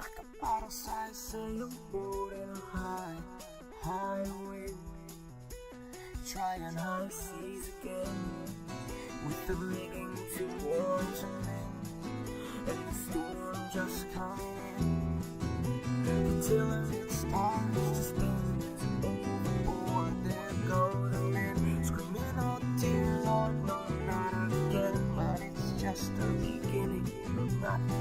like a bottle-sized sailboat in a high wind, trying high seas again, with the rigging too warm to mend, and the storm just coming in. The tiller it starts to spin, overboard there go the men, screaming, "Oh dear Lord, no, not again." But it's just the beginning, not the end.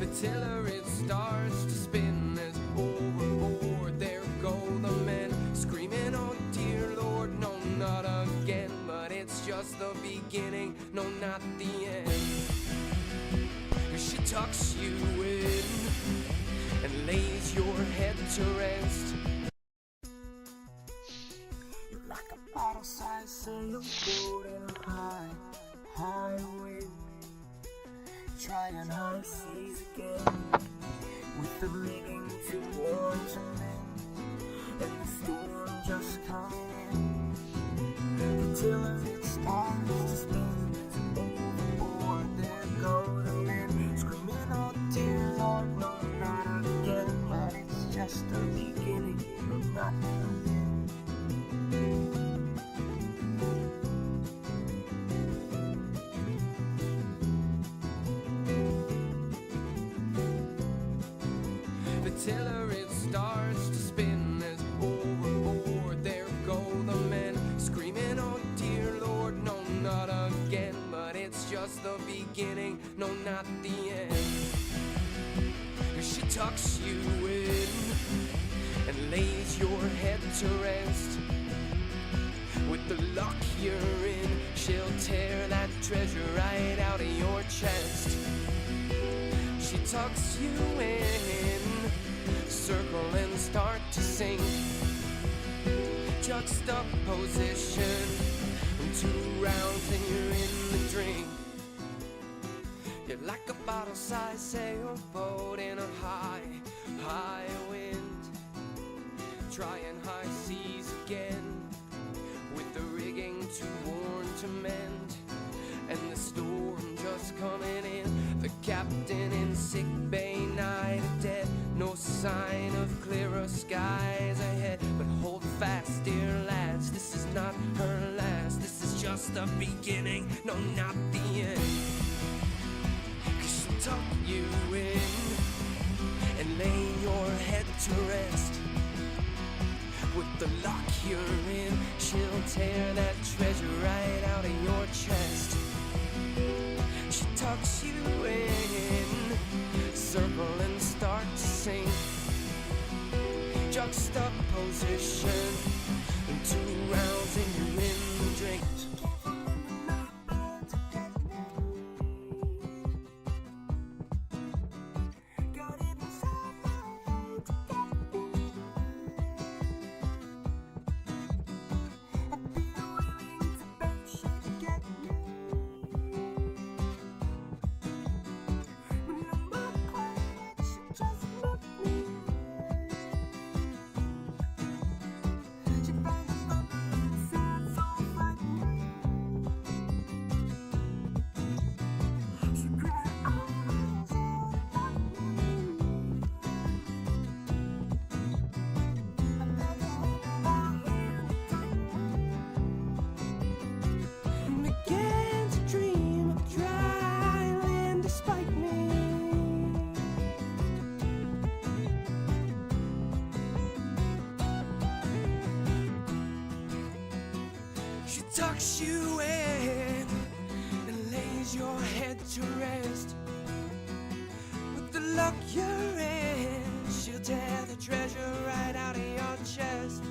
The tiller it starts to spin as overboard there go the men, screaming, "Oh dear Lord, no, not again." But it's just the beginning, no, not the end. She tucks you in and lays your head to rest. You're like a bottle-sized sailboat in a high wind, trying high seas again, with the rigging too warm to mend, and the storm just coming in. The tiller it starts to spin, overboard there go the men, screaming, "Oh dear Lord, no, not again." But it's just the beginning, not the end. The tiller it starts to spin as overboard there go the men, screaming, "Oh dear Lord, no, not again." But it's just the beginning, no, not the end. She tucks you in and lays your head to rest. With the luck you're in, she'll tear that treasure right out of your chest. She tucks you in, circle and start to sink. Juxtaposition, 2 rounds and you're in the drink. You're like a bottle-sized sailboat in a high wind, trying high seas again, with the rigging too worn to mend, and the storm just coming in. The captain in sick bay, night of dead, no sign of clearer skies ahead. But hold fast, dear lads, this is not her last. This is just the beginning, no, not the end. 'Cause she'll tuck you in and lay your head to rest. With the luck you're in, she'll tear that treasure right out of your chest. She tucks you in, circle and start to sink. Juxtaposition, 2 rounds and you're in the drink. She tucks you in and lays your head to rest. With the luck you're in, she'll tear the treasure right out of your chest.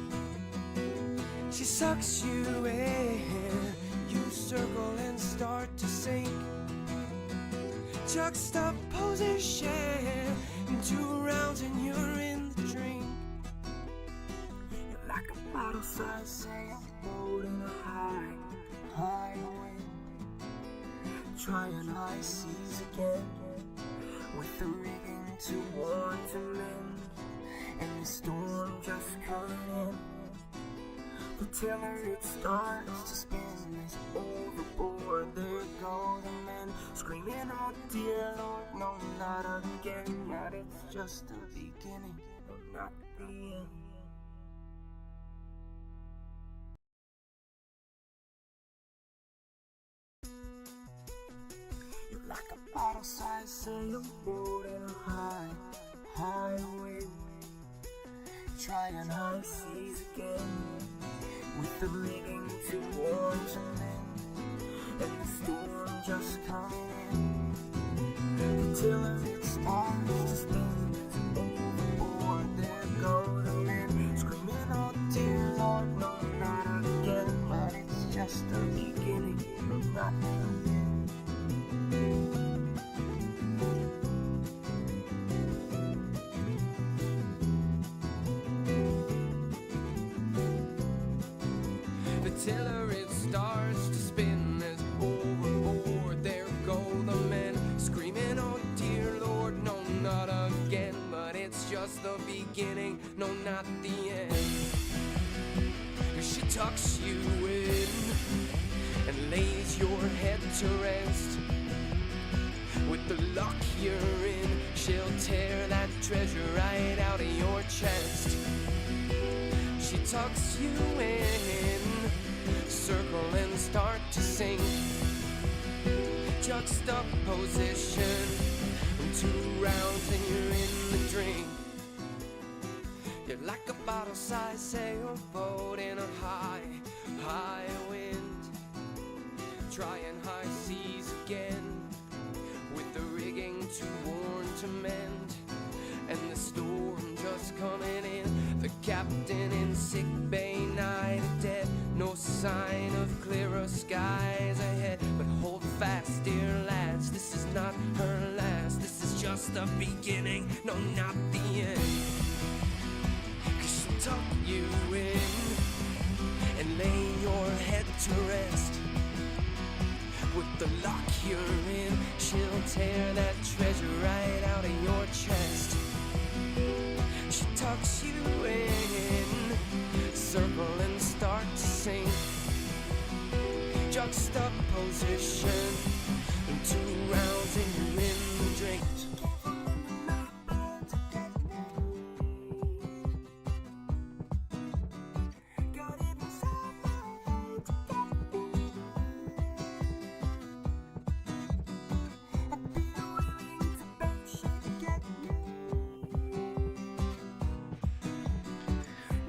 She sucks you in, you circle and start to sink. Juxtaposition, 2 rounds and you're in the drink. You're like a bottle-sized sailboat in a high wind, trying high seas again, with the rigging too worn to mend, and the storm just coming in. The tiller it starts to spin, is overboard. There go the men screaming, oh dear Lord, no, not again. But it's just the beginning, no, not the end. You're like a bottle-sized sailboat in a high wind, trying high seas again, with the rigging too warm to mend, and the storm just coming in. The tiller it starts to spin, overboard there go the men, screaming, oh dear Lord, no, not again. But it's just the beginning, not the end. The tiller it starts to spin as overboard there go the men, screaming, oh dear Lord, no, not again. But it's just the beginning, no, not the end. She tucks you in and lays your head to rest. With the luck you're in, she'll tear that treasure right out of your chest. She tucks you in, circle and start to sink. Juxtaposition, 2 rounds and you're in the drink. You're like a bottle-sized sailboat in a high wind, trying high seas again, with the rigging too worn to mend, and the storm just coming in. The captain in sick bay, night of dead, no sign of clearer skies ahead. But hold fast, dear lads, this is not her last. This is just the beginning, no, not the end. 'Cause she'll tuck you in and lay your head to rest. With the lock you're in, she'll tear that treasure right out of your chest. She tucks you in, circle and start to sink. Juxtaposition, 2 rounds and you're in the drink.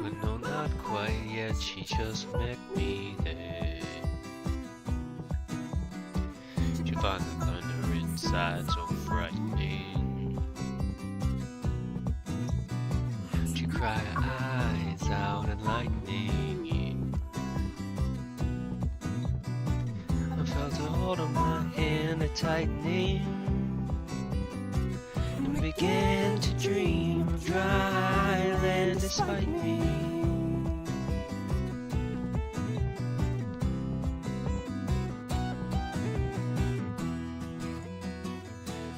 But no, not quite yet, she just met me there. She found the thunder inside so frightening. She cried her eyes out at lightning. I felt her hold on my hand, a tightening, and began to dream of dry land despite me.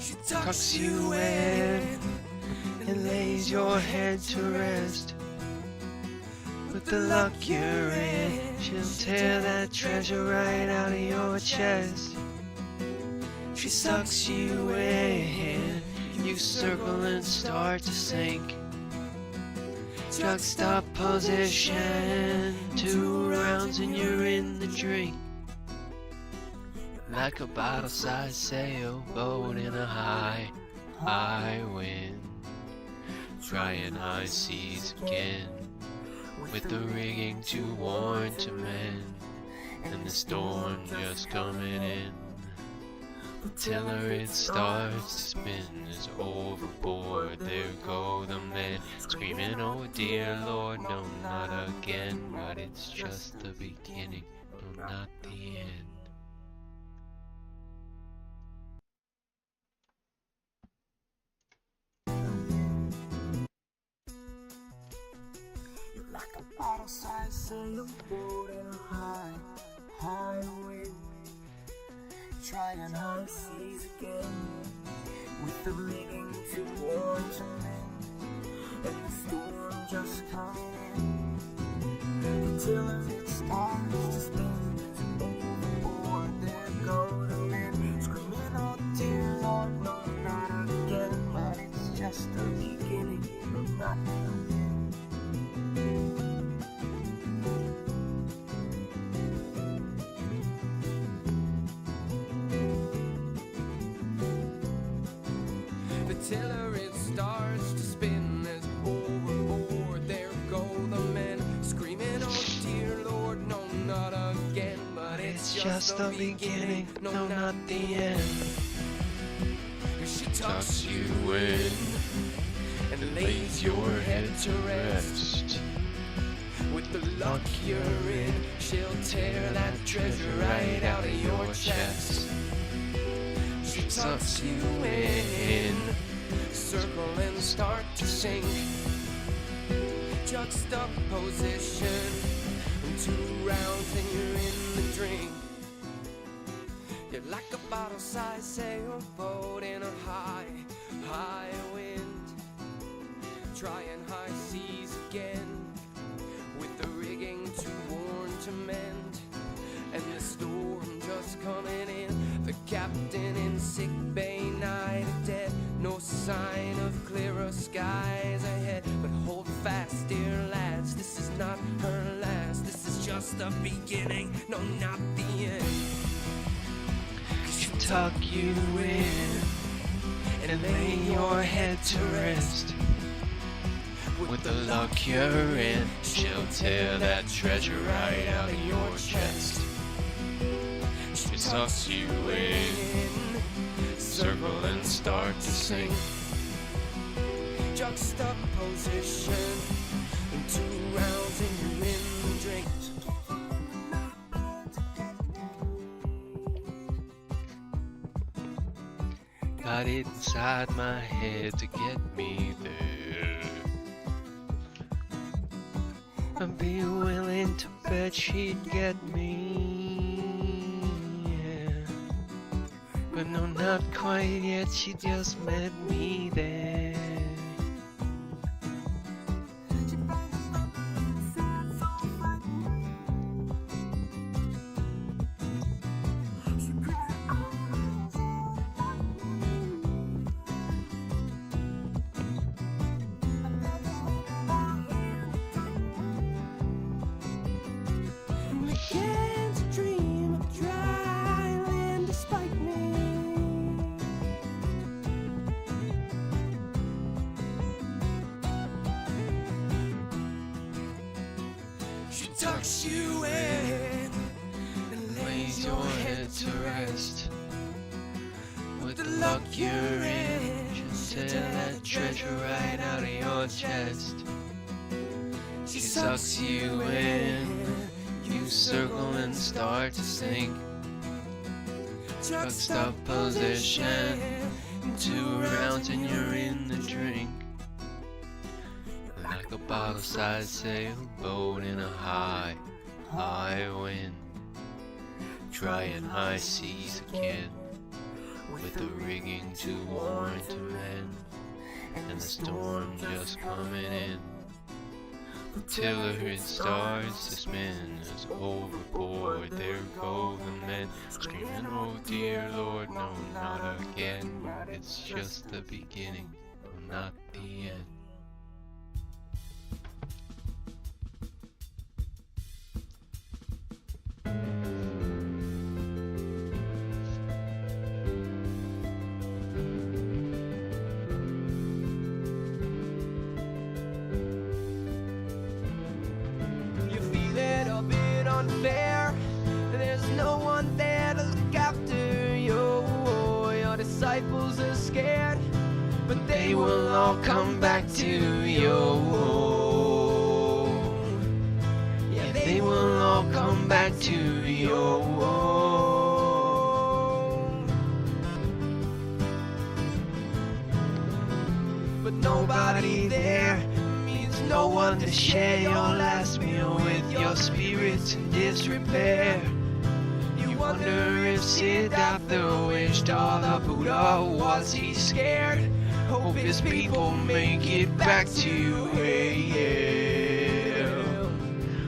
She Tucks you in and lays your head to rest. With the luck you're in, she'll tear that treasure right out of your chest. She sucks you in, you circle and start to sink. Juxtaposition, 2 rounds and you're in the drink. Like a bottle-sized sailboat in a high wind, trying high seas again, with the rigging too worn to mend, and the storm just coming in. The tiller it starts to spin, is overboard, there go the men, screaming, oh dear Lord, no, not again. But it's just the beginning, no, not the end. You're like a bottle-sized sailboat in a high wind, trying high seas again, with the rigging too worn to mend, and the storm just coming in. The tiller it starts to spin, overboard there go the men, screaming, oh dear Lord, no, not again. But it's just the beginning, not the end. The tiller it starts to spin as overboard there go the men, screaming, oh dear Lord, no, not again. But it's just the beginning, no, not the end. She tucks you in and lays your head to rest. With the luck you're in, she'll tear that treasure right out of your chest. She tucks you in, circle and start to sink. Juxtaposition, 2 rounds and you're in the drink. You're like a bottle-sized sailboat in a high, high wind, trying high seas again, with the rigging too worn to mend, and the storm just coming in. The captain in sick bay, night of dead, no sign of clearer skies ahead. But hold fast, dear lads, this is not her last. This is just the beginning, no, not the end. Tuck you in and lay your head to rest. With the luck you're in, she'll tear that treasure right out of your chest. She sucks you in, circle and start to sink. Juxtaposition, 2 rounds and you're in the drink. Got it inside my head to get me there. I'd be willing to bet she'd get me, yeah. But no, not quite yet, she just met me there. Began to dream of dry land despite me. She tucks you in and lays your head to rest. With the luck you're in, she'll tear that treasure right out of your chest. She sucks you in, you circle and start to sink. Juxtaposition, 2 rounds and you're in the drink. Like a bottle-sized sailboat in a high, high wind, trying high seas again, with the rigging too worn to mend, and the storm just coming in. The tiller it starts to spin as overboard there go the men, screaming, oh dear Lord, no, not again. But it's just the beginning, not the end. Unfair. There's no one there to look after you. Your disciples are scared, but they will all come back to you. Yeah, they will all come back to you. But nobody there means no one to share your last meal with. Your spirits in disrepair. You wonder if Siddhartha wished all the Buddha. Was he scared? Hope his people make it back to hell.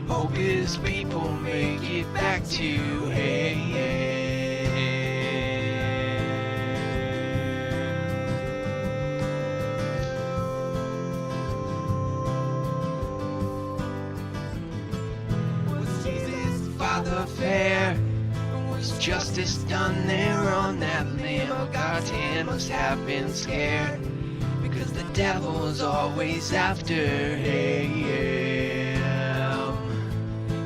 Hope his people make it back to hell. Was Jesus Father fair? Was justice done there on that limb? Oh, God's hand must have been scared, because the devil's always after hell.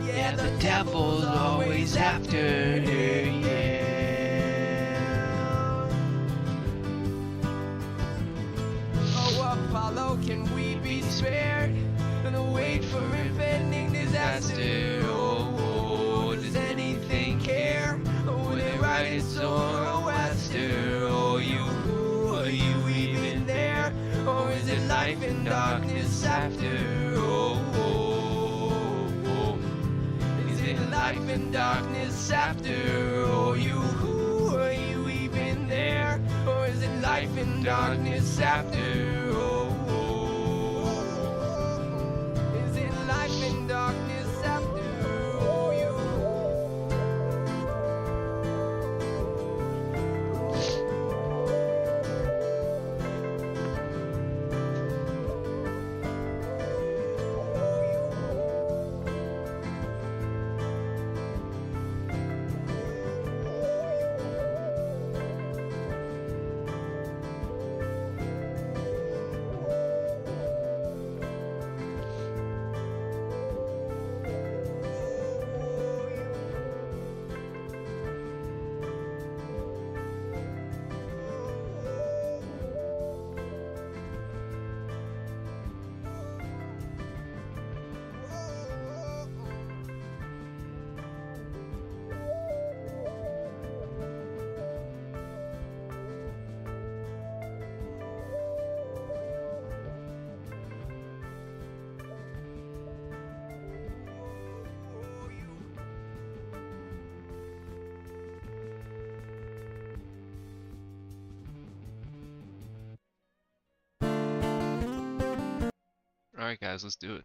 Yeah, the devil's always after hell. Oh, Apollo, can we be spared? And wait for impending disaster. Oh, does anything care? Would it write its Zoroaster? Oh, who are you even there? Or is it life in darkness after? Is it life in darkness after? Oh, who are you even there? Or is it life in darkness after? Is it life in darkness after? Alright, guys, let's do it.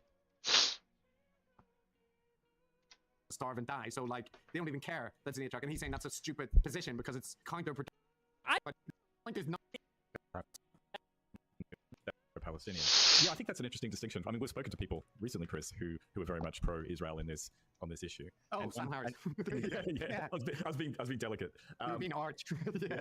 Starve and die. So like they don't even care that's an truck, and he's saying that's a stupid position because it's counterproductive. But the point is not. Palestinians. Yeah, I think that's an interesting distinction. I mean, we've spoken to people recently, Chris, who are very much pro-Israel on this issue. Oh, and, Sam Harris. yeah. I was being delicate. You're being arch. Yeah.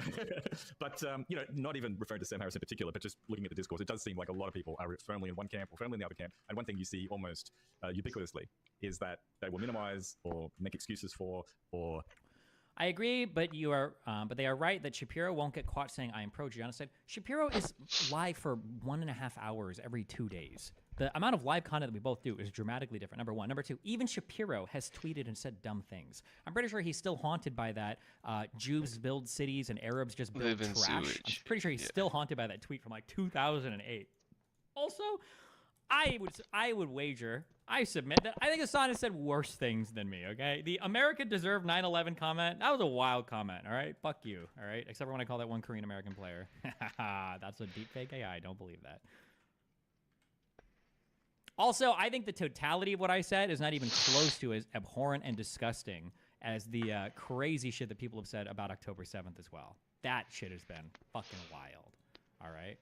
But you know, not even referring to Sam Harris in particular, but just looking at the discourse, it does seem like a lot of people are firmly in one camp or firmly in the other camp. And one thing you see almost ubiquitously is that they will minimize or make excuses for or. I agree, but but they are right that Shapiro won't get caught saying I am pro-genocide. Shapiro is live for 1.5 hours every 2 days. The amount of live content that we both do is dramatically different, number one. Number two, even Shapiro has tweeted and said dumb things. I'm pretty sure he's still haunted by that Jews build cities and Arabs just build Live in trash. sewage. I'm pretty sure he's still haunted by that tweet from like 2008. Also, I would wager, I submit that I think Hassan has said worse things than me, okay? The America deserved 9/11 comment, that was a wild comment, all right? Fuck you, all right? Except for when I call that one Korean American player. That's a deep fake AI, don't believe that. Also, I think the totality of what I said is not even close to as abhorrent and disgusting as the crazy shit that people have said about October 7th as well. That shit has been fucking wild, all right?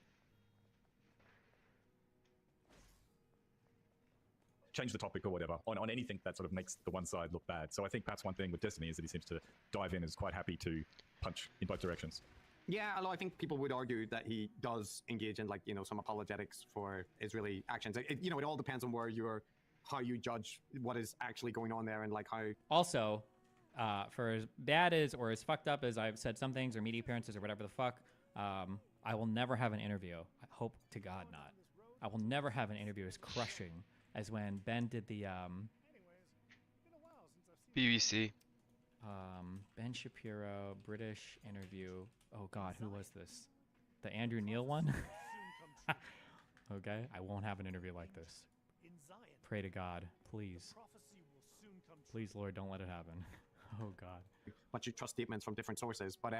Change the topic or whatever on anything that sort of makes the one side look bad. So I think perhaps one thing with Destiny is that he seems to dive in, is quite happy to punch in both directions. Yeah, although I think people would argue that he does engage in, like, you know, some apologetics for Israeli actions. You know, it all depends on how you judge what is actually going on there and like how. Also, for as bad as or as fucked up as I've said some things or media appearances or whatever the fuck, I will never have an interview. I hope to God not. I will never have an interview as crushing as when Ben did the BBC. Ben Shapiro British interview. Oh God, who was this? The Andrew Neil one? Okay, I won't have an interview like this. Pray to God, please. Please, Lord, don't let it happen. Oh God. much you trust statements from different sources. But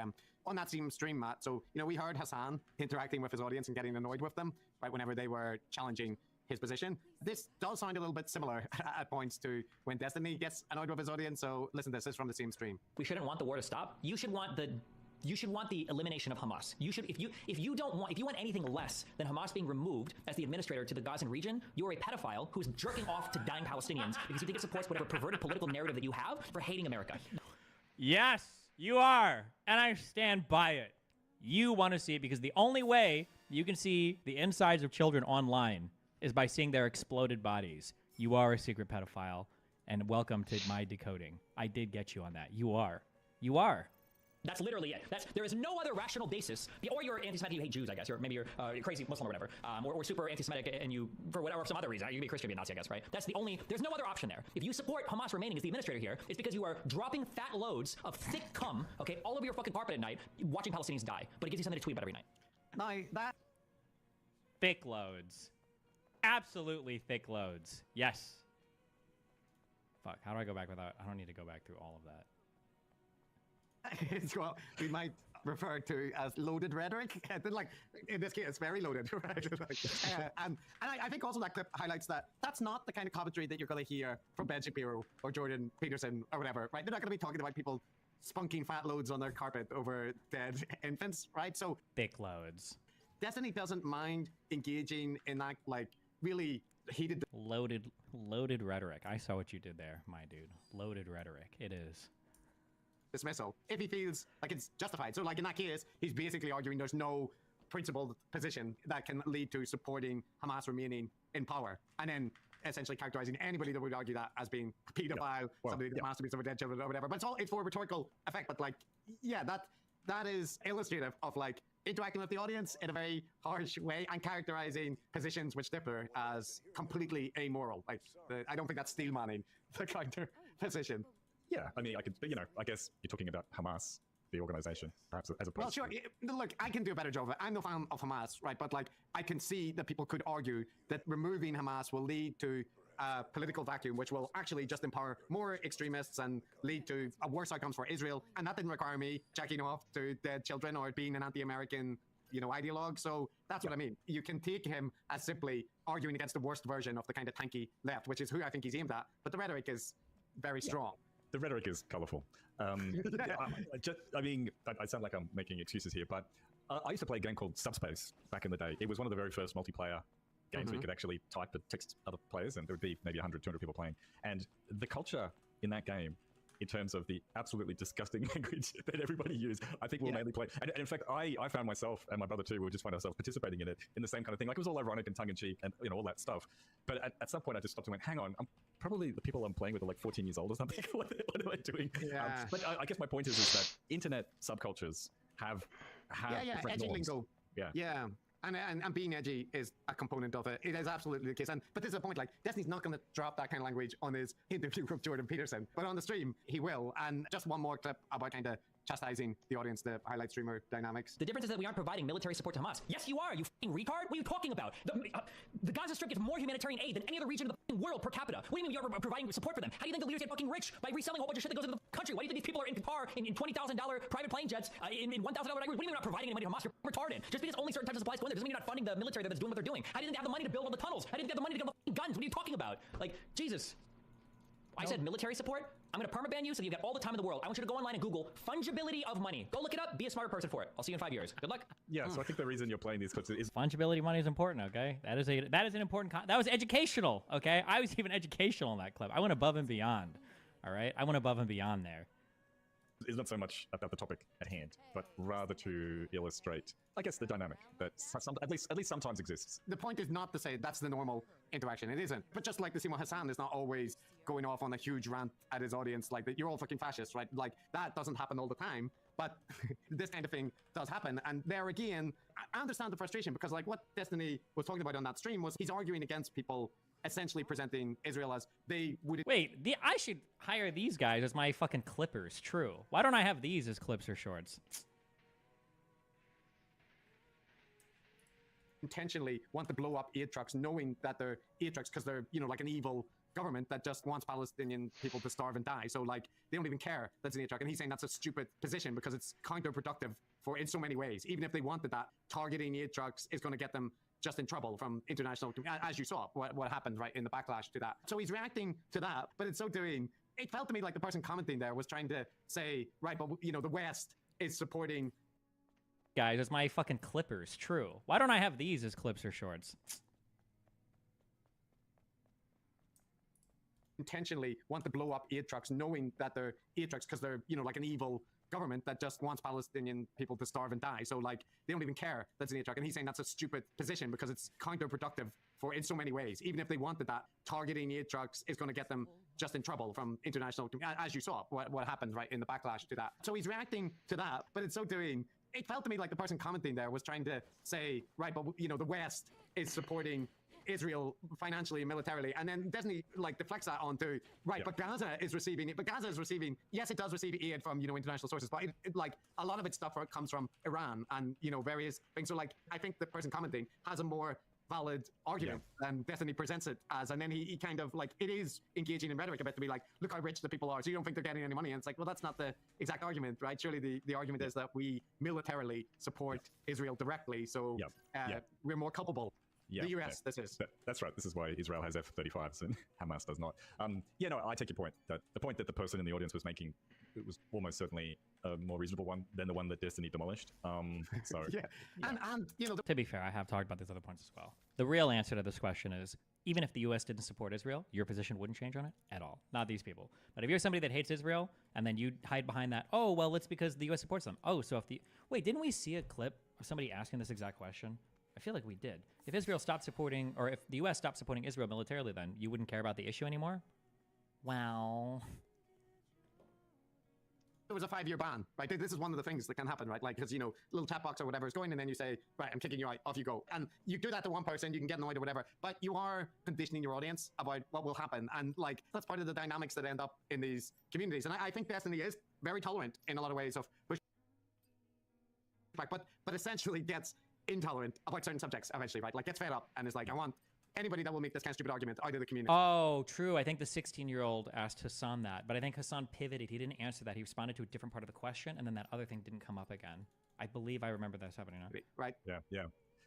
on that same stream, Matt, so, you know, we heard Hassan interacting with his audience and getting annoyed with them, right, whenever they were challenging his position. This does sound a little bit similar at points to when Destiny gets annoyed with his audience. So listen, this is from the same stream. We shouldn't want the war to stop. You should want the elimination of Hamas. You should, if you want anything less than Hamas being removed as the administrator to the Gazan region, you are a pedophile who's jerking off to dying Palestinians because you think it supports whatever perverted political narrative that you have for hating America. Yes, you are. And I stand by it. You want to see it because the only way you can see the insides of children online is by seeing their exploded bodies. You are a secret pedophile, and welcome to my decoding. I did get you on that. You are. You are. That's literally it. There is no other rational basis. Or you're anti-Semitic, you hate Jews, I guess. Maybe you're crazy Muslim or whatever. Or super anti-Semitic and you, for whatever, some other reason. You can be a Christian, be a Nazi, I guess, right? There's no other option there. If you support Hamas remaining as the administrator here, it's because you are dropping fat loads of thick cum, okay, all over your fucking carpet at night, watching Palestinians die. But it gives you something to tweet about every night. Now, that... Thick loads. Absolutely thick loads. Yes. Fuck, how do I go back without... I don't need to go back through all of that. It's what we might refer to as loaded rhetoric. Like, in this case, it's very loaded, right? And I think also that clip highlights that that's not the kind of commentary that you're going to hear from Ben Shapiro or Jordan Peterson or whatever, right? They're not going to be talking about people spunking fat loads on their carpet over dead infants, right? So thick loads. Destiny doesn't mind engaging in that, like, really heated... Loaded rhetoric. I saw what you did there, my dude. Loaded rhetoric. It is. Dismissal if he feels like it's justified. So like in that case, he's basically arguing there's no principled position that can lead to supporting Hamas remaining in power, and then essentially characterizing anybody that would argue that as being a pedophile, somebody that masturbates over dead children or whatever. But it's for rhetorical effect. But like, yeah, that is illustrative of like interacting with the audience in a very harsh way and characterizing positions which differ as completely amoral. Like, I don't think that's steel manning the counter position. Yeah, I mean, I guess you're talking about Hamas, the organization, perhaps as opposed. Well, sure. Look, I can do a better job of it. I'm no fan of Hamas, right? But like, I can see that people could argue that removing Hamas will lead to a political vacuum, which will actually just empower more extremists and lead to worse outcomes for Israel. And that didn't require me jacking off to dead children or being an anti-American, ideologue. So that's what I mean. You can take him as simply arguing against the worst version of the kind of tanky left, which is who I think he's aimed at. But the rhetoric is very strong. The rhetoric is colourful. I sound like I'm making excuses here, but I used to play a game called Subspace back in the day. It was one of the very first multiplayer games where you could actually type and text other players, and there would be maybe 100, 200 people playing. And the culture in that game, in terms of the absolutely disgusting language that everybody used, I think we'll mainly play. And in fact, I found myself, and my brother too, we would just find ourselves participating in it in the same kind of thing. Like, it was all ironic and tongue-in-cheek and, all that stuff. But at some point, I just stopped and went, hang on, probably the people I'm playing with are like 14 years old or something. What am I doing? Yeah. But I guess my point is that internet subcultures have different edgy norms. lingo. Yeah. And being edgy is a component of it. It is absolutely the case. But this is a point, like, Destiny's not going to drop that kind of language on his interview with Jordan Peterson. But on the stream, he will. And just one more clip about kind of chastising the audience, the highlight streamer dynamics. The difference is that we aren't providing military support to Hamas. Yes, you are, you f***ing retard. What are you talking about? The Gaza Strip gets more humanitarian aid than any other region of the world per capita. What do you mean we are providing support for them? How do you think the leaders get fucking rich? By reselling a whole bunch of shit that goes into the country. Why do you think these people are in Qatar in $20,000 private plane jets, in $1,000? What do you mean we're not providing any money to Hamas? You're retarded. Just because only certain types of supplies go in there doesn't mean you're not funding the military that's doing what they're doing. How do you think they have the money to build all the tunnels? How do you think they have the money to get all the guns? What are you talking about? Like, Jesus. I said military support. I'm going to permaban you so you get all the time in the world. I want you to go online and Google fungibility of money. Go look it up. Be a smarter person for it. I'll see you in 5 years. Good luck. Yeah, so I think the reason you're playing these clips is Fungibility money is important, okay? That is an important that was educational, okay? I was even educational in that clip. I went above and beyond. All right? I went above and beyond there. Is not so much about the topic at hand, but rather to illustrate, I guess, the dynamic that at least sometimes exists. The point is not to say that's the normal interaction. It isn't. But just like the Simo Hassan is not always going off on a huge rant at his audience like that you're all fucking fascists, right? Like, that doesn't happen all the time. But this kind of thing does happen. And there again, I understand the frustration because like what Destiny was talking about on that stream was he's arguing against people essentially presenting Israel as they would... Wait, I should hire these guys as my fucking clippers, true. Why don't I have these as clips or shorts? Intentionally want to blow up aid trucks knowing that they're aid trucks because they're, like an evil government that just wants Palestinian people to starve and die. So like they don't even care that's an aid truck. And he's saying that's a stupid position because it's counterproductive in so many ways. Even if they wanted that, targeting aid trucks is going to get them just in trouble from international, as you saw what happened right in the backlash to that. So he's reacting to that, but in so doing, it felt to me like the person commenting there was trying to say, right, but you know, the West is supporting. Guys, it's my fucking clippers. True. Why don't I have these as clips or shorts? Intentionally want to blow up aid trucks, knowing that they're aid trucks because they're, you know, like an evil government that just wants Palestinian people to starve and die. So like they don't even care that's an aid truck. And he's saying that's a stupid position because it's counterproductive in so many ways. Even if they wanted that, targeting aid trucks is going to get them just in trouble from international, as you saw what happened right in the backlash to that. So he's reacting to that, but in so doing, it felt to me like the person commenting there was trying to say, right, but you know, the West is supporting Israel financially and militarily, and then Disney like deflects that onto right, but Gaza is receiving it. But Gaza is receiving, yes, it does receive aid from, you know, international sources, but like a lot of its stuff comes from Iran and, you know, various things. So like I think the person commenting has a more valid argument than Destiny presents it as, and then he kind of like, it is engaging in rhetoric a bit to be like, look how rich the people are, so you don't think they're getting any money. And it's like, well, that's not the exact argument, right? Surely the argument is that we militarily support Israel directly, so we're more culpable. Yeah, the US, this is. That's right. This is why Israel has F-35s and Hamas does not. Yeah, no, I take your point. That the point that the person in the audience was making, it was almost certainly a more reasonable one than the one that Destiny demolished. So yeah. And you know, To be fair, I have talked about these other points as well. The real answer to this question is, even if the U.S. didn't support Israel, your position wouldn't change on it at all. Not these people. But if you're somebody that hates Israel, and then you hide behind that, oh, well, it's because the U.S. supports them. Oh, so if the... Wait, didn't we see a clip of somebody asking this exact question? I feel like we did. If Israel stopped supporting, or if the U.S. stopped supporting Israel militarily, then you wouldn't care about the issue anymore? Well... it was a 5-year ban, right? This is one of the things that can happen, right? Like, because, you know, little chat box or whatever is going, and then you say, right, I'm kicking you out, off you go. And you do that to one person, you can get annoyed or whatever, but you are conditioning your audience about what will happen. And, like, that's part of the dynamics that end up in these communities. And I think Destiny is very tolerant in a lot of ways of pushback, but essentially gets intolerant about certain subjects eventually, right? Like, gets fed up and is like, I want anybody that will make this kind of stupid argument out of the community. Oh, true. I think the 16-year-old asked Hassan that, but I think Hassan pivoted. He didn't answer that. He responded to a different part of the question, and then that other thing didn't come up again. I believe I remember this happening now. Right. Yeah. Do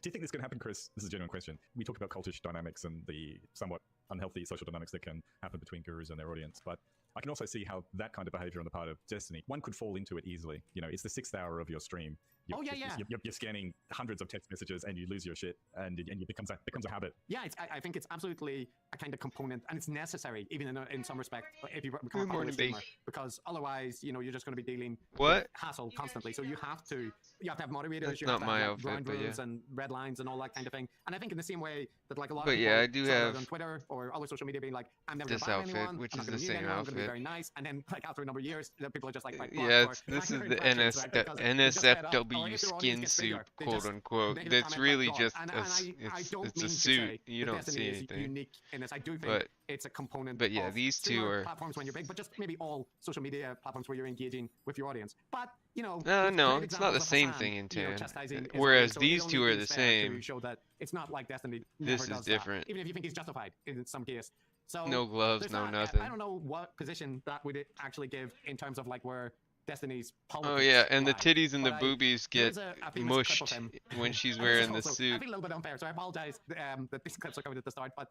you think this can happen, Chris? This is a genuine question. We talk about cultish dynamics and the somewhat unhealthy social dynamics that can happen between gurus and their audience, but I can also see how that kind of behavior on the part of Destiny, one could fall into it easily. You know, it's the 6th hour of your stream. You're scanning hundreds of text messages and you lose your shit, and it becomes a habit. Yeah, I think it's absolutely a kind of component, and it's necessary, even in some respect, if you become a popular streamer, because otherwise, you know, you're just going to be dealing with hassle constantly. So you have to have moderators, That's you have not to my have outfit, ground but rules yeah. and red lines and all that kind of thing. And I think in the same way that like a lot But of people yeah, I do started have on Twitter or other social media being like, I'm never this going to outfit, ban anyone, which I'm is not the gonna mute same anyone, I'm going to be outfit. very nice. And then like after a number of years, people are just like Yeah, blocked, or this is I the hear infections, right? Because they just fed up, or NSFW if their audience skin gets bigger, suit, they quote just unquote. negative That's comment really like just God. I don't it's mean a to suit. say You that don't Destiny see is anything. unique in this. I do think But it's a component. yeah, of these two streamer are platforms when you're big, but just maybe all social media platforms where you're engaging with your audience. But you know, no, great it's not the examples of same Hassan, thing in you know, Tan. chastising Whereas Israel. So these it two only are the seems fair same. to show that it's not like Destiny This never is does different. that, even if you think he's justified in some case. So No gloves, there's no not, nothing. I don't know what position that would it actually give in terms of like where Destiny's politics. Oh yeah, and the lie. titties and the But boobies there get is a famous clip of mushed him. when she's And this is wearing the also, I suit. feel a little bit unfair, so I apologize that these clips are coming at the start, but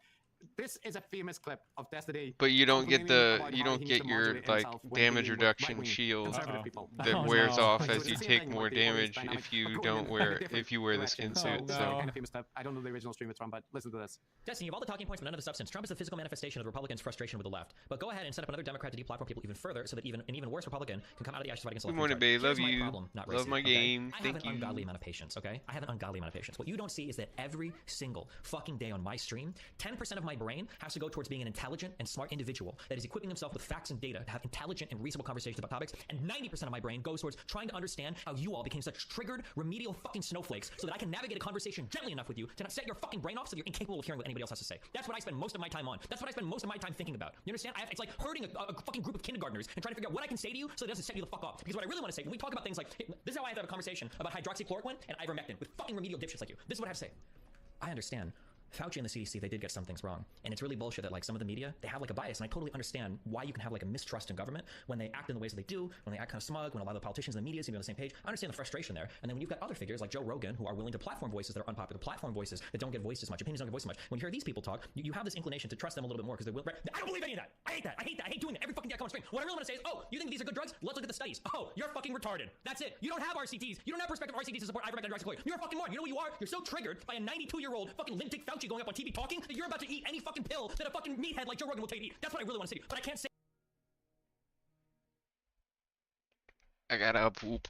this is a famous clip of Destiny. But you don't get complaining about you how don't he needs get to your modulate like himself when damage dealing with reduction right-wing shield conservative people. that Oh, wears no. off So as it's you the same take thing more with the audience damage dynamic, if you but going don't in, like, a wear different if you wear the direction. skin Oh, suit. no. This is So a kind of famous clip. I don't know the original stream it's from, but listen to this. Destiny, you have all the talking points, but none of the substance. Trump is the physical manifestation of the Republicans' frustration with the left. But go ahead and set up another Democrat to deplatform people even further, so that an even worse Republican can come out of the ashes fighting against the Good left. morning, retard. babe. Here's Love my you. problem, not Love racist, my okay? game. I Thank have an you. ungodly amount of patience, okay? I have an ungodly amount of patience. What you don't see is that every single fucking day on my stream, 10% of my brain has to go towards being an intelligent and smart individual that is equipping himself with facts and data to have intelligent and reasonable conversations about topics, and 90% of my brain goes towards trying to understand how you all became such triggered, remedial fucking snowflakes so that I can navigate a conversation gently enough with you to not set your fucking brain off so that you're incapable of hearing what anybody else has to say. That's what I spend most of my time on. That's what I spend most of my time thinking about. You understand? It's like herding a fucking group of kindergartners and trying to figure out what I can say to you so that it doesn't set you the fuck off. Because what I really want to say, when we talk about things like, hey, this is how I have to have a conversation about hydroxychloroquine and ivermectin with fucking remedial dipshits like you. This is what I have to say. I understand Fauci and the CDC, they did get some things wrong. And it's really bullshit that like some of the media, they have like a bias. And I totally understand why you can have like a mistrust in government when they act in the ways that they do, when they act kind of smug, when a lot of the politicians and the media seem to be on the same page. I understand the frustration there. And then when you've got other figures like Joe Rogan who are willing to platform voices that are unpopular, platform voices that don't get voiced as much, opinions don't get voiced as much. When you hear these people talk, you have this inclination to trust them a little bit more because they're I don't believe any of that. I hate that. I hate that. I hate doing that. Every fucking day I come on screen. What I really want to say is, oh, you think these are good drugs? Let's look at the studies. Oh, you're fucking retarded. That's it. You don't have RCTs. You don't have perspective RCTs to support ivermectin and hydroxychloroquine. You're a fucking moron. You know what you are? You're so triggered by a 92-year-old fucking limp dick Fauci going up on TV talking that you're about to eat any fucking pill that a fucking meathead like Joe Rogan will tell you to eat. That's what I really want to say to you. But I can't say. I gotta poop.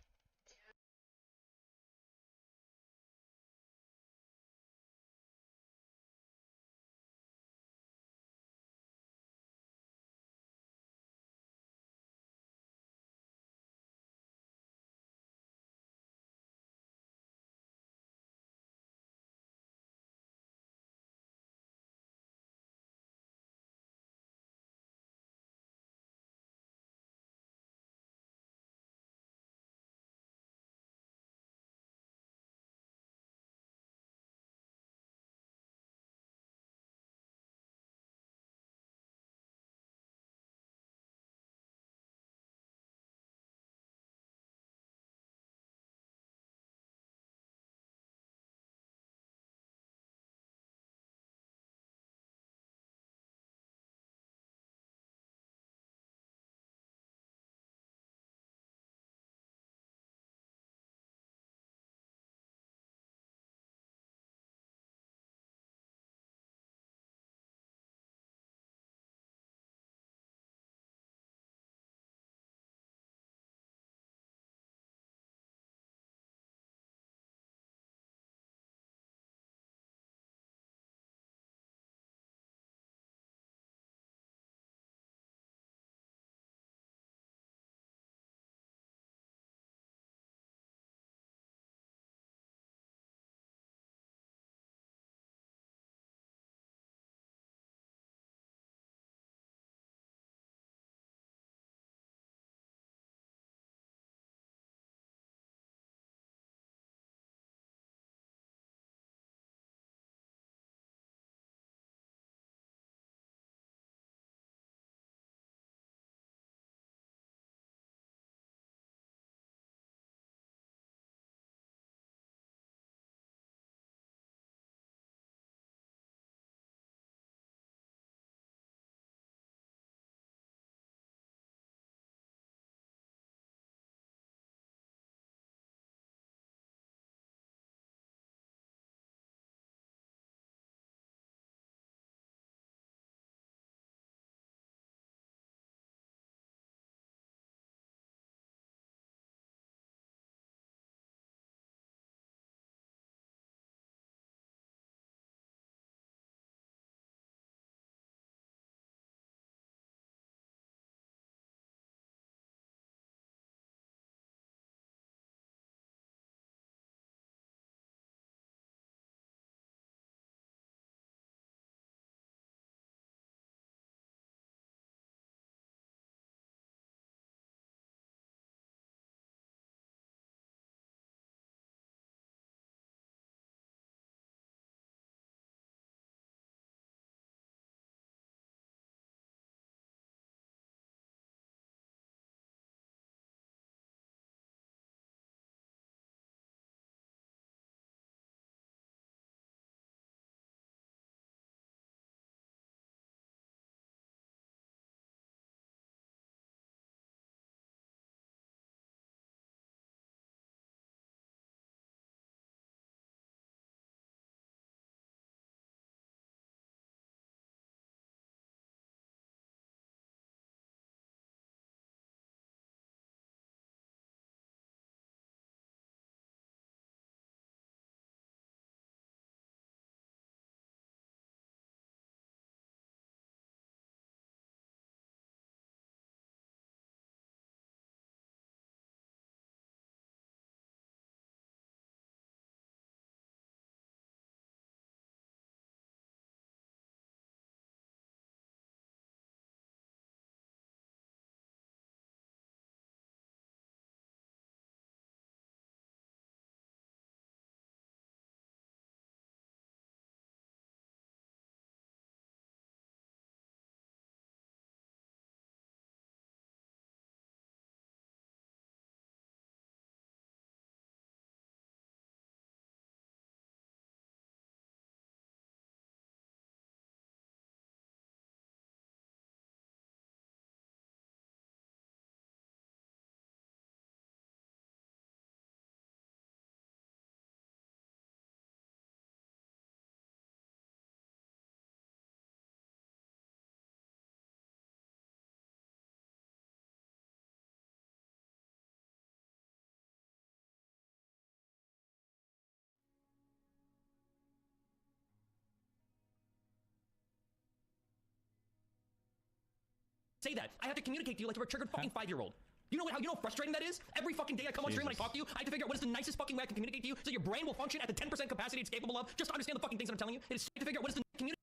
say that. I have to communicate to you like you're a triggered fucking 5-year-old. You know how frustrating that is? Every fucking day I come on stream and I talk to you, I have to figure out what is the nicest fucking way I can communicate to you so your brain will function at the 10% capacity it's capable of just to understand the fucking things that I'm telling you. It is to figure out what is the community.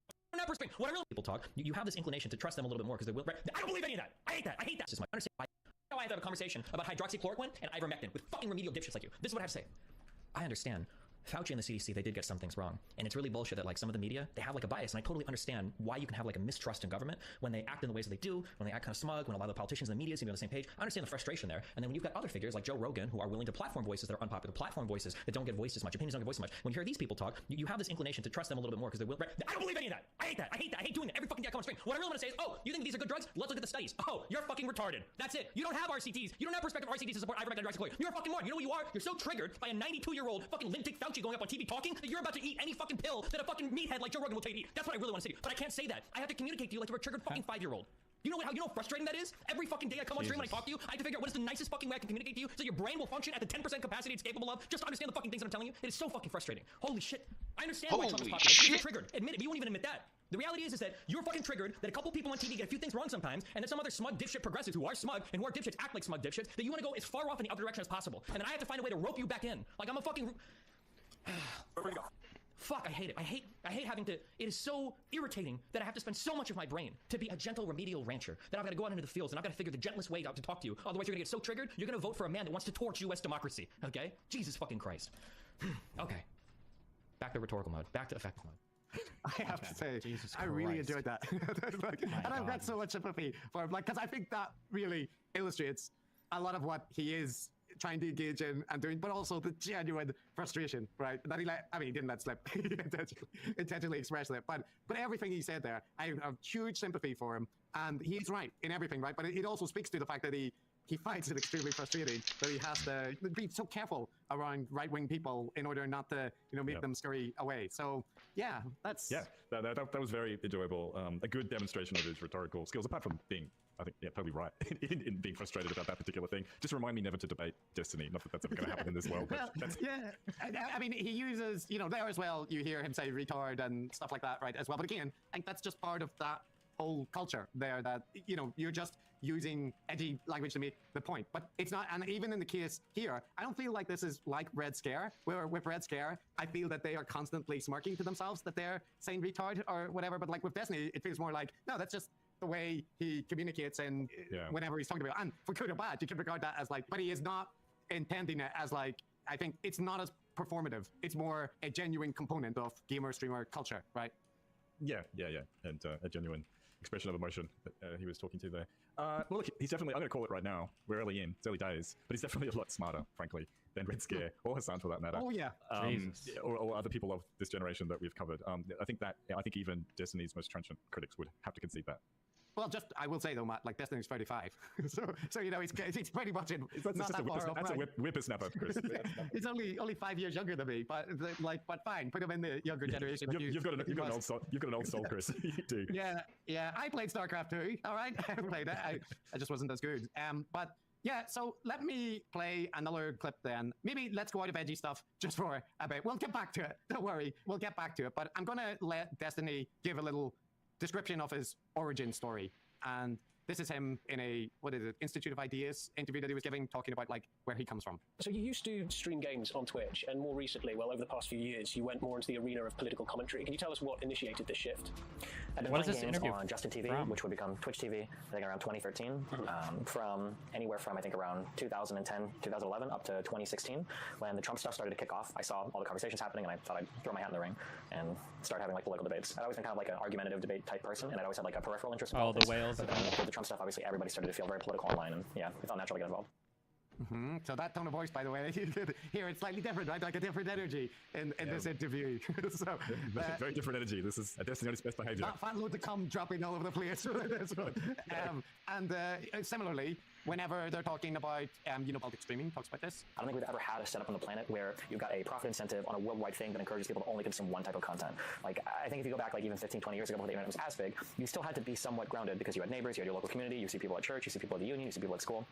What I really people talk, you have this inclination to trust them a little bit more because they will. I don't believe any of that. I hate that. I hate that. Just my understand why. Now I have to have a conversation about hydroxychloroquine and ivermectin with fucking remedial dipshits like you. This is what I have to say. I understand. Fauci and the CDC, they did get some things wrong. And it's really bullshit that like some of the media, they have like a bias. And I totally understand why you can have like a mistrust in government when they act in the ways that they do, when they act kind of smug, when a lot of the politicians and the media seem to be on the same page. I understand the frustration there. And then when you've got other figures like Joe Rogan who are willing to platform voices that are unpopular, platform voices that don't get voiced as much, opinions don't get voiced as much. When you hear these people talk, you have this inclination to trust them a little bit more because they will. I don't believe any of that. I hate that. I hate that. I hate doing it every fucking day I come on stream. What I really want to say is, oh, you think these are good drugs? Let's look at the studies. Oh, you're fucking retarded. That's it. You don't have RCTs. You don't have prospective RCTs to support ivermectin and hydroxychloroquine. You're a fucking moron. You know what you are? You're so triggered by a 92-year-old fucking Lintic Fauci going up on TV talking that you're about to eat any fucking pill that a fucking meathead like Joe Rogan will tell you to eat. That's what I really want to say. But I can't say that. I have to communicate to you like you're a triggered fucking 5-year-old. You know how frustrating that is? Every fucking day I come on stream and I talk to you, I have to figure out what is the nicest fucking way I can communicate to you so your brain will function at the 10% capacity it's capable of just to understand the fucking things that I'm telling you. It is so fucking frustrating. Holy shit. I understand why Trump is popular. You're triggered. Admit it, but you won't even admit that. The reality is that you're fucking triggered that a couple people on TV get a few things wrong sometimes, and that some other smug dipshit progressives who are smug and who are dipshits act like smug dipshits, that you want to go as far off in the other direction as possible. And then I have to find a way to rope you back in. Like I'm a fucking... Where we go? Fuck, I hate it. I hate having to... It is so irritating that I have to spend so much of my brain to be a gentle remedial rancher, that I've got to go out into the fields and I've got to figure the gentlest way out to talk to you. Otherwise you're going to get so triggered, you're going to vote for a man that wants to torch U.S. democracy. Okay? Jesus fucking Christ. Okay. Back to rhetorical mode. Back to effective mode. I have to say, Jesus I really Christ. enjoyed that. And I've got so much sympathy for him, like, because I think that really illustrates a lot of what he is trying to engage in and doing, but also the genuine frustration, right? That he didn't let slip. He intentionally expressed it, but everything he said there, I have huge sympathy for him, and he's right in everything, right? But it also speaks to the fact that he finds it extremely frustrating that he has to be so careful around right-wing people in order not to, make them scurry away. So, yeah, that's... Yeah, that was very enjoyable. A good demonstration of his rhetorical skills, apart from being, I think, totally right in being frustrated about that particular thing. Just remind me never to debate Destiny. Not that that's ever going to happen in this world. But yeah. I mean, he uses, there as well, you hear him say retard and stuff like that, right, as well. But again, I think that's just part of that whole culture there, that you're just using edgy language to make the point, but it's not. And even in the case here, I don't feel like this is like Red Scare, where with Red Scare I feel that they are constantly smirking to themselves that they're saying retard or whatever, but like with Destiny it feels more like, no, that's just the way he communicates, and whenever he's talking about, and for good or bad, you can regard that as like, but he is not intending it as like, I think it's not as performative, it's more a genuine component of gamer streamer culture, right? Yeah, and a genuine expression of emotion that he was talking to there. Well, look, he's definitely, I'm going to call it right now, we're early in, it's early days, but he's definitely a lot smarter, frankly, than Red Scare, or Hassan for that matter. Oh yeah. Or other people of this generation that we've covered. I think even Destiny's most trenchant critics would have to concede that. Well, I will say though, Matt, like Destiny's 35, so he's pretty much in. That's a whippersnapper, Chris. He's only 5 years younger than me, but fine, put him in the younger generation. You've got an old soul. You've got an old soul, Chris. You do. Yeah. I played StarCraft 2. All right, I played it. I just wasn't as good. But yeah, so let me play another clip then. Maybe let's go out of edgy stuff just for a bit. We'll get back to it. Don't worry, we'll get back to it. But I'm gonna let Destiny give a little description of his origin story, and this is him in a Institute of Ideas interview that he was giving, talking about like where he comes from. So you used to stream games on Twitch, and more recently, over the past few years, you went more into the arena of political commentary. Can you tell us what initiated this shift? I've been playing games on Justin TV, which would become Twitch TV, I think around 2013, from anywhere from I think around 2010, 2011 up to 2016, when the Trump stuff started to kick off. I saw all the conversations happening, and I thought I'd throw my hat in the ring and start having like political debates. I'd always been kind of like an argumentative debate type person, and I'd always had like a peripheral interest in politics. The whales. But then with the Trump stuff, obviously everybody started to feel very political online, and yeah, we felt natural to get involved. So that tone of voice, by the way, you could hear it's slightly different, right? Like a different energy in this interview. So very different energy. This is a Destiny's best behavior. That fat load to come dropping all over the place. And similarly, whenever they're talking about, Baltic Streaming talks about this. I don't think we've ever had a setup on the planet where you've got a profit incentive on a worldwide thing that encourages people to only consume one type of content. Like, I think if you go back like even 15, 20 years ago before the internet was as big, you still had to be somewhat grounded because you had neighbors, you had your local community, you see people at church, you see people at the union, you see people at school.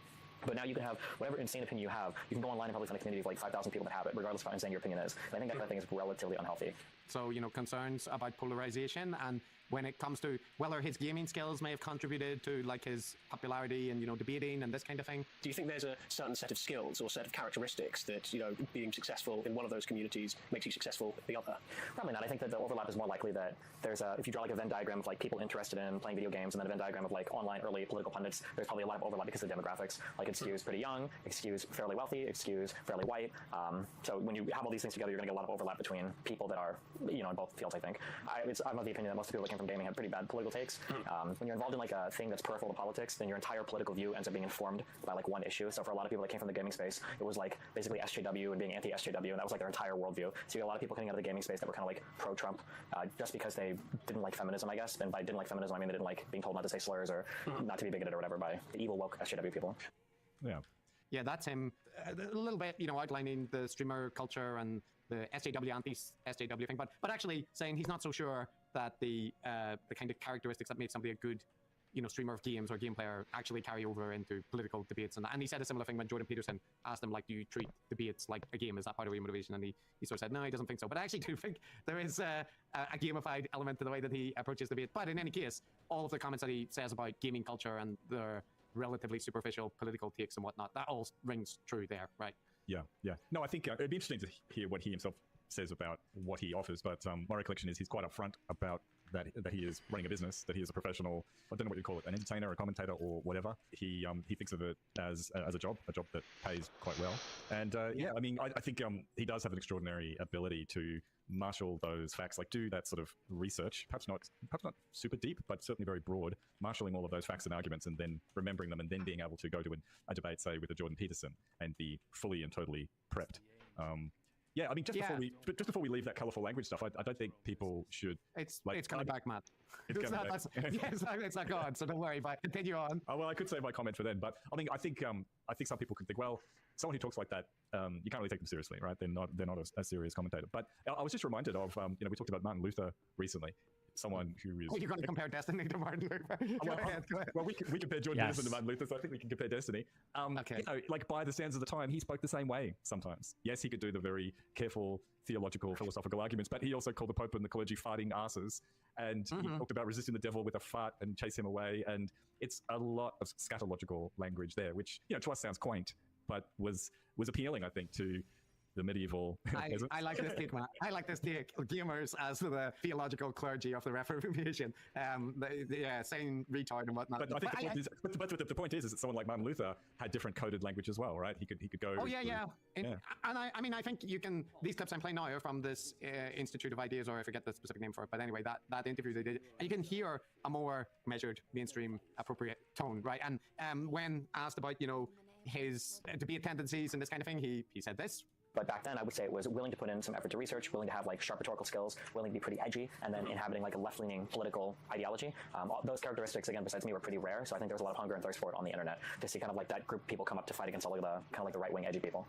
But now you can have whatever insane opinion you have. You can go online and probably find a community of like 5,000 people that have it, regardless of how insane your opinion is. And I think that kind of thing is relatively unhealthy. So, concerns about polarization, and when it comes to whether his gaming skills may have contributed to like his popularity and debating and this kind of thing. Do you think there's a certain set of skills or set of characteristics that being successful in one of those communities makes you successful in the other? Probably not. I think that the overlap is more likely that there's if you draw like a Venn diagram of like people interested in playing video games and then a Venn diagram of like online early political pundits, there's probably a lot of overlap because of the demographics. Like it skews pretty young, it skews fairly wealthy, it skews fairly white. So when you have all these things together, you're going to get a lot of overlap between people that are in both fields. I think I'm of the opinion that most people that came from gaming had pretty bad political takes. When you're involved in like a thing that's peripheral to politics, then your entire political view ends up being informed by like one issue. So for a lot of people that came from the gaming space, it was like basically SJW and being anti-SJW, and that was like their entire worldview. So you got a lot of people coming out of the gaming space that were kind of like pro-Trump, just because they didn't like feminism, I guess. And by didn't like feminism, I mean they didn't like being told not to say slurs or not to be bigoted or whatever by the evil woke SJW people. Yeah, that's him a little bit, outlining the streamer culture and the SJW anti-SJW thing, but actually saying he's not so sure that the kind of characteristics that make somebody a good streamer of games or game player actually carry over into political debates. And he said a similar thing when Jordan Peterson asked him, like, do you treat debates like a game? Is that part of your motivation? And he sort of said, no, he doesn't think so. But I actually do think there is a gamified element to the way that he approaches debate. But in any case, all of the comments that he says about gaming culture and the relatively superficial political takes and whatnot, that all rings true there, right? Yeah. No, I think it'd be interesting to hear what he himself says about what he offers, but my recollection is he's quite upfront about that he is running a business, that he is a professional, I don't know what you call it, an entertainer, a commentator, or whatever. He thinks of it as a job that pays quite well. And I mean, I think he does have an extraordinary ability to marshal those facts, like do that sort of research, perhaps not super deep, but certainly very broad, marshalling all of those facts and arguments and then remembering them and then being able to go to a debate, say, with a Jordan Peterson and be fully and totally prepped. I mean, just before we leave that colorful language stuff, I don't think people should. It's coming back, Matt. It's not gone, so don't worry. But continue on. Oh, well, I could save my comment for then, but I mean, I think some people could think, well, someone who talks like that, you can't really take them seriously, right? They're not a serious commentator. But I was just reminded of, we talked about Martin Luther recently. Someone who is... Oh, you're going to compare Destiny to Martin Luther? Go ahead. Well, we compared Jordan Peterson to Martin Luther, so I think we can compare Destiny. Okay. Like by the standards of the time, he spoke the same way sometimes. Yes, he could do the very careful theological, philosophical arguments, but he also called the Pope and the clergy farting asses. And he talked about resisting the devil with a fart and chase him away. And it's a lot of scatological language there, which, to us sounds quaint, but was appealing, I think, to the medieval peasants. I like this take, man. I like this take. Gamers as the theological clergy of the Reformation. Saying retard and whatnot. But I think the point is that someone like Martin Luther had different coded language as well, right? He could go. Oh yeah. And I mean, I think you can. These clips I'm playing now are from this Institute of Ideas, or I forget the specific name for it. But anyway, that interview they did, and you can hear a more measured, mainstream, appropriate tone, right? And when asked about his debate tendencies and this kind of thing, he said this. But back then, I would say it was willing to put in some effort to research, willing to have like sharp rhetorical skills, willing to be pretty edgy, and then inhabiting like a left-leaning political ideology. Those characteristics, again, besides me, were pretty rare. So I think there was a lot of hunger and thirst for it on the internet to see kind of like that group of people come up to fight against all of the kind of like the right-wing edgy people.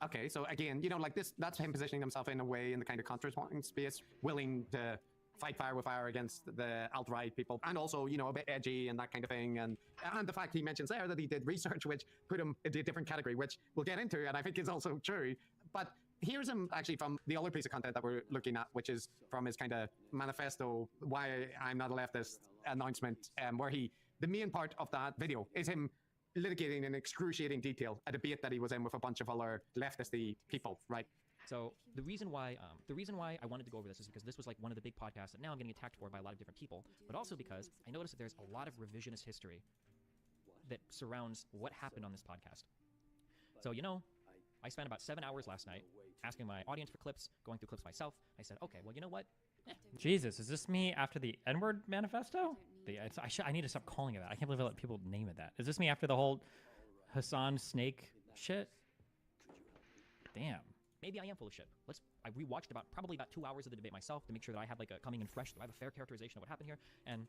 Okay, so again, like this, that's him positioning himself in a way in the kind of counter-point space, willing to fight fire with fire against the alt-right people, and also, a bit edgy and that kind of thing. And the fact he mentions there that he did research, which put him into a different category, which we'll get into, and I think is also true. But here's him actually from the other piece of content that we're looking at, which is from his kind of manifesto, Why I'm Not a Leftist announcement, where the main part of that video is him litigating in excruciating detail a debate that he was in with a bunch of other leftisty people, right? So the reason why I wanted to go over this is because this was like one of the big podcasts that now I'm getting attacked for by a lot of different people, but also because I noticed that there's a lot of revisionist history that surrounds what happened on this podcast. So, I spent about 7 hours last night asking my audience for clips, going through clips myself. I said, okay, well, you know what? Jesus, is this me after the N-word manifesto? I need to stop calling it that. I can't believe I let people name it that. Is this me after the whole Hassan Snake shit? Damn. Maybe I am full of shit. I rewatched probably about 2 hours of the debate myself to make sure that I have like a coming in fresh, that I have a fair characterization of what happened here. And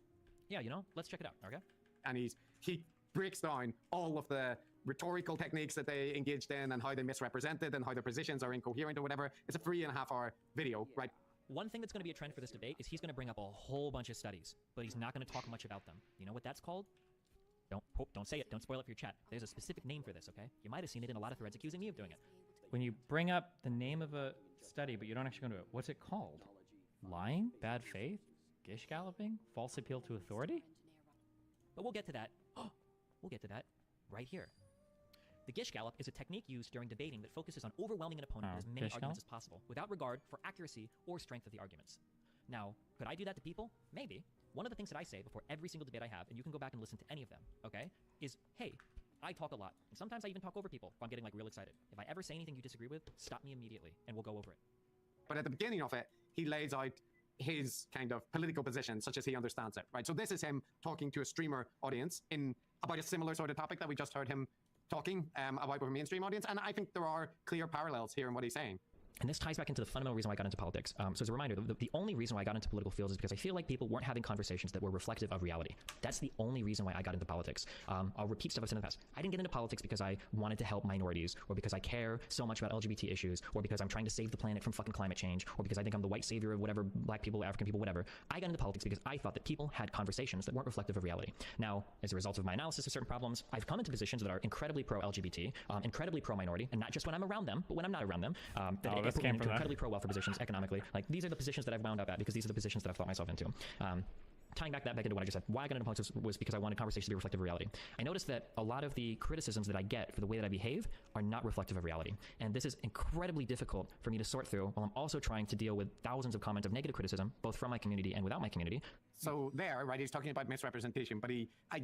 yeah, let's check it out, okay? And he breaks down all of the rhetorical techniques that they engaged in and how they misrepresented and how their positions are incoherent or whatever. It's a 3.5-hour video, right? One thing that's going to be a trend for this debate is he's going to bring up a whole bunch of studies, but he's not going to talk much about them. You know what that's called? Don't say it. Don't spoil it for your chat. There's a specific name for this, okay? You might have seen it in a lot of threads accusing me of doing it. When you bring up the name of a study, but you don't actually go into it, what's it called? Lying? Bad faith? Gish galloping? False appeal to authority? But we'll get to that. We'll get to that right here. The Gish Gallop is a technique used during debating that focuses on overwhelming an opponent with as many Gish arguments Gallop? as possible, without regard for accuracy or strength of the arguments. Now, could I do that to people? Maybe. One of the things that I say before every single debate I have, and you can go back and listen to any of them, okay, is, hey, I talk a lot, and sometimes I even talk over people if I'm getting like real excited. If I ever say anything you disagree with, stop me immediately, and we'll go over it. But at the beginning of it, he lays out his kind of political position, such as he understands it, right? So this is him talking to a streamer audience in about a similar sort of topic that we just heard him talking about with a mainstream audience. And I think there are clear parallels here in what he's saying. And this ties back into the fundamental reason why I got into politics. So as a reminder, the only reason why I got into political fields is because I feel like people weren't having conversations that were reflective of reality. That's the only reason why I got into politics. I'll repeat stuff I've said in the past. I didn't get into politics because I wanted to help minorities, or because I care so much about LGBT issues, or because I'm trying to save the planet from fucking climate change, or because I think I'm the white savior of whatever, black people, African people, whatever. I got into politics because I thought that people had conversations that weren't reflective of reality. Now, as a result of my analysis of certain problems, I've come into positions that are incredibly pro-LGBT, incredibly pro-minority, and not just when I'm around them, but when I'm not around them. This came from incredibly pro-welfare positions economically. Like, these are the positions that I've wound up at because these are the positions that I've thought myself into. Tying back into what I just said, why I got into politics was because I wanted conversations to be reflective of reality. I noticed that a lot of the criticisms that I get for the way that I behave are not reflective of reality. And this is incredibly difficult for me to sort through while I'm also trying to deal with thousands of comments of negative criticism, both from my community and without my community. So there, right, he's talking about misrepresentation, but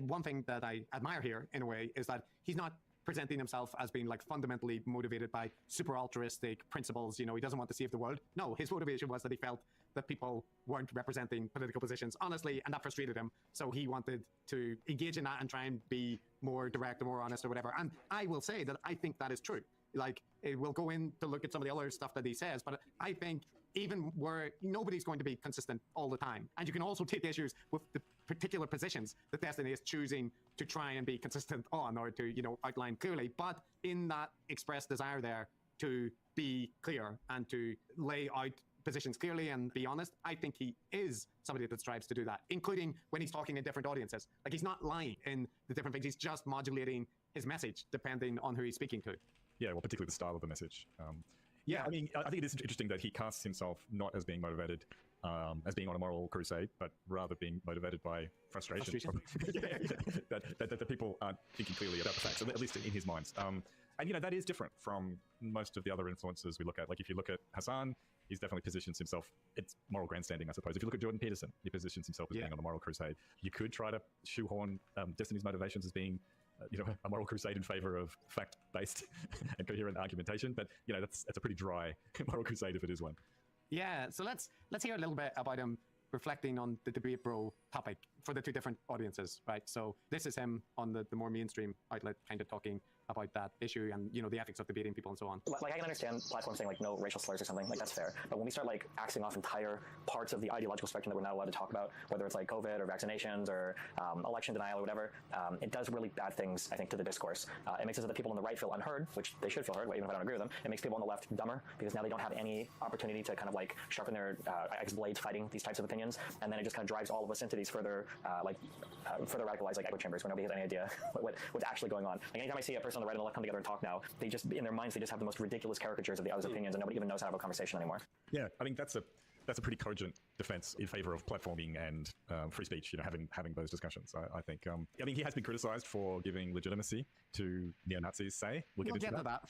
one thing that I admire here, in a way, is that he's not presenting himself as being like fundamentally motivated by super altruistic principles. You know, he doesn't want to save the world. No, his motivation was that he felt that people weren't representing political positions honestly, and that frustrated him. So he wanted to engage in that and try and be more direct or more honest or whatever. And I will say that I think that is true. Like, we'll go in to look at some of the other stuff that he says, but I think even where nobody's going to be consistent all the time. And you can also take issues with the particular positions that Destiny is choosing to try and be consistent on, or to, you know, outline clearly. But in that expressed desire there to be clear and to lay out positions clearly and be honest, I think he is somebody that strives to do that, including when he's talking in different audiences. Like, he's not lying in the different things. He's just modulating his message depending on who he's speaking to. Yeah, well, particularly the style of the message. Yeah, I mean, I think it is interesting that he casts himself not as being motivated, as being on a moral crusade, but rather being motivated by frustration. that the people aren't thinking clearly about the facts, at least in his mind. And, you know, that is different from most of the other influencers we look at. Like, if you look at Hassan, he's definitely positions himself, it's moral grandstanding, I suppose. If you look at Jordan Peterson, he positions himself as being on a moral crusade. You could try to shoehorn Destiny's motivations as being you know, a moral crusade in favor of fact-based and coherent argumentation, but you know, that's a pretty dry moral crusade if it is one. Yeah, so let's hear a little bit about him reflecting on the debate bro topic for the two different audiences, right? So this is him on the more mainstream outlet, kind of talking about that issue and, you know, the ethics of debating people and so on. Like, I can understand platforms saying like no racial slurs or something, like that's fair. But when we start like axing off entire parts of the ideological spectrum that we're not allowed to talk about, whether it's like COVID or vaccinations or election denial or whatever, it does really bad things, I think, to the discourse. It makes it so that people on the right feel unheard, which they should feel heard, even if I don't agree with them. It makes people on the left dumber because now they don't have any opportunity to kind of like sharpen their axe blades fighting these types of opinions, and then it just kind of drives all of us into these further further radicalized like echo chambers where nobody has any idea what's actually going on. Like, anytime I see a person on the right and the left come together and talk now, they just, in their minds, they just have the most ridiculous caricatures of the other's opinions, and nobody even knows how to have a conversation anymore. Yeah, I think that's a pretty cogent defense in favor of platforming and free speech, you know, having those discussions. I think he has been criticized for giving legitimacy to neo-Nazis, say. We'll get to that.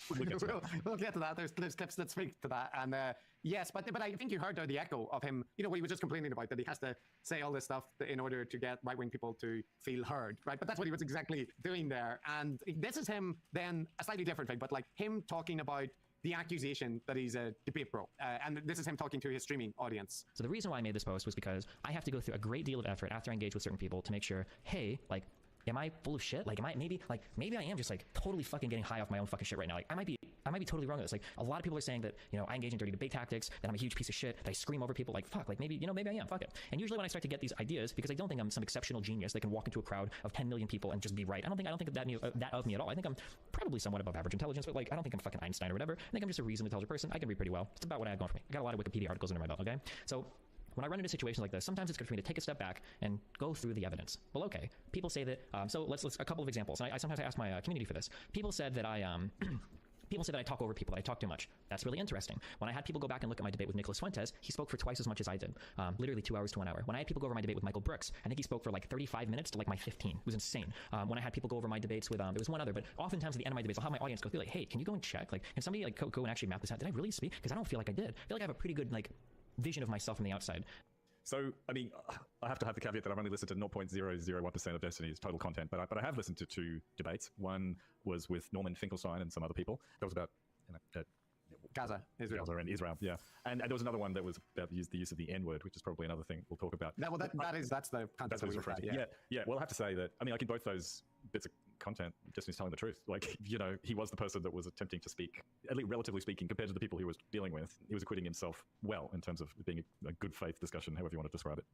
We'll get to that. There's clips that speak to that. And yes, but I think you heard the echo of him, you know, what he was just complaining about, that he has to say all this stuff in order to get right-wing people to feel heard, right? But that's what he was exactly doing there. And this is him then, a slightly different thing, but like him talking about the accusation that he's a debate bro. And this is him talking to his streaming audience. So the reason why I made this post was because I have to go through a great deal of effort after I engage with certain people to make sure, hey, like, am I full of shit? Like, maybe I am just like totally fucking getting high off my own fucking shit right now. Like, I might be totally wrong with this. Like, a lot of people are saying that, you know, I engage in dirty debate tactics, that I'm a huge piece of shit, that I scream over people. Like, fuck, like maybe I am, fuck it. And usually when I start to get these ideas, because I don't think I'm some exceptional genius that can walk into a crowd of 10 million people and just be right. I don't think that of me at all. I think I'm probably somewhat above average intelligence, but like, I don't think I'm fucking Einstein or whatever. I think I'm just a reasonably intelligent person. I can read pretty well. It's about what I have going for me. I got a lot of Wikipedia articles under my belt, okay? So when I run into situations like this, sometimes it's good for me to take a step back and go through the evidence. Well, okay, people say that, so let's a couple of examples. And I sometimes ask my community for this. People said that I People say that I talk over people, that I talk too much. That's really interesting. When I had people go back and look at my debate with Nicholas Fuentes, he spoke for twice as much as I did. Literally 2 hours to 1 hour. When I had people go over my debate with Michael Brooks, I think he spoke for like 35 minutes to like my 15. It was insane. When I had people go over my debates with, there was one other, but oftentimes at the end of my debates, I'll have my audience go through like, hey, can you go and check? Like, can somebody like go and actually map this out? Did I really speak? Because I don't feel like I did. I feel like I have a pretty good like vision of myself from the outside. So, I mean, I have to have the caveat that I've only listened to 0.001% of Destiny's total content, but I have listened to 2 debates. One was with Norman Finkelstein and some other people. That was about Gaza, Israel. Gaza and Israel, yeah. And there was another one that was about the use of the N-word, which is probably another thing we'll talk about. That's the context that we refer to. Yeah. Well, I have to say that, I mean, like in both those bits of content, Destiny's telling the truth. Like, you know, he was the person that was attempting to speak, at least relatively speaking, compared to the people he was dealing with. He was acquitting himself well in terms of being a good faith discussion, however you want to describe it.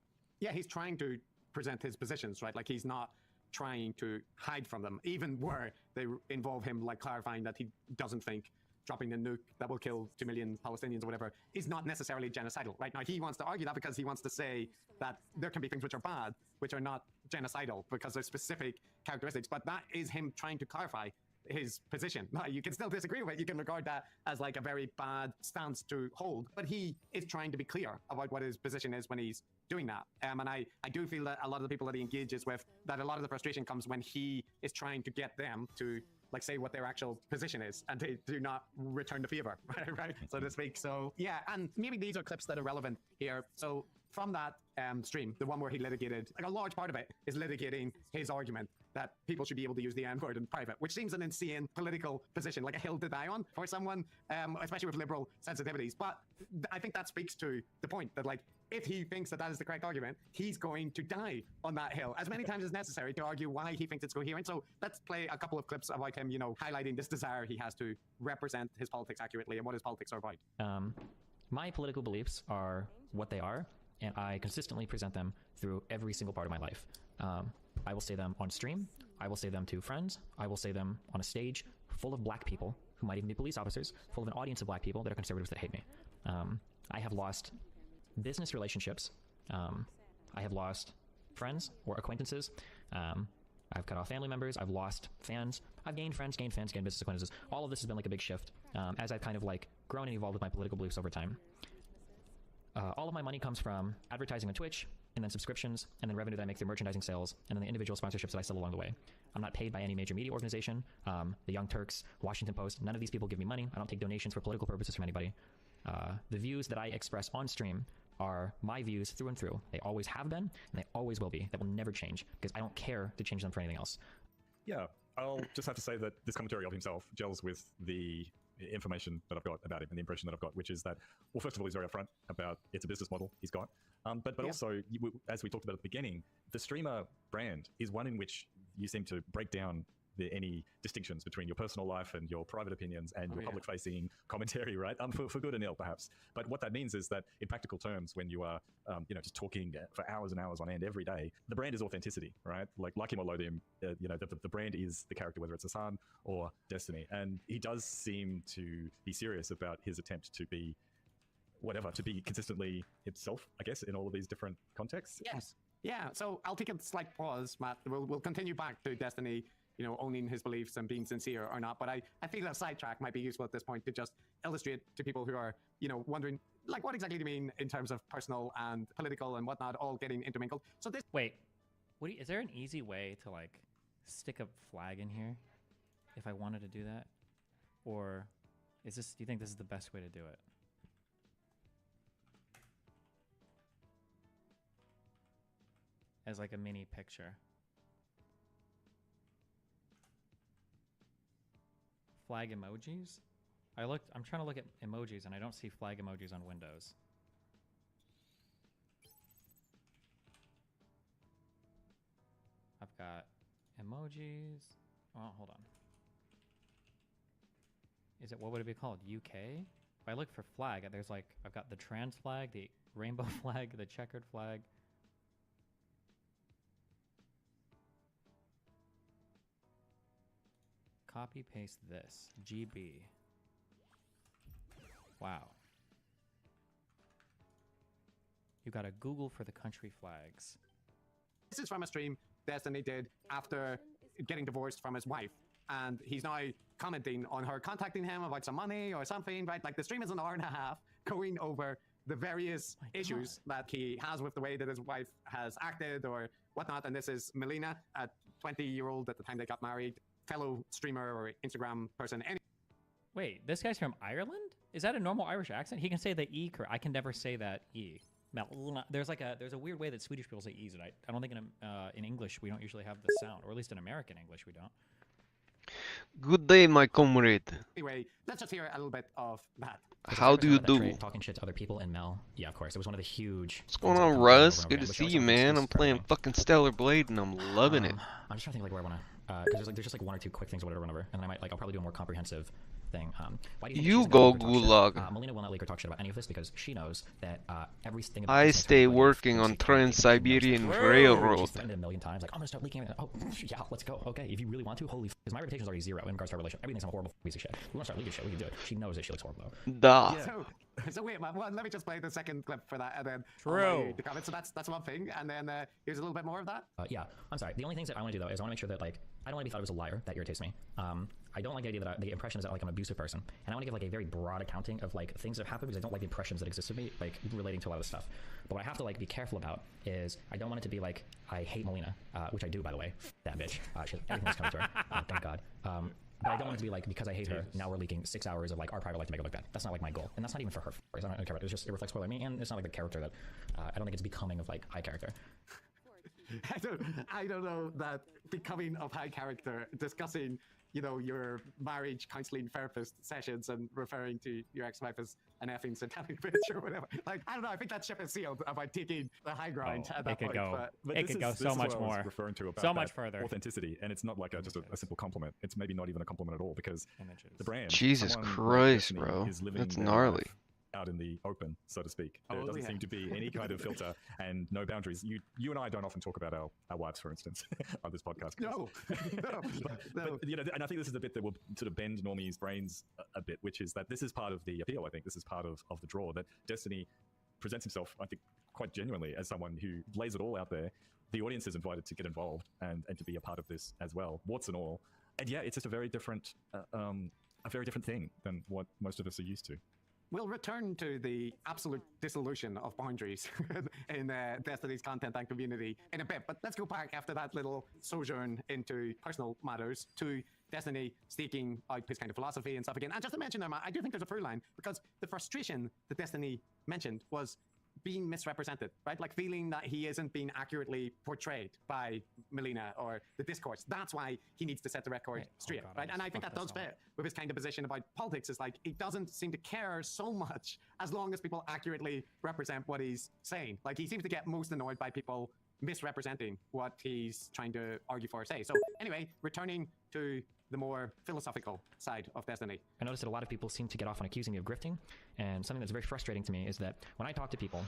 Yeah, he's trying to present his positions, right? Like, he's not trying to hide from them, even where they involve him, like, clarifying that he doesn't think dropping the nuke that will kill 2 million Palestinians or whatever is not necessarily genocidal, right? Now, he wants to argue that because he wants to say that there can be things which are bad, which are not genocidal because there's specific characteristics, but that is him trying to clarify his position. Now, you can still disagree with it. You can regard that as like a very bad stance to hold, but he is trying to be clear about what his position is when he's doing that. And I do feel that a lot of the people that he engages with, that a lot of the frustration comes when he is trying to get them to like say what their actual position is, and they do not return the favor, right, so to speak. So yeah, and maybe these are clips that are relevant here. So from that stream, the one where he litigated, like a large part of it is litigating his argument that people should be able to use the N-word in private, which seems an insane political position, like a hill to die on for someone, especially with liberal sensitivities. But I think that speaks to the point that like, if he thinks that that is the correct argument, he's going to die on that hill as many times as necessary to argue why he thinks it's coherent. So let's play a couple of clips about him, you know, highlighting this desire he has to represent his politics accurately and what his politics are about. My political beliefs are what they are, and I consistently present them through every single part of my life. I will say them on stream. I will say them to friends. I will say them on a stage full of black people who might even be police officers, full of an audience of black people that are conservatives that hate me. I have lost business relationships. I have lost friends or acquaintances. I've cut off family members. I've lost fans. I've gained friends, gained fans, gained business acquaintances. All of this has been like a big shift as I've kind of like grown and evolved with my political beliefs over time. All of my money comes from advertising on Twitch, and then subscriptions, and then revenue that I make through merchandising sales, and then the individual sponsorships that I sell along the way. I'm not paid by any major media organization, the Young Turks, Washington Post. None of these people give me money. I don't take donations for political purposes from anybody. The views that I express on stream are my views through and through. They always have been, and they always will be. That will never change, because I don't care to change them for anything else. Yeah, I'll just have to say that this commentary of himself gels with the information that I've got about him and the impression that I've got, which is that, well, first of all, he's very upfront about it's a business model he's got. But also, as we talked about at the beginning, the streamer brand is one in which you seem to break down any distinctions between your personal life and your private opinions and your public-facing commentary, right? For good and ill, perhaps. But what that means is that, in practical terms, when you are, just talking for hours and hours on end every day, the brand is authenticity, right? Like him or loathe him, the brand is the character, whether it's Hassan or Destiny. And he does seem to be serious about his attempt to be to be consistently himself, I guess, in all of these different contexts. Yes. Yeah. So I'll take a slight pause, Matt. We'll continue back to Destiny, owning his beliefs and being sincere or not. But I think that sidetrack might be useful at this point to just illustrate to people who are, wondering, like, what exactly do you mean in terms of personal and political and whatnot, all getting intermingled. So this. Wait, is there an easy way to like stick a flag in here if I wanted to do that? Or do you think this is the best way to do it? As like a mini picture. Flag emojis? I'm trying to look at emojis and I don't see flag emojis on Windows. I've got emojis. Oh, hold on. What would it be called? UK? If I look for flag, I've got the trans flag, the rainbow flag, the checkered flag. Copy paste this. GB. Wow. You got a Google for the country flags. This is from a stream Destiny did after getting divorced from his wife. And he's now commenting on her contacting him about some money or something, right? Like the stream is an hour and a half going over the various issues that he has with the way that his wife has acted or whatnot. And this is Melina, a 20-year-old at the time they got married, fellow streamer or Instagram person. Wait, this guy's from Ireland? Is that a normal Irish accent? He can say the E. I can never say that E. There's a weird way that Swedish people say E's, and I don't think in English we don't usually have the sound, or at least in American English we don't. Good day, my comrade. Anyway, let's just hear a little bit of that. How do you do? Talking shit to other people and Mel. Yeah, of course. It was one of the huge. What's going on, Russ? Good to see you, man. I'm playing fucking Stellar Blade and I'm loving it. I'm just trying to think like where I want to, because there's just like one or two quick things or whatever, and then I'll probably do a more comprehensive thing. Why do you go gulag? Melina will not leak or talk shit about any of this because she knows that everything. I stay working on Trans-Siberian Railroad. She's threatened it a million times. Like I'm gonna start leaking. Oh yeah, let's go. Okay, if you really want to, holy. Because my reputation is already zero in regards to our relationship. Everything's a horrible piece of shit. We want to start leaking shit. We can do it. She knows that she looks horrible though. Duh. So wait, well, let me just play the second clip for that, and then the comments. So that's one thing, and then here's a little bit more of that. Yeah, I'm sorry. The only things that I want to do though is I want to make sure that like I don't want to be thought of as a liar. That irritates me. I don't like the idea that the impression is that like I'm an abusive person, and I want to give like a very broad accounting of like things that have happened because I don't like the impressions that exist of me like relating to a lot of stuff. But what I have to like be careful about is I don't want it to be like I hate Melina, which I do by the way. That bitch. Everything's coming to her. Thank God. But I don't want it to be like because I hate her. Now we're leaking 6 hours of like our private life to make it look bad. That's not like my goal, and that's not even for her. I don't care about it. It's just it reflects poorly on me, and it's not like the character that I don't think it's becoming of like high character. I don't know that becoming of high character, discussing, you know, your marriage counseling therapist sessions and referring to your ex-wife as an effing satanic bitch or whatever. Like, I don't know. I think that ship is sealed about taking the high ground at that point. But it could go so much more. Referring to about so much further. Authenticity, and it's not like just a simple compliment. It's maybe not even a compliment at all because the brand. Jesus Christ, bro. That's gnarly. Out in the open, so to speak. There doesn't seem to be any kind of filter and no boundaries. You and I don't often talk about our wives, for instance, on this podcast. No. But, you know, and I think this is the bit that will sort of bend normies' brains a bit, which is that this is part of the appeal. I think this is part of the draw, that Destiny presents himself, I think, quite genuinely as someone who lays it all out there. The audience is invited to get involved and to be a part of this as well, warts and all. And yeah, it's just a very different thing than what most of us are used to. We'll return to the absolute dissolution of boundaries in Destiny's content and community in a bit, but let's go back after that little sojourn into personal matters to Destiny staking out his kind of philosophy and stuff again. And just to mention there, Matt, I do think there's a through line because the frustration that Destiny mentioned was being misrepresented, right? Like feeling that he isn't being accurately portrayed by Melina or the discourse. That's why he needs to set the record straight, right? And I think that does fit with his kind of position about politics. Is like he doesn't seem to care so much as long as people accurately represent what he's saying. Like he seems to get most annoyed by people misrepresenting what he's trying to argue for or say. So anyway, returning to the more philosophical side of Destiny. I noticed that a lot of people seem to get off on accusing me of grifting, and something that's very frustrating to me is that when I talk to people,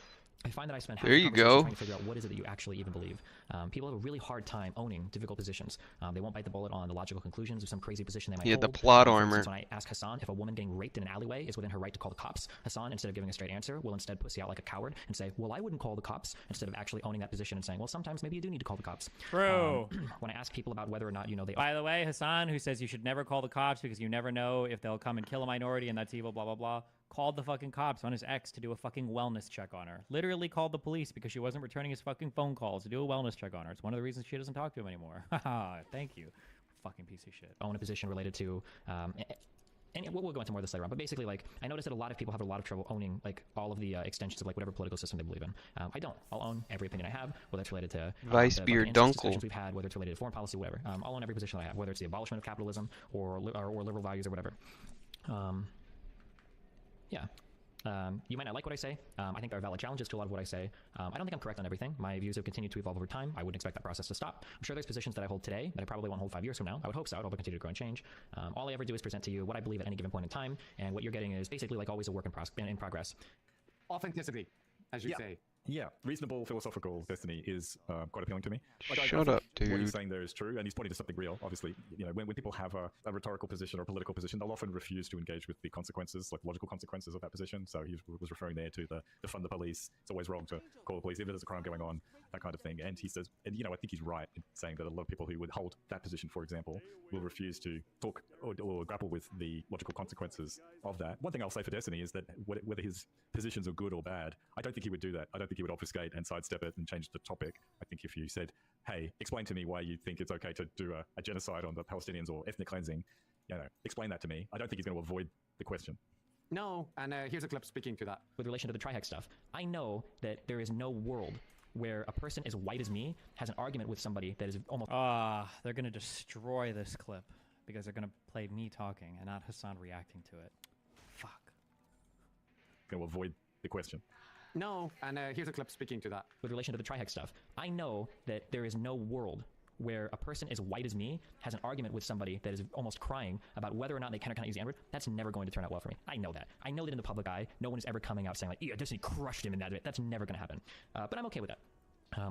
I find that I spend half the conversation trying to figure out what is it that you actually even believe. People have a really hard time owning difficult positions. They won't bite the bullet on the logical conclusions of some crazy position they might hold. The plot armor. When I ask Hassan if a woman getting raped in an alleyway is within her right to call the cops, Hassan, instead of giving a straight answer, will instead pussy out like a coward and say, well, I wouldn't call the cops, instead of actually owning that position and saying, well, sometimes maybe you do need to call the cops. True. When I ask people about whether or not, you know, they... By the way, Hassan, who says you should never call the cops because you never know if they'll come and kill a minority and that's evil, blah, blah, blah, called the fucking cops on his ex to do a fucking wellness check on her. Literally called the police because she wasn't returning his fucking phone calls to do a wellness check on her. It's one of the reasons she doesn't talk to him anymore. Haha, thank you. Fucking piece of shit. Own a position related to... and we'll go into more of this later on, but basically, like, I noticed that a lot of people have a lot of trouble owning, like, all of the extensions of, like, whatever political system they believe in. I don't. I'll own every opinion I have, whether it's related to Weissbier Dunkel we've had, whether it's related to foreign policy, whatever. I'll own every position that I have, whether it's the abolishment of capitalism or liberal values or whatever. Yeah. You might not like what I say. I think there are valid challenges to a lot of what I say. I don't think I'm correct on everything. My views have continued to evolve over time. I wouldn't expect that process to stop. I'm sure there's positions that I hold today that I probably won't hold 5 years from now. I would hope so. I'd hope I continue to grow and change. All I ever do is present to you what I believe at any given point in time, and what you're getting is basically like always a work in progress. Authenticity, as you say. Yeah, reasonable philosophical destiny is quite appealing to me. Like, Shut I up, think what he's dude. saying there is true, and he's pointing to something real. Obviously, you know, when people have a rhetorical position or a political position, they'll often refuse to engage with the consequences, like logical consequences of that position. So he was referring there to the defund the police. It's always wrong to call the police if there's a crime going on, that kind of thing. And he says, and you know, I think he's right in saying that a lot of people who would hold that position, for example, will refuse to talk or grapple with the logical consequences of that. One thing I'll say for Destiny is that whether his positions are good or bad, I don't think he would do that. I don't think he would obfuscate and sidestep it and change the topic. I think if you said, hey, explain to me why you think it's okay to do a genocide on the Palestinians or ethnic cleansing, you know, explain that to me. I don't think he's going to avoid the question. No, and here's a clip speaking to that. With relation to the Trihex stuff, I know that there is no world where a person as white as me has an argument with somebody that is almost... They're going to destroy this clip because they're going to play me talking and not Hassan reacting to it. Fuck. Going to avoid the question. No, and here's a clip speaking to that. With relation to the Trihex stuff, I know that there is no world where a person as white as me has an argument with somebody that is almost crying about whether or not they can or cannot use the N-word. That's never going to turn out well for me. I know that. I know that in the public eye, no one is ever coming out saying like, yeah, Disney crushed him in that bit. That's never going to happen. But I'm okay with that.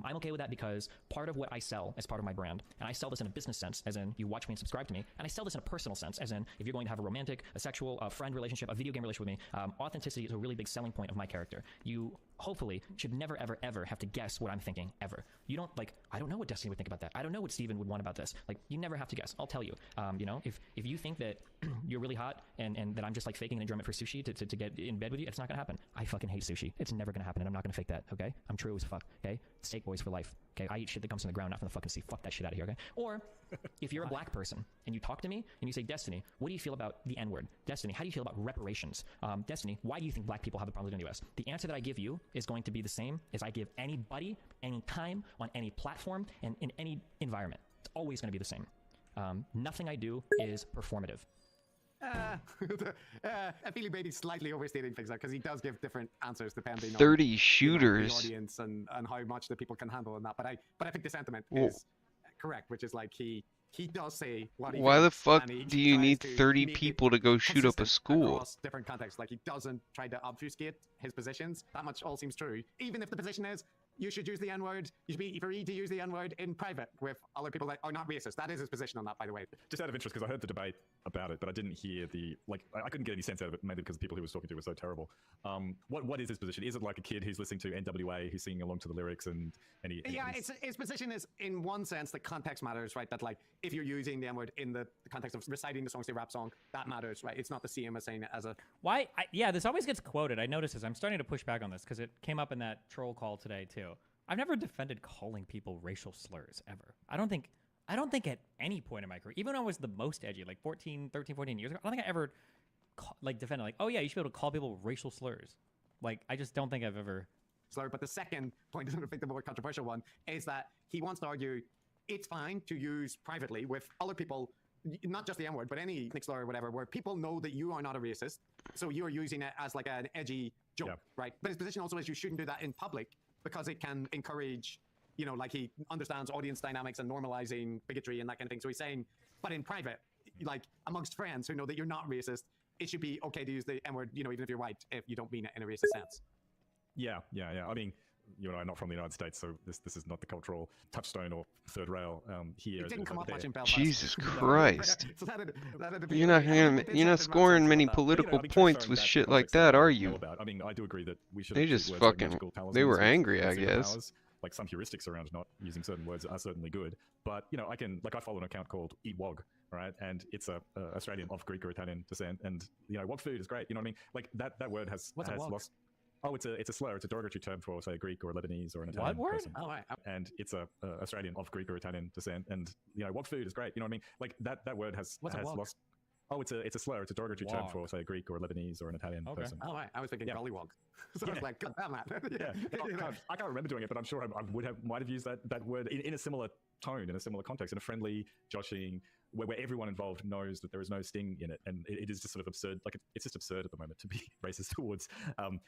I'm okay with that because part of what I sell as part of my brand, and I sell this in a business sense, as in you watch me and subscribe to me, and I sell this in a personal sense, as in if you're going to have a romantic, a sexual, a friend relationship, a video game relationship with me, authenticity is a really big selling point of my character. You hopefully should never, ever, ever have to guess what I'm thinking, ever. You don't, like, I don't know what Destiny would think about that. I don't know what Steven would want about this. Like, you never have to guess. I'll tell you. You know, if you think that you're really hot and that I'm just like faking an enjoyment for sushi to get in bed with you, it's not gonna happen. I fucking hate sushi. It's never gonna happen, and I'm not gonna fake that, okay? I'm true as fuck, okay? Steak boys for life, okay? I eat shit that comes from the ground, not from the fucking sea. Fuck that shit out of here, okay? Or, if you're a black person and you talk to me and you say, Destiny, what do you feel about the N-word? Destiny, how do you feel about reparations? Destiny, why do you think black people have the problems in the U.S.? The answer that I give you is going to be the same as I give anybody, anytime, on any platform, and in any environment. It's always going to be the same. Nothing I do is performative. I feel he maybe slightly overstating things there because he does give different answers depending 30 on the shooters. audience and how much the people can handle and that. But I think the sentiment is correct, which is like he does say what he Why the thinks, fuck and he do you tries need to 30 make it people to go shoot up a consistent school? across different contexts. Like he doesn't try to obfuscate his positions. That much all seems true. Even if the position is you should use the N-word, you should be free to use the N-word in private with other people that are not racist. That is his position on that, by the way. Just out of interest, because I heard the debate about it, but I didn't hear I couldn't get any sense out of it, mainly because the people he was talking to were so terrible. What is his position? Is it like a kid who's listening to NWA, who's singing along to the lyrics, and his position is, in one sense, the context matters, right? That like, if you're using the N-word in the context of reciting the song, say rap song, that matters, right? It's not the same as saying it as a... Yeah, this always gets quoted. I notice this. I'm starting to push back on this because it came up in that troll call today, too. I've never defended calling people racial slurs, ever. I don't think at any point in my career, even when I was the most edgy, like 13, 14 years ago, I don't think I ever defended, like, oh yeah, you should be able to call people racial slurs. Like, I just don't think I've ever... Slur. But the second point, I think the more controversial one, is that he wants to argue it's fine to use privately with other people, not just the N-word, but any ethnic slur or whatever, where people know that you are not a racist, so you're using it as like an edgy joke, right? But his position also is you shouldn't do that in public, because it can encourage, you know, like he understands audience dynamics and normalizing bigotry and that kind of thing. So he's saying, but in private, like amongst friends who know that you're not racist, it should be okay to use the N-word, you know, even if you're white, if you don't mean it in a racist sense. Yeah. I mean, you and I are not from the United States, so this is not the cultural touchstone or third rail here. It didn't come up much in Belfast. Jesus Christ! So You're not scoring many political points with shit like that, are you? I mean, I do agree that we should. They just fucking. They were angry, I guess. Like some heuristics around not using certain words are certainly good, but you know, I follow an account called Eat Wog, right? And it's a Australian of Greek or Italian descent, and you know, wog food is great. You know what I mean? Like that word has lost. Oh, it's a slur. It's a derogatory term for, say, a Greek or a Lebanese or an Italian person. Oh, right. And it's a Australian of Greek or Italian descent. And you know, wog food is great. You know what I mean? Like that word has lost. Oh, it's a slur. It's a derogatory term for, say, a Greek or a Lebanese or an Italian person. Oh, right. I was thinking gollywog. So I was like, God damn, man. I can't remember doing it, but I'm sure I might have used that word in a similar tone, in a similar context, in a friendly, joshing, where everyone involved knows that there is no sting in it, and it is just sort of absurd. Like it's just absurd at the moment to be racist towards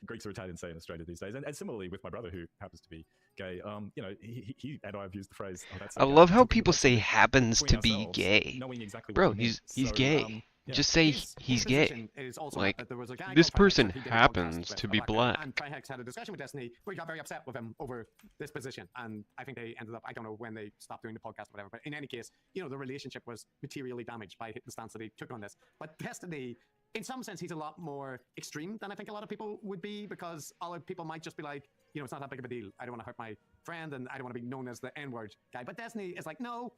Greeks or Italians, say, in Australia these days. And similarly with my brother, who happens to be gay, you know, he and I have used the phrase. Oh, that's I love how people say happens to be gay. Knowing exactly Bro, what he's gay. Just say His he's gay. position is also Like, that there was a guy this called Trihex person that he did a podcast happens with to a be black guy, black. And Trihex had a discussion with Destiny where he got very upset with him over this position. And I think they ended up, I don't know when they stopped doing the podcast or whatever, but in any case, you know, the relationship was materially damaged by the stance that he took on this. But Destiny, in some sense, he's a lot more extreme than I think a lot of people would be, because other people might just be like, you know, it's not that big of a deal. I don't want to hurt my friend, and I don't want to be known as the N-word guy. But Destiny is like, no,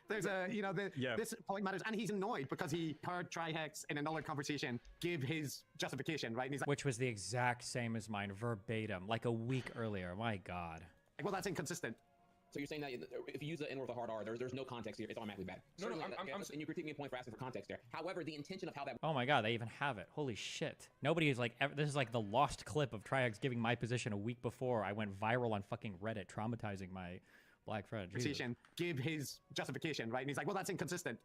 there's a, you know, this point matters. And he's annoyed because he heard Trihex in another conversation give his justification, right? And he's like, Which was the exact same as mine, verbatim, like a week earlier. My God. well, that's inconsistent. So you're saying that if you use the N word with a hard R, there's no context here. It's automatically bad. No, I'm and you critique me a point for asking for context there. However, the intention of how that. Oh my God, they even have it. Holy shit. Nobody is like, this is like the lost clip of Trihex giving my position a week before I went viral on fucking Reddit, traumatizing my black friend. Give his justification, right? And he's like, well, that's inconsistent.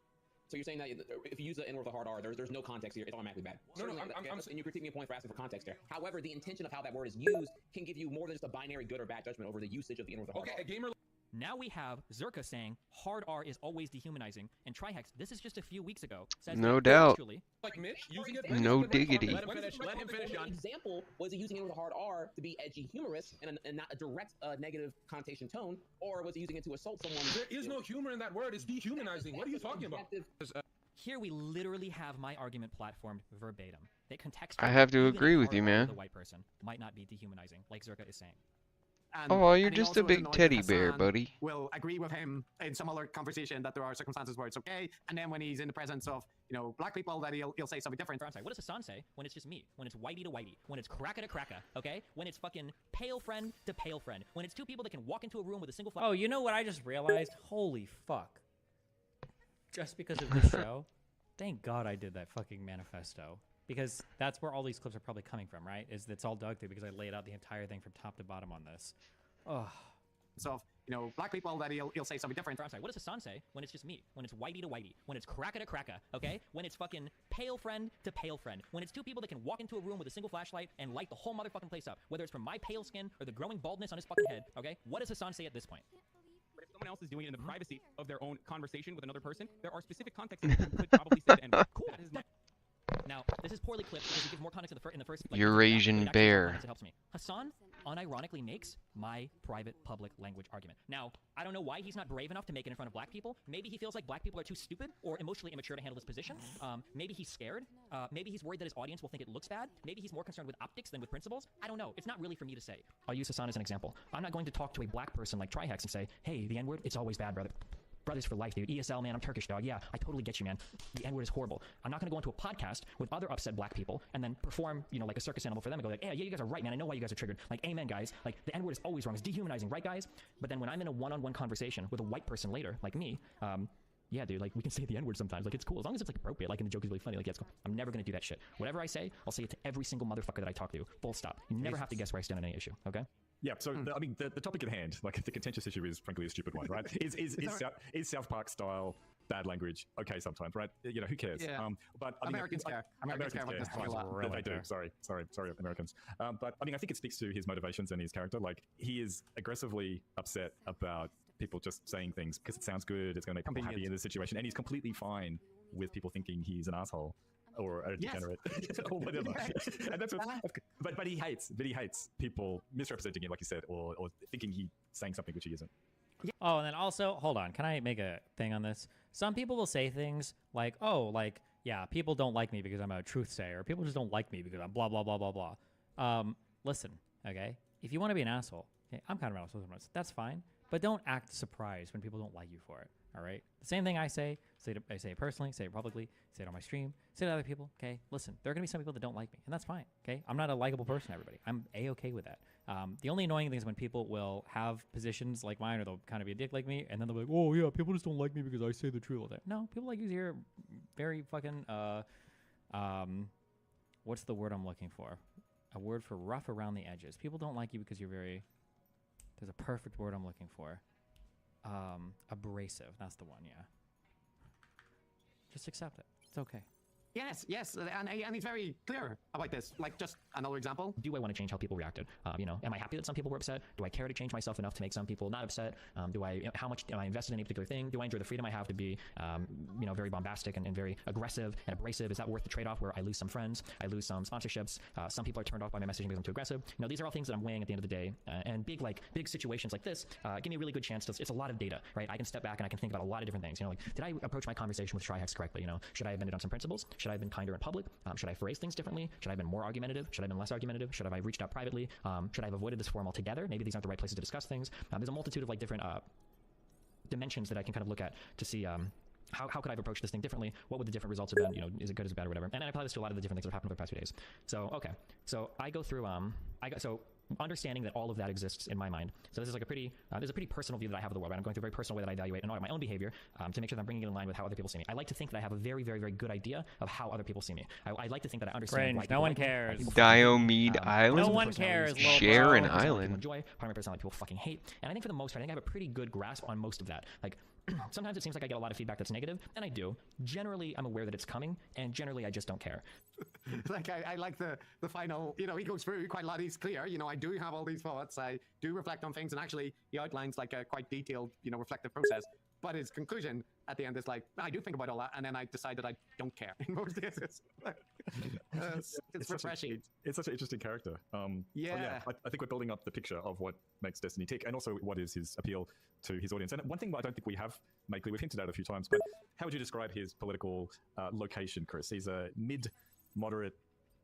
So you're saying that if you use the N word with a hard R, there's no context here. It's automatically bad. No, and you critique me a point for asking for context there. However, the intention of how that word is used can give you more than just a binary good or bad judgment over the usage of the N word with a hard R. A gamer. Now we have Zerka saying hard R is always dehumanizing, and Trihex, this is just a few weeks ago, says No doubt. Like Mitch using it. No diggity. Let him finish, John. Example was he using it with a hard R to be edgy, humorous, and not a direct negative connotation tone, or was he using it to assault someone? There is no humor in that word. It's dehumanizing. What are you talking about? Here we literally have my argument platformed verbatim. That contextually, I have to even agree a with hard you, R man. with a white person might not be dehumanizing, like Zerka is saying. Oh, you're And he just also a is big annoyed teddy that bear, Hassan buddy. will agree with him in some other conversation that there are circumstances where it's okay, and then when he's in the presence of, you know, black people, that he'll say something different. I'm sorry, what does Hassan say when it's just me? When it's whitey to whitey? When it's cracka to cracka? Okay? When it's fucking pale friend to pale friend? When it's two people that can walk into a room with a single flag? Oh, you know what I just realized? Holy fuck. Just because of this show, thank God I did that fucking manifesto. Because that's where all these clips are probably coming from, right? Is it's all dug through because I laid out the entire thing from top to bottom on this. Oh. So, you know, black people, that he'll say something different. I'm sorry, what does Hassan say when it's just me? When it's whitey to whitey? When it's cracka to cracka? Okay? When it's fucking pale friend to pale friend? When it's two people that can walk into a room with a single flashlight and light the whole motherfucking place up, whether it's from my pale skin or the growing baldness on his fucking head, okay? What does Hassan say at this point? But if someone else is doing it in the privacy of their own conversation with another person, there are specific contexts in which you could probably say the N-word. Cool. Now, this is poorly clipped because it gives more context in the first. Like, Eurasian bear. It helps me. Hassan unironically makes my private public language argument. Now, I don't know why he's not brave enough to make it in front of black people. Maybe he feels like black people are too stupid or emotionally immature to handle this position. Maybe he's scared. Maybe he's worried that his audience will think it looks bad. Maybe he's more concerned with optics than with principles. I don't know. It's not really for me to say. I'll use Hassan as an example. I'm not going to talk to a black person like Trihex and say, hey, the N-word, it's always bad, brother. Brothers for life, dude. ESL, man, I'm Turkish, dog. Yeah, I totally get you, man. The N-word is horrible. I'm not going to go into a podcast with other upset black people and then perform, you know, like a circus animal for them and go like, hey, yeah, you guys are right, man. I know why you guys are triggered. Like, amen, guys. Like, the N-word is always wrong. It's dehumanizing, right, guys? But then when I'm in a one-on-one conversation with a white person later, like me, yeah, dude, like, we can say the N-word sometimes. Like, it's cool. As long as it's, like, appropriate. Like, and the joke is really funny. Like, yeah, it's cool. I'm never going to do that shit. Whatever I say, I'll say it to every single motherfucker that I talk to. Full stop. You never have to guess where I stand on any issue, okay? Yeah, so I mean, the topic at hand, like the contentious issue, is frankly a stupid one, right? Is South Park style bad language okay sometimes, right? You know, who cares? Yeah. But I Americans mean, care. Americans care about this a lot. They do. Sorry, Americans. But I mean, I think it speaks to his motivations and his character. Like, he is aggressively upset about people just saying things because it sounds good. It's going to make people happy in this situation, and he's completely fine with people thinking he's an asshole or a degenerate or whatever. And that's what, but he hates people misrepresenting him, like you said, or thinking he's saying something which he isn't. Oh, and then also, hold on, can I make a thing on this? Some people will say things like, oh, like, yeah, people don't like me because I'm a truth sayer, or people just don't like me because I'm blah, blah, blah, blah, blah. Listen, okay? If you want to be an asshole, okay, I'm kind of an asshole sometimes. That's fine. But don't act surprised when people don't like you for it, all right? The same thing I say it personally, say it publicly, say it on my stream, say it to other people, okay? Listen, there are going to be some people that don't like me, and that's fine, okay? I'm not a likable person, everybody. I'm A-okay with that. The only annoying thing is when people will have positions like mine, or they'll kind of be a dick like me, and then they'll be like, oh, yeah, people just don't like me because I say the truth all the time. No, people like you here very fucking, what's the word I'm looking for? A word for rough around the edges. People don't like you because you're very... There's a perfect word I'm looking for. Abrasive. That's the one, yeah. Just accept it. It's okay. Yes, and he's very clear about this. Like, just another example. Do I want to change how people reacted? Am I happy that some people were upset? Do I care to change myself enough to make some people not upset? How much am I invested in a particular thing? Do I enjoy the freedom I have to be, very bombastic and very aggressive and abrasive? Is that worth the trade-off where I lose some friends, I lose some sponsorships? Some people are turned off by my messaging because I'm too aggressive. These are all things that I'm weighing at the end of the day. And big situations like this give me a really good chance to. It's a lot of data, right? I can step back and I can think about a lot of different things. Did I approach my conversation with Trihex correctly? Should I have bended on some principles? Should I have been kinder in public? Should I have phrased things differently? Should I have been more argumentative? Should I have been less argumentative? Should I have reached out privately? Should I have avoided this forum altogether? Maybe these aren't the right places to discuss things. There's a multitude of different dimensions that I can kind of look at to see how could I have approached this thing differently? What would the different results have been? Is it good, is it bad, or whatever? And I apply this to a lot of the different things that have happened over the past few days. So, okay. So I go through, understanding that all of that exists in my mind. So this is there's a pretty personal view that I have of the world, right? I'm going through a very personal way that I evaluate and my own behavior to make sure that I'm bringing it in line with how other people see me. I like to think that I have a very, very, very good idea of how other people see me. I like to think that I understand why no one cares. Diomede Island? No one cares. Share an island. Enjoy. Part of my personality people fucking hate. And I think for the most part, I think I have a pretty good grasp on most of that. Sometimes it seems like I get a lot of feedback that's negative, and I do. Generally, I'm aware that it's coming, and generally, I just don't care. I like the final, he goes through quite a lot. He's clear, I do have all these thoughts. I do reflect on things, and actually, he outlines a quite detailed, reflective process. But his conclusion at the end is I do think about all that, and then I decide that I don't care in most cases. It's refreshing. It's such an interesting character. Yeah. I think we're building up the picture of what makes Destiny tick, and also what is his appeal to his audience. And one thing I don't think we have made clear, we've hinted at it a few times, but how would you describe his political location, Chris? He's a mid-moderate,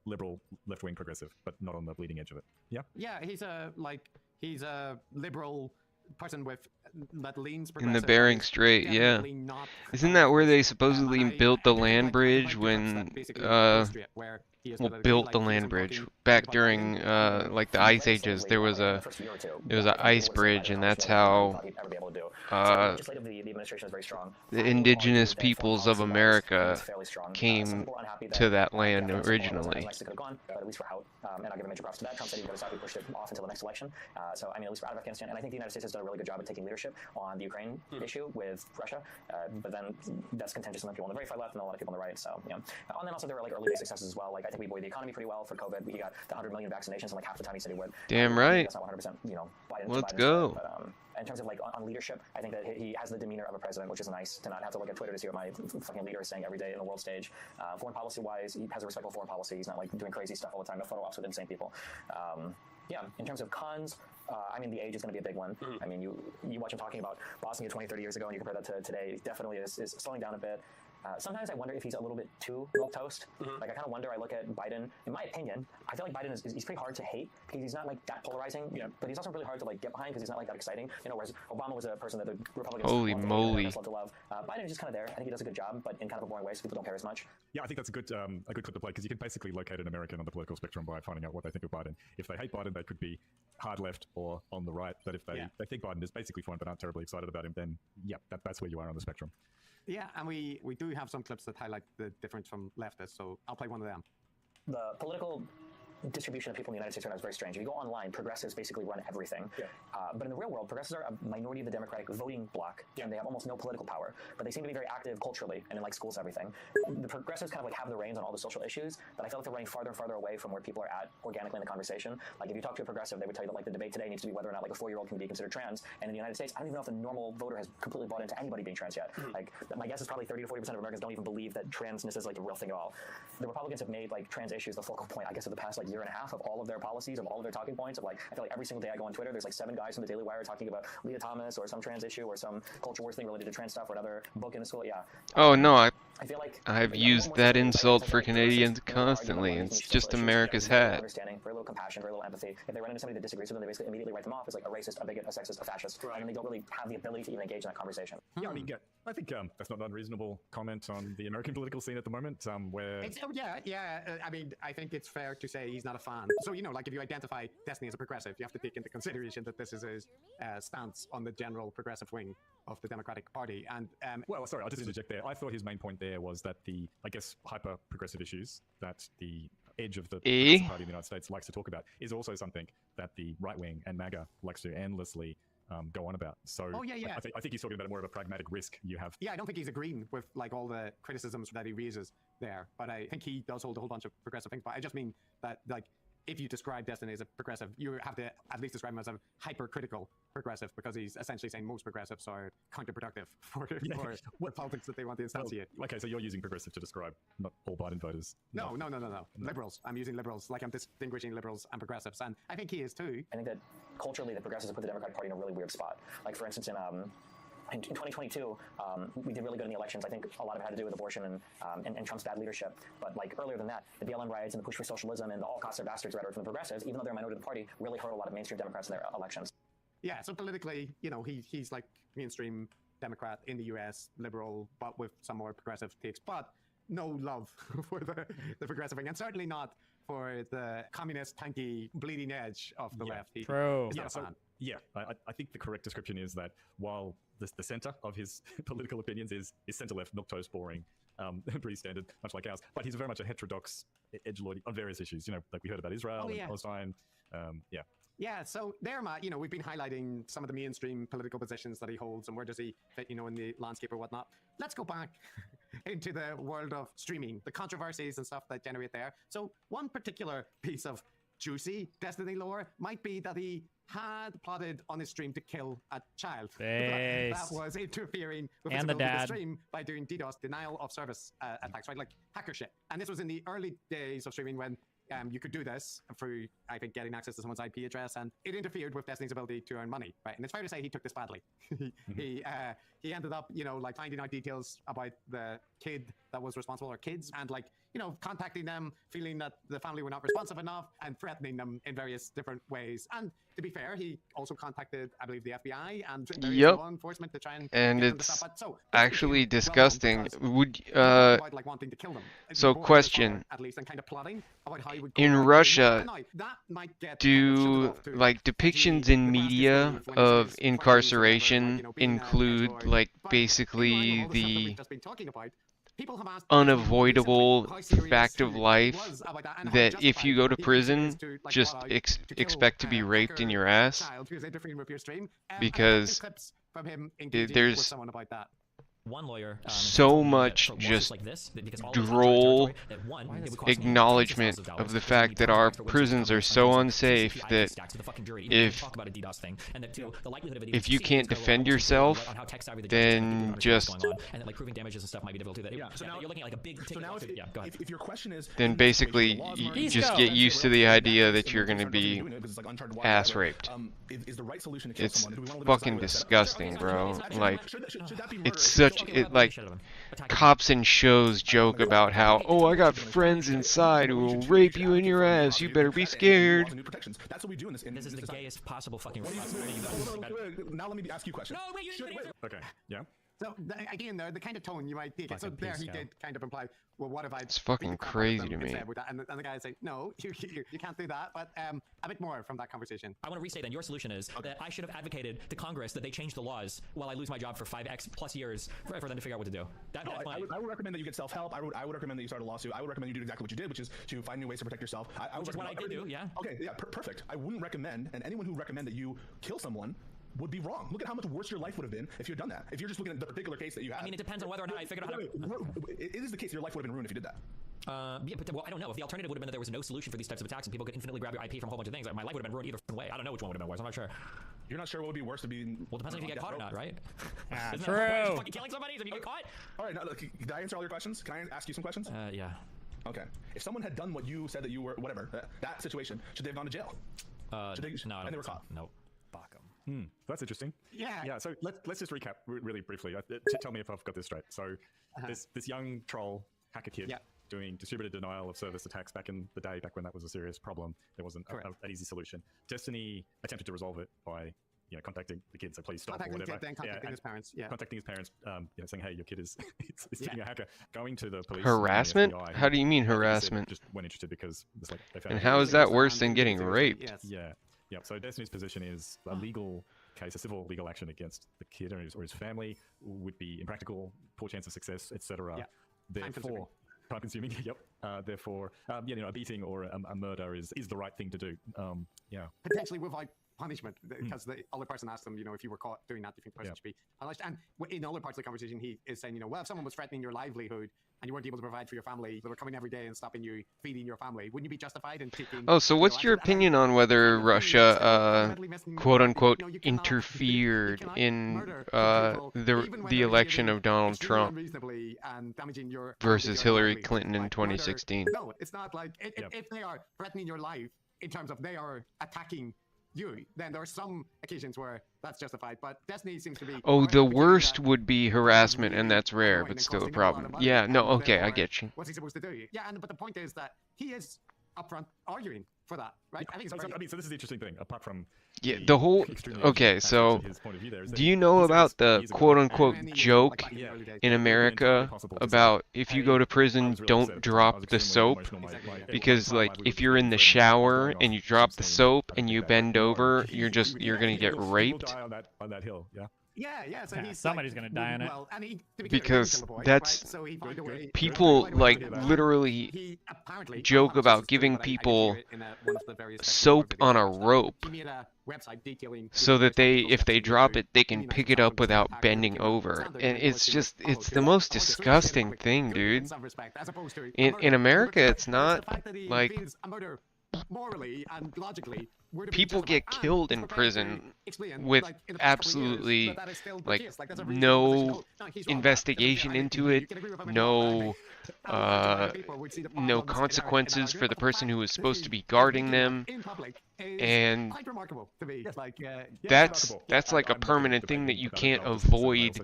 liberal, left-wing progressive, but not on the bleeding edge of it. Yeah? Yeah, he's a liberal person that leans in the Bering Strait, yeah. Isn't that where they supposedly built the land bridge when built the land bridge back during the Ice Ages? There was an ice bridge, and that's how the indigenous peoples of America came to that land originally. And I'll give a major props to that. Trump said he was going to push it off until the next election. At least we're out of Afghanistan. And I think the United States has done a really good job of taking leadership on the Ukraine issue with Russia. But then that's contentious among people on the very far left and a lot of people on the right. So, And then also there were early day successes as well. I think we buoyed the economy pretty well for COVID. We got the 100 million vaccinations in half the time he said he would. Damn right. That's not 100%, Biden. Let's go. But, in terms of on leadership, I think that he has the demeanor of a president, which is nice to not have to look at Twitter to see what my fucking leader is saying every day in the world stage. Foreign policy wise, he has a respectful foreign policy. He's not doing crazy stuff all the time, no photo ops with insane people. In terms of cons, the age is going to be a big one. You watch him talking about Bosnia 20, 30 years ago, and you compare that to today, it definitely is slowing down a bit. Sometimes I wonder if he's a little bit too milquetoast. I kind of wonder. I look at Biden. In my opinion, I feel like Biden he's pretty hard to hate because he's not that polarizing. But he's also really hard to get behind because he's not that exciting. Whereas Obama was a person that the Republicans holy moly love to love. Biden is just kind of there. I think he does a good job, but in kind of a boring way, so people don't care as much. Yeah, I think that's a good clip to play because you can basically locate an American on the political spectrum by finding out what they think of Biden. If they hate Biden, they could be hard left or on the right. But if they think Biden is basically fine but aren't terribly excited about him, then that's where you are on the spectrum. Yeah, and we do have some clips that highlight the difference from leftists, so I'll play one of them. The political distribution of people in the United States right now is very strange. If you go online, progressives basically run everything. But in the real world, progressives are a minority of the Democratic voting bloc, and they have almost no political power. But they seem to be very active culturally and in schools and everything. The progressives kind of have the reins on all the social issues, but I feel like they're running farther and farther away from where people are at organically in the conversation. If you talk to a progressive, they would tell you that the debate today needs to be whether or not a 4-year-old can be considered trans. And in the United States, I don't even know if the normal voter has completely bought into anybody being trans yet. My guess is probably 30 to 40% of Americans don't even believe that transness is a real thing at all. The Republicans have made trans issues the focal point, I guess, of the past year and a half of all of their policies, of all of their talking points. I feel like every single day I go on Twitter, there's 7 guys from the Daily Wire talking about Leah Thomas or some trans issue or some culture wars thing related to trans stuff or another book in the school. Oh no, I feel like I've used that insult for Canadians constantly. It's just America's hat. Understanding, very little compassion, very little empathy. If they run into somebody that disagrees with them, they basically immediately write them off as a racist, a bigot, a sexist, a fascist, and they don't really have the ability to even engage in that conversation. Yeah, I think that's not an unreasonable comment on the American political scene at the moment. Where I think it's fair to say he's not a fan. So if you identify Destiny as a progressive, you have to take into consideration that this is his stance on the general progressive wing of the Democratic Party. And well, sorry, I'll just interject there. I thought his main point there was that the, hyper progressive issues that the edge of the Party in the United States likes to talk about is also something that the right wing and MAGA likes to endlessly go on about. So Oh, yeah. I think he's talking about more of a pragmatic risk you have. Yeah, I don't think he's agreeing with like all the criticisms that he raises there, but I think he does hold a whole bunch of progressive things. But I just mean that like if you describe Destiny as a progressive, you have to at least describe him as a hypercritical progressive, because he's essentially saying most progressives are counterproductive for the politics that they want to instantiate. Well, okay, so you're using progressive to describe not all Biden voters. No. Liberals. I'm using liberals, like I'm distinguishing liberals and progressives, and I think he is too. I think that culturally, the progressives put the Democratic Party in a really weird spot. Like, for instance, in 2022, we did really good in the elections. I think a lot of it had to do with abortion and Trump's bad leadership. But like earlier than that, the BLM riots and the push for socialism and the all costs are bastards rhetoric from the progressives, even though they're a minority of the party, really hurt a lot of mainstream Democrats in their elections. Yeah, so politically, he's like mainstream Democrat in the US, liberal, but with some more progressive takes, but no love for the progressive thing, and certainly not for the communist, tanky, bleeding edge of the left. True. I think the correct description is that while the center of his political opinions is center-left, milquetoast, boring, pretty standard, much like ours, but he's very much a heterodox edgelord on various issues. Like we heard about Israel and Palestine. Yeah, so there, Matt, we've been highlighting some of the mainstream political positions that he holds and where does he fit, in the landscape or whatnot. Let's go back into the world of streaming, the controversies and stuff that generate there. So one particular piece of juicy Destiny lore might be that he had plotted on his stream to kill a child. That was interfering with the stream by doing DDoS, denial of service attacks, right? Like hacker shit. And this was in the early days of streaming when you could do this through, I think, getting access to someone's IP address, and it interfered with Destiny's ability to earn money, right? And it's fair to say he took this badly. He ended up, like finding out details about the kid that was responsible, or kids, and like, contacting them, feeling that the family were not responsive enough, and threatening them in various different ways. And to be fair, he also contacted, I believe, the FBI and various law enforcement to try and get it's them to stop. actually disgusting. Would about, like, wanting to kill them. So question, at least, and kind of plotting about how he would in Russia, do like depictions in media of incarceration include like basically the unavoidable fact of life that if you go to prison, just expect to be raped in your ass? Because there's one lawyer so much just droll acknowledgement of the fact that our prisons are so unsafe that if you can't defend yourself, then just if your question is, then basically you just get used to the idea that you're going to be ass raped. It's fucking disgusting, bro. Like, it's such like cops and shows joke about how, oh, I got friends inside who will rape you in your ass, you better be scared. That's what we do in this. This is the gayest possible fucking. Now let me ask you a question. No, wait, you didn't answer. Okay, yeah. So again, the kind of tone you might take it. So there he did kind of imply, well, what if I? It's fucking crazy to me. And the guy say, no, you can't do that. But a bit more from that conversation. I want to restate then. Your solution is that I should have advocated to Congress that they change the laws while I lose my job for 5x plus years for them to figure out what to do. I would recommend that you get self-help. I would recommend that you start a lawsuit. I would recommend you do exactly what you did, which is to find new ways to protect yourself. Which is what I did do. Yeah. Okay. Yeah. Perfect. I wouldn't recommend, and anyone who recommend that you kill someone would be wrong. Look at how much worse your life would have been if you had done that. If you're just looking at the particular case that you had. I mean, it depends on whether or not I figured out how to. It is the case your life would have been ruined if you did that. Yeah, but well, I don't know. If the alternative would have been that there was no solution for these types of attacks and people could infinitely grab your IP from a whole bunch of things, my life would have been ruined either way. I don't know which one would have been worse. I'm not sure. You're not sure what would be worse to be. Well, it depends on if you get caught or not, right? True. Fucking killing somebody if you get caught. All right. Now, look, did I answer all your questions? Can I ask you some questions? Yeah. Okay. If someone had done what you said that you were, whatever, that situation, should they have gone to jail? No, and they were caught. No. Fuck them. That's interesting. Yeah. So let's just recap really briefly. Tell me if I've got this straight. So this young troll hacker kid doing distributed denial of service attacks back in the day, back when that was a serious problem. There wasn't an easy solution. Destiny attempted to resolve it by contacting the kid, so please stop, or whatever. Contacting his parents. Yeah. Contacting his parents, saying, hey, your kid is being a hacker. Going to the police. Harassment? The FBI, how do you mean harassment? Just weren't interested because it's like they found. And how is that worse than getting raped? Yes. Yeah. So Destiny's position is a legal case, a civil legal action against the kid or his family would be impractical, poor chance of success, etc. Yeah. Therefore, time-consuming. Yep. Therefore, a beating or a murder is the right thing to do. Potentially without punishment because the other person asked him, if you were caught doing that, do you think the person should be punished? And in other parts of the conversation, he is saying, well, if someone was threatening your livelihood and you weren't able to provide for your family, they were coming every day and stopping you feeding your family, wouldn't you be justified in taking? Oh, so what's your opinion on whether Russia, quote unquote, interfered in the election of Donald Trump versus Hillary Clinton in 2016? No, it's not like if they are threatening your life in terms of they are attacking you, then there are some occasions where that's justified. But Destiny seems to be. Oh, the worst would be harassment, and that's rare, but still a problem. Yeah, no, okay, I get you. What's he supposed to do? Yeah, but the point is that he is upfront arguing for that, right? I think so this is the interesting thing. Apart from the whole. Okay, so do you know about the quote-unquote joke in America about if you go to prison, don't drop the soap? Because like if you're in the shower and you drop the soap and you bend over, you're gonna get raped. On that hill, yeah. Yeah. So somebody's gonna die on it. Well, because that's people like literally joke about giving people soap on a rope so that if they drop it, they can pick it up without bending over. And it's the most disgusting thing, dude. In America, it's not like morally and logically. People get killed in prison with absolutely no investigation into it, no consequences for the person who was supposed to be guarding them, and that's like a permanent thing that you can't avoid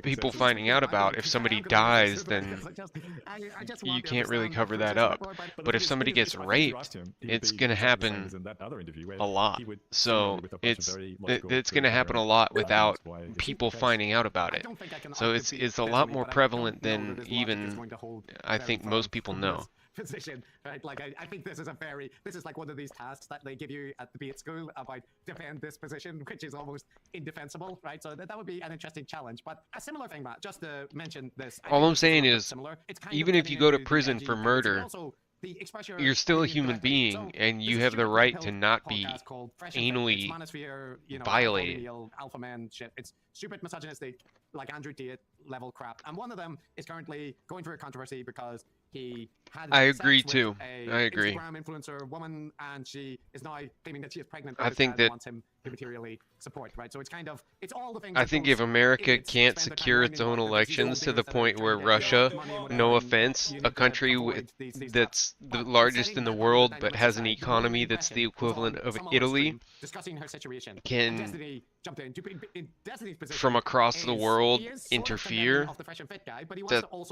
people finding out about. If somebody dies, then you can't really cover that up. But if somebody gets raped, it's gonna happen a lot. So it's going to happen a lot without people finding out about it. So it's a lot more prevalent than even I think most people know. Position, right? Like I think this is like one of these tasks that they give you at the debate school about defend this position, which is almost indefensible, right? So that would be an interesting challenge. But a similar thing, Matt, just to mention this. All I'm saying is, even if you go to prison for murder, you're still a human being, and you have the right to not be anally violated. Alpha man shit. It's stupid, misogynistic, like Andrew Tate level crap. And one of them is currently going through a controversy because he had I agree sex too. With I agree. Instagram influencer woman, and she is now claiming that she is pregnant. I think that wants him to materially support, right? So it's all the things. I think if America can't secure its own elections to the point where Russia, no offense, a country that's the largest in the world but has an economy that's the equivalent of Italy, can from across the world interfere,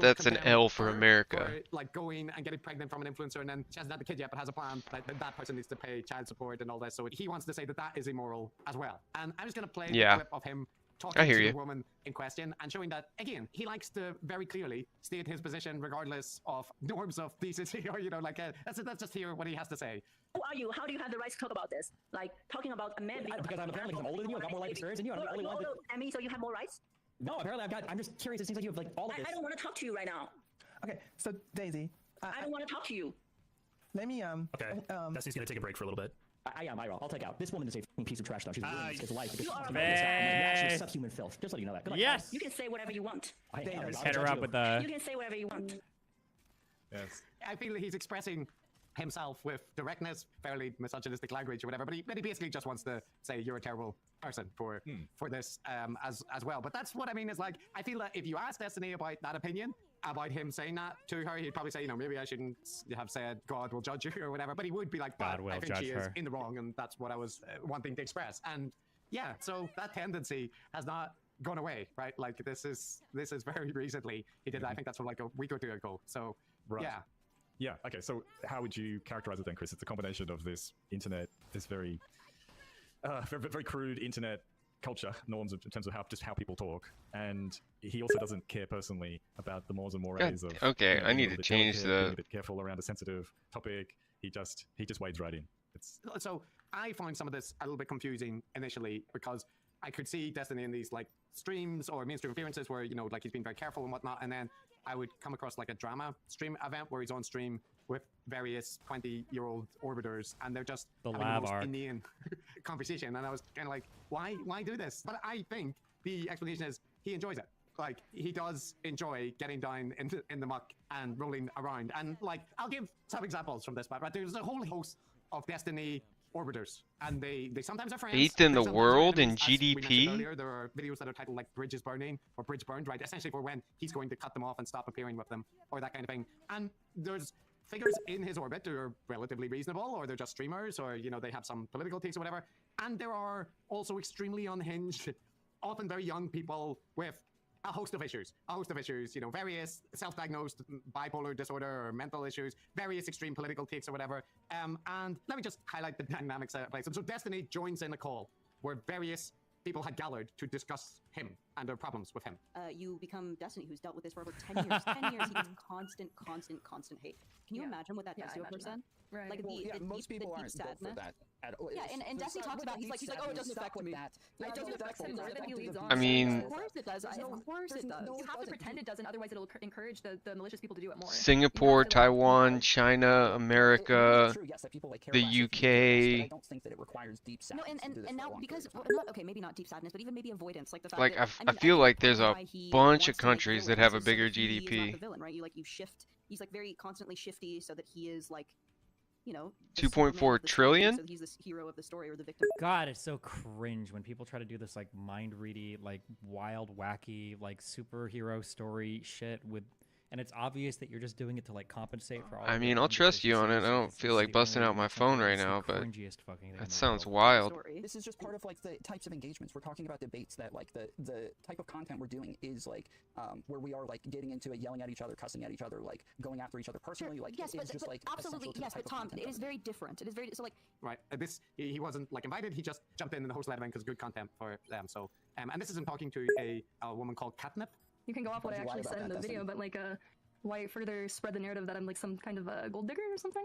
that's an L for America. Like going and getting pregnant from an influencer, and then she hasn't had the kid yet but has a plan that person needs to pay child support and all that. So he wants to say that is immoral as well. And I'm just going to play a clip of him talking to the woman in question and showing that, again, he likes to very clearly state his position regardless of norms of decency or, let's just hear what he has to say. Who are you? How do you have the right to talk about this? Like, talking about a man... Because I'm apparently older than you, I got more life experience than you, I'm the only one that... I mean, so you have more rights? No, apparently I'm just curious, it seems like you have, all of this. I don't want to talk to you right now. Okay, so Daisy... I don't want to talk to you. Let me, Okay, Destiny's gonna take a break for a little bit. I am, I'll take out. This woman is a piece of trash, though. She's ruined his life. You are she's subhuman filth. Just let you know that. Yes! You can say whatever you want. Hit her up with the... You can say whatever you want. Yes. I feel he's expressing himself with directness, fairly misogynistic language or whatever, but he basically just wants to say you're a terrible person for this as well. But that's what I mean is like, I feel that if you ask Destiny about that opinion, about him saying that to her, he'd probably say, maybe I shouldn't have said God will judge you or whatever, but he would be like, God will I think judge she her. Is in the wrong, and that's what I was wanting to express. And yeah, so that tendency has not gone away, right? Like this is very recently he did that. I think that's from like a week or two ago. So yeah. Yeah, okay, so how would you characterize it then, Chris? It's a combination of this internet, this very, very crude internet culture norms in terms of how people talk, and he also doesn't care personally about the mores and mores of... Okay, I need to change being a bit careful around a sensitive topic. He just wades right in. So I find some of this a little bit confusing initially because I could see Destiny in these like streams or mainstream appearances where like he's been very careful and whatnot, and then I would come across like a drama stream event where he's on stream with various 20-year-old orbiters, and they're just The having lab the most arc. inane conversation. And I was kind of like, why do this? But I think the explanation is he enjoys it. Like, he does enjoy getting down in the muck and rolling around. And like, I'll give some examples from this, but there's a whole host of Destiny orbiters, and they sometimes are friends. Eighth in they the sometimes are world in enemies. As we mentioned GDP? earlier, there are videos that are titled like Bridges Burning or Bridge Burned, right? Essentially for when he's going to cut them off and stop appearing with them or that kind of thing. And there's figures in his orbit who are relatively reasonable, or they're just streamers, or, you know, they have some political takes or whatever. And there are also extremely unhinged, often very young people with a host of issues, you know, various self-diagnosed bipolar disorder or mental issues, various extreme political takes or whatever. And let me just highlight the dynamics that play. So Destiny joins in a call where various people had gathered to discuss him and their problems with him. You become Destiny, who's dealt with this for over 10 years. 10 years, he gets constant hate. Can you imagine what that does to a person? Right. Like Well, the most deep, people the aren't deep built for sadness. that at all. Yeah, and Destiny talks about, he's like, oh, it doesn't affect me. It doesn't affect him more than he leads on. I mean, Of course it does. Of course it does. You have to pretend it doesn't, otherwise it'll encourage the malicious people to do it more. Singapore, Taiwan, China, America, the UK. I don't think that it requires deep sadness. No, and now because okay, maybe not deep sadness, but even maybe avoidance, like the fact Like, that I feel like there's a bunch of countries that have a bigger He is not GDP. the villain, right? You shift. He's like very constantly shifty, so that he is like, you know, the 2.4 Superman of the story, trillion? So he's the hero of the story or the victim. God, it's so cringe when people try to do this like mind-ready, like wild, wacky, like superhero story shit with, and it's obvious that you're just doing it to like compensate for all. I of mean, your I'll trust you on it. I don't inefficiencies. feel like It's busting the out my only phone fucking- right it's the now, but cringiest fucking thing in that the sounds world. wild. This is just part of like the types of engagements. We're talking about debates that like the type of content we're doing is like where we are like getting into it, yelling at each other, cussing at each other, like going after each other personally. Like Yes, it's but just like absolutely, essential to the yes, type but of Tom, content it that is we're very different. It is very so like. Right. This he wasn't like invited. He just jumped in the host led event because good content for them. So and this isn't talking to a woman called Catnip. You can go off what I actually said in the video, but like why further spread the narrative that I'm like some kind of a gold digger or something?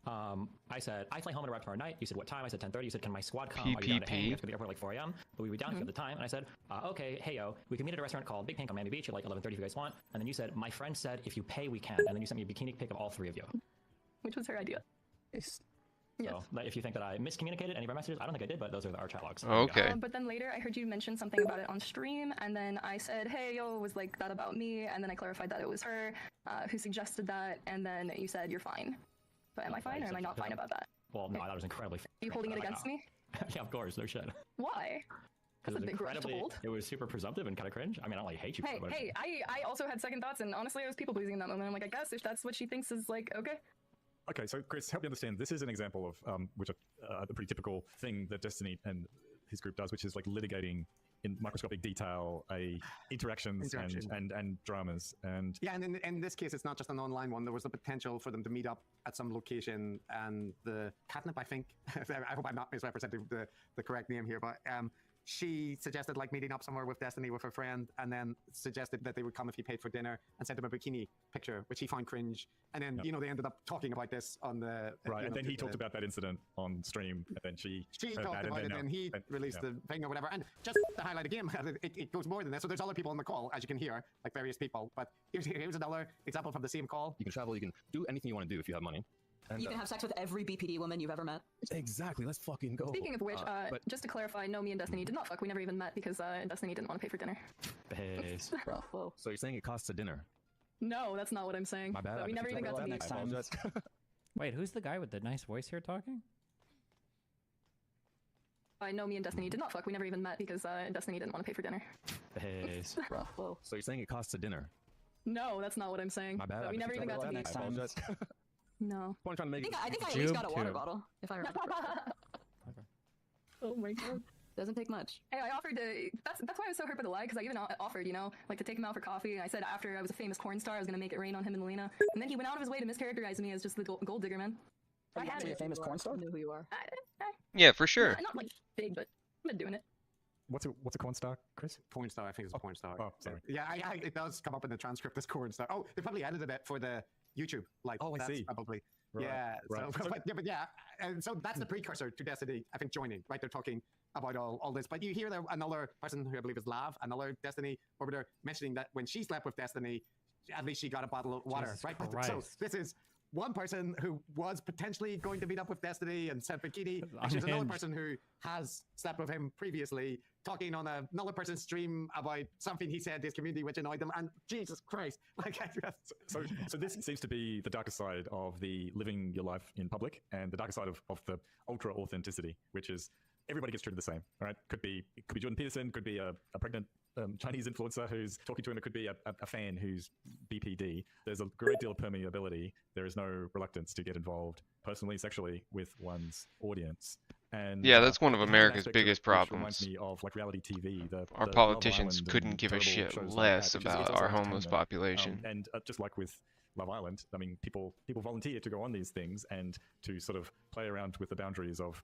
I said, I fly home and arrive tomorrow night. You said, what time? I said, 10:30. You said, can my squad come? Are you down to hang? We have to go to the airport at like 4 a.m. But we were down if you have the time. And I said, okay, hey, yo, we can meet at a restaurant called Big Pink on Miami Beach at like 11:30 if you guys want. And then you said, my friend said, if you pay, we can. And then you sent me a bikini pic of all three of you. Which was her idea. So like, if you think that I miscommunicated any of our messages, I don't think I did, but those are our chat logs. Okay. But then later I heard you mention something about it on stream, and then I said, hey, yo, was like that about me? And then I clarified that it was her who suggested that, and then you said, you're fine. But am I fine or am I not fine about that? Well, no, I thought it was incredibly. Are you holding it against me? Yeah, of course, no shit. Why? Because That's a big grudge to hold. It was super presumptive and kind of cringe. I mean, I don't like hate you. Hey, for it, hey, I also had second thoughts, and honestly, I was people pleasing in that moment. I'm like, I guess if that's what she thinks is like, okay. Okay, so Chris, help me understand. This is an example of which a pretty typical thing that Destiny and his group does, which is like litigating in microscopic detail interactions. And dramas. And yeah, and in this case, it's not just an online one. There was the potential for them to meet up at some location, and the Catnip, I think, I hope I'm not misrepresenting the correct name here, but she suggested like meeting up somewhere with Destiny with her friend, and then suggested that they would come if he paid for dinner, and sent him a bikini picture, which he found cringe. And then you know they ended up talking about this on the right, and then he talked about that incident on stream, and then she talked about it, and he released the thing or whatever. And just to highlight again, it goes more than this. So there's other people on the call, as you can hear, like various people. But here's another example from the same call. You can travel. You can do anything you want to do if you have money. And, You can have sex with every BPD woman you've ever met. Exactly. Let's fucking go. Speaking of which, just to clarify, no, me and Destiny did not fuck. We never even met because Destiny didn't want to pay for dinner. Base. Whoa. So you're saying it costs a dinner? No, that's not what I'm saying. My bad. But we never even got to meet. Next time. Wait, who's the guy with the nice voice here talking? I know me and Destiny did not fuck. We never even met because Destiny didn't want to pay for dinner. Base. Whoa. So you're saying it costs a dinner? No, that's not what I'm saying. My bad. But we never even got to meet. Next time. No. I'm trying to make I think I at least got a water bottle, if I remember. Oh my god. Doesn't take much. Hey, I offered to. That's why I was so hurt by the lie, because I even offered, you know, like to take him out for coffee. And I said after I was a famous porn star, I was gonna make it rain on him and Lena. And then he went out of his way to mischaracterize me as just the gold digger man. Are you actually a famous porn star? I know who you are. Yeah, for sure. Not like big, but I'm not doing it. What's a corn star, Chris? Porn star, I think it's a porn star. Oh, sorry. Yeah, it does come up in the transcript as porn star. Oh, they probably edited it for the YouTube. Like, oh, I that's see. Probably. Right, yeah. right. So, but yeah, and so that's the precursor to Destiny, I think, joining. Right, they're talking about all this. But you hear that another person who I believe is Lav, another Destiny orbiter, mentioning that when she slept with Destiny, at least she got a bottle of water, Jesus right? Christ. So this is one person who was potentially going to meet up with Destiny and sent bikini, and she's another person who has slept with him previously, talking on another person's stream about something he said to his community which annoyed them, and Jesus Christ. Like, So this seems to be the darker side of the living your life in public, and the darker side of the ultra authenticity, which is everybody gets treated the same, right? Could be Jordan Peterson, could be a pregnant Chinese influencer who's talking to him, it could be a fan who's BPD. There's a great deal of permeability. There is no reluctance to get involved personally, sexually with one's audience. And yeah, that's one of it has an America's aspect biggest which reminds problems. me of like reality TV. Our the politicians Love Island couldn't and give a terrible shit shows less like that, because about it's our also homeless entertainment. population. And just like with Love Island, I mean, people volunteer to go on these things and to sort of play around with the boundaries of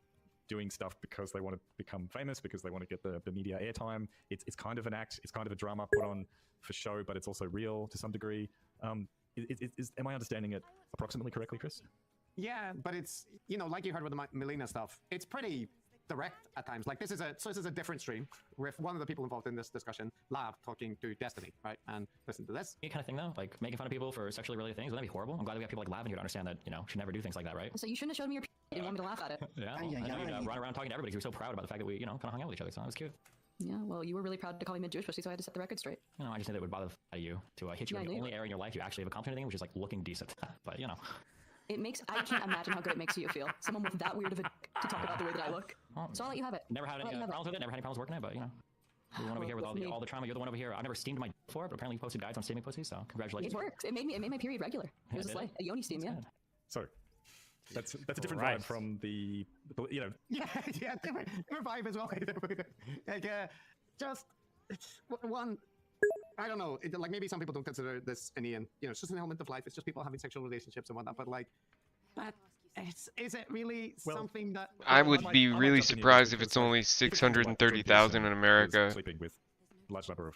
doing stuff because they want to become famous, because they want to get the media airtime. It's kind of an act, it's kind of a drama put on for show, but it's also real to some degree. Am I understanding it approximately correctly, Chris? Yeah, but it's, you know, like you heard with the Melina stuff, it's pretty direct at times. Like this is a different stream with one of the people involved in this discussion, Lav, talking to Destiny, right? And listen to this. Kind of thing though, like making fun of people for sexually related things, wouldn't that be horrible? I'm glad that we have people like Lav in here to understand that, you know, should never do things like that, right? So you shouldn't have showed me your you didn't want me to laugh at it. Yeah, well, I know you'd run around talking to everybody. You were so proud about the fact that we, you know, kind of hung out with each other, so that was cute. Yeah, well, you were really proud to call me mid-Jewish, so I had to set the record straight. You know, I just think that would bother the out of you to hit you in the only area in your life you actually have accomplished anything, which is like looking decent. But you know, I can't imagine how good it makes you feel. Someone with that weird of a to talk about the way that I look. So I'll let you have it. Never had any problems with it. Never had any problems working it. But you know, you're the one over here with all the trauma. You're the one over here. I've never steamed my before, but apparently you posted guides on steaming pussy. So congratulations. It worked. It made my period regular. It was a yoni steam, yeah. So that's a different vibe from the, you know. Yeah, different vibe as well. Like, just one. I don't know. Like maybe some people don't consider this an Ian. You know, it's just an element of life. It's just people having sexual relationships and whatnot. But like, is it really something that? I would be really surprised if it's only 630,000 in America. Sleeping with large number of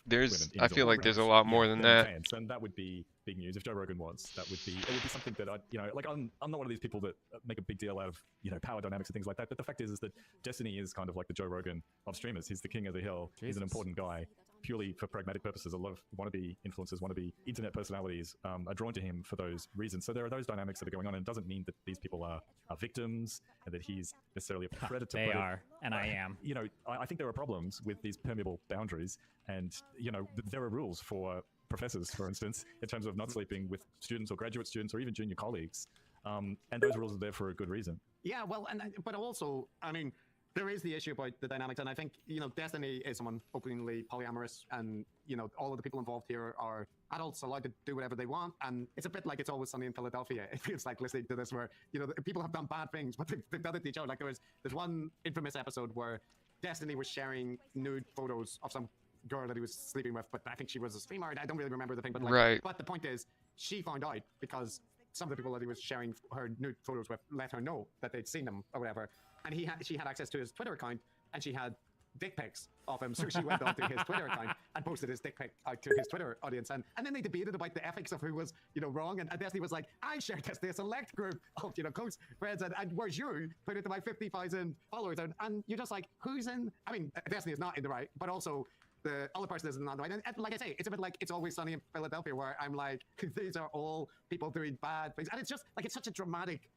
I feel like there's a lot more than that. Fans, and that would be big news if Joe Rogan was. It would be something that I'm not one of these people that make a big deal out of, you know, power dynamics and things like that. But the fact is that Destiny is kind of like the Joe Rogan of streamers. He's the king of the hill. Jesus. He's an important guy. Purely for pragmatic purposes, a lot of wannabe influencers, wannabe internet personalities are drawn to him for those reasons. So there are those dynamics that are going on, and it doesn't mean that these people are victims and that he's necessarily a predator. They are, and I am. You know, I think there are problems with these permeable boundaries, and you know, there are rules for professors, for instance, in terms of not sleeping with students or graduate students or even junior colleagues, and those rules are there for a good reason. Yeah, well, but also, I mean, there is the issue about the dynamics, and I think, you know, Destiny is someone openly polyamorous, and, you know, all of the people involved here are adults allowed to do whatever they want, and it's a bit like It's Always Sunny in Philadelphia. It feels like listening to this where, you know, people have done bad things, but they've done it to each other. Like there's one infamous episode where Destiny was sharing nude photos of some girl that he was sleeping with, but I think she was a streamer. I don't really remember the thing, but like, right. But the point is, she found out because some of the people that he was sharing her nude photos with let her know that they'd seen them or whatever, and she had access to his Twitter account, and she had dick pics of him, so she went onto his Twitter account and posted his dick pic out to his Twitter audience, and then they debated about the ethics of who was, you know, wrong, and Destiny was like, I shared this to a select group of, you know, close friends, and where's you put it to my 50,000 followers, and you're just like, who's in? I mean, Destiny is not in the right, but also the other person is not in the right, and like I say, it's a bit like It's Always Sunny in Philadelphia, where I'm like, these are all people doing bad things, and it's just like, it's such a dramatic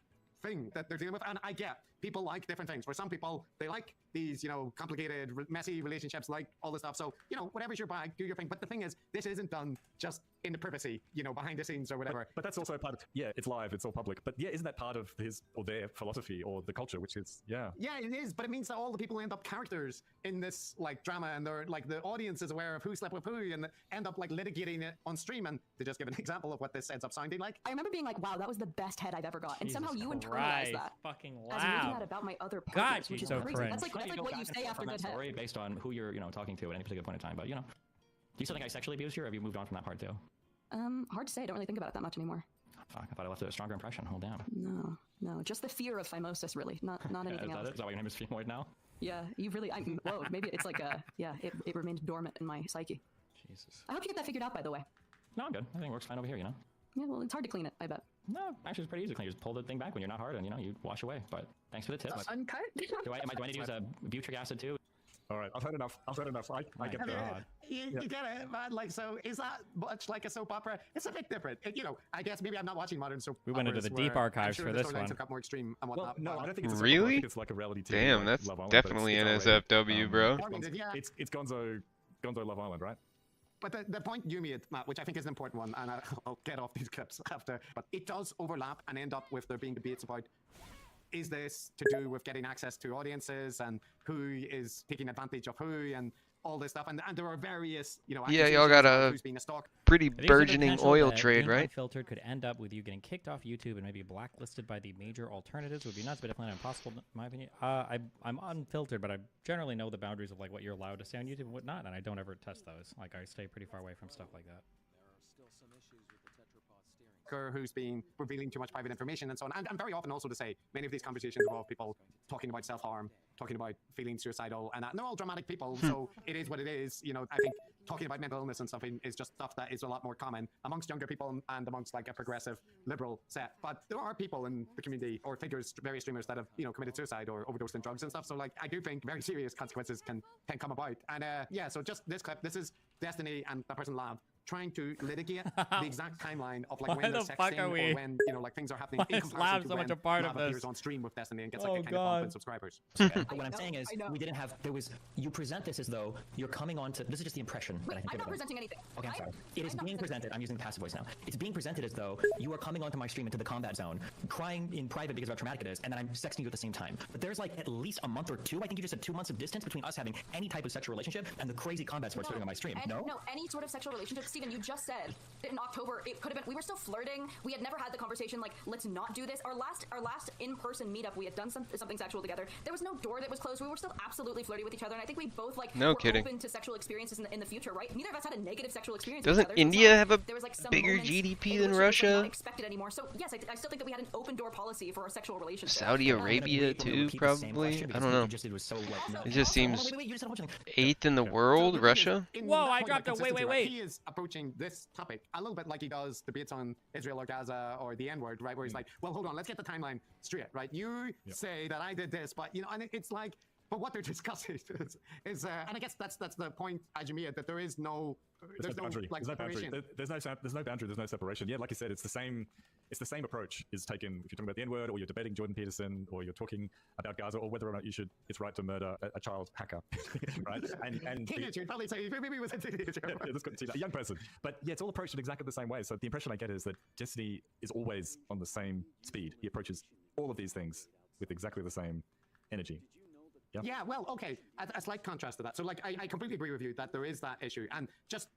thing that they're dealing with, and I get people like different things. For some people, they like these, you know, complicated, messy relationships, like all this stuff. So, you know, whatever's your bag, do your thing. But the thing is, this isn't done just in the privacy, you know, behind the scenes or whatever. But that's also part of, yeah, it's live, it's all public. But yeah, isn't that part of his or their philosophy or the culture, which is, yeah. Yeah, it is, but it means that all the people end up characters in this, like, drama, and they're, like, the audience is aware of who slept with who, and end up, like, litigating it on stream. And to just give an example of what this ends up sounding like. I remember being like, wow, that was the best head I've ever got. And somehow you internalized Christ, that. Fucking as making loud. that about my other God, partners, which she's is so crazy. cringe. That's like what you say after that good head. story based on who you're, you know, talking to at any particular point in time. But you know, do you still think I sexually abused you, or have you moved on from that part too? Hard to say. I don't really think about it that much anymore. Fuck, I thought I left a stronger impression. Oh damn. No, just the fear of phimosis, really, not anything else. Is that why your name is Femoid now? Yeah, you've really. Whoa, maybe it's like it remained dormant in my psyche. Jesus. I hope you get that figured out, by the way. No, I'm good. I think it works fine over here. You know. Yeah, well, it's hard to clean it, I bet. No, actually, it's pretty easy to clean. You just pull the thing back when you're not hard, and you know, you wash away. But thanks for the tip. Uncut. Do I need to use a butyric acid too? All right, I've heard enough. I get the. You get it, man. Like, so is that much like a soap opera? It's a bit different. I guess maybe I'm not watching modern soap We went into operas the deep where archives I'm sure for the this storylines one. have got more extreme and whatnot. No, I don't think it's a soap Really? opera. I think it's like a reality TV. Damn, like that's Love Island, but definitely it's NSFW, bro. It's Gonzo Love Island, right? But the point you made, Matt, which I think is an important one, and I'll get off these clips after, but it does overlap and end up with there being debates about, is this to do with getting access to audiences and who is taking advantage of who and all this stuff, and there are various, Yeah, y'all got a who's being a stalk. pretty I think there's a burgeoning potential oil that trade, being right? Unfiltered could end up with you getting kicked off YouTube and maybe blacklisted by the major alternatives. Would be nuts, but definitely not impossible, in my opinion. I'm unfiltered, but I generally know the boundaries of like what you're allowed to say on YouTube and whatnot, and I don't ever test those. Like I stay pretty far away from stuff like that. Who's been revealing too much private information and so on. And very often also to say, many of these conversations involve people talking about self-harm, talking about feeling suicidal, and they're all dramatic people, so it is what it is. I think talking about mental illness and stuff is just stuff that is a lot more common amongst younger people and amongst like a progressive liberal set. But there are people in the community or figures, various streamers that have, committed suicide or overdosed on drugs and stuff. So like, I do think very serious consequences can come about. And yeah, so just this clip, this is Destiny and that person Lav trying to litigate the exact timeline of like when they're sexting or when like things are happening in comparison to so when much a part Lav of this? appears on stream with Destiny and gets like a kind of bump in subscribers. But what I'm saying is, we didn't have. You present this as though you're coming on to. This is just the impression. Wait, that I think I'm not everyone- presenting anything. Okay, I'm sorry. It is being presented. I'm using the passive voice now. It's being presented as though you are coming onto my stream into the combat zone, crying in private because of how traumatic it is, and then I'm sexting you at the same time. But there's like at least a month or two. I think you just said 2 months of distance between us having any type of sexual relationship and the crazy combat sports doing on my stream. No. No, any sort of sexual relationship. Steven, you just said that in October it could have been. We were still flirting. We had never had the conversation like, let's not do this. Our last in-person meetup, we had done something sexual together. There was no door that was closed. We were still absolutely flirty with each other, and I think we both like No were kidding. open to sexual experiences in the future, right? Neither of us had a negative sexual experience. Doesn't with each other. India have a There was, like, some bigger moments GDP in than which it was, like, Russia? not expected anymore. So yes, I still think that we had an open door policy for our sexual relationship. Saudi Arabia too, probably. I don't know. It just seems eighth in the world, Russia. Whoa, I Point dropped of a wait. consistency, right? He is approaching this topic a little bit like he does debates on Israel or Gaza or the N-word, right? Where he's like, well, hold on, let's get the timeline straight, right? You say that I did this, but and it's like, but what they're discussing is and I guess that's the point, Ajamia, that there is no There's no boundary. like There's no boundary. separation. There's no boundary. There's no separation. Yeah, like you said, it's the same approach is taken if you're talking about the N-word or you're debating Jordan Peterson or you're talking about Gaza or whether or not it's right to murder a child hacker, right? And Teenager, you'd probably say maybe it was a teenager. a young person. But yeah, it's all approached in exactly the same way. So the impression I get is that Destiny is always on the same speed. He approaches all of these things with exactly the same energy. Yeah. Yeah, well, okay. A slight contrast to that. So, like, I completely agree with you that there is that issue. And just,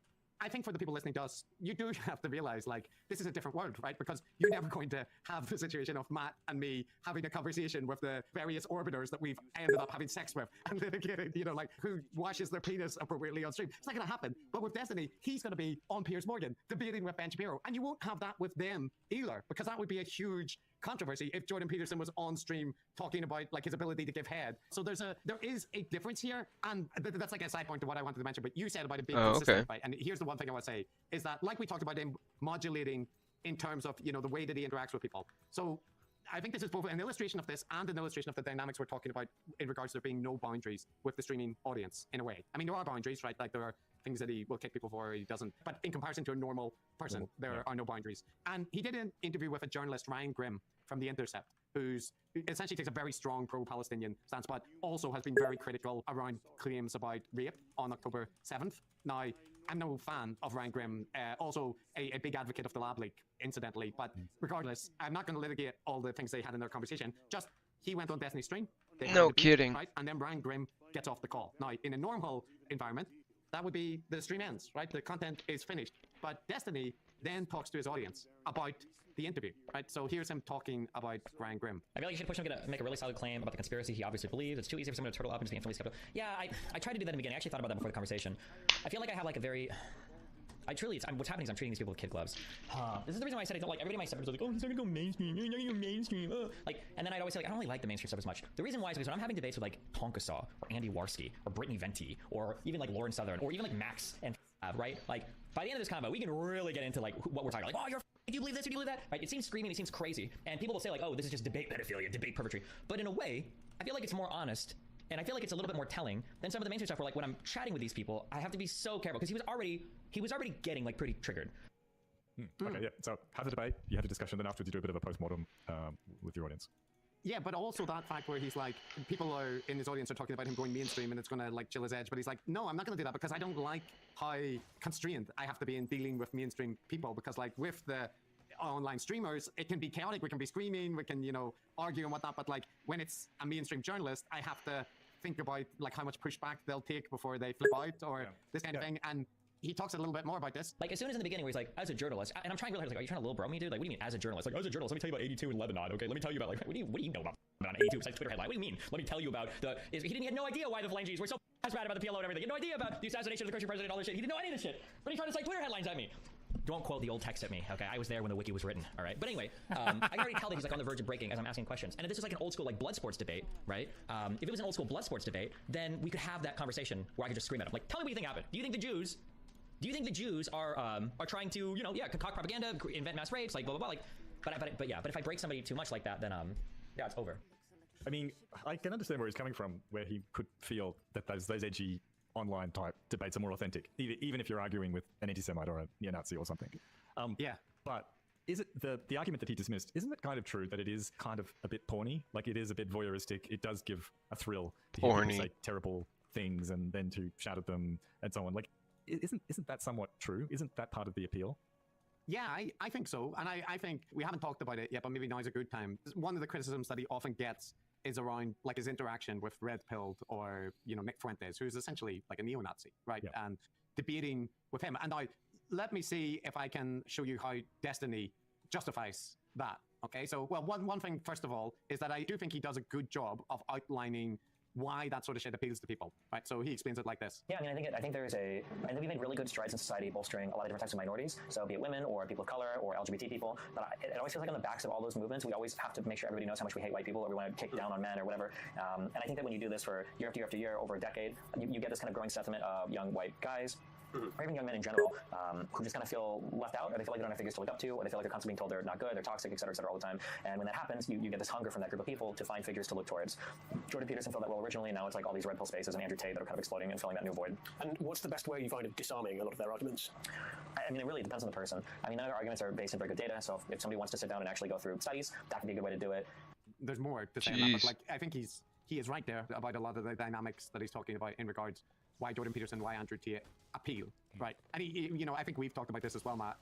I think for the people listening to us, you do have to realize, like, this is a different world, right? Because you're never going to have the situation of Matt and me having a conversation with the various orbiters that we've ended up having sex with. And then again, like, who washes their penis appropriately on stream. It's not going to happen. But with Destiny, he's going to be on Piers Morgan debating with Ben Shapiro. And you won't have that with them either, because that would be a huge controversy if Jordan Peterson was on stream talking about like his ability to give head. So there is a difference here, and that's like a side point to what I wanted to mention. But you said about it being consistent, right? And here's the one thing I want to say is that, like we talked about him modulating in terms of the way that he interacts with people. So I think this is both an illustration of this and an illustration of the dynamics we're talking about in regards to there being no boundaries with the streaming audience in a way. I mean, there are boundaries, right? Like there are things that he will kick people for or he doesn't. But in comparison to a normal person, there are no boundaries. And he did an interview with a journalist, Ryan Grimm, from The Intercept, who essentially takes a very strong pro-Palestinian stance, but also has been very critical around claims about rape on October 7th. Now, I'm no fan of Ryan Grimm, also a big advocate of the Lab Leak, incidentally, but regardless, I'm not going to litigate all the things they had in their conversation. Just, he went on Destiny's stream. No kidding. Right? And then Ryan Grimm gets off the call. Now, in a normal environment, that would be the stream ends, right? The content is finished. But Destiny then talks to his audience about the interview, right? So here's him talking about Ryan Grimm. I feel like you should push him to make a really solid claim about the conspiracy he obviously believes. It's too easy for someone to turtle up and just be instantly skeptical. Yeah, I tried to do that in the beginning. I actually thought about that before the conversation. I feel like I have like a very... what's happening is I'm treating these people with kid gloves. This is the reason why I said I don't like everybody in my suburbs are like, oh, he's not gonna go mainstream. You're not gonna go mainstream. And then I'd always say, like, I don't really like the mainstream stuff as much. The reason why is because when I'm having debates with like Tonkasaw or Andy Warski or Brittany Venti or even like Lauren Southern or even like Max and right, like by the end of this combo, we can really get into like what we're talking about. Like, oh, do you believe this or do you believe that? Right? It seems screaming, it seems crazy, and people will say like, oh, this is just debate pedophilia, debate pervertry. But in a way, I feel like it's more honest And I feel like it's a little bit more telling than some of the mainstream stuff where like when I'm chatting with these people, I have to be so careful because he was already getting like pretty triggered. Okay, yeah. So have the debate, you have a discussion, then afterwards you do a bit of a postmortem with your audience. Yeah, but also that fact where he's like, people are in his audience are talking about him going mainstream and it's going to like chill his edge, but he's like, no, I'm not going to do that because I don't like how constrained I have to be in dealing with mainstream people, because like with the online streamers, it can be chaotic, we can be screaming, we can, you know, argue and whatnot, but like when it's a mainstream journalist, I have to think about like how much pushback they'll take before they flip out or this kind of thing. And he talks a little bit more about this. Like as soon as in the beginning where he's like, as a journalist, and I'm trying really hard, like, are you trying to little bro me, dude? Like, what do you mean as a journalist? Like, as a journalist, let me tell you about 82 in Lebanon, okay? Let me tell you about, like, what do you know about 82 besides Twitter headline? What do you mean? Let me tell you about he had no idea why the Phalanges were so mad about the PLO and everything. He had no idea about the assassination of the Christian president and all this shit. He didn't know any of this shit. But he's trying to cite Twitter headlines at me. Don't quote the old text at me, okay? I was there when the wiki was written, all right? But anyway, I can already tell that he's like on the verge of breaking as I'm asking questions. And if this is like an old school like blood sports debate, right? If it was an old school blood sports debate, then we could have that conversation where I could just scream at him. Like, tell me what you think happened. Do you think the Jews are trying to, you know, concoct propaganda, invent mass rapes, like blah, blah, blah. Like, but if I break somebody too much like that, then yeah, it's over. I mean, I can understand where he's coming from, where he could feel that those edgy online type debates are more authentic, even if you're arguing with an anti-Semite or a neo-Nazi or something. Yeah. But is it the argument that he dismissed, isn't it kind of true that it is kind of a bit porny? Like it is a bit voyeuristic. It does give a thrill to hear people say terrible things and then to shout at them and so on. Like, isn't that somewhat true? Isn't that part of the appeal? Yeah, I think so. And I think we haven't talked about it yet, but maybe now is a good time. One of the criticisms that he often gets is around like his interaction with Red Pilled or, you know, Nick Fuentes, who's essentially like a neo-Nazi, right? Yeah. And debating with him. And now let me see if I can show you how Destiny justifies that. Okay, so well, one thing first of all is that I do think he does a good job of outlining why that sort of shit appeals to people, right? So he explains it like this. Yeah, I mean, I think I think we've made really good strides in society bolstering a lot of different types of minorities. So be it women or people of color or LGBT people. But it always feels like on the backs of all those movements, we always have to make sure everybody knows how much we hate white people or we want to kick down on men or whatever. And I think that when you do this for year after year after year over a decade, you get this kind of growing sentiment of young white guys, or even young men in general, who just kind of feel left out, or they feel like they don't have figures to look up to, or they feel like they're constantly being told they're not good, they're toxic, et cetera, all the time. And when that happens, you get this hunger from that group of people to find figures to look towards. Jordan Peterson felt that well originally, and now it's like all these red pill spaces and Andrew Tate that are kind of exploding and filling that new void. And what's the best way you find of disarming a lot of their arguments? I mean, it really depends on the person. I mean, none of our arguments are based in very good data, so if somebody wants to sit down and actually go through studies, that could be a good way to do it. There's more to say on that, but like I think he is right there about a lot of the dynamics that he's talking about in regards why Jordan Peterson, why Andrew Tate appeal, right? And he, you know, I think we've talked about this as well, Matt.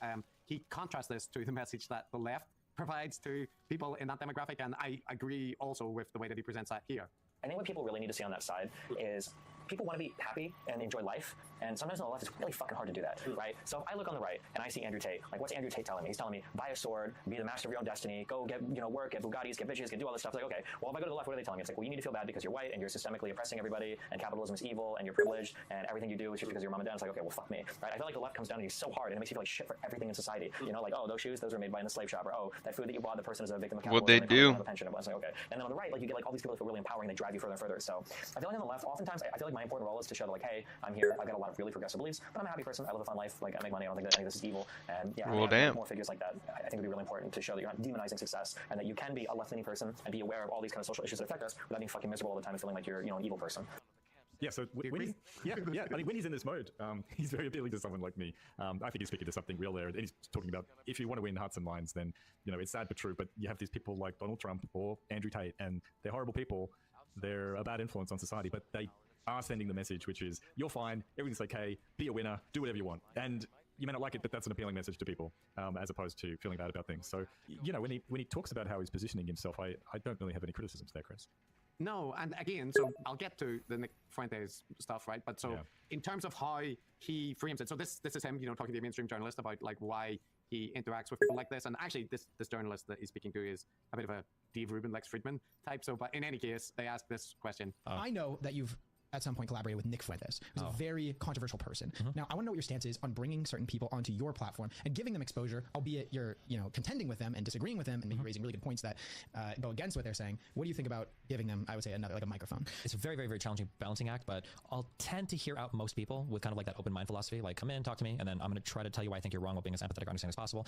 He contrasts this to the message that the left provides to people in that demographic, and I agree also with the way that he presents that here. I think what people really need to see on that side is people want to be happy and enjoy life, and sometimes on the left it's really fucking hard to do that, right? So if I look on the right and I see Andrew Tate, like what's Andrew Tate telling me? He's telling me buy a sword, be the master of your own destiny, go get, you know, work, get Bugattis, get bitches, get do all this stuff. It's like, okay, well if I go to the left, what are they telling me? It's like, well, you need to feel bad because you're white and you're systemically oppressing everybody, and capitalism is evil, and you're privileged, and everything you do is just because your mom and dad. It's like, okay, well fuck me, right? I feel like the left comes down to you so hard and it makes you feel like shit for everything in society. You know, like, oh, those shoes, those were made by in the slave shop, or oh, that food that you bought, the person is a victim of capitalism. What'd they do? A pension. It's like, okay. And then on the right, like you get like all these people that feel really empowering, they drive you further and further. So I feel like on the left, oftentimes I feel like my important role is to show that like, hey, I'm here, I've got a lot of really progressive beliefs, but I'm a happy person, I live a fun life, like I make money, I don't think that any of this is evil, and yeah, well, having more figures like that, I think would be really important to show that you're not demonizing success, and that you can be a left-leaning person and be aware of all these kind of social issues that affect us without being fucking miserable all the time and feeling like you're, you know, an evil person. Yeah, so when he's, I mean, when he's in this mode, he's very appealing to someone like me. I think he's speaking to something real there, and he's talking about if you want to win hearts and minds, then, you know, it's sad but true, but you have these people like Donald Trump or Andrew Tate, and they're horrible people, they're a bad influence on society, but they are sending the message, which is, you're fine, everything's okay, be a winner, do whatever you want. And you may not like it, but that's an appealing message to people, as opposed to feeling bad about things. So, you know, when he talks about how he's positioning himself, I don't really have any criticisms there, Chris. No, and again, so I'll get to the Nick Fuentes stuff, right? But so in terms of how he frames it, so this is him, you know, talking to a mainstream journalist about like why he interacts with people like this. And actually, this journalist that he's speaking to is a bit of a Dave Rubin, Lex Friedman type. So, but in any case, they ask this question. I know that you've at some point collaborated with Nick Fuentes, who's a very controversial person. Now, I want to know what your stance is on bringing certain people onto your platform and giving them exposure, albeit you're, contending with them and disagreeing with them and maybe raising really good points that go against what they're saying. What do you think about giving them, I would say, another, like a microphone? It's a very, very, very challenging balancing act, but I'll tend to hear out most people with kind of like that open mind philosophy, like come in, talk to me, and then I'm going to try to tell you why I think you're wrong while being as empathetic or understanding as possible.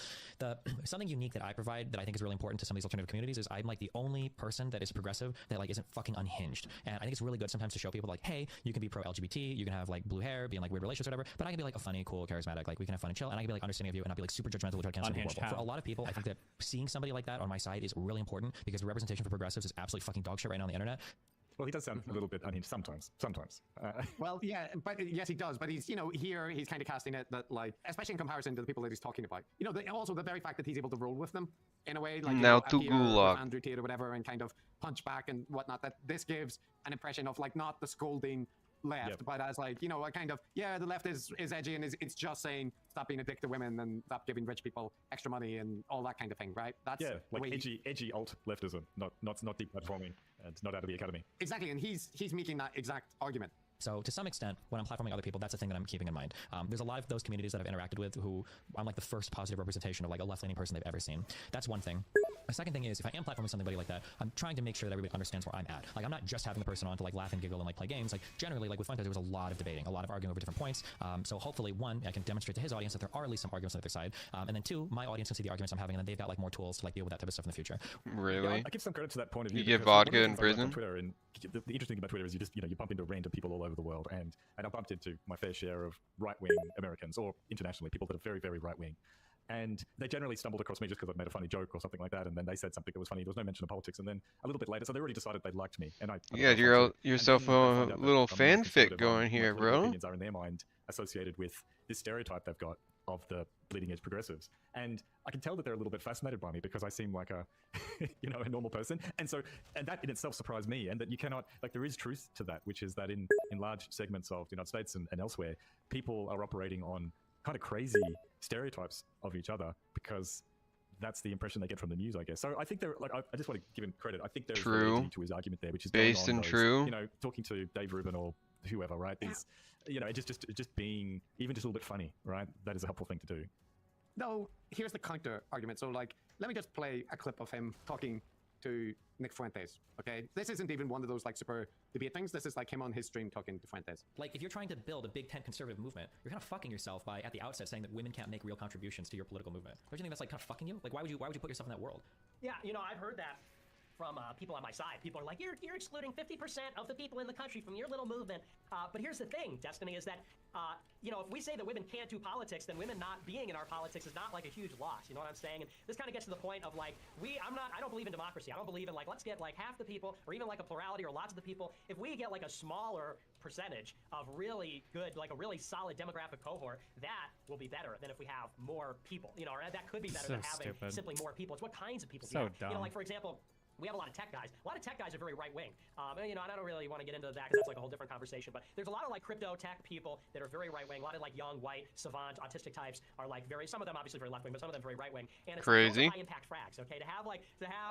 Something unique that I provide that I think is really important to some of these alternative communities is I'm like the only person that is progressive that like isn't fucking unhinged. And I think it's really good sometimes to show people like, hey, you can be pro-LGBT, you can have like blue hair, be in like weird relationships or whatever, but I can be like a funny, cool, charismatic, like we can have fun and chill, and I can be like understanding of you and not be like super judgmental which I can be horrible. For a lot of people, I think that seeing somebody like that on my side is really important because the representation for progressives is absolutely fucking dog shit right now on the internet. Well, he does sound a little bit unhinged sometimes. Well, yeah, but yes, he does. But he's, here he's kind of casting it that, like, especially in comparison to the people that he's talking about. Also the very fact that he's able to roll with them in a way, like now to appear Gulag. with Andrew Tate or whatever, and kind of punch back and whatnot. That this gives an impression of like not the scolding left, but as like, a kind of, the left is edgy and it's just saying stop being a dick to women and stop giving rich people extra money and all that kind of thing, right? That's like edgy alt leftism, not deplatforming and not out of the academy. Exactly, and he's making that exact argument. So to some extent, when I'm platforming other people, that's the thing that I'm keeping in mind. There's a lot of those communities that I've interacted with who I'm like the first positive representation of like a left-leaning person they've ever seen. That's one thing. The second thing is, if I am platforming somebody like that, I'm trying to make sure that everybody understands where I'm at. Like, I'm not just having the person on to like laugh and giggle and like play games. Like, generally, like with Fuentes, there was a lot of debating, a lot of arguing over different points. So hopefully, one, I can demonstrate to his audience that there are at least some arguments on the other side. And then two, my audience can see the arguments I'm having, and then they've got like more tools to like deal with that type of stuff in the future. Really? I give some credit to that point of view. You get because one of vodka the in things I like prison? on Twitter, and the interesting thing about Twitter is you just, you bump into random people all over the world, and I bumped into my fair share of right-wing Americans, or internationally, people that are very, very right-wing. And they generally stumbled across me just because I'd made a funny joke or something like that, and then they said something that was funny. There was no mention of politics, and then a little bit later, so they already decided they liked me. And you got yourself a little fanfic going here, bro. Opinions are in their mind associated with this stereotype they've got of the bleeding edge progressives, and I can tell that they're a little bit fascinated by me because I seem like a, a normal person, and that in itself surprised me. And that you cannot, like, there is truth to that, which is that in large segments of the United States and elsewhere, people are operating on kind of crazy stereotypes of each other because that's the impression they get from the news, I guess. So I think they're like, I just want to give him credit. I think there's validity to his argument there, which is based and true. Talking to Dave Rubin or whoever, right? Is just being even just a little bit funny, right? That is a helpful thing to do. No, here's the counter argument. So, like, let me just play a clip of him talking to Nick Fuentes, okay? This isn't even one of those, like, super debate things. This is, like, him on his stream talking to Fuentes. Like, if you're trying to build a big tent conservative movement, you're kind of fucking yourself by, at the outset, saying that women can't make real contributions to your political movement. Don't you think that's, like, kind of fucking you? Like, why would you put yourself in that world? Yeah, I've heard that from people on my side. People are like, you're excluding 50% of the people in the country from your little movement. But here's the thing, Destiny, is that, if we say that women can't do politics, then women not being in our politics is not like a huge loss. You know what I'm saying? And this kind of gets to the point of like, I don't believe in democracy. I don't believe in like, let's get like half the people or even like a plurality or lots of the people. If we get like a smaller percentage of really good, like a really solid demographic cohort, that will be better than if we have more people, or that could be better than having simply more people. It's what kinds of people. So dumb. Like for example, we have a lot of tech guys. A lot of tech guys are very right-wing. And I don't really want to get into that because that's like a whole different conversation. But there's a lot of like crypto tech people that are very right-wing. A lot of like young, white, savant, autistic types are like some of them obviously very left-wing, but some of them very right-wing. And it's crazy. High-impact frags, okay? To have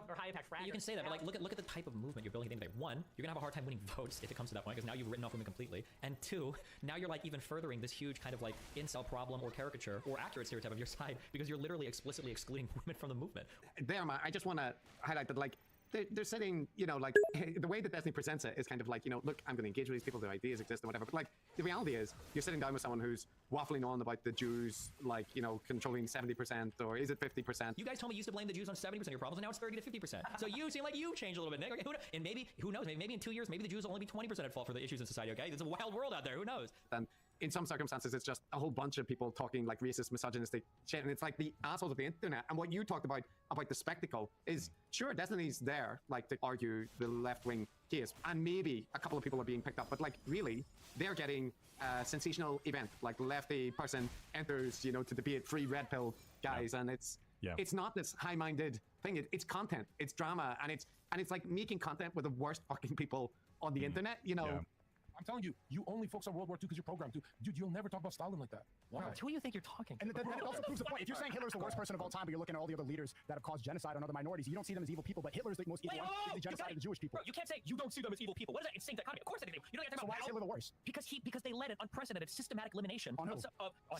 high-impact frags. You can say that, but like look at the type of movement you're building today. One, you're gonna have a hard time winning votes if it comes to that point because now you've written off women completely. And two, now you're like even furthering this huge kind of like incel problem or caricature or accurate stereotype of your side because you're literally explicitly excluding women from the movement. There, I just want to highlight that, like, they're sitting, like, the way that Destiny presents it is kind of like, look, I'm going to engage with these people, their ideas exist and whatever. But, like, the reality is, you're sitting down with someone who's waffling on about the Jews, like, controlling 70%, or is it 50%? You guys told me you used to blame the Jews on 70% of your problems, and now it's 30 to 50%. So you seem like you've changed a little bit, Nick. Okay, and maybe, who knows, maybe in 2 years, maybe the Jews will only be 20% at fault for the issues in society, okay? It's a wild world out there, who knows? Then in some circumstances, it's just a whole bunch of people talking like racist, misogynistic shit, and it's like the assholes of the internet. And what you talked about the spectacle is, sure, Destiny's there, like, to argue the left-wing case, and maybe a couple of people are being picked up, but like, really, they're getting a sensational event, like lefty person enters, to debate free red pill guys, and it's not this high-minded thing. It's content, it's drama, and it's like making content with the worst fucking people on the internet, I'm telling you, you only focus on World War II because you're programmed to. Dude, you'll never talk about Stalin like that. Why? Who do you think you're talking to? And that also proves the point. If you're saying Hitler's the worst person of all time, but you're looking at all the other leaders that have caused genocide on other minorities, you don't see them as evil people, but Hitler's the most evil one. Is the genocide of the Jewish people. Bro, you can't say you don't see them as evil people. What is that? Insane dichotomy. Of course they do. You don't have to So why is Hitler the worst? Because they led an unprecedented systematic elimination on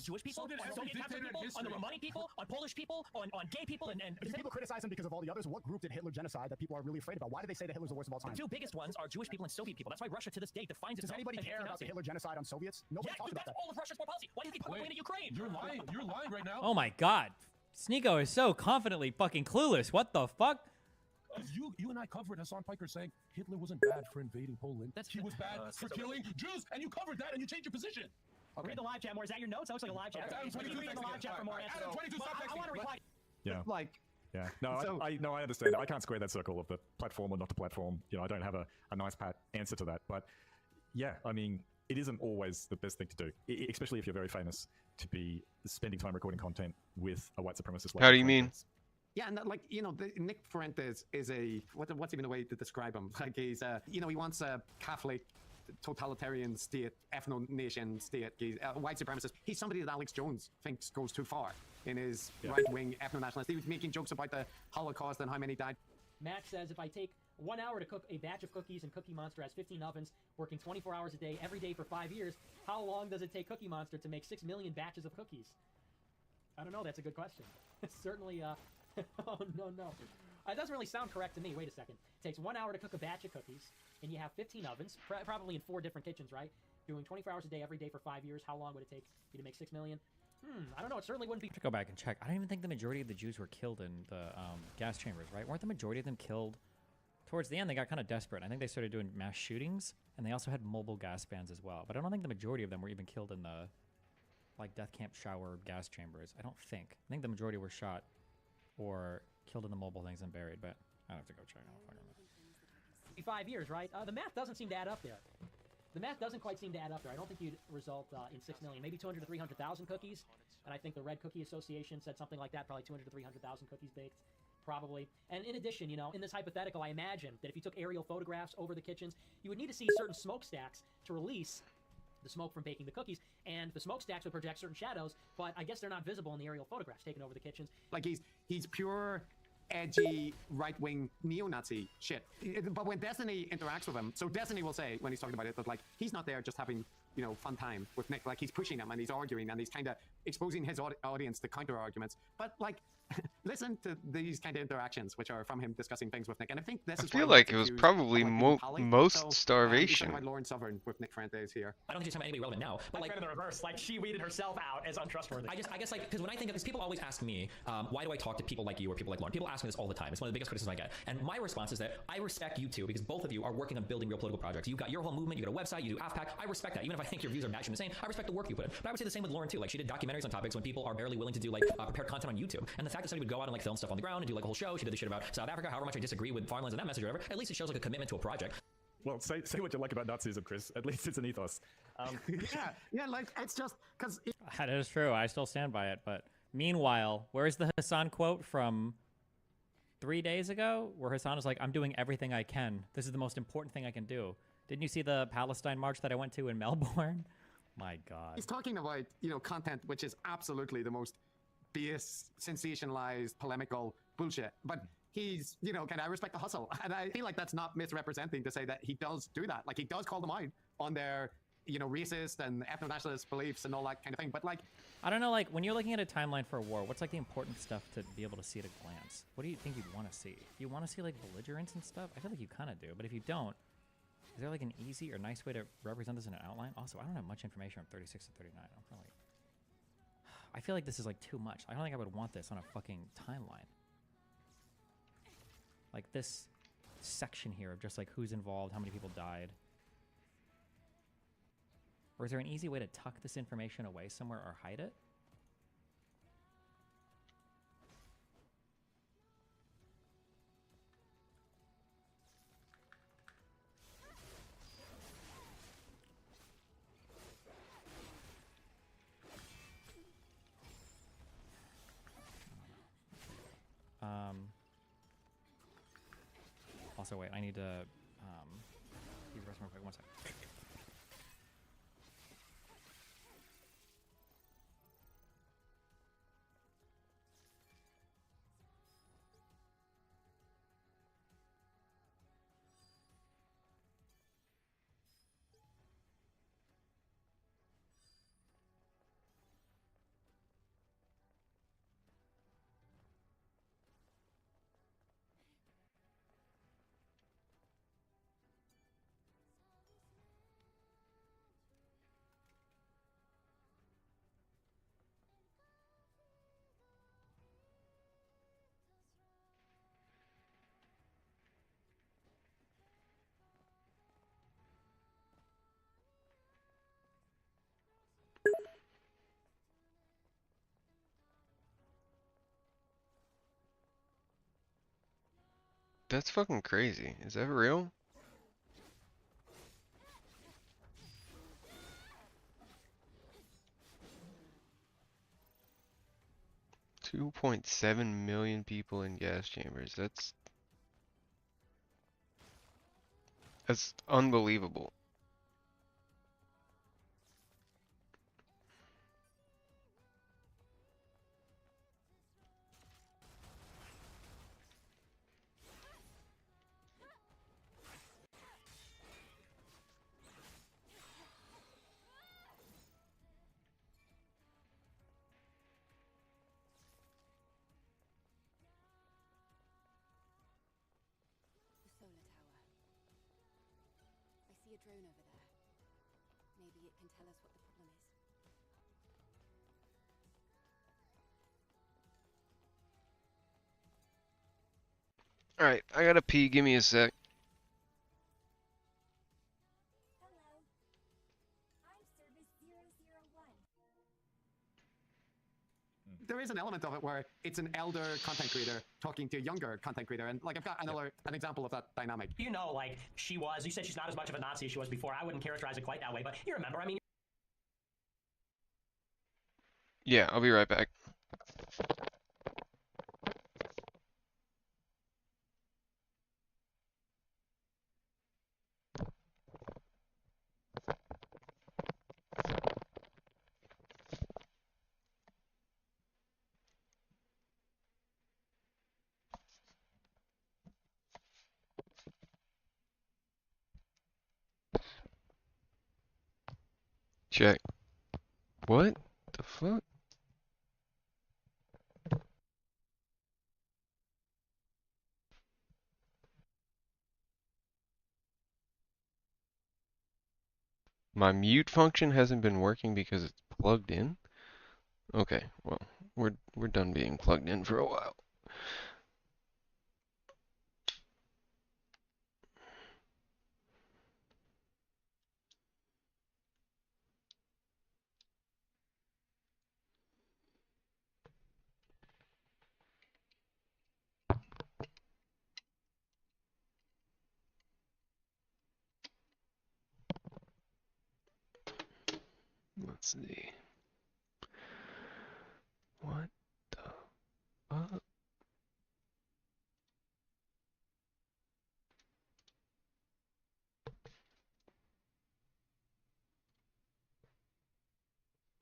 Jewish people, So did on every Soviet dictator in people, on the history. Romani people, on Polish people, on gay people, and If people criticize him because of all the others, what group did Hitler genocide that people are really afraid about? Why do they say that Hitler's the worst of all time? the two biggest ones are Jewish people and Soviet people. That's why Russia to this day defines Does itself. anybody as care about the anti-Nazi. Hitler genocide on Soviets? Nobody talks about That's that. all of Russia's foreign policy. Why do you keep pointing at Ukraine? You're lying. You're lying right now. Oh my god. Sneeko is so confidently fucking clueless. What the fuck? You and I covered Hassan Piker saying Hitler wasn't bad for invading Poland. He was bad for killing Jews, and you covered that, and you changed your position. Read the live chat more. Is that your notes? That looks like a live chat. Adam 22, Read the live chat for more answers. Adam 22, stop I want to texting. reply. Yeah. Like, Yeah. No, So- I understand. I can't square that circle of the platform or not the platform. You know, I don't have a nice pat answer to that. But yeah, I mean, it isn't always the best thing to do, especially if you're very famous, to be spending time recording content with a white supremacist. How do you mean? Yeah, and like, you know, Nick Fuentes is a what's even a way to describe him? Like he's you know, he wants a Catholic totalitarian state, ethno-nation state. He's a white supremacist. He's somebody that Alex Jones thinks goes too far in his right-wing ethno-nationalist. He was making jokes about the Holocaust and how many died. Max says, if I take 1 hour to cook a batch of cookies and Cookie Monster has 15 ovens, working 24 hours a day, every day for 5 years, how long does it take Cookie Monster to make 6 million batches of cookies? I don't know. That's a good question. Certainly, oh, no. It doesn't really sound correct to me. Wait a second. It takes 1 hour to cook a batch of cookies, and you have 15 ovens, probably in 4 different kitchens, right? Doing 24 hours a day, every day for 5 years. How long would it take you to make 6 million? I don't know. It certainly wouldn't be. To go back and check. I don't even think the majority of the Jews were killed in the gas chambers, right? Weren't the majority of them killed? Towards the end, they got kind of desperate. I think they started doing mass shootings, and they also had mobile gas bans as well. But I don't think the majority of them were even killed in the, like, death camp shower gas chambers. I don't think. I think the majority were shot or killed in the mobile things and buried, but I have to go check. I don't fucking know. 5 years, right? The math doesn't seem to add up there. The math doesn't quite seem to add up there. I don't think you'd result in 6 million, maybe 200 to 300,000 cookies. And I think the Red Cookie Association said something like that, probably 200 to 300,000 cookies baked, probably. And in addition, you know, in this hypothetical, I imagine that if you took aerial photographs over the kitchens, you would need to see certain smokestacks to release the smoke from baking the cookies, and the smokestacks would project certain shadows, but I guess they're not visible in the aerial photographs taken over the kitchens. Like he's pure edgy right-wing neo-Nazi shit. But when Destiny interacts with him, so Destiny will say when he's talking about it that like he's not there just having, you know, fun time with Nick. Like he's pushing him and he's arguing and he's kind of exposing his audience to counter arguments. But like, listen to these kind of interactions which are from him discussing things with Nick. And I think this I is feel why like it was probably most starvation. About Lauren Southern with Nick Fuentes here. I don't think she's talking about anybody relevant now, but like kind of the reverse. Like she weeded herself out as untrustworthy. I guess like, because when I think of this, people always ask me, why do I talk to people like you or people like Lauren? People ask me this all the time. It's one of the biggest criticisms I get. And my response is that I respect you two because both of you are working on building real political projects. You got your whole movement, you got a website, you do AFPAC. I respect that. Even if I think your views are matching the same, I respect the work you put in. But I would say the same with Lauren too. Like she did documentaries on topics when people are barely willing to do like prepared content on YouTube. And the fact that somebody would go out and like film stuff on the ground and do like a whole show. She did the shit about South Africa, however much I disagree with farmlands and that message or whatever. At least it shows like a commitment to a project. Well, say what you like about Nazism, Chris. At least it's an ethos. Yeah, like it's just because That is true. I still stand by it. But meanwhile, where's the Hassan quote from 3 days ago where Hassan was like, I'm doing everything I can. This is the most important thing I can do. Didn't you see the Palestine march that I went to in Melbourne? My God. he's talking about, you know, content which is absolutely the most base, sensationalized, polemical bullshit. But he's, you know, I respect the hustle. And I feel like that's not misrepresenting to say that he does do that. Like he does call them out on their, you know, racist and ethno-nationalist beliefs and all that kind of thing. But like, I don't know, like when you're looking at a timeline for a war, what's like the important stuff to be able to see at a glance? What do you think you'd want to see? Do you want to see like belligerence and stuff? I feel like you kind of do. But if you don't, is there like an easy or nice way to represent this in an outline? Also, I don't have much information from 36 to 39. I feel like this is like too much. I don't think I would want this on a fucking timeline. Like this section here of just like who's involved, how many people died. Or is there an easy way to tuck this information away somewhere or hide it? Also, wait, I need to use the restroom real quick. 1 second. That's fucking crazy. Is that real? $2.7 million people in gas chambers. That's unbelievable. The solar tower. I see a drone over there. Maybe it can tell us what the problem is. Alright, I gotta pee. Give me a sec. There is an element of it where it's an elder content creator talking to a younger content creator, and like I've got an example of that dynamic. You know, like you said she's not as much of a Nazi as she was before. I wouldn't characterize it quite that way, but you remember, I mean. Yeah, I'll be right back. Check. What the fuck? My mute function hasn't been working because it's plugged in? Okay, well, we're done being plugged in for a while. Let's see. What the fuck?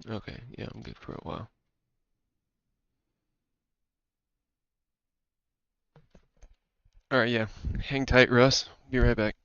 Okay, yeah, I'm good for a while. Alright, yeah. Hang tight, Russ. Be right back.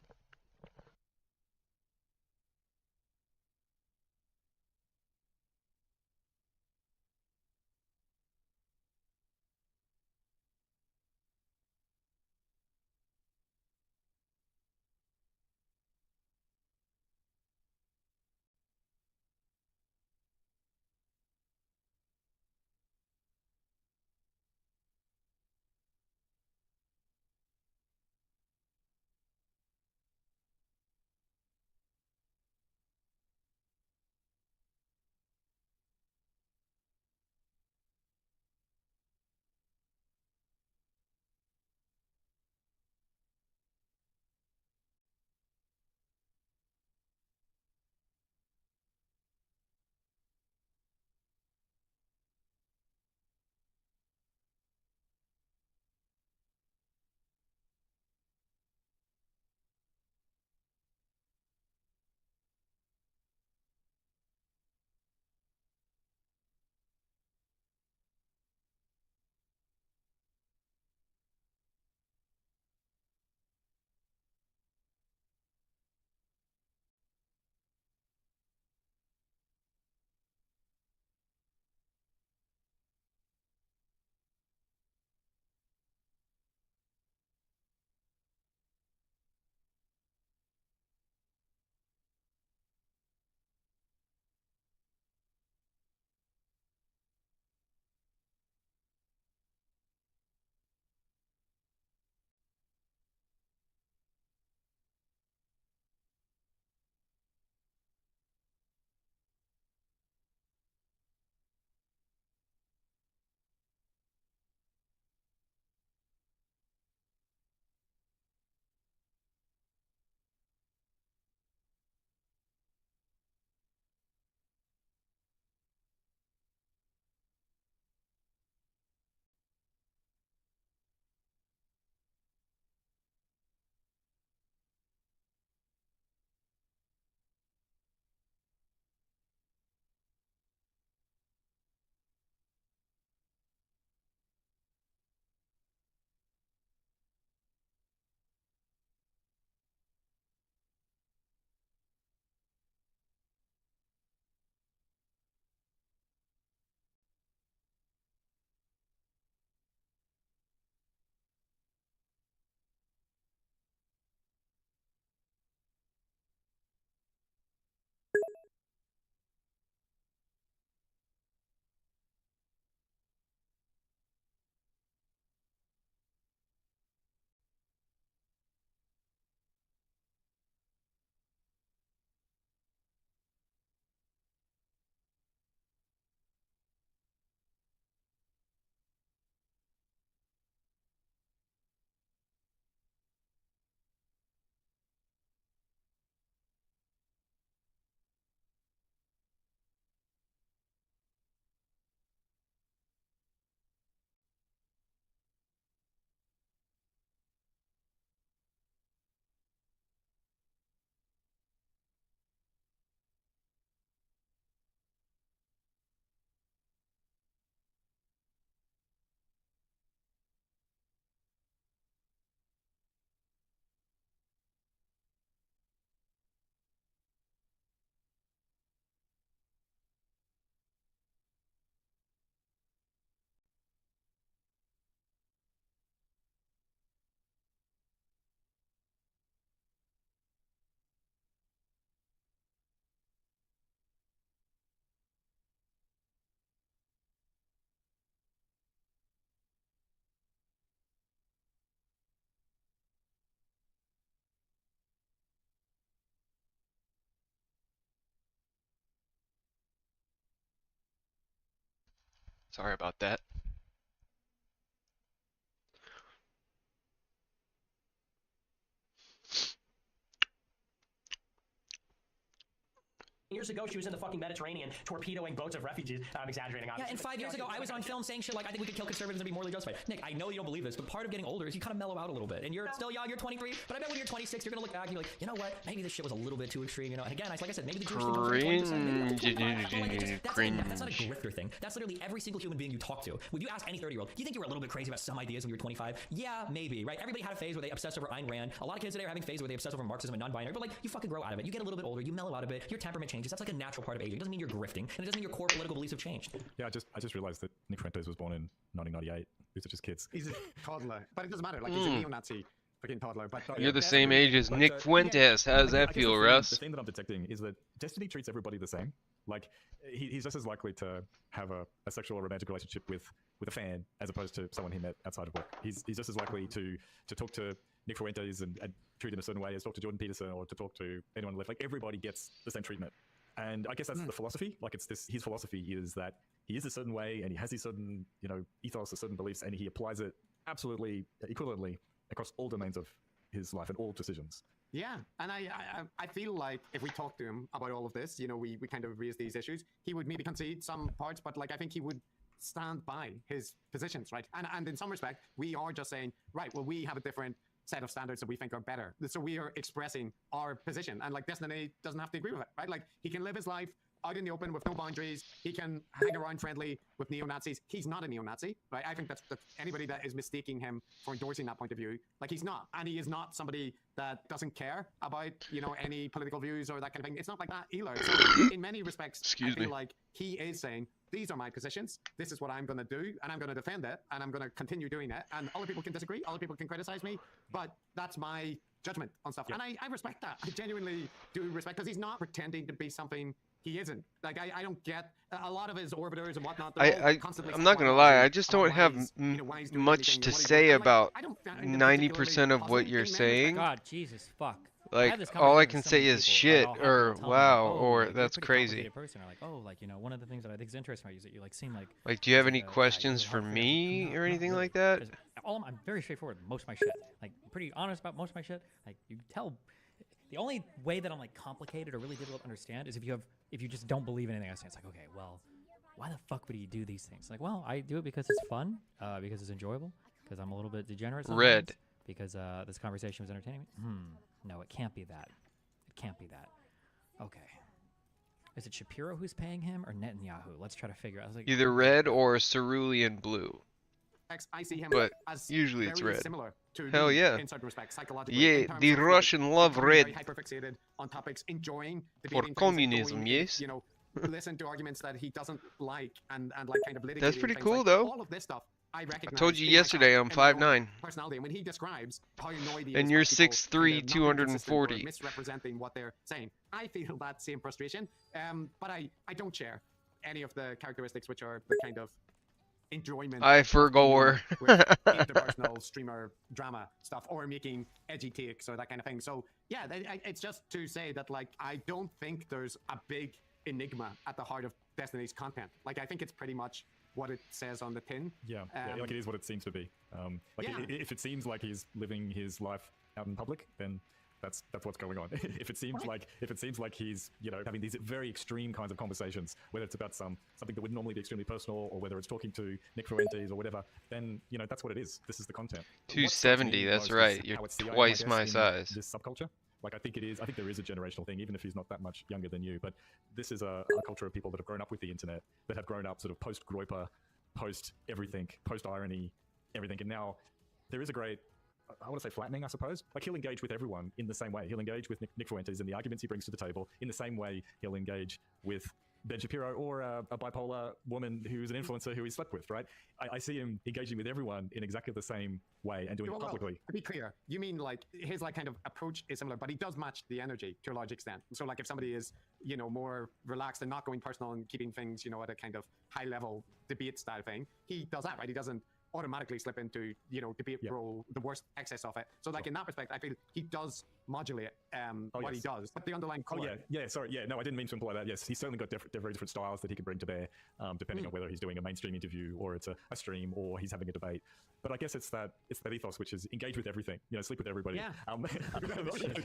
Sorry about that. Years ago, she was in the fucking Mediterranean torpedoing boats of refugees. I'm exaggerating, Yeah, obviously. and 5 years ago, I was on film saying shit like, I think we could kill conservatives and be morally justified. Nick, I know you don't believe this, but part of getting older is you kind of mellow out a little bit. And you're still young, you're 23, but I bet when you're 26, you're going to look back and you're like, you know what? Maybe this shit was a little bit too extreme, you know? And again, like I said, maybe the Jewish thing was like 20%. That's not a grifter thing. That's literally every single human being you talk to. Would you ask any 30-year-old, do you think you were a little bit crazy about some ideas when you were 25? Yeah, maybe, right? Everybody had a phase where they obsessed over Ayn Rand. A lot of kids today are having a phase where they obsess over Marxism and non-binary, but like, you fucking grow out of it. You get a little bit older, you mellow out of it, your temperament changes. That's like a natural part of aging. It doesn't mean you're grifting, and it doesn't mean your core political beliefs have changed. Yeah, I just realized that Nick Fuentes was born in 1998. These are just kids. He's a toddler, but it doesn't matter. Like he's a neo-Nazi freaking toddler. But You're the same age as Nick Fuentes. How does that feel, Russ? The thing that I'm detecting is that Destiny treats everybody the same. Like he's just as likely to have a sexual or romantic relationship with a fan as opposed to someone he met outside of work. He's just as likely to talk to Nick Fuentes and treat him a certain way as talk to Jordan Peterson or to talk to anyone left. Like everybody gets the same treatment. And I guess that's the philosophy. Like it's this, his philosophy is that he is a certain way and he has his certain, ethos or certain beliefs, and he applies it absolutely equivalently across all domains of his life and all decisions. Yeah, and I feel like if we talk to him about all of this, we kind of raise these issues, he would maybe concede some parts, but like I think he would stand by his positions, right? And in some respect, we are just saying, right, well, we have a different set of standards that we think are better. So we are expressing our position, and like Destiny doesn't have to agree with it, right? Like he can live his life out in the open with no boundaries. He can hang around friendly with neo-Nazis. He's not a neo-Nazi, right? I think that's anybody that is mistaking him for endorsing that point of view, like he's not. And he is not somebody that doesn't care about, any political views or that kind of thing. It's not like that either. So in many respects, I feel like he is saying, these are my positions. This is what I'm going to do, and I'm going to defend it, and I'm going to continue doing it. And other people can disagree. Other people can criticize me, but that's my judgment on stuff. Yep. And I respect that. I genuinely do respect, because he's not pretending to be something he isn't. Like, I don't get a lot of his orbiters and whatnot. I'm not going to lie. I just don't have much to say about 90% of what you're saying. God, Jesus, fuck. Like, all I can say is shit, or wow, or that's crazy. Person, or like, one of the things that I think is interesting about you is that you seem like. Like, do you have any questions for me or anything like that? I'm very straightforward with most of my shit. Like, pretty honest about most of my shit. Like, you tell. The only way that I'm like complicated or really difficult to understand is if you just don't believe in anything I say. It's like, okay, well, why the fuck would he do these things? Like, well, I do it because it's fun, because it's enjoyable, because I'm a little bit degenerate sometimes, Red. Because this conversation was entertaining. No, it can't be that. It can't be that. Okay. Is it Shapiro who's paying him or Netanyahu? Let's try to figure out. Either red or cerulean blue. I see him as usually it's red. Similar to Hell me yeah. in certain respects, psychologically. Yeah, the Russian love red. Hyperfixated on topics, enjoying for communism, yes. Listen to arguments that he doesn't like and like kind of litigating. That's pretty cool, like, though. All of this stuff. I told you yesterday I'm 5'9". Personality, and when he describes how annoyed he and is you're by people 6'3", 240. Misrepresenting what they're saying, I feel that same frustration. But I don't share any of the characteristics which are the kind of enjoyment. I forgore. Interpersonal streamer drama stuff, or making edgy takes or that kind of thing. So yeah, it's just to say that like I don't think there's a big enigma at the heart of Destiny's content. Like I think it's pretty much what it says on the tin. Yeah, like it is what it seems to be. If it seems like he's living his life out in public, then that's what's going on. if it seems like he's having these very extreme kinds of conversations, whether it's about something that would normally be extremely personal, or whether it's talking to Nick Fuentes or whatever, then that's what it is. This is the content. 270. That's right. You're twice my size. This subculture. Like I think it is. I think there is a generational thing, even if he's not that much younger than you. But this is a culture of people that have grown up with the internet, that have grown up sort of post-Groyper, post-everything, post-irony, everything. And now there is a great, I want to say flattening, I suppose. Like he'll engage with everyone in the same way. He'll engage with Nick Fuentes and the arguments he brings to the table in the same way he'll engage with Ben Shapiro or a bipolar woman who's an influencer who he slept with, right? I see him engaging with everyone in exactly the same way and doing it publicly. To be clear, you mean like his like kind of approach is similar, but he does match the energy to a large extent. So like if somebody is, more relaxed and not going personal and keeping things, at a kind of high level debate style thing, he does that, right? He doesn't automatically slip into, debate role, the worst excess of it. So like in that respect, I feel he does modulate what he does, but the underlying color. Sorry, no, I didn't mean to imply that. Yes, he's certainly got very different styles that he can bring to bear, depending on whether he's doing a mainstream interview or it's a stream or he's having a debate. But I guess it's that ethos which is engage with everything, sleep with everybody,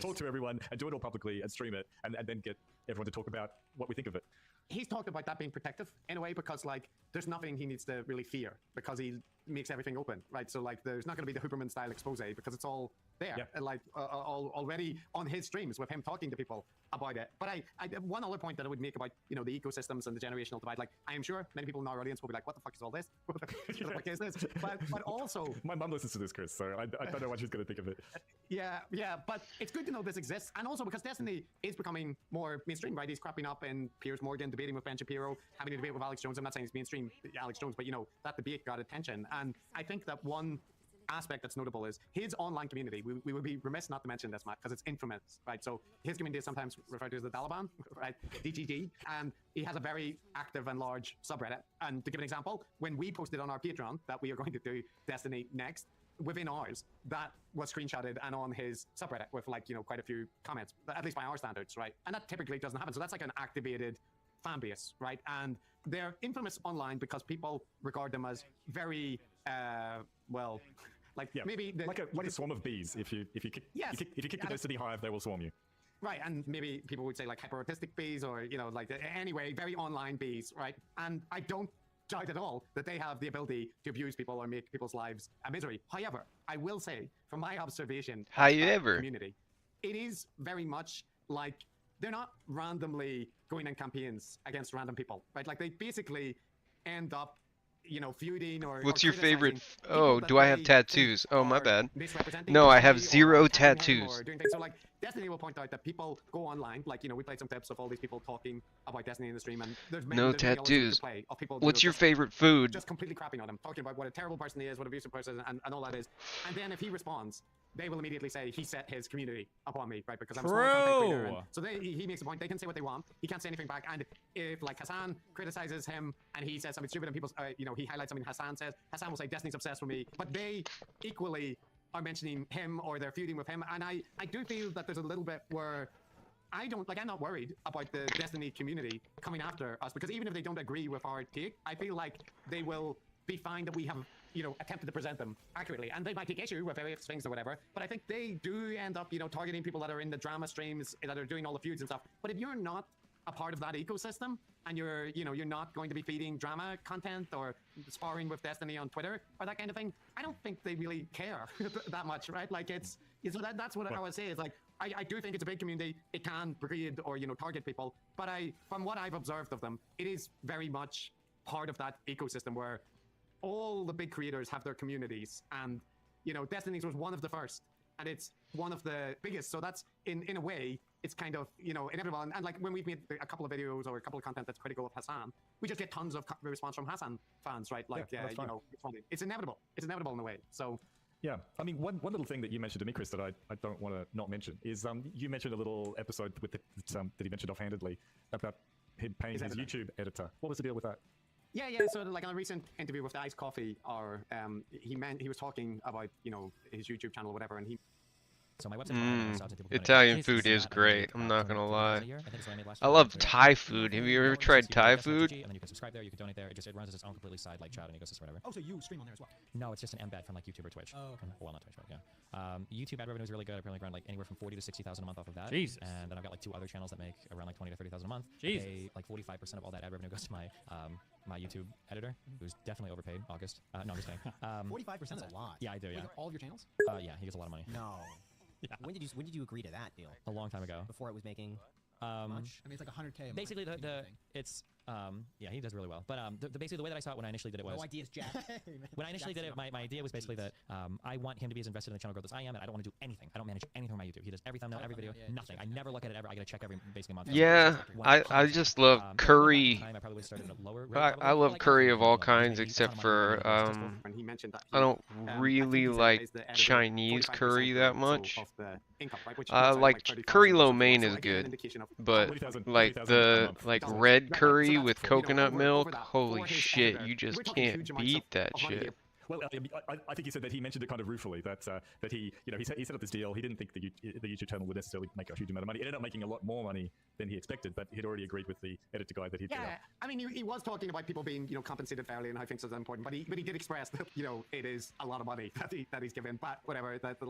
talk to everyone and do it all publicly and stream it and then get everyone to talk about what we think of it. He's talked about that being protective in a way because like there's nothing he needs to really fear because he makes everything open, right? So like there's not going to be the Huberman style expose because it's all there, like already on his streams with him talking to people about it. But I one other point that I would make about the ecosystems and the generational divide, like I am sure many people in our audience will be like, what the fuck is all this? What the fuck is this? But also my mum listens to this, Chris, so I don't know what she's going to think of it. Yeah, but it's good to know this exists, and also because Destiny is becoming more mainstream, right? He's cropping up in Piers Morgan, debating with Ben Shapiro, having a debate with Alex Jones. I'm not saying he's mainstream Alex Jones, but that debate got attention, and I think that one aspect that's notable is his online community. We would be remiss not to mention this, Matt, because it's infamous, right? So his community is sometimes referred to as the Taliban, right? DGG, and he has a very active and large subreddit. And to give an example, when we posted on our Patreon that we are going to do Destiny next, within hours, that was screenshotted and on his subreddit with quite a few comments, at least by our standards, right? And that typically doesn't happen. So that's like an activated fan base, right? And they're infamous online because people regard them as very, maybe like a swarm of bees. If you kick the Destiny hive, they will swarm you. Right, and maybe people would say like hyper-autistic bees or anyway, very online bees, right? And I don't doubt at all that they have the ability to abuse people or make people's lives a misery. However, I will say from my observation of the community, it is very much like they're not randomly going on campaigns against random people, right? Like they basically end up feuding or what's your favorite do I have tattoos? Oh, my bad. No, I have 0 tattoos. So like Destiny will point out that people go online, we played some clips of all these people talking about Destiny in the stream, and there's no tattoos. What's your favorite food? Just completely crapping on him, talking about what a terrible person he is, what an abusive person and all that is. And then if he responds, they will immediately say he set his community upon me, right? Because I'm a small content creator. And so he makes a point. They can say what they want. He can't say anything back. And if like Hassan criticizes him and he says something stupid and people, he highlights something Hassan says, Hassan will say Destiny's obsessed with me. But they equally are mentioning him or they're feuding with him. And I do feel that there's a little bit where I'm not worried about the Destiny community coming after us, because even if they don't agree with our take, I feel like they will be fine that we have attempted to present them accurately, and they might take issue with various things or whatever, but I think they do end up targeting people that are in the drama streams that are doing all the feuds and stuff. But if you're not a part of that ecosystem and you're not going to be feeding drama content or sparring with Destiny on Twitter or that kind of thing, I don't think they really care that much, right? Like that's what I would say is like I do think it's a big community. It can breed or target people, but from what I've observed of them, it is very much part of that ecosystem where all the big creators have their communities, and Destiny's was one of the first, and it's one of the biggest. So that's in a way, it's kind of inevitable. And like when we've made a couple of videos or a couple of content that's critical of Hassan, we just get tons of response from Hassan fans, right? Like it's inevitable. It's inevitable in a way. So. Yeah, I mean, one little thing that you mentioned to me, Chris, that I don't want to not mention is you mentioned a little episode with that he mentioned offhandedly about him paying his YouTube editor. What was the deal with that? Yeah. So like on a recent interview with Ice Coffee, he was talking about his YouTube channel or whatever, and he. So my website. Italian food is great. I'm not gonna lie. I love Thai food. Have you ever tried Thai food? And then you can subscribe there. You can donate there. It runs as its own completely side like chat and ecosystem, whatever. Oh, so you stream on there as well? No, it's just an embed from like YouTube or Twitch. Oh, okay. Well, not Twitch, but yeah. YouTube ad revenue is really good. I probably run like anywhere from 40 to 60,000 a month off of that. Jesus. And then I've got like 2 other channels that make around like 20 to 30,000 a month. Jesus. Like 45% of all that ad revenue goes to my YouTube editor, who's definitely overpaid. August. No, I'm just kidding. 45%. That's a lot. Yeah, I do. Yeah. All of your channels? Yeah, he gets a lot of money. No. Yeah. When did you agree to that deal? A long time ago. Before it was making much? I mean, it's like 100K. Basically, it's yeah, he does really well. But basically, the way that I saw it when I initially did it was no ideas, Jack. When I initially did it, my idea was basically that I want him to be as invested in the channel growth as I am, and I don't want to do anything. I don't manage anything on my YouTube. He does every thumbnail, every video, nothing. I never look at it ever. I get a check every basically month. Yeah, I just love curry. I love curry of all kinds except for I don't really like Chinese curry that much. Like curry lo mein is good, but like the red curry with coconut milk, holy shit, you just can't beat that shit. Well, I think he said that he mentioned it kind of ruefully that that he set up this deal. He didn't think the YouTube channel would necessarily make a huge amount of money. It ended up making a lot more money than he expected, but he'd already agreed with the editor guy that he'd put up. I mean, he was talking about people being compensated fairly and how things are important, but he did express that it is a lot of money that he's given. But whatever, but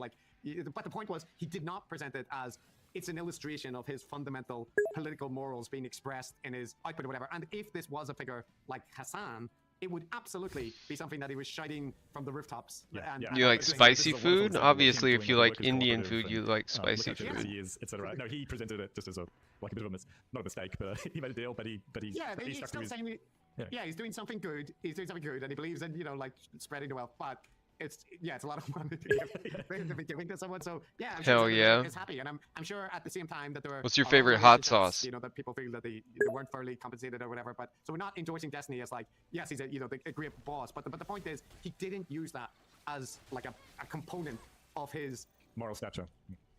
the point was he did not present it as it's an illustration of his fundamental political morals being expressed in his output or whatever. And if this was a figure like Hassan, it would absolutely be something that he was shouting from the rooftops. You like spicy food? Obviously, if you like Indian food, you like spicy food. Etc. No, he presented it just as a bit of not a mistake, but he made a deal. But he he's still saying he's doing something good. He's doing something good, and he believes in spreading the wealth. But it's a lot of money to be giving to someone. So I'm sure is happy, and I'm sure at the same time that there were. What's your favorite hot sauce? That people feel that they weren't fairly compensated or whatever. But so we're not endorsing Destiny as yes, he's a great boss. But the point is he didn't use that as a component of his moral stature.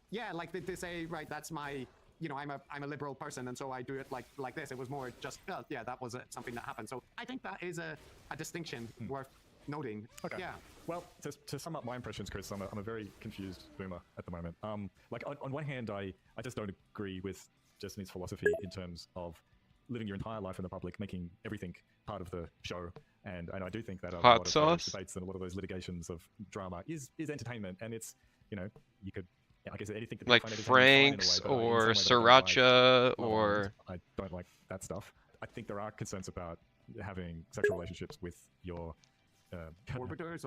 Yeah, they say that's my. I'm a liberal person, and so I do it like this. It was more just that was something that happened. So I think that is a distinction worth noting. Okay. Yeah. Well, to sum up my impressions, Chris, I'm a very confused boomer at the moment. On one hand, I just don't agree with Destiny's philosophy in terms of living your entire life in the public, making everything part of the show. And I do think that a lot of those debates and a lot of those litigations of drama is entertainment, and it's you could. I guess anything that like Franks or Sriracha or I don't like that stuff. I think there are concerns about having sexual relationships with your orbiters,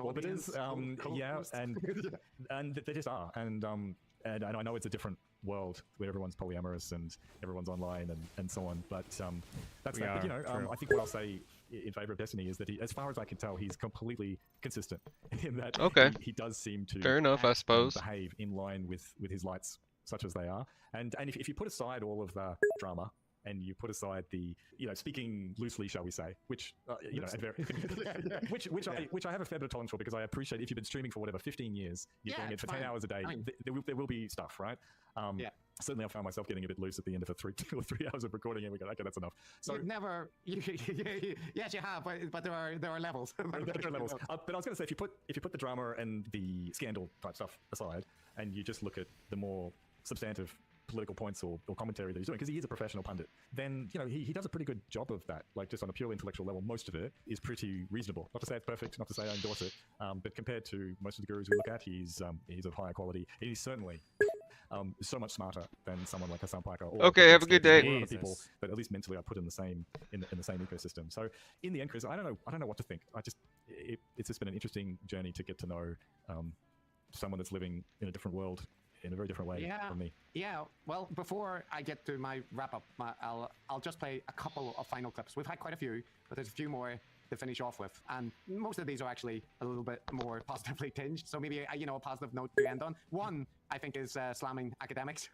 and they just are, and I know it's a different world where everyone's polyamorous and everyone's online and so on, but that's that. But, I think what I'll say in favor of Destiny is that he, as far as I can tell, he's completely consistent in that he does seem to fair enough, I suppose, behave in line with his lights, such as they are, and if you put aside all of the drama and you put aside the speaking loosely, shall we say, which which I have a fair bit of tolerance for, because I appreciate if you've been streaming for 15 years, you're doing it for 10 hours a day, there will be stuff, right? Certainly I found myself getting a bit loose at the end of 3 or 3 hours of recording, and we go, okay, that's enough. So you've never yes you have, but there are levels. There are levels. But I was going to say, if you put the drama and the scandal type stuff aside, and you just look at the more substantive political points or commentary that he's doing, because he is a professional pundit, then he does a pretty good job of that. Just on a purely intellectual level, most of it is pretty reasonable. Not to say it's perfect, not to say I endorse it, but compared to most of the gurus we look at, he's of higher quality. He's certainly so much smarter than someone like Hassan Piker. Okay, have a good day. Other people that at least mentally I put in the same ecosystem. So in the end, Chris, I don't know what to think. It's just been an interesting journey to get to know someone that's living in a different world in a very different way from me. Yeah. Well, before I get to my wrap up, I'll just play a couple of final clips. We've had quite a few, but there's a few more to finish off with, and most of these are actually a little bit more positively tinged. So maybe a positive note to end on. One, I think, is slamming academics,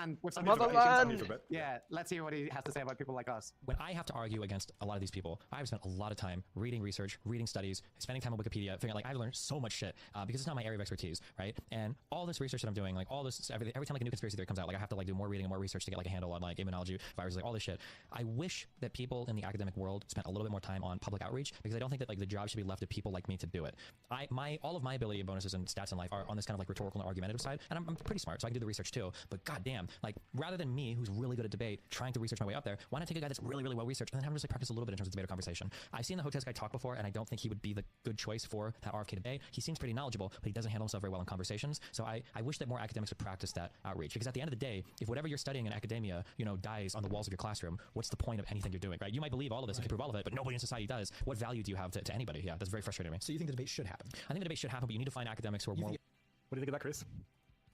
and with some let's hear what he has to say about people like us. When I have to argue against a lot of these people, I've spent a lot of time reading research, reading studies, spending time on Wikipedia, figuring out I've learned so much shit because it's not my area of expertise, right? And all this research that I'm doing, all this every time a new conspiracy theory comes out, I have to do more reading and more research to get a handle on immunology, viruses, all this shit. I wish that people in the academic world spent a little bit more time on public outreach, because I don't think that the job should be left to people like me to do it. All of my ability and bonuses and stats in life are on this kind of rhetorical and argumentative side, and I'm pretty smart, so I can do the research too. But goddamn, rather than me, who's really good at debate, trying to research my way up there, why not take a guy that's really, really well researched and then have him just practice a little bit in terms of debate or conversation? I've seen the Hotez guy talk before, and I don't think he would be the good choice for that RFK debate. He seems pretty knowledgeable, but he doesn't handle himself very well in conversations. So I wish that more academics would practice that outreach, because at the end of the day, if whatever you're studying in academia, dies on the walls of your classroom, what's the point of anything you're doing, right? You might believe all of this and can prove all of it, but nobody in society does. What value do you have to anybody? Yeah, that's very frustrating to me. So you think the debate should happen? I think the debate should happen, but you need to find academics who are more. What do you think of that, Chris?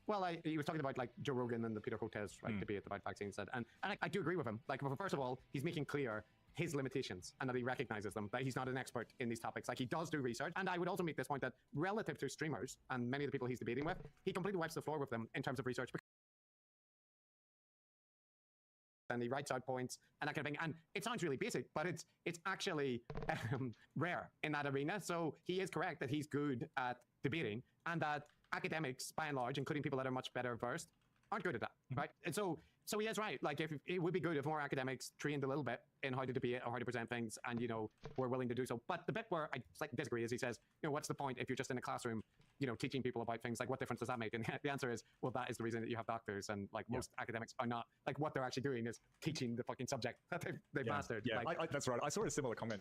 Well, he was talking about Joe Rogan and the Peter Hotez debate about vaccines, and I do agree with him. First of all, he's making clear his limitations and that he recognizes them, that he's not an expert in these topics. He does do research, and I would also make this point that relative to streamers and many of the people he's debating with, he completely wipes the floor with them in terms of research. And he writes out points and that kind of thing. And it sounds really basic, but it's actually rare in that arena. So he is correct that he's good at debating, and that academics, by and large, including people that are much better versed, aren't good at that, right? And so So he is right. Like, if it would be good if more academics trained a little bit in how to debate or how to present things, and were willing to do so. But the bit where I disagree is he says, what's the point if you're just in a classroom, teaching people about things? Like, what difference does that make? And the answer is, well, that is the reason that you have doctors, and most academics are not. Like, what they're actually doing is teaching the fucking subject that they've mastered. Yeah, Like, that's right. I saw a similar comment.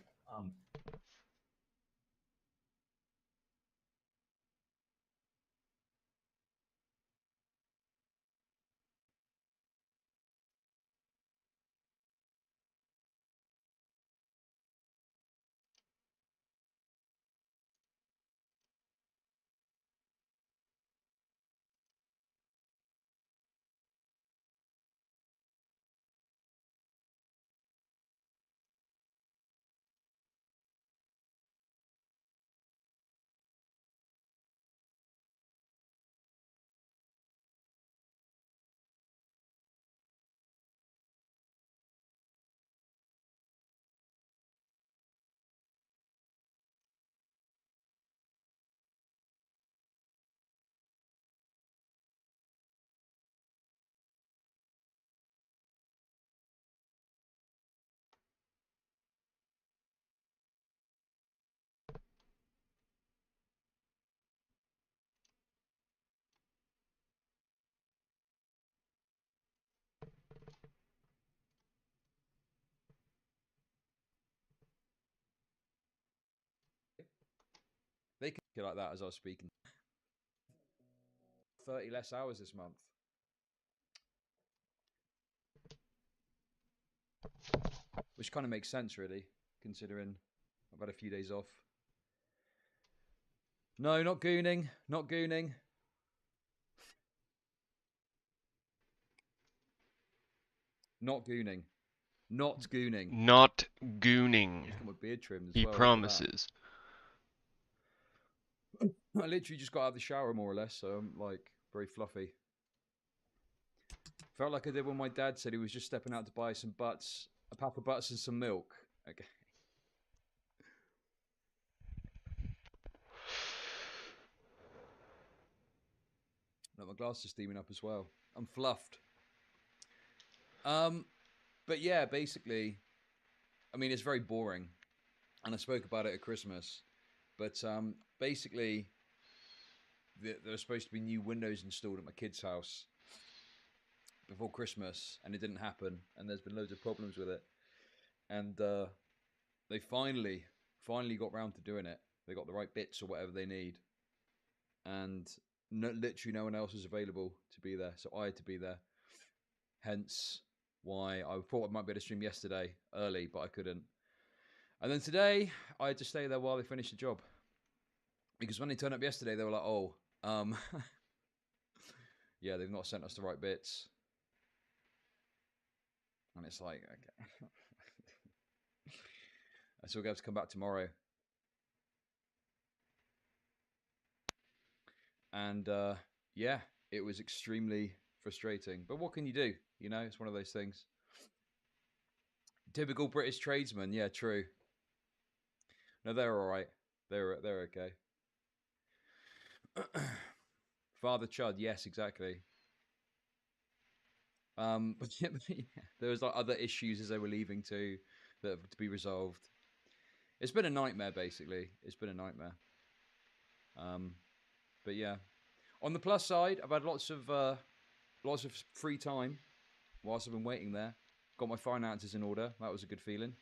They could get like that as I was speaking. 30 less hours this month. Which kind of makes sense, really, considering I've had a few days off. No, not gooning. Not gooning. Not gooning. Not gooning. Not gooning. Got my beard trimmed as He well. promises. I literally just got out of the shower, more or less, so I'm like very fluffy. Felt like I did when my dad said he was just stepping out to buy some butts, a pack of butts and some milk. Okay. No, my glass is steaming up as well. I'm fluffed. But yeah, basically, I mean, it's very boring, and I spoke about it at Christmas. But basically, there were supposed to be new windows installed at my kid's house before Christmas, and it didn't happen. And there's been loads of problems with it. And they finally got round to doing it. They got the right bits or whatever they need, and literally no one else was available to be there, so I had to be there. Hence why I thought I might be able to stream yesterday early, but I couldn't. And then today I had to stay there while they finished the job, because when they turned up yesterday, they were like, "Oh, yeah, they've not sent us the right bits." And it's like, okay. I still have to come back tomorrow. And yeah, it was extremely frustrating. But what can you do? You know, it's one of those things. Typical British tradesman. Yeah, true. No, they're all right. They're okay. Father Chud. Yes, exactly. But yeah, there was like other issues as they were leaving too that have to be resolved. It's been a nightmare, basically. It's been a nightmare. But yeah, on the plus side, I've had lots of free time whilst I've been waiting there. Got my finances in order. That was a good feeling.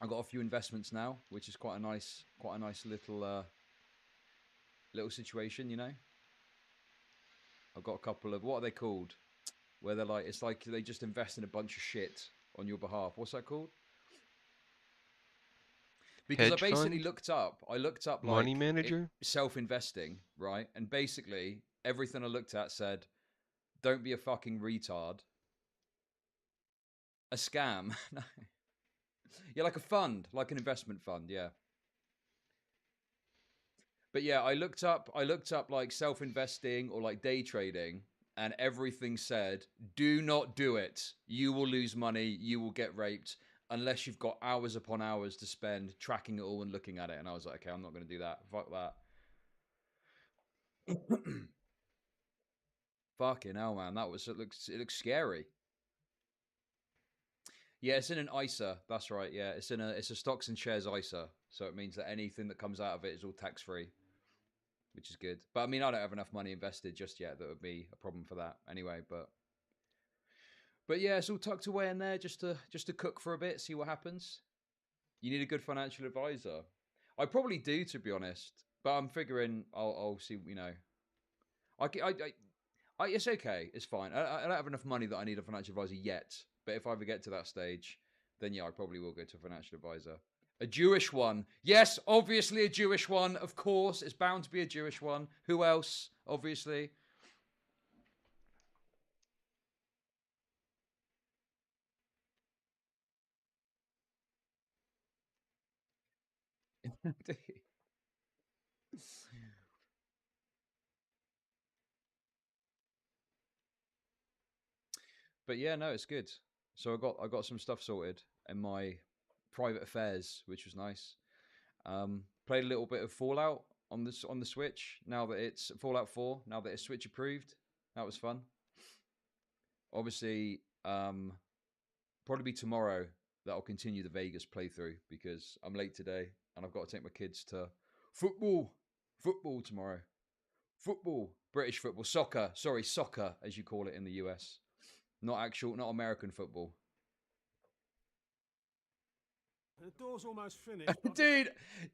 I've got a few investments now, which is quite a nice little situation, you know. I've got a couple of, what are they called? Where they're like, it's like they just invest in a bunch of shit on your behalf. What's that called? Because Hedge I basically fund? looked up like Money manager? self-investing, right? And basically everything I looked at said, don't be a fucking retard. A scam. Yeah, like a fund, like an investment fund, yeah. But yeah, I looked up like self-investing or like day trading, and everything said, do not do it. You will lose money, you will get raped, unless you've got hours upon hours to spend tracking it all and looking at it. And I was like, okay, I'm not going to do that. Fuck that. Fucking hell, man. It looks scary. Yeah, it's in an ISA. That's right. Yeah, it's a stocks and shares ISA. So it means that anything that comes out of it is all tax free, which is good. But I mean, I don't have enough money invested just yet. That would be a problem for that anyway. But yeah, it's all tucked away in there just to cook for a bit, see what happens. You need a good financial advisor. I probably do, to be honest. But I'm figuring I'll see. You know, it's okay. It's fine. I don't have enough money that I need a financial advisor yet. But if I ever get to that stage, then yeah, I probably will go to a financial advisor. A Jewish one. Yes, obviously a Jewish one. Of course, it's bound to be a Jewish one. Who else? Obviously. But yeah, no, it's good. So I got some stuff sorted in my private affairs, which was nice. Played a little bit of Fallout on the Switch. Now that it's Fallout 4, now that it's Switch approved, that was fun. Obviously, probably be tomorrow that I'll continue the Vegas playthrough because I'm late today and I've got to take my kids to football tomorrow. Football, British football, soccer. Sorry, soccer as you call it in the US. Not American football. The door's almost finished. Dude,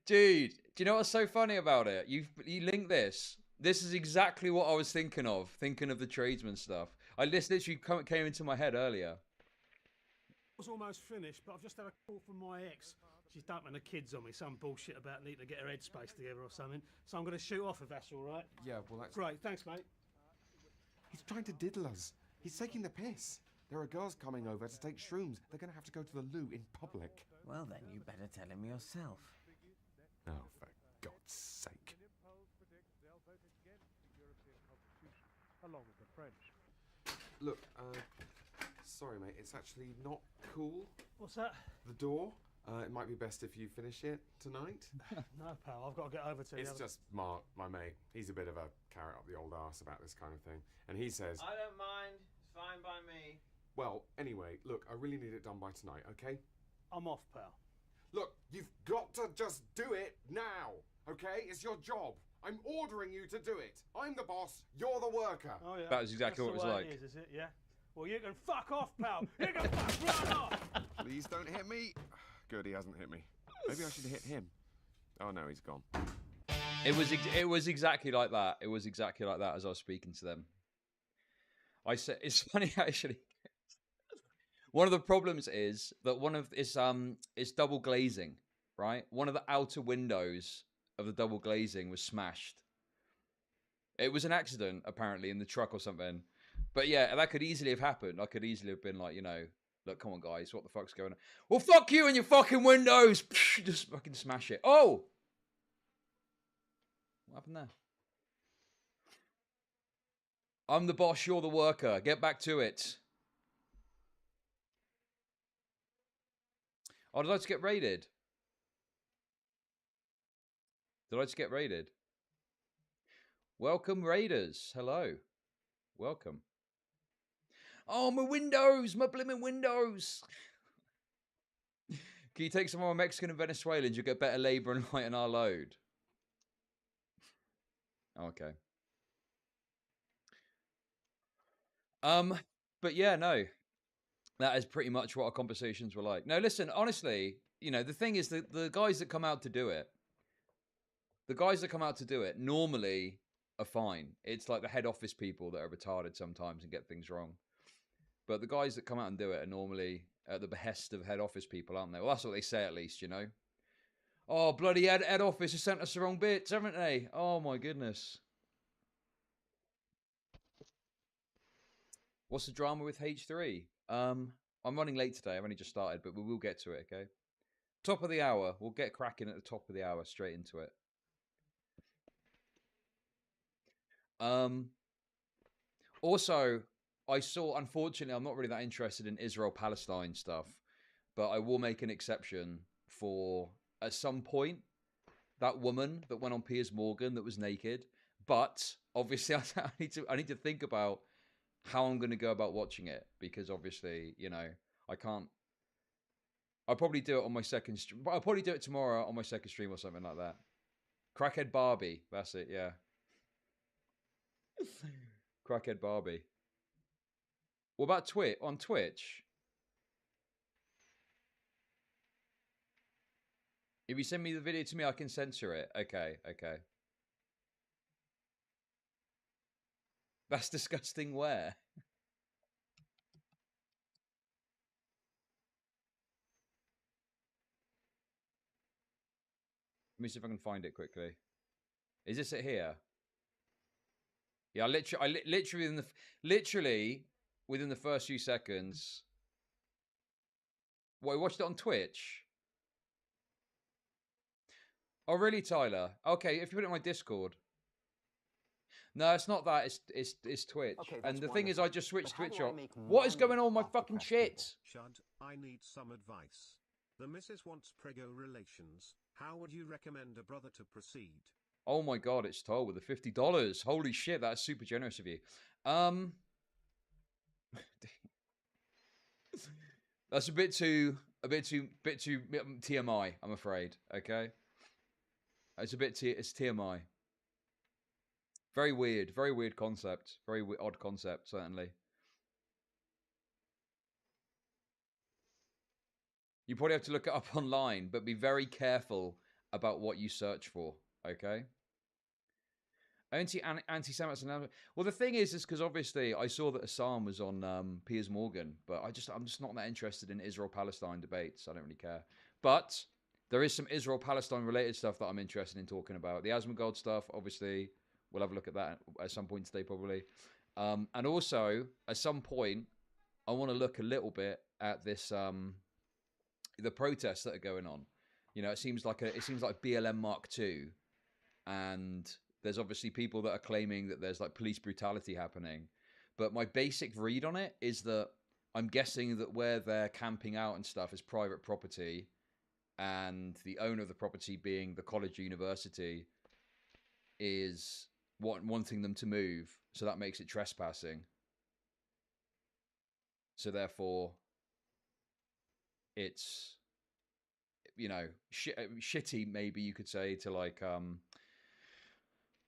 do you know what's so funny about it? You link this. This is exactly what I was thinking of the tradesman stuff. This literally came into my head earlier. It's almost finished, but I've just had a call from my ex. She's dumping the kids on me, some bullshit about needing to get her headspace together or something. So I'm going to shoot off if that's all right. Yeah, well, that's... Great, thanks, mate. He's trying to diddle us. He's taking the piss. There are girls coming over to take shrooms. They're going to have to go to the loo in public. Well, then you better tell him yourself. Oh, for God's sake. Along with the French. Look, sorry, mate, it's actually not cool. What's that? The door. It might be best if you finish it tonight. No, pal, I've got to get over to It's just Mark, my mate. He's a bit of a carrot up the old arse about this kind of thing. And he says... I don't mind. It's fine by me. Well, anyway, look, I really need it done by tonight, okay? I'm off, pal. Look, you've got to just do it now, okay? It's your job. I'm ordering you to do it. I'm the boss, you're the worker. Oh, yeah. That was exactly what it was like. Is it, yeah? Well, you can fuck off, pal. You can fuck right off. Please don't hit me. Good, he hasn't hit me. Maybe I should hit him. Oh, no, he's gone. It was exactly like that. It was exactly like that as I was speaking to them. I said, it's funny actually. One of the problems is that it's double glazing, right? One of the outer windows of the double glazing was smashed. It was an accident, apparently, in the truck or something. But yeah, that could easily have happened. I could easily have been like, you know, look, come on, guys, what the fuck's going on? Well, fuck you and your fucking windows! Just fucking smash it. Oh! What happened there? I'm the boss, you're the worker. Get back to it. Oh, did I just get raided? Did I just get raided? Welcome, raiders. Hello. Welcome. Oh, my windows! My blimmin' windows! Can you take some more Mexican and Venezuelans? You'll get better labour and lighten our load. Okay. But yeah, no. That is pretty much what our conversations were like. No, listen, honestly, you know, the thing is that the guys that come out to do it, normally are fine. It's like the head office people that are retarded sometimes and get things wrong. But the guys that come out and do it are normally at the behest of head office people, aren't they? Well, that's what they say at least, you know. Oh, bloody head office has sent us the wrong bits, haven't they? Oh, my goodness. What's the drama with H3? I'm running late today. I've only just started, but we will get to it, okay? Top of the hour. We'll get cracking at the top of the hour, straight into it. Also, I saw, unfortunately, I'm not really that interested in Israel-Palestine stuff, but I will make an exception for, at some point, that woman that went on Piers Morgan that was naked. But, obviously, I need to think about how I'm going to go about watching it, because obviously, you know, I can't. I'll probably do it on my second stream. I'll probably do it tomorrow on my second stream or something like that. Crackhead Barbie. That's it, yeah. Crackhead Barbie. What about Twitch? On Twitch? If you send me the video to me, I can censor it. Okay, okay. That's disgusting where? Let me see if I can find it quickly. Is this it here? Yeah, literally within the first few seconds. What, I watched it on Twitch? Oh, really, Tyler? Okay, if you put it in my Discord. No, it's not that. It's Twitch. Okay, and that's the thing is, I wonderful. just switched But how Twitch do I off. make What is money going on with my off the fucking press shit? people? Shud, I need some advice. The missus wants prego relations. How would you recommend a brother to proceed? Oh my god, it's Toll with the $50. Holy shit, that's super generous of you. That's a bit too TMI, I'm afraid. Okay, it's it's TMI. Very weird concept. Very odd concept, certainly. You probably have to look it up online, but be very careful about what you search for. Okay. Anti-Semitism. Well, the thing is because obviously I saw that Assam was on Piers Morgan, but I'm just not that interested in Israel-Palestine debates. I don't really care. But there is some Israel-Palestine related stuff that I'm interested in talking about. The Asmongold stuff, obviously, we'll have a look at that at some point today, probably. And also, at some point, I want to look a little bit at this the protests that are going on. You know, it seems like BLM Mark II, and there's obviously people that are claiming that there's like police brutality happening. But my basic read on it is that I'm guessing that where they're camping out and stuff is private property, and the owner of the property, being the college or university, is wanting them to move. So that makes it trespassing. So therefore, it's, you know, shitty, maybe you could say, to like,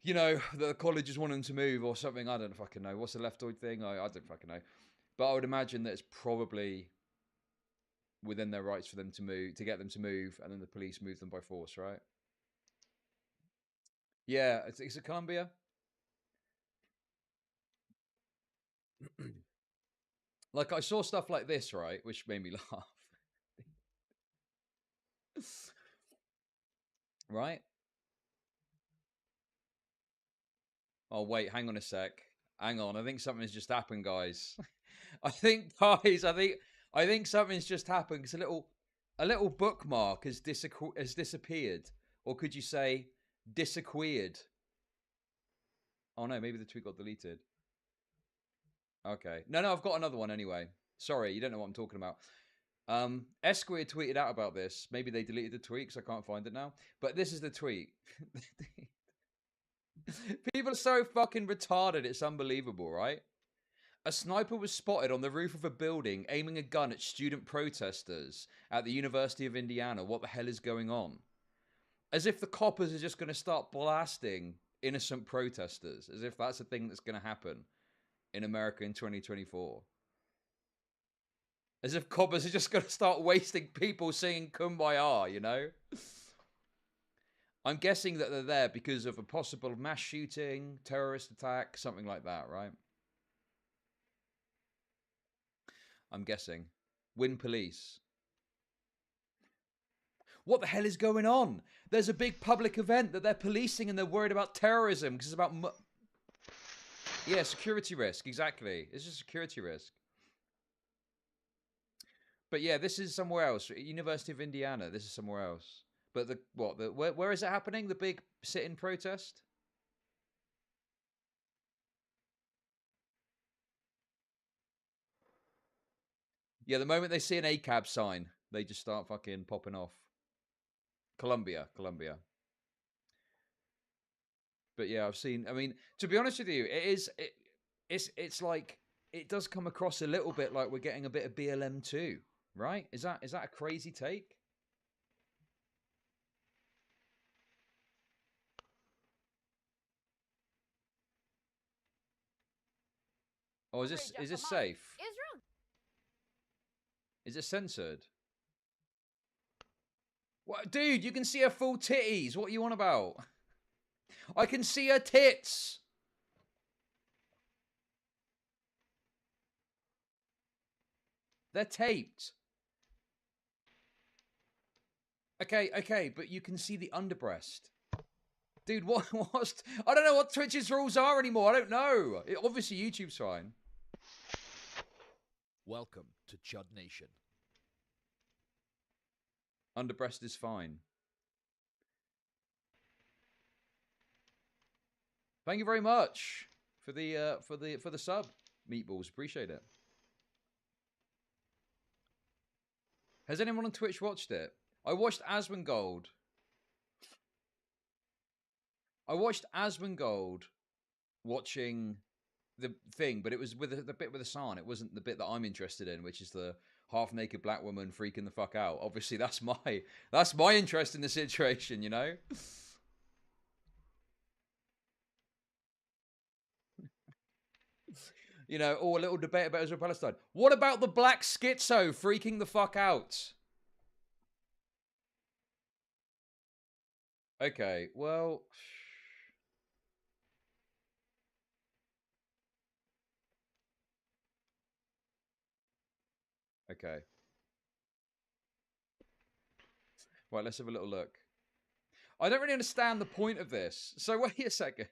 you know, the colleges want them to move or something. I don't fucking know. What's the leftoid thing? I don't fucking know. But I would imagine that it's probably within their rights for them to move, to get them to move, and then the police move them by force, right? Yeah, it's a Colombia. Like, I saw stuff like this, right, which made me laugh. Right? Oh, wait, hang on a sec. Hang on, I think something's just happened, guys. I think something's just happened, because a little bookmark has disappeared. Or could you say disappeared? Oh no, maybe the tweet got deleted. Okay. No, I've got another one anyway. Sorry, you don't know what I'm talking about. Esquire tweeted out about this. Maybe they deleted the tweet because I can't find it now. But this is the tweet. People are so fucking retarded, it's unbelievable, right? A sniper was spotted on the roof of a building aiming a gun at student protesters at the University of Indiana. What the hell is going on? As if the coppers are just going to start blasting innocent protesters. As if that's a thing that's going to happen in America in 2024. As if coppers are just going to start wasting people singing Kumbaya, you know? I'm guessing that they're there because of a possible mass shooting, terrorist attack, something like that, right? I'm guessing. Win police. What the hell is going on? There's a big public event that they're policing and they're worried about terrorism because it's about... Yeah, security risk, exactly. It's a security risk. But yeah, this is somewhere else. University of Indiana, this is somewhere else. But where is it happening? The big sit-in protest? Yeah, the moment they see an ACAB sign, they just start fucking popping off. Colombia. But yeah, I've seen, I mean, to be honest with you, it's like, it does come across a little bit like we're getting a bit of BLM too, right? Is that a crazy take? Oh, is this safe? Israel. Is it censored? What, dude? You can see her full titties. What are you on about? I can see her tits. They're taped. Okay, but you can see the underbreast. Dude, what? I don't know what Twitch's rules are anymore. I don't know. Obviously, YouTube's fine. Welcome to Chud Nation. Underbreast is fine. Thank you very much for the sub, Meatballs. Appreciate it. Has anyone on Twitch watched it? I watched Asmongold. Watching the thing, but it was with the bit with Hassan. It wasn't the bit that I'm interested in, which is the half-naked black woman freaking the fuck out. Obviously, that's my interest in the situation, you know? You know, or a little debate about Israel Palestine. What about the black schizo freaking the fuck out? Okay, well... Okay. Right, let's have a little look. I don't really understand the point of this. So wait a second.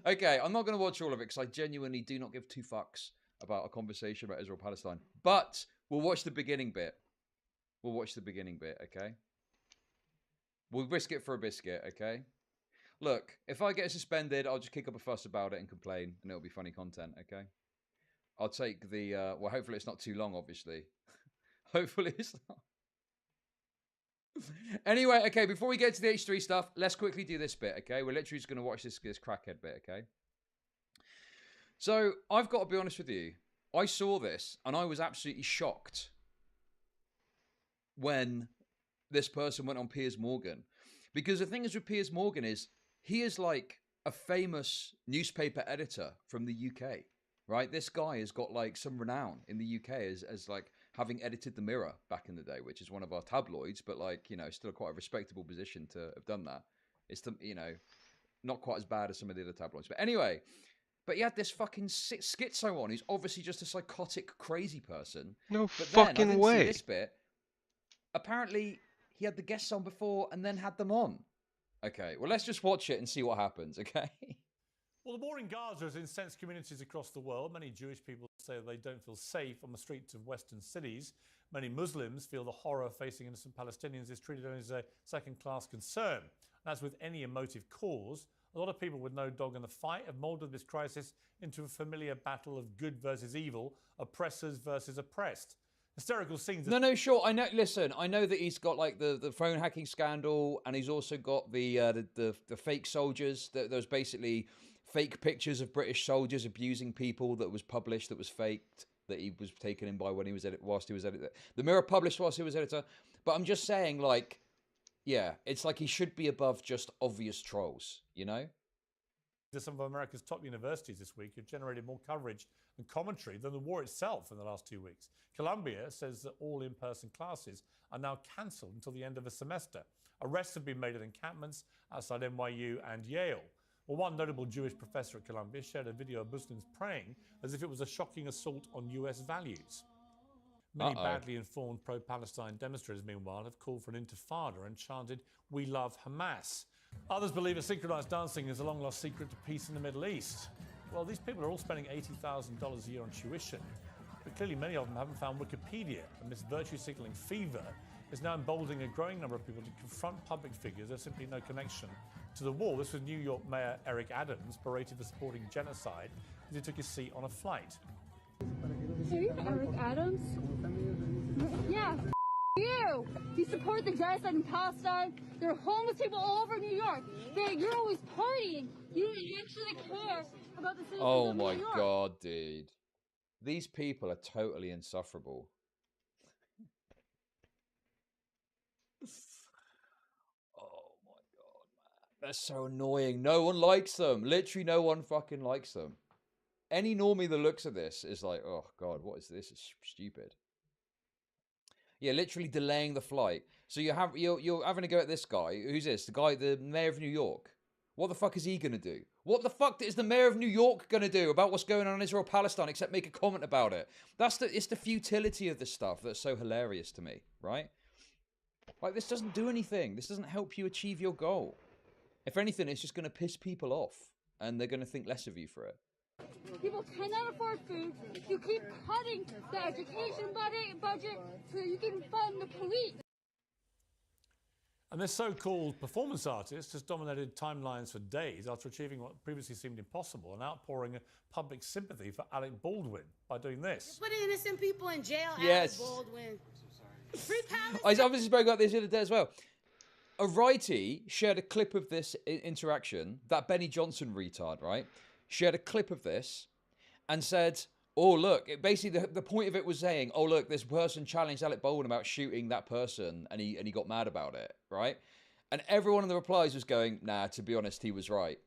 Okay, I'm not going to watch all of it because I genuinely do not give two fucks about a conversation about Israel-Palestine. But we'll watch the beginning bit. Okay? We'll risk it for a biscuit, okay? Look, if I get suspended, I'll just kick up a fuss about it and complain, and it'll be funny content, okay? I'll take the... well, hopefully it's not too long, obviously. Hopefully it's not... Anyway, okay, before we get to the H3 stuff, let's quickly do this bit, okay? We're literally just going to watch this crackhead bit, okay? So, I've got to be honest with you. I saw this, and I was absolutely shocked when this person went on Piers Morgan. Because the thing is with Piers Morgan is, he is like a famous newspaper editor from the UK, right? This guy has got like some renown in the UK as like having edited The Mirror back in the day, which is one of our tabloids, but like, you know, still quite a respectable position to have done that. It's, you know, not quite as bad as some of the other tabloids. But anyway, but he had this fucking schizo on, who's obviously just a psychotic, crazy person. No but fucking then, I didn't way. See this bit. Apparently, he had the guests on before and then had them on. Okay, well, let's just watch it and see what happens, okay? Well, the war in Gaza has incensed communities across the world. Many Jewish people say they don't feel safe on the streets of Western cities. Many Muslims feel the horror facing innocent Palestinians is treated only as a second-class concern. And as with any emotive cause, a lot of people with no dog in the fight have moulded this crisis into a familiar battle of good versus evil, oppressors versus oppressed. Hysterical scenes. No, sure. I know. Listen, I know that he's got like the phone hacking scandal, and he's also got the fake soldiers. There's basically fake pictures of British soldiers abusing people that was published, that was faked, that he was taken in by when he was whilst he was editor. The Mirror published whilst he was editor. But I'm just saying, like, yeah, it's like he should be above just obvious trolls, you know? Some of America's top universities this week have generated more coverage and commentary than the war itself in the last 2 weeks. Columbia says that all in-person classes are now cancelled until the end of the semester. Arrests have been made at encampments outside NYU and Yale. Well, one notable Jewish professor at Columbia shared a video of Muslims praying as if it was a shocking assault on US values. Many badly informed pro-Palestine demonstrators, meanwhile, have called for an intifada and chanted, "We love Hamas." Others believe that synchronized dancing is a long-lost secret to peace in the Middle East. Well, these people are all spending $80,000 a year on tuition, but clearly many of them haven't found Wikipedia, and this virtue-signaling fever is now emboldening a growing number of people to confront public figures who have simply no connection to the war. This was New York Mayor Eric Adams, berated for supporting genocide as he took his seat on a flight. Hey, Eric Adams? Yeah, you! You support the genocide in Palestine. There are homeless people all over New York. You're always partying. You don't actually care about the citizens Oh of my New York. god, dude. These people are totally insufferable. Oh my god, man. They're so annoying. No one likes them. Literally no one fucking likes them. Any normie that looks at this is like, oh god, what is this? It's stupid. Yeah, literally delaying the flight. So you're having a go at this guy. Who's this? The guy, the mayor of New York. What the fuck is he gonna do? What the fuck is the mayor of New York gonna do about what's going on in Israel-Palestine except make a comment about it? It's the futility of this stuff that's so hilarious to me, right? Like, this doesn't do anything. This doesn't help you achieve your goal. If anything, it's just gonna piss people off, and they're gonna think less of you for it. People cannot afford food. You keep cutting the education budget so you can fund the police. And this so-called performance artist has dominated timelines for days after achieving what previously seemed impossible, an outpouring of public sympathy for Alec Baldwin by doing this. You're putting innocent people in jail. Yes. Alec Baldwin. Free Palestine. I obviously spoke about this the other day as well. A righty shared a clip of this interaction, that Benny Johnson retard, right? Shared a clip of this and said, oh, look, basically the point of it was saying, oh, look, this person challenged Alec Baldwin about shooting that person and he got mad about it, right? And everyone in the replies was going, nah, to be honest, he was right.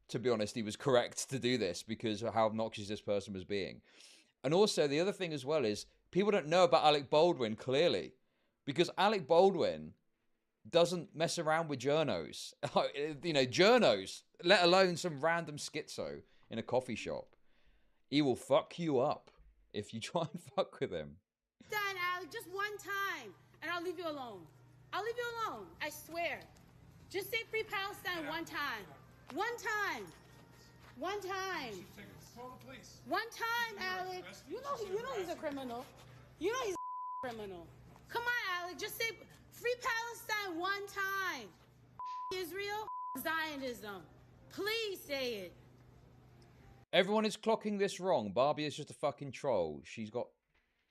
To be honest, he was correct to do this because of how obnoxious this person was being. And also the other thing as well is people don't know about Alec Baldwin clearly because Alec Baldwin doesn't mess around with journos. You know, journos, let alone some random schizo in a coffee shop. He will fuck you up if you try and fuck with him. Done, Alec, just one time, and I'll leave you alone. I'll leave you alone, I swear. Just say Free Palestine one time. One time. One time. One time, Alec. You know he's a criminal. You know he's a criminal. Come on, Alec, just say Free Palestine one time. Israel, Zionism. Please say it. Everyone is clocking this wrong. Barbie is just a fucking troll. She's got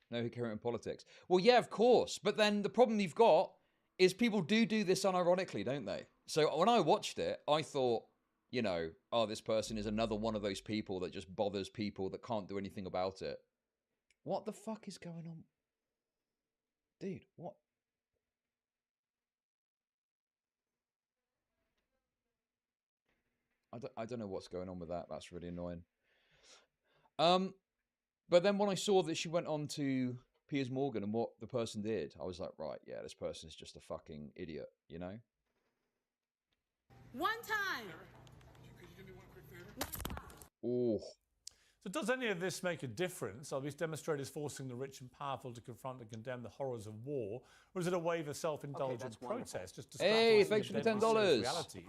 no career in politics. Well, yeah, of course. But then the problem you've got is people do this unironically, don't they? So when I watched it, I thought, you know, oh, this person is another one of those people that just bothers people that can't do anything about it. What the fuck is going on? Dude, what? I don't know what's going on with that. That's really annoying. But then when I saw that she went on to Piers Morgan and what the person did, I was like, right, yeah, this person is just a fucking idiot, you know? One time. Oh. So does any of this make a difference? Are these demonstrators forcing the rich and powerful to confront and condemn the horrors of war? Or is it a wave of self-indulgent protest just to hey, thanks for the $10. Realities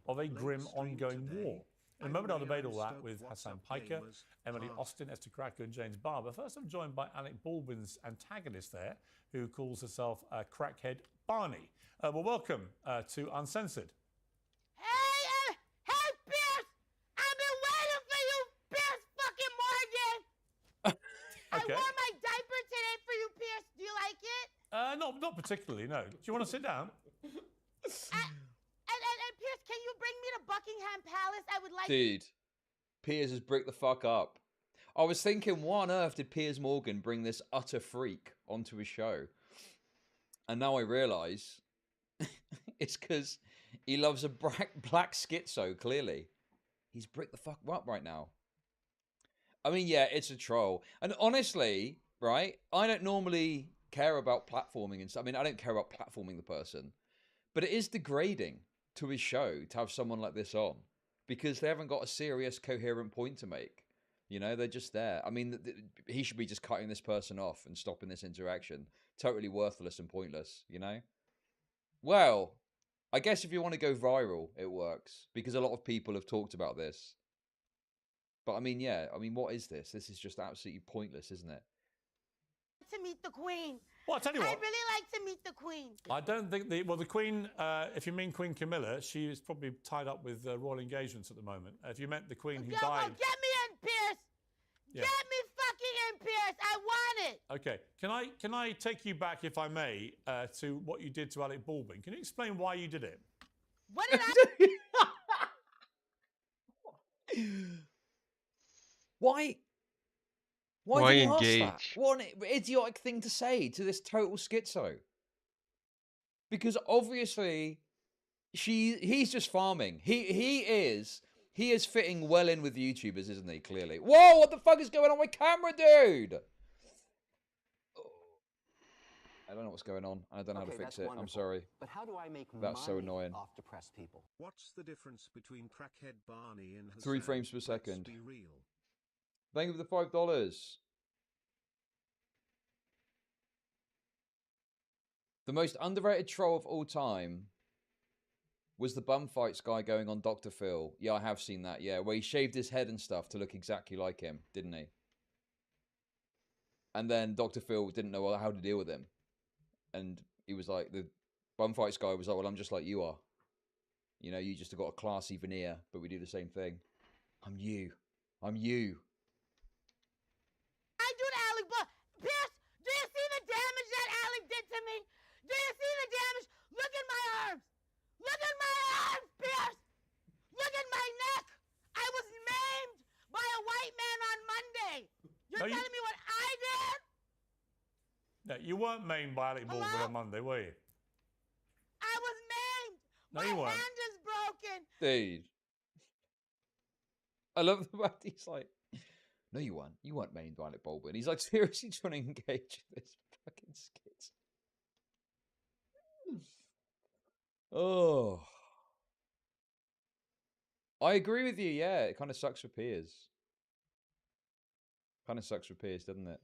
of a grim ongoing war? In a moment, I'll debate all that with Hassan Piker, Emily Austin, Esther Cracker, and James Barber. First, I'm joined by Alec Baldwin's antagonist there, who calls herself Crackhead Barney. Well, welcome to Uncensored. I wore my diaper today for you, Pierce. Do you like it? Not particularly, no. Do you want to sit down? And Pierce, can you bring me to Buckingham Palace? I would like Dude, Piers has bricked the fuck up. I was thinking, why on earth did Piers Morgan bring this utter freak onto his show? And now I realise it's because he loves a black schizo, clearly. He's bricked the fuck up right now. I mean, yeah, it's a troll. And honestly, right, I don't normally care about platforming and stuff. I mean, I don't care about platforming the person. But it is degrading to his show to have someone like this on. Because they haven't got a serious, coherent point to make. You know, they're just there. I mean, he should be just cutting this person off and stopping this interaction. Totally worthless and pointless, you know? Well, I guess if you want to go viral, it works. Because a lot of people have talked about this. But I mean, yeah, I mean, what is this? This is just absolutely pointless, isn't it? to meet the Queen. Well, I tell you what. I'd really like to meet the Queen. I don't think the Queen, if you mean Queen Camilla, she is probably tied up with royal engagements at the moment. If you meant the Queen who died... Well, get me in, Pierce! Yeah. Get me fucking in, Pierce! I want it! Okay, can I take you back, if I may, to what you did to Alec Baldwin? Can you explain why you did it? What did I... Why? Why did he ask that? engage? What an idiotic thing to say to this total schizo. Because obviously, he's just farming. He is fitting well in with YouTubers, isn't he? Clearly. Whoa! What the fuck is going on with camera, dude? I don't know what's going on. I don't know how to fix it. I'm sorry. But how do I make That's so money annoying. off depressed people? What's the difference between crackhead Barney and 3 Hassan? frames per Let's second. be real. Thank you for the $5. The most underrated troll of all time was the bum fights guy going on Dr. Phil. Yeah, I have seen that. Yeah, where he shaved his head and stuff to look exactly like him, didn't he? And then Dr. Phil didn't know how to deal with him. And he was like, the bum fights guy was like, well, I'm just like you are. You know, you just have got a classy veneer, but we do the same thing. I'm you. I'm you. I do to Alec, but Pierce, do you see the damage that Alec did to me? Do you see the damage? Look at my arms. Look at my arms, Pierce. Look at my neck. I was maimed by a white man on Monday. You're telling me what I did? No, you weren't maimed by Alec Baldwin on Monday, were you? I was maimed. No, my you weren't. hand is broken. Dude. I love the fact he's like, no, you weren't. You weren't maimed by Alec Baldwin. He's like seriously trying to engage in this fucking skit. Oh. I agree with you, yeah. It kind of sucks for Piers. Kind of sucks for Piers, doesn't it?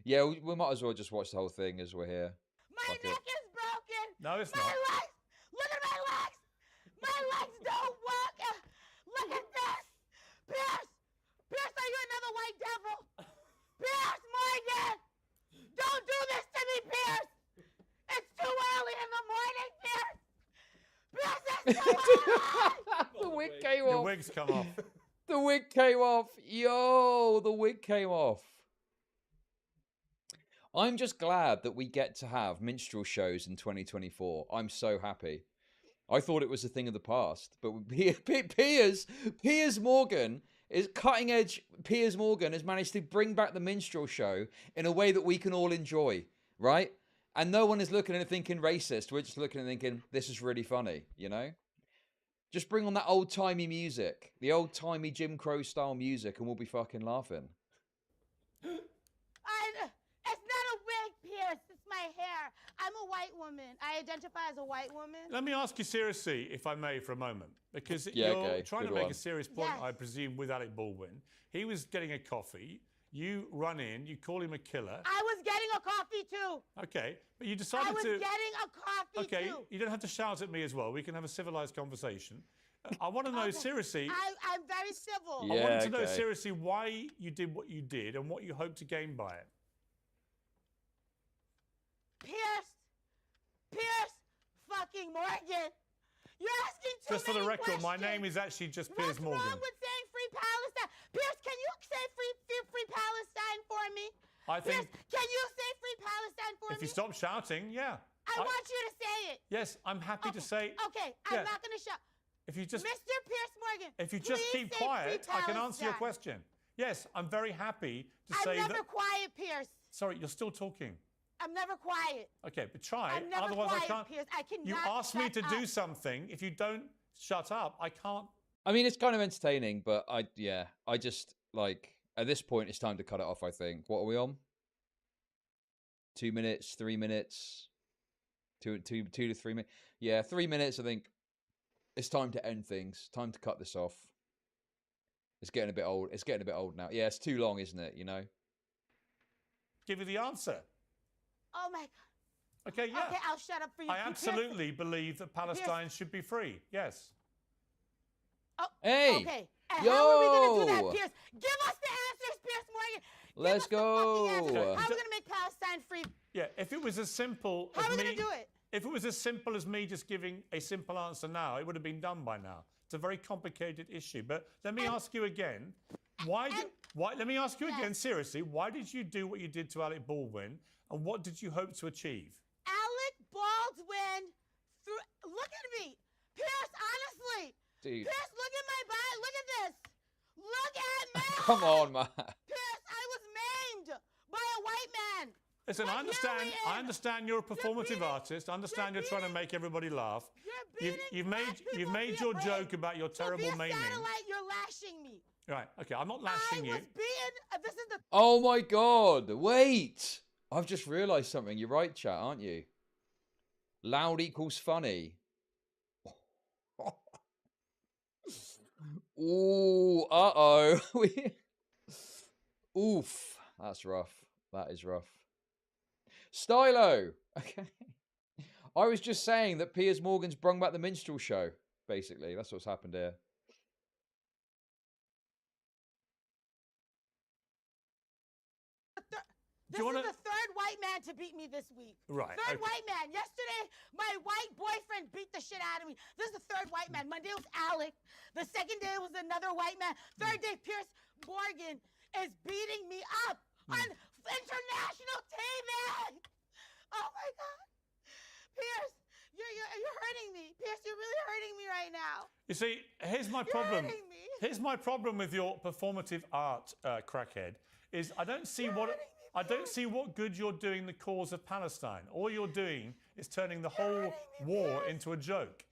Yeah, we might as well just watch the whole thing as we're here. My neck is broken. No, it's my not. legs. Look at my legs. My legs don't work. Look at this. Pierce. Pierce, are you another white devil? Pierce Morgan. Don't do this to me, Pierce. It's too early in the morning, Pierce. Pierce, it's too early. The wig came Your off. wig's come off. The wig came off. Yo, the wig came off. I'm just glad that we get to have minstrel shows in 2024. I'm so happy. I thought it was a thing of the past, but Piers Morgan is cutting edge. Piers Morgan has managed to bring back the minstrel show in a way that we can all enjoy, right? And no one is looking at it thinking racist. We're just looking and thinking, this is really funny, you know? Just bring on that old-timey music, the old-timey Jim Crow style music, and we'll be fucking laughing. It's not a wig, Pierce. It's my hair. I'm a white woman. I identify as a white woman. Let me ask you seriously, if I may, for a moment, because Yeah, you're okay, trying to good make one. a serious point, Yes. I presume, with Alec Baldwin. He was getting a coffee. You run in, you call him a killer. I was getting a coffee too. Okay, but you I decided was to. getting a coffee Okay, too. you don't have to shout at me as well. We can have a civilized conversation. I want to know seriously. I'm very civil. I wanted to know seriously why you did what you did and what you hope to gain by it. Pierce fucking Morgan. You're asking too Just for the many record, my questions. name is actually just Piers What's Morgan. wrong with saying free Palestine? Pierce, can you say free Palestine for me? I think Pierce, can you say free Palestine for if me? you stop shouting, yeah. I want you to say it. Yes, I'm happy to say. Okay, Yeah. I'm not going to shout. If you just, Mr. Pierce Morgan, if you just please keep say quiet, free I can answer your Palestine. question. Yes, I'm very happy to I'm say never that. quiet, Pierce. Sorry, you're still talking. I'm never quiet. Okay, but try. I'm never Otherwise, quiet, I can't. Pierce. I cannot You asked me shut to do up. something. If you don't shut up, I can't. I mean, it's kind of entertaining, but I just, like, at this point, it's time to cut it off, I think. What are we on? 2 minutes, 3 minutes, two to 3 minutes. Yeah, 3 minutes, I think. It's time to end things. Time to cut this off. It's getting a bit old. It's getting a bit old now. Yeah, it's too long, isn't it? You know? Give you the answer. Oh my God. Okay, yeah. Okay, I'll shut up for you. I Pierce. absolutely believe that Palestine should be free. Yes. Oh, Hey, okay. And how are we going to do yo. that, Pierce? Give us the answers, Pierce Morgan. Let's go. How are we going to make Palestine free? Yeah, if it was as simple How as are we me, going to do it? if it was as simple as me just giving a simple answer now, it would have been done by now. It's a very complicated issue. But let me ask you again, why? Let me ask you again, seriously, why did you do what you did to Alec Baldwin, and what did you hope to achieve? Alec Baldwin, look at me. Pierce, honestly. Dude. Pierce, look at my body. Look at this. Look at me! Come on, man. Pierce, I was maimed by a white man. Listen, I understand you're a performative artist. I understand you're trying to make everybody laugh. You've made your joke about your terrible maiming. Satellite, you're lashing me. Right, okay, I'm not lashing you. This is the Oh my god, wait! I've just realised something. You're right, chat, aren't you? Loud equals funny. Ooh, uh-oh. Oof, that's rough. That is rough. Stylo! Okay. I was just saying that Piers Morgan's brung back the minstrel show, basically. That's what's happened here. This is the third white man to beat me this week. Right. Third white man. Yesterday, my white boyfriend beat the shit out of me. This is the third white man. Monday was Alec. The second day was another white man. Third day, Piers Morgan is beating me up on international TV. Oh my God. Piers, you're hurting me. Piers, you're really hurting me right now. You see, here's my problem. Here's my problem with your performative art, crackhead, is I don't see what good you're doing the cause of Palestine. All you're doing is turning the whole war into a joke.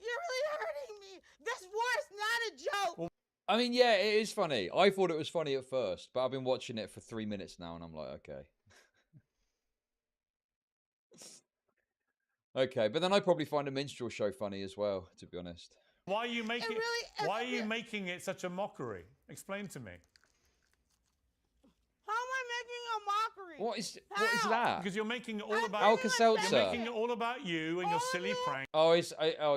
You're really hurting me. This war is not a joke. Well, I mean, yeah, it is funny. I thought it was funny at first, but I've been watching it for 3 minutes now, and I'm like, okay. Okay, but then I probably find a minstrel show funny as well, to be honest. Why are you making it such a mockery? Explain to me. How am I making a mockery? What is that? Because you're making it all about Alka-Seltzer. You're making it all about you and your silly prank. Oh, is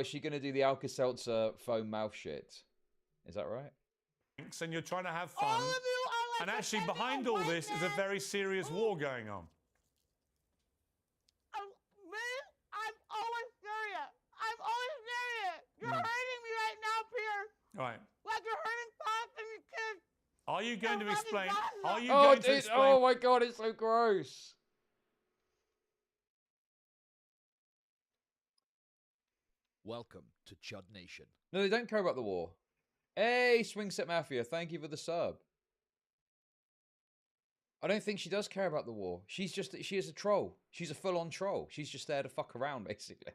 she going to do the Alka-Seltzer foam mouth shit? Is that right? And you're trying to have fun. All of you are like and actually behind all this is a very serious war going on. I'm always serious. I'm always serious. You're hurting me right now, Pierre. Right. Like you're hurting Fox and your kids. Are you going to explain? Are you Oh, going to explain? Oh my God, it's so gross. Welcome to Chud Nation. No, they don't care about the war. Hey, Swing Set Mafia, thank you for the sub. I don't think she does care about the war. She is a troll. She's a full-on troll. She's just there to fuck around, basically.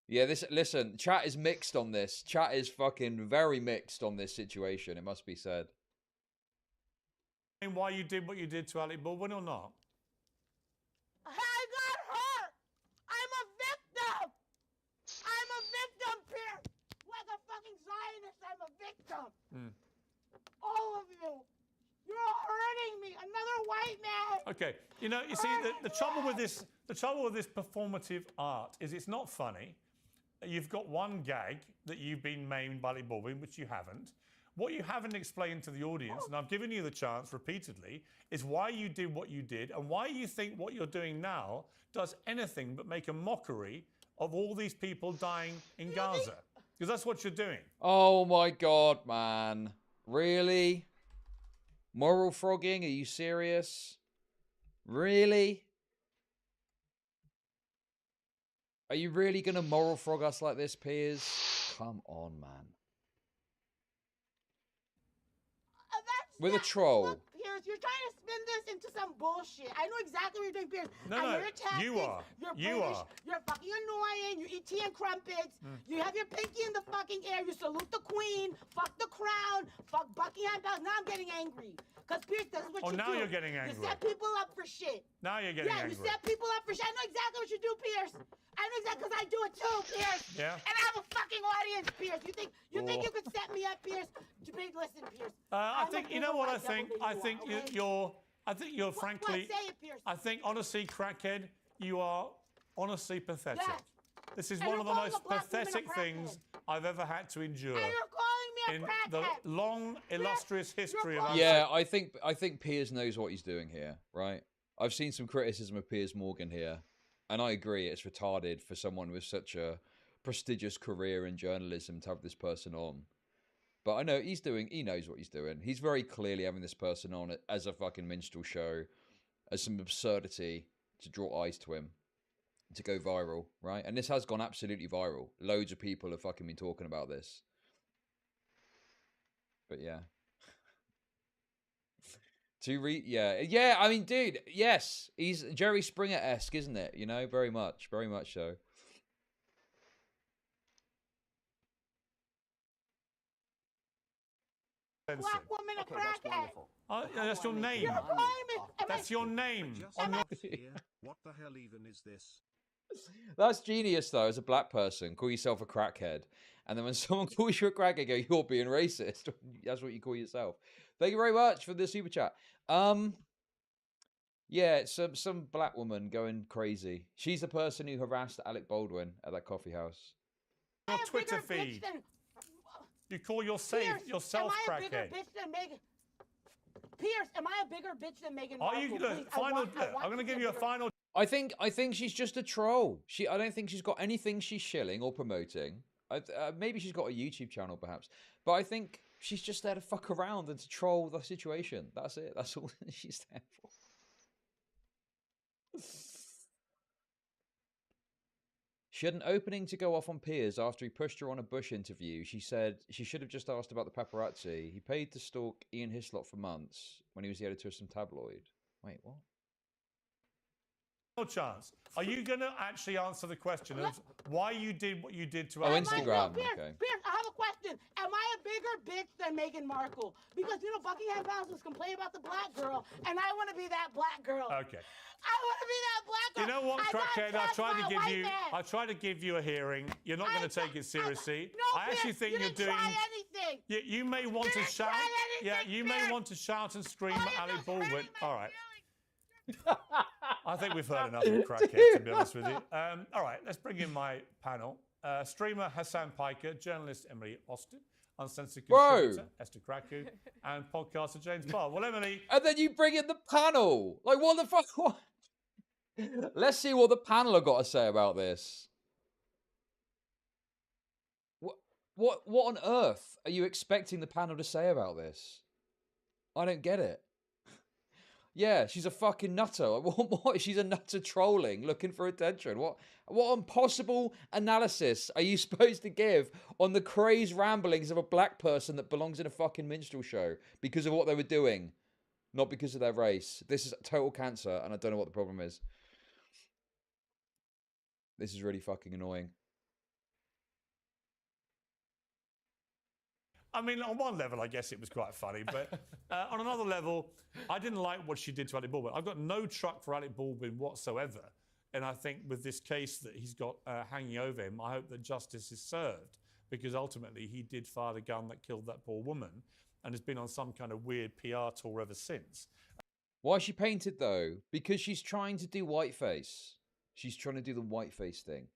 Yeah, listen, chat is mixed on this. Chat is fucking very mixed on this situation, it must be said. Why you did what you did to Alec Baldwin or not? I got hurt. I'm a victim. I'm a victim, Pierre. Like a fucking Zionist, I'm a victim. All of you. You're hurting me. Another white man. Okay, you see, the trouble with this performative art is it's not funny. You've got one gag that you've been maimed by Alec Baldwin, which you haven't. What you haven't explained to the audience, and I've given you the chance repeatedly, is why you did what you did and why you think what you're doing now does anything but make a mockery of all these people dying in Gaza. Because that's what you're doing. Oh my God, man. Really? Moral frogging? Are you serious? Really? Are you really going to moral frog us like this, Piers? Come on, man. With a troll. Look, Piers, you're trying to spin this into some bullshit. I know exactly what you're doing, Piers. No, I know no, your tactics. you are. You're You British. are. You're fucking annoying. You eat tea and crumpets. You have your pinky in the fucking air. You salute the queen. Fuck the crown. Fuck Buckingham Palace. Now I'm getting angry. Because, Piers, this is what you do. now you're getting angry. You set people up for shit. Now you're getting angry. Yeah, you set people up for shit. I know exactly what you do, Piers. I know exactly because I do it too, Piers. Yeah? And I have a fucking audience, Piers. You think you could set me up, Piers? Listen, Piers. I think, you know what I think? I think you're frankly, say it, Piers. I think honestly, crackhead, you are honestly pathetic. Yes. This is And one you're of the calling most a black woman a pathetic things I've ever had to endure And you're calling me a in crackhead. the long, illustrious history of our Yeah, I think Piers knows what he's doing here, right? I've seen some criticism of Piers Morgan here, and I agree it's retarded for someone with such a prestigious career in journalism to have this person on. But I know he knows what he's doing. He's very clearly having this person on as a fucking minstrel show, as some absurdity to draw eyes to him. to go viral, right? And this has gone absolutely viral. Loads of people have fucking been talking about this. But yeah. Yeah, I mean, dude, yes. He's Jerry Springer-esque, isn't it? You know, very much so. Black woman, a crackhead. That's your name. You're calling me. That's your name. On your... What the hell even is this? That's genius, though, as a black person. Call yourself a crackhead. And then when someone calls you a crackhead, go, you're being racist. That's what you call yourself. Thank you very much for the super chat. Yeah, some black woman going crazy. She's the person who harassed Alec Baldwin at that coffee house. Your Twitter feed. You call yourself crackhead. Pierce, am I a bigger bitch than Meghan Markle? Are you I'm going to give you a final. I think she's just a troll. I don't think she's got anything she's shilling or promoting. Maybe she's got a YouTube channel, perhaps. But I think she's just there to fuck around and to troll the situation. That's it. That's all she's there for. She had an opening to go off on Piers after he pushed her on a Bush interview. She said she should have just asked about the paparazzi. He paid to stalk Ian Hislop for months when he was the editor of some tabloid. Wait, what? No chance. Are you going to actually answer the question of why you did what you did to Instagram. Pierce, Okay. Pierce, I have a question. Am I a bigger bitch than Meghan Markle? Because, you know, Buckingham Palace was complaining about the black girl, and I want to be that black girl. Okay. I want to be that black girl. You know what, crackhead? I tried to give you a hearing. You're not going to take it seriously. No, I actually think you you're didn't doing. try anything. You may want to shout. Yeah, you may want to shout and scream at Alec Baldwin. All right. I think we've heard enough of crackhead, to be honest with you. All right, let's bring in my panel. Streamer Hassan Piker, journalist Emily Austin, uncensored contributor Esther Kraku, and podcaster James Barr. Well, Emily... And then you bring in the panel. Like, what the fuck? What? Let's see what the panel have got to say about this. What on earth are you expecting the panel to say about this? I don't get it. Yeah, she's a fucking nutter. What? She's a nutter trolling, looking for attention. What impossible analysis are you supposed to give on the crazed ramblings of a black person that belongs in a fucking minstrel show because of what they were doing, not because of their race? This is total cancer, and I don't know what the problem is. This is really fucking annoying. I mean, on one level, I guess it was quite funny, but on another level, I didn't like what she did to Alec Baldwin. I've got no truck for Alec Baldwin whatsoever. And I think with this case that he's got hanging over him, I hope that justice is served, because ultimately he did fire the gun that killed that poor woman and has been on some kind of weird PR tour ever since. Why is she painted, though? Because she's trying to do whiteface. She's trying to do the whiteface thing.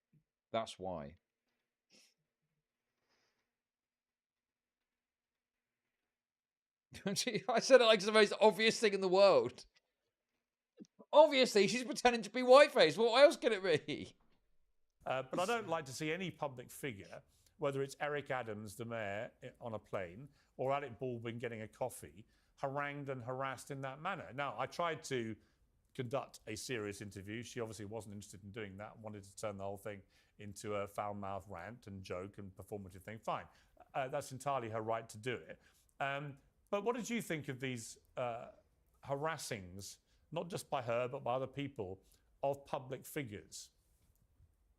That's why. I said it like it's the most obvious thing in the world. Obviously, she's pretending to be whiteface. What else can it be? But I don't like to see any public figure, whether it's Eric Adams, the mayor, on a plane, or Alec Baldwin getting a coffee, harangued and harassed in that manner. Now, I tried to conduct a serious interview. She obviously wasn't interested in doing that, wanted to turn the whole thing into a foul-mouthed rant and joke and performative thing. Fine. That's entirely her right to do it. But what did you think of these harassings, not just by her, but by other people, of public figures?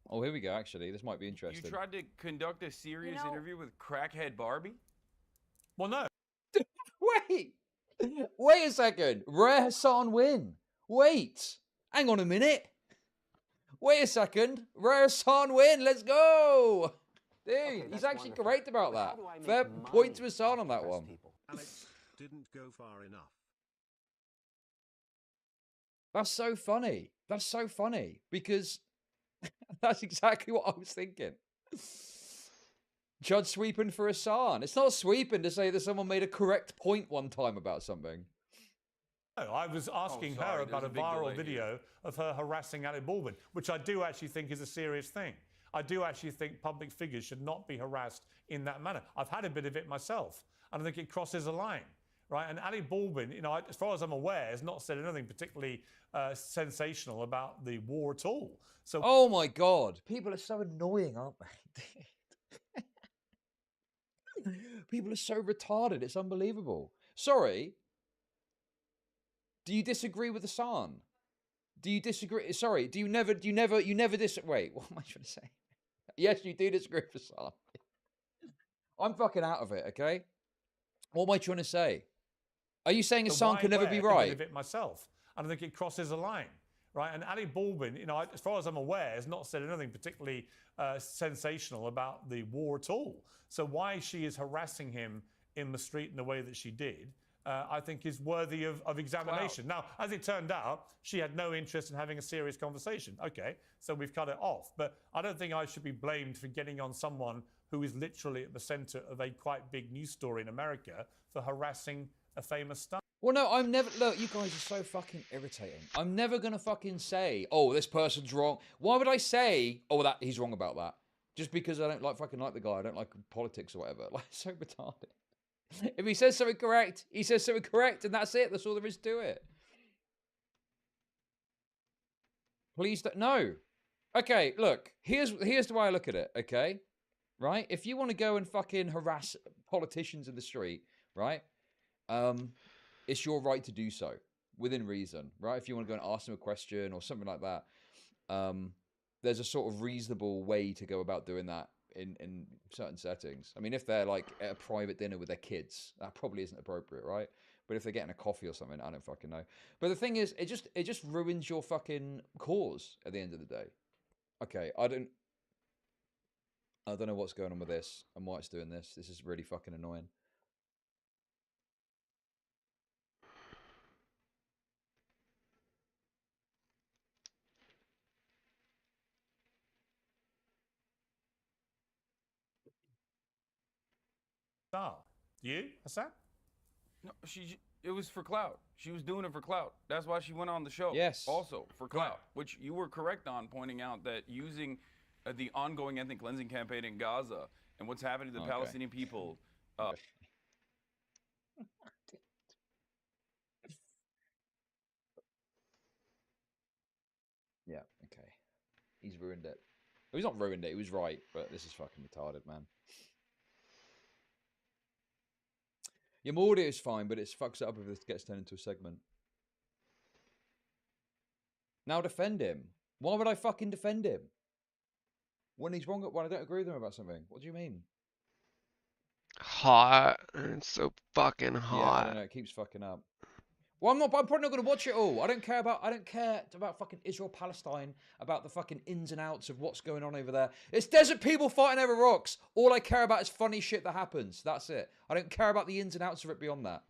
Oh, here we go, actually. This might be interesting. You tried to conduct a serious interview with crackhead Barbie? Well, no. Wait a second. Rare Hassan win. Wait. Hang on a minute. Wait a second. Rare Hassan win. Let's go. Dude, he's actually correct about that. Fair point to Hassan on that one. Alex didn't go far enough. That's so funny. That's so funny because that's exactly what I was thinking. Judge sweeping for Hassan. It's not sweeping to say that someone made a correct point one time about something. No, I was asking her about a viral video of her harassing Alec Baldwin, which I do actually think is a serious thing. I do actually think public figures should not be harassed in that manner. I've had a bit of it myself, and I think it crosses a line, right? And Ali Baldwin, as far as I'm aware, has not said anything particularly sensational about the war at all. So, oh my God, people are so annoying, aren't they? People are so retarded. It's unbelievable. Sorry. Do you disagree with Hassan? Do you disagree? Sorry. Do you never disagree? Wait, what am I trying to say? Yes, you do disagree with Hassan. I'm fucking out of it. Okay. What am I trying to say? Are you saying Hassan could never be right? Of it myself, and I think it crosses a line, right? And Ali Baldwin, as far as I'm aware, has not said anything particularly sensational about the war at all. So why she is harassing him in the street in the way that she did, I think is worthy of examination. Wow. Now, as it turned out, she had no interest in having a serious conversation. Okay, so we've cut it off. But I don't think I should be blamed for getting on someone who is literally at the center of a quite big news story in America for harassing a famous star. Well, no, I'm never... Look, you guys are so fucking irritating. I'm never going to fucking say, oh, this person's wrong. Why would I say, oh, that he's wrong about that? Just because I don't fucking like the guy. I don't like politics or whatever. Like, it's so retarded. If he says something correct, he says something correct, and that's it. That's all there is to it. Please don't... No. Okay, look. Here's the way I look at it, okay? Right? If you want to go and fucking harass politicians in the street, right? It's your right to do so, within reason, right? If you want to go and ask them a question or something like that, there's a sort of reasonable way to go about doing that in certain settings. I mean, if they're like at a private dinner with their kids, that probably isn't appropriate, right? But if they're getting a coffee or something, I don't fucking know. But the thing is, it just ruins your fucking cause at the end of the day. Okay, I don't know what's going on with this and why it's doing this. This is really fucking annoying. You, Hassan? No, it was for clout. She was doing it for clout. That's why she went on the show. Yes. Also for clout, which you were correct on pointing out that using the ongoing ethnic cleansing campaign in Gaza and what's happening to the Palestinian people. Yeah, okay. He's ruined it. Well, he's not ruined it, he was right, but this is fucking retarded, man. Your audio is fine, but it fucks it up if this gets turned into a segment. Now defend him. Why would I fucking defend him? When he's wrong, when I don't agree with him about something. What do you mean? Hot. It's so fucking hot. Yeah, I don't know, it keeps fucking up. Well, I'm probably not going to watch it all. I don't care about fucking Israel, Palestine, about the fucking ins and outs of what's going on over there. It's desert people fighting over rocks. All I care about is funny shit that happens. That's it. I don't care about the ins and outs of it beyond that.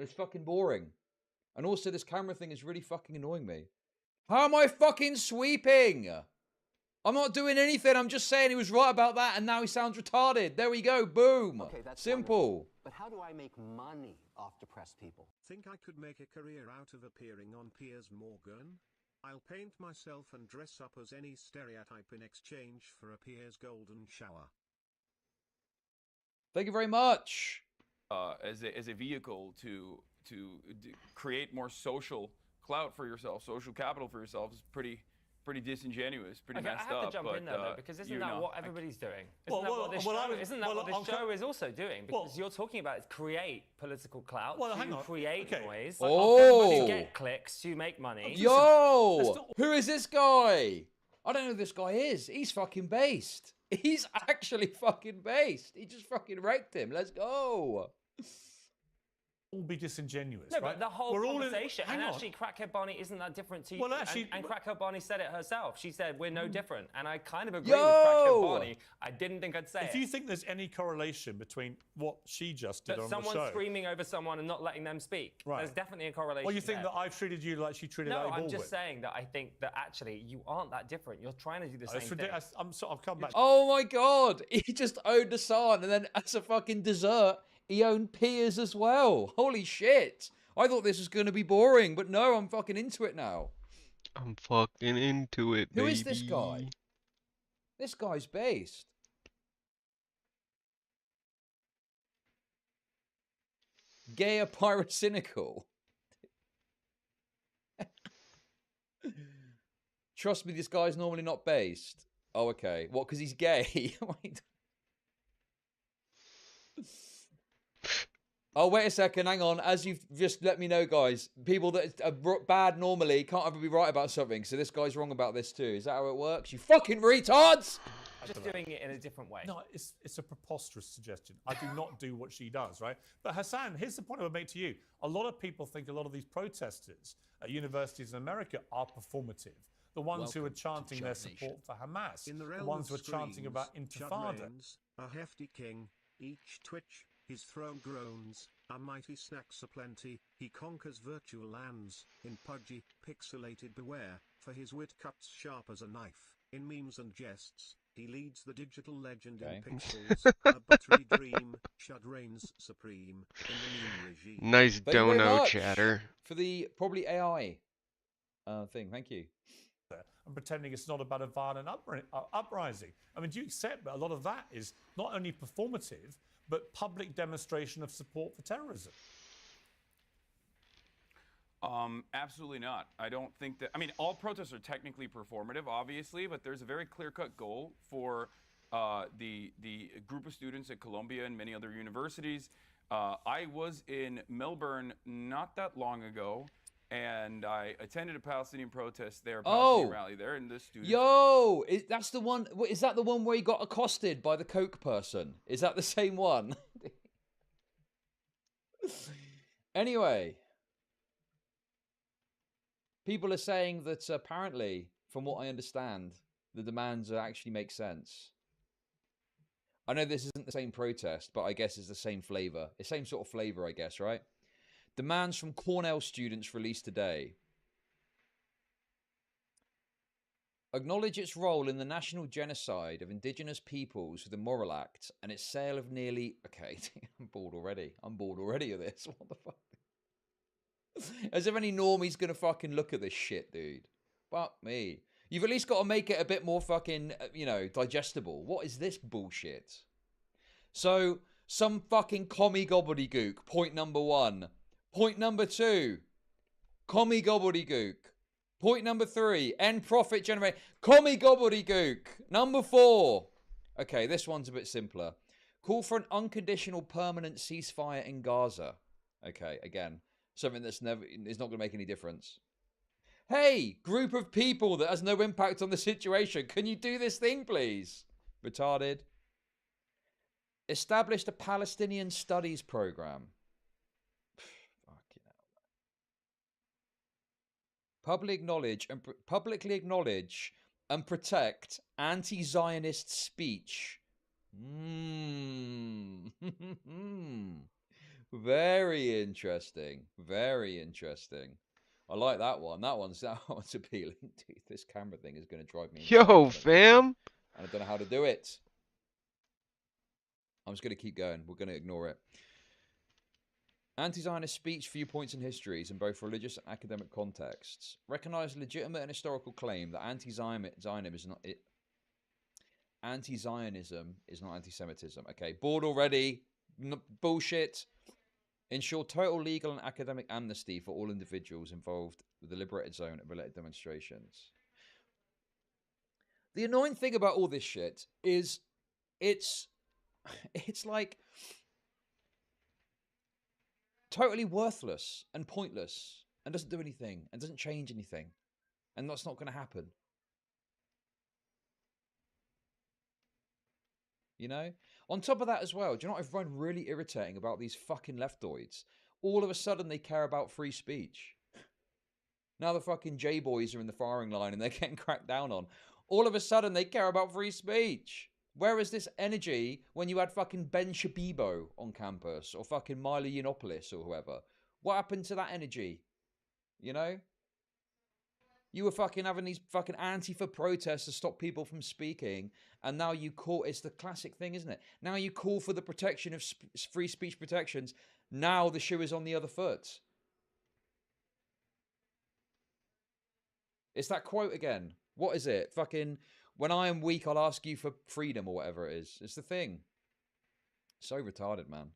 It's fucking boring. And also, this camera thing is really fucking annoying me. How am I fucking sweeping? I'm not doing anything. I'm just saying he was right about that, and now he sounds retarded. There we go. Boom. Okay, that's simple. Wonderful. But how do I make money off depressed people? Think I could make a career out of appearing on Piers Morgan? I'll paint myself and dress up as any stereotype in exchange for a Piers golden shower. Thank you very much. As a vehicle to create more social clout for yourself, social capital for yourself is pretty disingenuous, pretty messed up. I have to jump in there, though, because isn't that what everybody's doing? Isn't that what this show is also doing? Because you're talking about is create political clout, to create noise, to get clicks, to make money. Yo! Who is this guy? I don't know who this guy is. He's fucking based. He's actually fucking based. He just fucking wrecked him. Let's go. All be disingenuous. No, right? but the whole We're conversation, all in, and actually, Crackhead Barney isn't that different to you. Well, actually, and Crackhead Barney said it herself. She said we're no different, and I kind of agree with Crackhead Barney. I didn't think I'd say if it. you think there's any correlation between what she just did But on the show, someone screaming over someone and not letting them speak, there's definitely a correlation. Well, you think there. that I've treated you like she treated No, Ali I'm Baldwin? just saying that I think that actually you aren't that different. You're trying to do the same thing. I'll come back. Oh my god. He just owned Hassan, and then as a fucking dessert, he owned Piers as well. Holy shit. I thought this was going to be boring, but no, I'm fucking into it now. I'm fucking into it, Who baby. is this guy? This guy's based. Gay or pyrocynical? Trust me, this guy's normally not based. Oh, okay. What, because he's gay? Oh, wait a second. Hang on. As you've just let me know, guys, people that are bad normally can't ever be right about something. So this guy's wrong about this too. Is that how it works? You fucking retards! Just doing it in a different way. No, it's a preposterous suggestion. I do not do what she does, right? But Hassan, here's the point I would make to you. A lot of people think a lot of these protesters at universities in America are performative. The ones who are chanting their support for Hamas. The ones who are chanting about Intifada. A hefty king, each twitch, his throne groans, a mighty snacks aplenty, he conquers virtual lands, in pudgy, pixelated beware, for his wit cuts sharp as a knife, in memes and jests, he leads the digital legend in pixels, a buttery dream, Shud reigns supreme, in the meme regime. Nice dono chatter. For the probably AI thing, thank you. And pretending it's not about a violent uprising. I mean, do you accept that a lot of that is not only performative, but public demonstration of support for terrorism? Absolutely not. I don't think that. I mean, all protests are technically performative, obviously, but there's a very clear-cut goal for the group of students at Columbia and many other universities. I was in Melbourne not that long ago, and I attended a Palestinian protest there, Palestinian rally there, and the students. Yo, that's the one. Is that the one where he got accosted by the Coke person? Is that the same one? Anyway, people are saying that apparently, from what I understand, the demands actually make sense. I know this isn't the same protest, but I guess it's the same flavor. It's the same sort of flavor, I guess, right? Demands from Cornell students released today. Acknowledge its role in the national genocide of indigenous peoples with the Moral Act and its sale of nearly... Okay, I'm bored already. I'm bored already of this. What the fuck? As if any normie's gonna fucking look at this shit, dude. Fuck me. You've at least got to make it a bit more fucking, you know, digestible. What is this bullshit? So, some fucking commie gobbledygook. Point number 1. Point number 2, commie gobbledygook. Point number 3, end profit generate. Commie gobbledygook. Number 4. Okay, this one's a bit simpler. Call for an unconditional permanent ceasefire in Gaza. Okay, again, something that's never is not going to make any difference. Hey, group of people that has no impact on the situation. Can you do this thing, please? Retarded. Established a Palestinian studies program. Publicly acknowledge and protect anti-Zionist speech. Very interesting. Very interesting. I like that one. That one's appealing. Dude, this camera thing is going to drive me insane. Yo, fam. And I don't know how to do it. I'm just going to keep going. We're going to ignore it. Anti-Zionist speech, viewpoints, and histories in both religious and academic contexts. Recognize legitimate and historical claim that anti-Zionism is not anti-Semitism. Okay, bored already. Bullshit. Ensure total legal and academic amnesty for all individuals involved with the liberated zone and related demonstrations. The annoying thing about all this shit is it's like totally worthless and pointless and doesn't do anything and doesn't change anything. And that's not going to happen. You know? On top of that as well, do you know what I find really irritating about these fucking leftoids? All of a sudden they care about free speech. Now the fucking J-boys are in the firing line and they're getting cracked down on. All of a sudden they care about free speech. Where is this energy when you had fucking Ben Shabibo on campus or fucking Milo Yiannopoulos or whoever? What happened to that energy? You know? You were fucking having these fucking Antifa protests to stop people from speaking, and now you call... It's the classic thing, isn't it? Now you call for the protection of free speech protections. Now the shoe is on the other foot. It's that quote again. What is it? Fucking... When I am weak, I'll ask you for freedom or whatever it is. It's the thing. So retarded, man.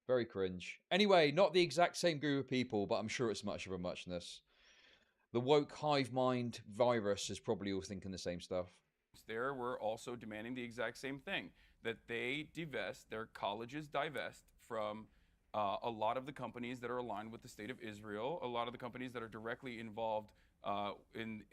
Very cringe. Anyway, not the exact same group of people, but I'm sure it's much of a muchness. The woke hive mind virus is probably all thinking the same stuff. There were also demanding the exact same thing, that they divest, their colleges divest from a lot of the companies that are aligned with the state of Israel, a lot of the companies that are directly involved in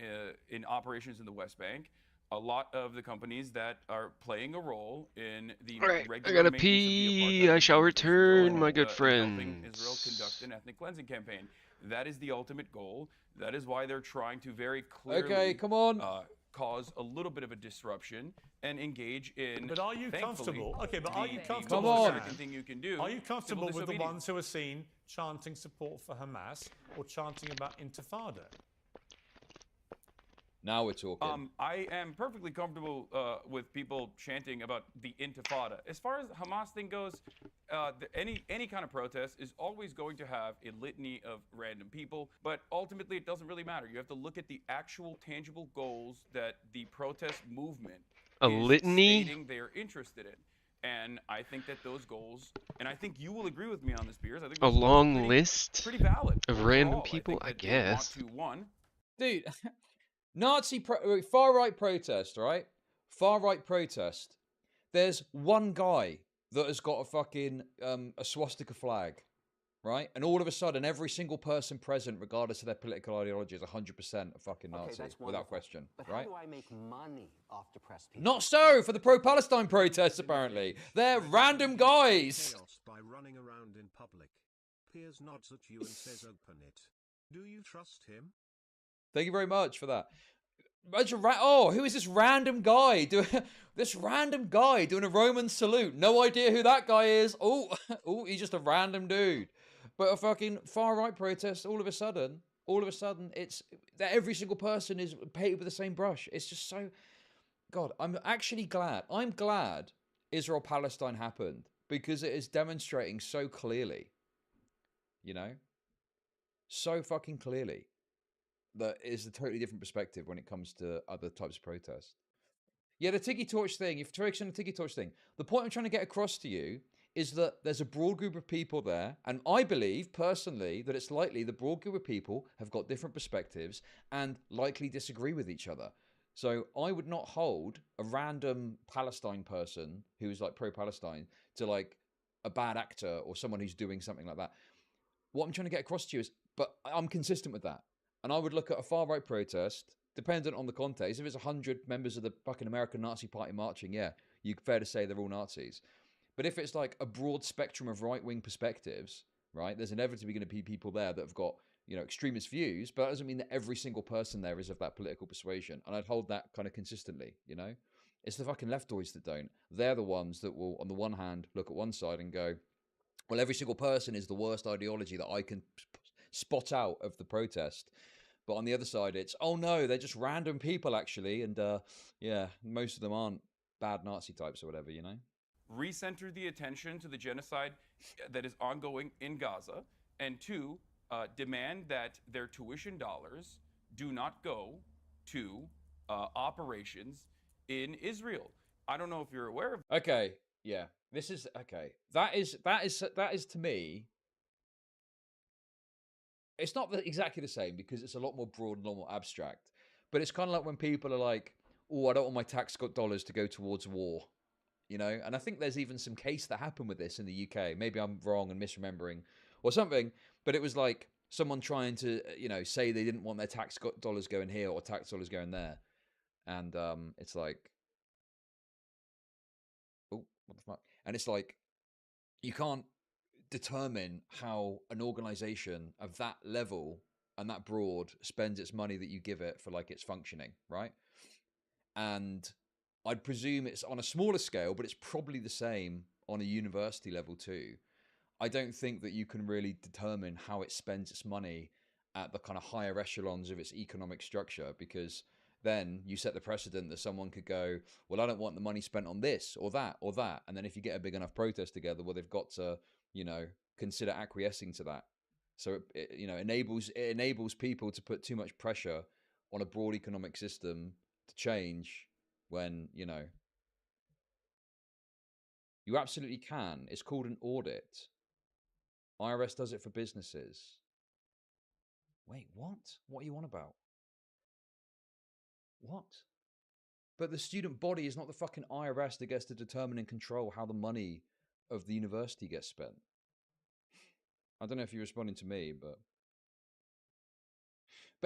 operations in the West Bank, a lot of the companies that are playing a role in the Alright, regular I gotta maintenance of the pee. apartheid I shall regime of Israel return, and, my good and helping Israel friends. conduct an ethnic cleansing campaign. That is the ultimate goal. That is why they're trying to very clearly Okay, come on. Cause a little bit of a disruption and engage in. But are you comfortable? Okay, but are you the comfortable? most American thing you can do? Are you comfortable civil with the disobedience. ones who are seen chanting support for Hamas or chanting about Intifada? Now we're talking. I am perfectly comfortable with people chanting about the Intifada. As far as the Hamas thing goes, any kind of protest is always going to have a litany of random people, but ultimately it doesn't really matter. You have to look at the actual tangible goals that the protest movement A is litany? stating they're interested in. And I think that those goals, and I think you will agree with me on this, Beers. I think A those goals are long list pretty valid of random overall. people, I think that guess. They want to, one, Dude, far-right protest, right? Far-right protest. There's one guy that has got a fucking a swastika flag, right? And all of a sudden, every single person present, regardless of their political ideology, is 100% a fucking Nazi, that's without wonderful. question, But right? how do I make money off depressed people? Not so for the pro-Palestine protests, apparently. They're random guys. Chaos by running around in public. Piers nods at you and says open it. Do you trust him? Thank you very much for that. Who is this random guy doing a Roman salute? No idea who that guy is. Oh, he's just a random dude. But a fucking far right protest. All of a sudden, it's that every single person is painted with the same brush. It's just so. God, I'm actually glad. I'm glad Israel Palestine happened because it is demonstrating so clearly. You know, so fucking clearly. That is a totally different perspective when it comes to other types of protests. Yeah, the Tiki Torch thing, if you're focusing on the Tiki Torch thing, the point I'm trying to get across to you is that there's a broad group of people there, and I believe, personally, that it's likely the broad group of people have got different perspectives and likely disagree with each other. So I would not hold a random Palestine person who is like pro-Palestine to like a bad actor or someone who's doing something like that. What I'm trying to get across to you is, but I'm consistent with that. And I would look at a far-right protest, dependent on the context. If it's 100 members of the fucking American Nazi Party marching, yeah, you're fair to say they're all Nazis. But if it's like a broad spectrum of right-wing perspectives, right, there's inevitably going to be people there that have got, you know, extremist views, but that doesn't mean that every single person there is of that political persuasion. And I'd hold that kind of consistently, you know? It's the fucking leftoids that don't. They're the ones that will, on the one hand, look at one side and go, well, every single person is the worst ideology that I can spot out of the protest. But on the other side, it's, oh no, they're just random people actually. And yeah, most of them aren't bad Nazi types or whatever, you know? Recenter the attention to the genocide that is ongoing in Gaza. And two, demand that their tuition dollars do not go to operations in Israel. I don't know if you're aware of. Okay, yeah. This is, okay. That is to me, it's not exactly the same because it's a lot more broad and a lot more abstract. But it's kind of like when people are like, oh, I don't want my tax dollars to go towards war, you know? And I think there's even some case that happened with this in the UK. Maybe I'm wrong and misremembering or something. But it was like someone trying to, you know, say they didn't want their tax dollars going here or tax dollars going there. And it's like, oh, what the fuck? And it's like, you can't determine how an organization of that level and that broad spends its money that you give it for like its functioning, right? And I'd presume it's on a smaller scale, but it's probably the same on a university level too. I don't think that you can really determine how it spends its money at the kind of higher echelons of its economic structure, because then you set the precedent that someone could go, well, I don't want the money spent on this or that or that. And then if you get a big enough protest together, well, they've got to, you know, consider acquiescing to that. So it you know, enables people to put too much pressure on a broad economic system to change when, you know, you absolutely can. It's called an audit. IRS does it for businesses. Wait, what? What are you on about? What? But the student body is not the fucking IRS that gets to determine and control how the money of the university gets spent. I don't know if you're responding to me, but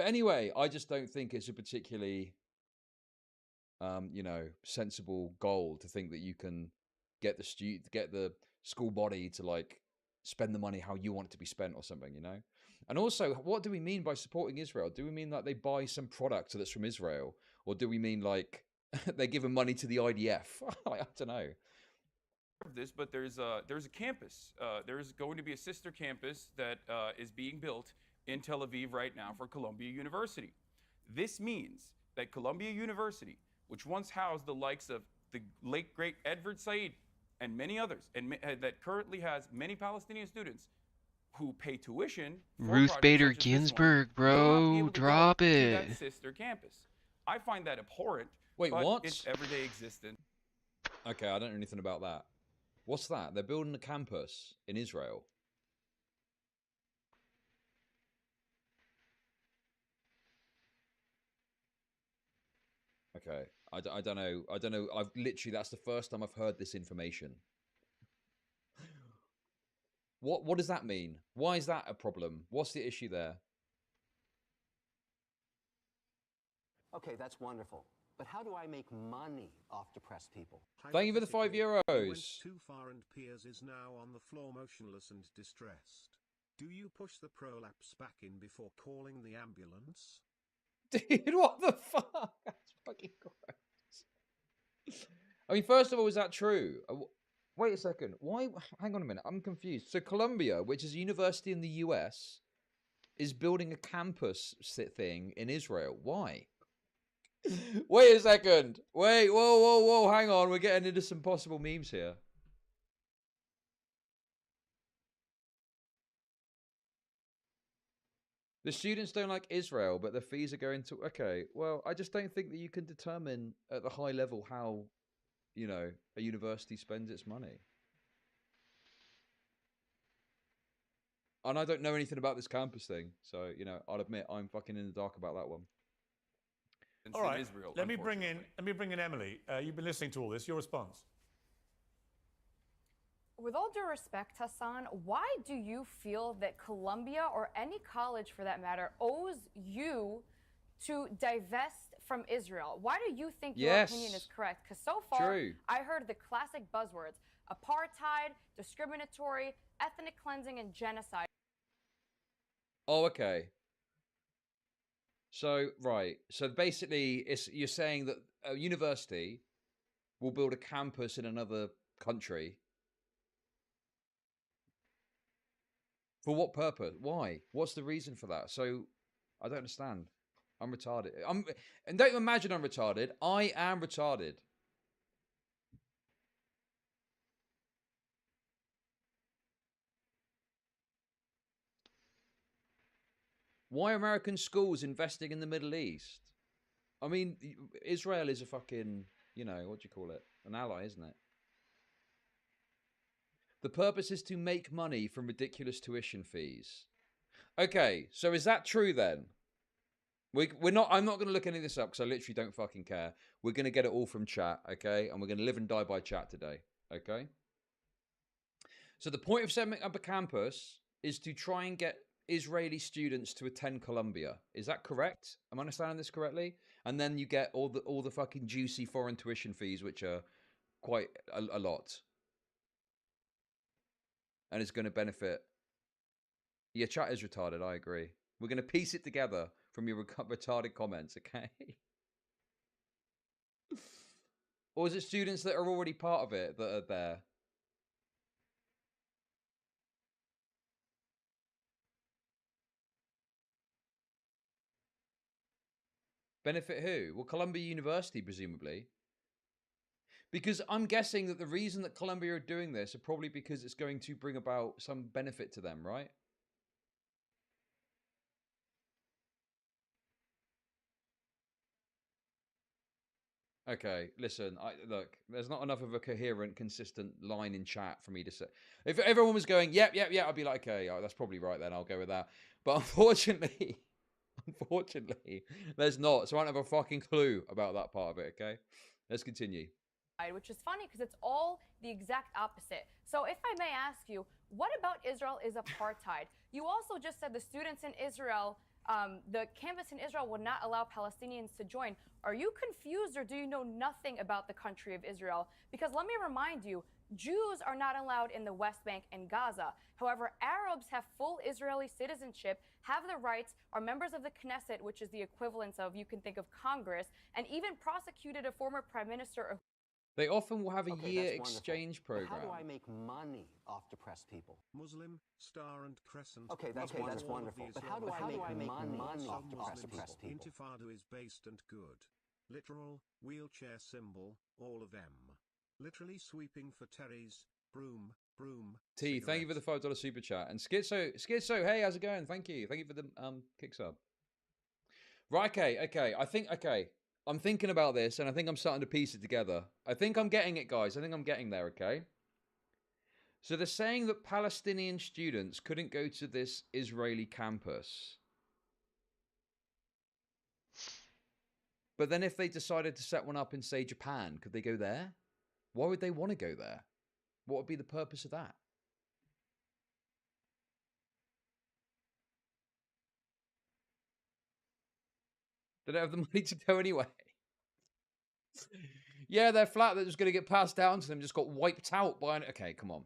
anyway, I just don't think it's a particularly, sensible goal to think that you can get the school body to like spend the money how you want it to be spent or something, you know? And also, what do we mean by supporting Israel? Do we mean that they buy some product that's from Israel? Or do we mean like they're giving money to the IDF? I don't know. This, but there's a campus. There's going to be a sister campus that is being built in Tel Aviv right now for Columbia University. This means that Columbia University, which once housed the likes of the late great Edward Said and many others, and that currently has many Palestinian students who pay tuition for Ruth Bader Ginsburg, bro, drop it. To that sister campus. I find that abhorrent. Wait, but what? It's everyday existence. Okay, I don't know anything about that. What's that? They're building a campus in Israel. Okay, I don't know. I don't know. I've literally, that's the first time I've heard this information. What does that mean? Why is that a problem? What's the issue there? Okay, that's wonderful. But how do I make money off depressed people? Thank you for the €5. Went too far and Piers is now on the floor motionless and distressed. Do you push the prolapse back in before calling the ambulance? Dude, what the fuck? That's fucking gross. I mean, first of all, is that true? Wait a second. Why? Hang on a minute. I'm confused. So Columbia, which is a university in the US, is building a campus thing in Israel. Why? Wait a second. Wait, whoa. Hang on. We're getting into some possible memes here. The students don't like Israel, but the fees are going to... Okay, well, I just don't think that you can determine at the high level how, a university spends its money. And I don't know anything about this campus thing, so, I'll admit I'm fucking in the dark about that one. All right, let me bring in Emily. You've been listening to all this. Your response? With all due respect, Hassan, why do you feel that Columbia, or any college for that matter, owes you to divest from Israel? Why do you think your opinion is correct? Because so far, I heard the classic buzzwords: apartheid, discriminatory, ethnic cleansing, and genocide. Oh, okay. So, right. So basically, you're saying that a university will build a campus in another country. For what purpose? Why? What's the reason for that? So, I don't understand. I'm retarded. And don't imagine I'm retarded. I am retarded. Why are American schools investing in the Middle East? I mean, Israel is a fucking, what do you call it? An ally, isn't it? The purpose is to make money from ridiculous tuition fees. Okay, so is that true then? I'm not going to look any of this up because I literally don't fucking care. We're going to get it all from chat, okay? And we're going to live and die by chat today, okay? So the point of setting up a campus is to try and get Israeli students to attend Columbia. Is that correct? Am I understanding this correctly? And then you get all the fucking juicy foreign tuition fees, which are quite a lot. And it's going to benefit. Yeah, chat is retarded, I agree. We're going to piece it together from your retarded comments, okay? Or is it students that are already part of it that are there? Benefit who? Well, Columbia University, presumably. Because I'm guessing that the reason that Columbia are doing this are probably because it's going to bring about some benefit to them, right? Okay, listen. Look, there's not enough of a coherent, consistent line in chat for me to say. If everyone was going, yep, I'd be like, okay, that's probably right then. I'll go with that. But unfortunately, there's not. So I don't have a fucking clue about that part of it. Okay, let's continue. Which is funny because it's all the exact opposite. So if I may ask you, what about Israel is apartheid? You also just said the students in Israel, the campus in Israel would not allow Palestinians to join. Are you confused or do you know nothing about the country of Israel? Because let me remind you, Jews are not allowed in the West Bank and Gaza. However, Arabs have full Israeli citizenship, have the rights, are members of the Knesset, which is the equivalent of, you can think of Congress, and even prosecuted a former prime minister of They often will have a year exchange program. But how do I make money off depressed people? Muslim, star and crescent. Okay, that's wonderful. But how do I make money off depressed people? Intifada is based and good. Literal, wheelchair symbol, all of them. Literally sweeping for Terry's, broom. T, thank you for the $5 super chat. And Schizo, hey, how's it going? Thank you for the kick sub. Right, okay. I'm thinking about this, and I think I'm starting to piece it together. I think I'm getting it, guys. I think I'm getting there, okay? So they're saying that Palestinian students couldn't go to this Israeli campus. But then if they decided to set one up in, say, Japan, could they go there? Why would they want to go there? What would be the purpose of that? They don't have the money to go anyway. Yeah, their flat that was going to get passed down to them just got wiped out by an... Okay, come on.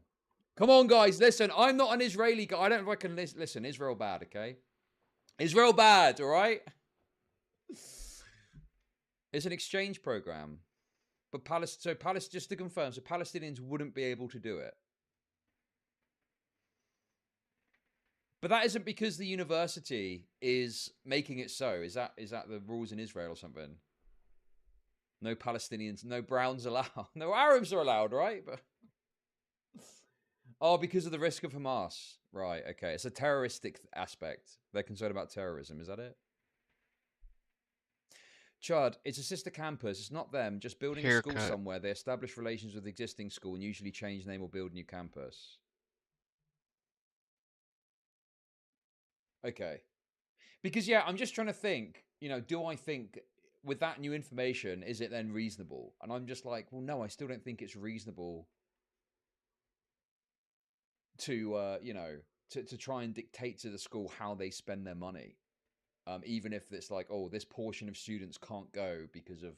Come on, guys, listen. I'm not an Israeli guy. I don't know if I can listen. Israel bad, okay? Israel bad, all right? It's an exchange program. But just to confirm, so Palestinians wouldn't be able to do it. But that isn't because the university is making it so. Is that the rules in Israel or something? No Palestinians, no Browns allowed. No Arabs are allowed, right? But oh, because of the risk of Hamas. Right, okay. It's a terroristic aspect. They're concerned about terrorism. Is that it? Chud, it's a sister campus. It's not them. Just building a school somewhere. They establish relations with the existing school and usually change name or build a new campus. Okay. Because, yeah, I'm just trying to think, do I think with that new information, is it then reasonable? And I'm just like, well, no, I still don't think it's reasonable to, to try and dictate to the school how they spend their money. Even if it's like, oh, this portion of students can't go because of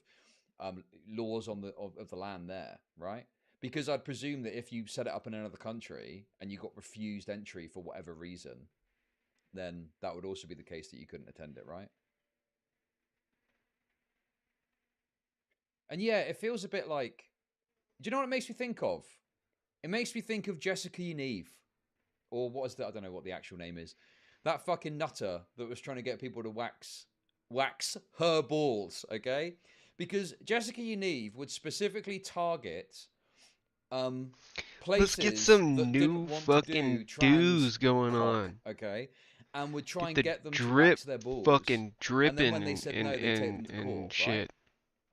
laws on of the land there, right? Because I'd presume that if you set it up in another country and you got refused entry for whatever reason, then that would also be the case that you couldn't attend it, right? And yeah, it feels a bit like, do you know what it makes me think of? It makes me think of Jessica Yaniv, or what is that? I don't know what the actual name is. That fucking nutter that was trying to get people to wax her balls, okay? Because Jessica Yaniv would specifically target places. Let's get some new fucking dudes going on. Okay? And would try and get them to wax their balls. Fucking dripping and then when they said no, they take them to court, shit. Right?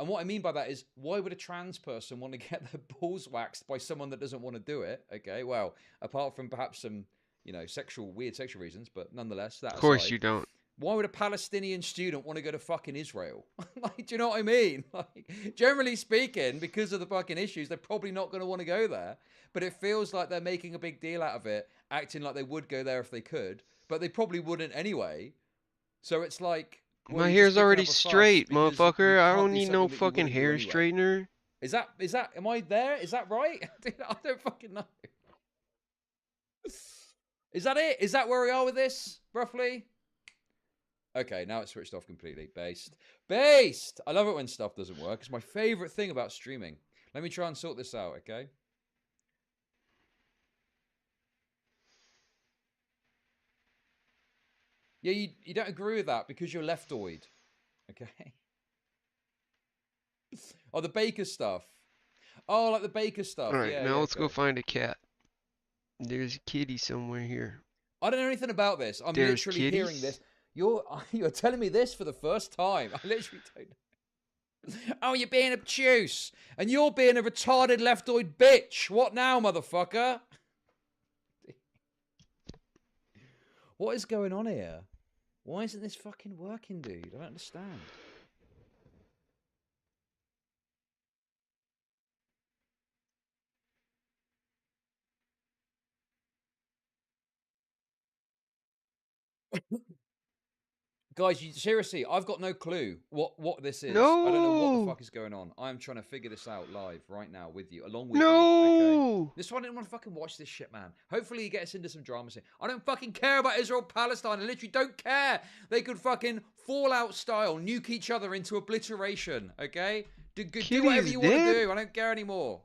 And what I mean by that is, why would a trans person want to get their balls waxed by someone that doesn't want to do it? Okay, well, apart from perhaps some, weird sexual reasons, but nonetheless, that of course aside, you don't. Why would a Palestinian student want to go to fucking Israel? Like, do you know what I mean? Like, generally speaking, because of the fucking issues, they're probably not going to want to go there. But it feels like they're making a big deal out of it, acting like they would go there if they could, but they probably wouldn't anyway. So it's like, well, my hair's already straight, motherfucker. I don't need no fucking hair straightener. Is that? Am I there? Is that right? I don't fucking know. Is that it? Is that where we are with this, roughly? Okay, now it's switched off completely. Based. I love it when stuff doesn't work. It's my favorite thing about streaming. Let me try and sort this out, okay? Yeah, you don't agree with that because you're leftoid. Okay? Oh, the Baker stuff. Oh, like the Baker stuff. Alright, yeah, now yeah, let's go find a cat. There's a kitty somewhere here. I don't know anything about this. I'm literally hearing this. You're telling me this for the first time. I literally don't know. Oh, you're being obtuse. And you're being a retarded leftoid bitch. What now, motherfucker? What is going on here? Why isn't this fucking working, dude? I don't understand. Guys, seriously, I've got no clue what this is. No! I don't know what the fuck is going on. I'm trying to figure this out live right now with you, along with you. No! Okay? This one, I didn't want to fucking watch this shit, man. Hopefully, he gets into some drama scene. I don't fucking care about Israel Palestine. I literally don't care. They could fucking Fallout style nuke each other into obliteration. Okay? Do whatever you want to do. I don't care anymore.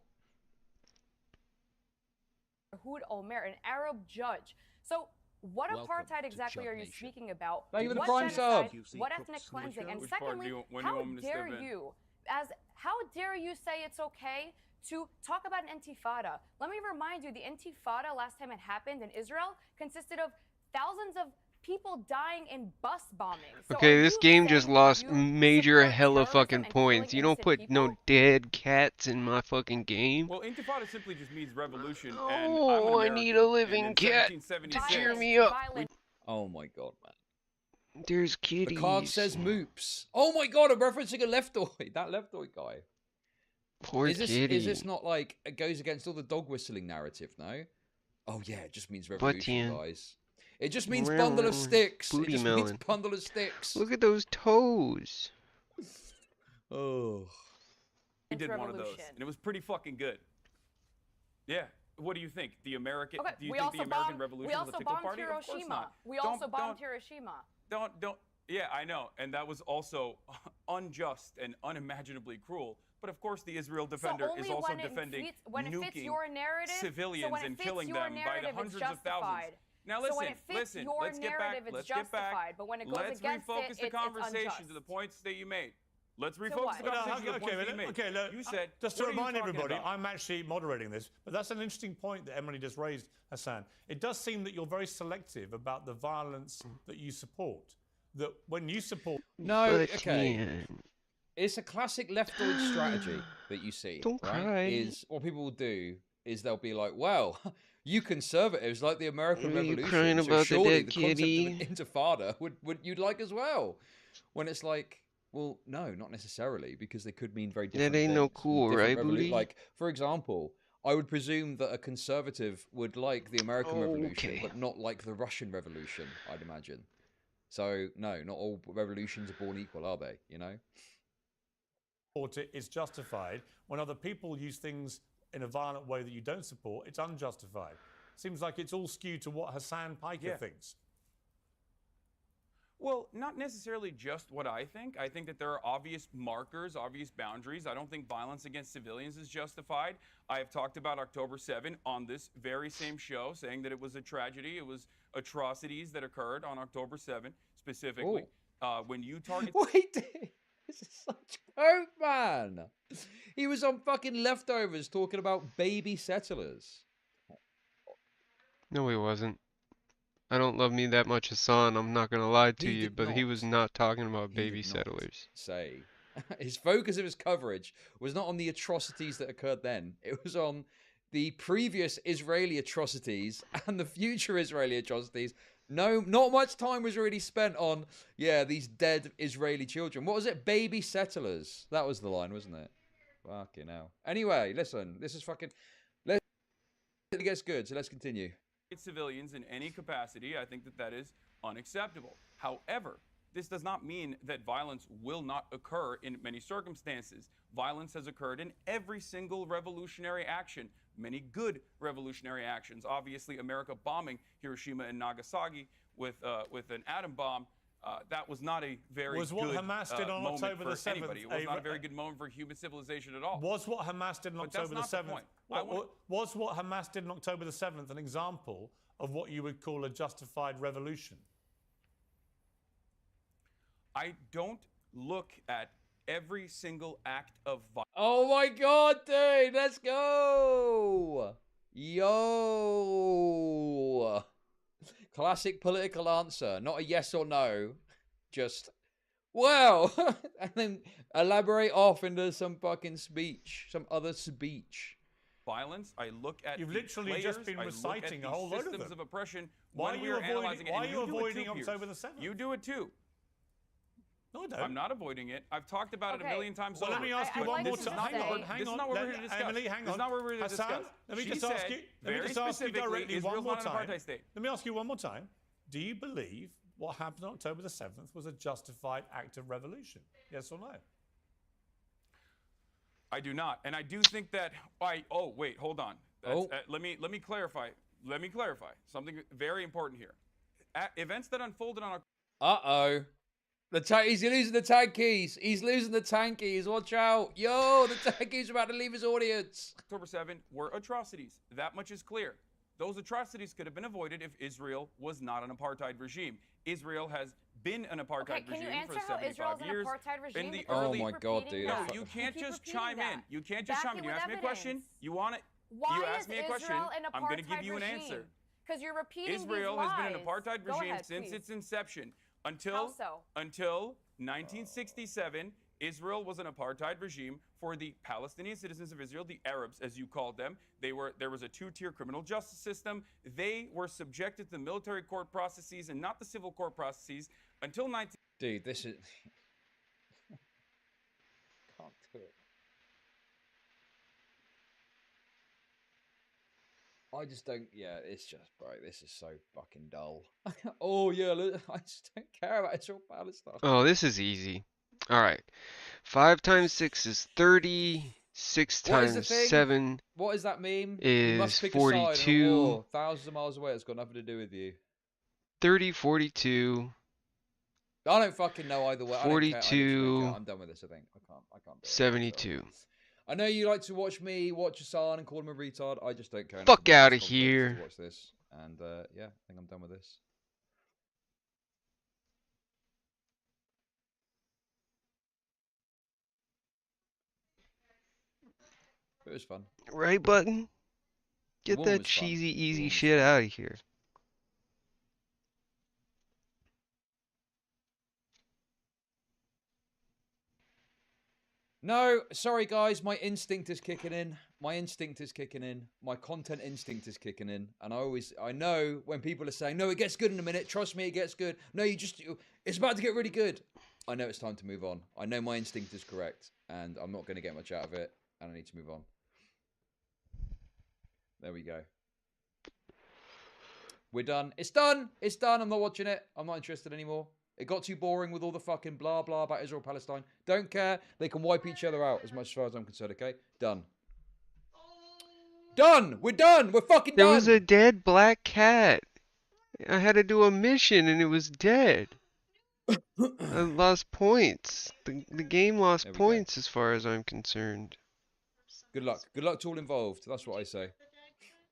Hud Omer, an Arab judge. So. What apartheid exactly are you speaking about? What genocide, what ethnic cleansing? And secondly, how dare you say it's okay to talk about an intifada? Let me remind you, the intifada last time it happened in Israel consisted of thousands of people dying in bus bombings. So okay, this game just lost major hella fucking points. You don't put no dead cats in my fucking game. Well, intifada simply just means revolution. Oh, I need a living cat to cheer me up. Oh my god, man. There's kitties. The card says moops. Oh my god, I'm referencing a leftoid. That leftoid guy. Poor kitty. Is this not like, it goes against all the dog whistling narrative, no? Oh yeah, it just means revolution, guys. It just means bundle of sticks. It just means bundle of sticks. Look at those toes. Oh. We did one of those, and it was pretty fucking good. Yeah. What do you think? The American? Okay, do you think the American Revolution was a tickle party? Hiroshima. Of course not. We also bombed Hiroshima. Don't. Yeah, I know, and that was also unjust and unimaginably cruel. But of course, the Israel Defender is also defending nuking civilians and killing them by the hundreds of thousands. Now listen, let's get back. But when it goes let's refocus the conversation to the points that you made. Let's refocus the conversation to the points that you made. Okay, look, you said, just to remind everybody, I'm actually moderating this, but that's an interesting point that Emily just raised, Hassan. It does seem that you're very selective about the violence that you support. That when you support... No, okay. It's a classic leftoid strategy that you see. Don't cry. Is what people will do is they'll be like, well... You conservatives like the American Revolution, you crying so about surely the dead the concept kitty? of an intifada would you'd like as well. When it's like, well, no, not necessarily, because they could mean very different things. That ain't no cool, right, Booty? Like, for example, I would presume that a conservative would like the American Revolution, but not like the Russian Revolution, I'd imagine. So, no, not all revolutions are born equal, are they, you know? It's justified. When other people use things in a violent way that you don't support, it's unjustified. Seems like it's all skewed to what Hassan Piker thinks. Well, not necessarily just what I think. I think that there are obvious markers, obvious boundaries. I don't think violence against civilians is justified. I have talked about October 7 on this very same show, saying that it was a tragedy. It was atrocities that occurred on October 7 specifically. When you target... Wait, this is such hope, man. He was on fucking Leftovers talking about baby settlers. No, he wasn't. I don't love me that much, Hassan. I'm not gonna lie to you, but he was not talking about baby settlers. Say, his focus of his coverage was not on the atrocities that occurred then. It was on the previous Israeli atrocities and the future Israeli atrocities. No, not much time was really spent on, these dead Israeli children. What was it? Baby settlers. That was the line, wasn't it? Fucking hell. Anyway, listen, this is fucking... It gets good, so let's continue. Civilians in any capacity, I think that is unacceptable. However, this does not mean that violence will not occur in many circumstances. Violence has occurred in every single revolutionary action, many good revolutionary actions. Obviously, America bombing Hiroshima and Nagasaki with an atom bomb, that was not a very good Hamas did on moment October for the 7th, anybody. It was not a very good moment for human civilization at all. Was what Hamas did on October the 7th? Was what Hamas did on October the 7th an example of what you would call a justified revolution? I don't look at every single act of violence. Oh my god, dude, let's go! Yo! Classic political answer, not a yes or no, just Well, and then elaborate off into some fucking speech, some other speech. Violence. I look at You've the literally players, just been I look reciting at a whole the load of systems them. of oppression Why when are we you are analyzing it. why are And you you do it avoiding too, Pierce. October the 7th? You do it too. No, I don't. I'm not avoiding it. I've talked about it a million times Well, over. let me ask you one more time. Hang on. This is not what we're here to discuss. Emily, hang on. This is not what we're here to Hassan, discuss. let me She just ask said you. Let me very just ask you specifically, directly Israel's one more not an time. apartheid state. Let me ask you one more time. Do you believe what happened on October the 7th was a justified act of revolution? Yes or no? I do not, and I do think that. Oh, wait, hold on. Let me clarify. Let me clarify something very important here. Events that unfolded on. Uh-oh. He's losing the tankies. He's losing the tankies. Watch out. Yo, the tankies are about to leave his audience. October 7 were atrocities. That much is clear. Those atrocities could have been avoided if Israel was not an apartheid regime. Israel has been an apartheid regime for 75 years. In the early, oh my God, dude. No, you can't just chime in. You can't just chime in. You ask me a question. You want it. Why you ask me a question. I'm going to give you an answer. Because you're repeating Israel these lies. has been an apartheid regime ahead, since please. its inception. How so? Until 1967, Israel was an apartheid regime for the Palestinian citizens of Israel, the Arabs, as you called them. There was a two-tier criminal justice system. They were subjected to the military court processes and not the civil court processes until 19. Dude, this is. Can't do it. I just don't. Yeah, it's just, bro. This is so fucking dull. Oh yeah, look, I just don't care about Israel Palestine. Oh, this is easy. All right, 5 times 6 is 30. 6 times 7. What does that mean? Is you must pick 42. A side in a war, thousands of miles away. It's got nothing to do with you. 30, 42. I don't fucking know either way. 42. I'm done with this. I think I can't. 72. I know you like to watch me watch Hassan and call him a retard. I just don't care. Fuck out of here. To watch this, and yeah, I think I'm done with this. It was fun. Right button. Get that cheesy, easy shit out of here. No, sorry guys, my instinct is kicking in. My instinct is kicking in. My content instinct is kicking in. And I know when people are saying, no, it gets good in a minute. Trust me, it gets good. No, it's about to get really good. I know it's time to move on. I know my instinct is correct. And I'm not going to get much out of it. And I need to move on. There we go. We're done. It's done. It's done. I'm not watching it. I'm not interested anymore. It got too boring with all the fucking blah blah about Israel Palestine. Don't care. They can wipe each other out as far as I'm concerned, okay? Done. Done! We're done! We're fucking done! There was a dead black cat. I had to do a mission and it was dead. I lost points. The game lost points as far as I'm concerned. Good luck. Good luck to all involved. That's what I say.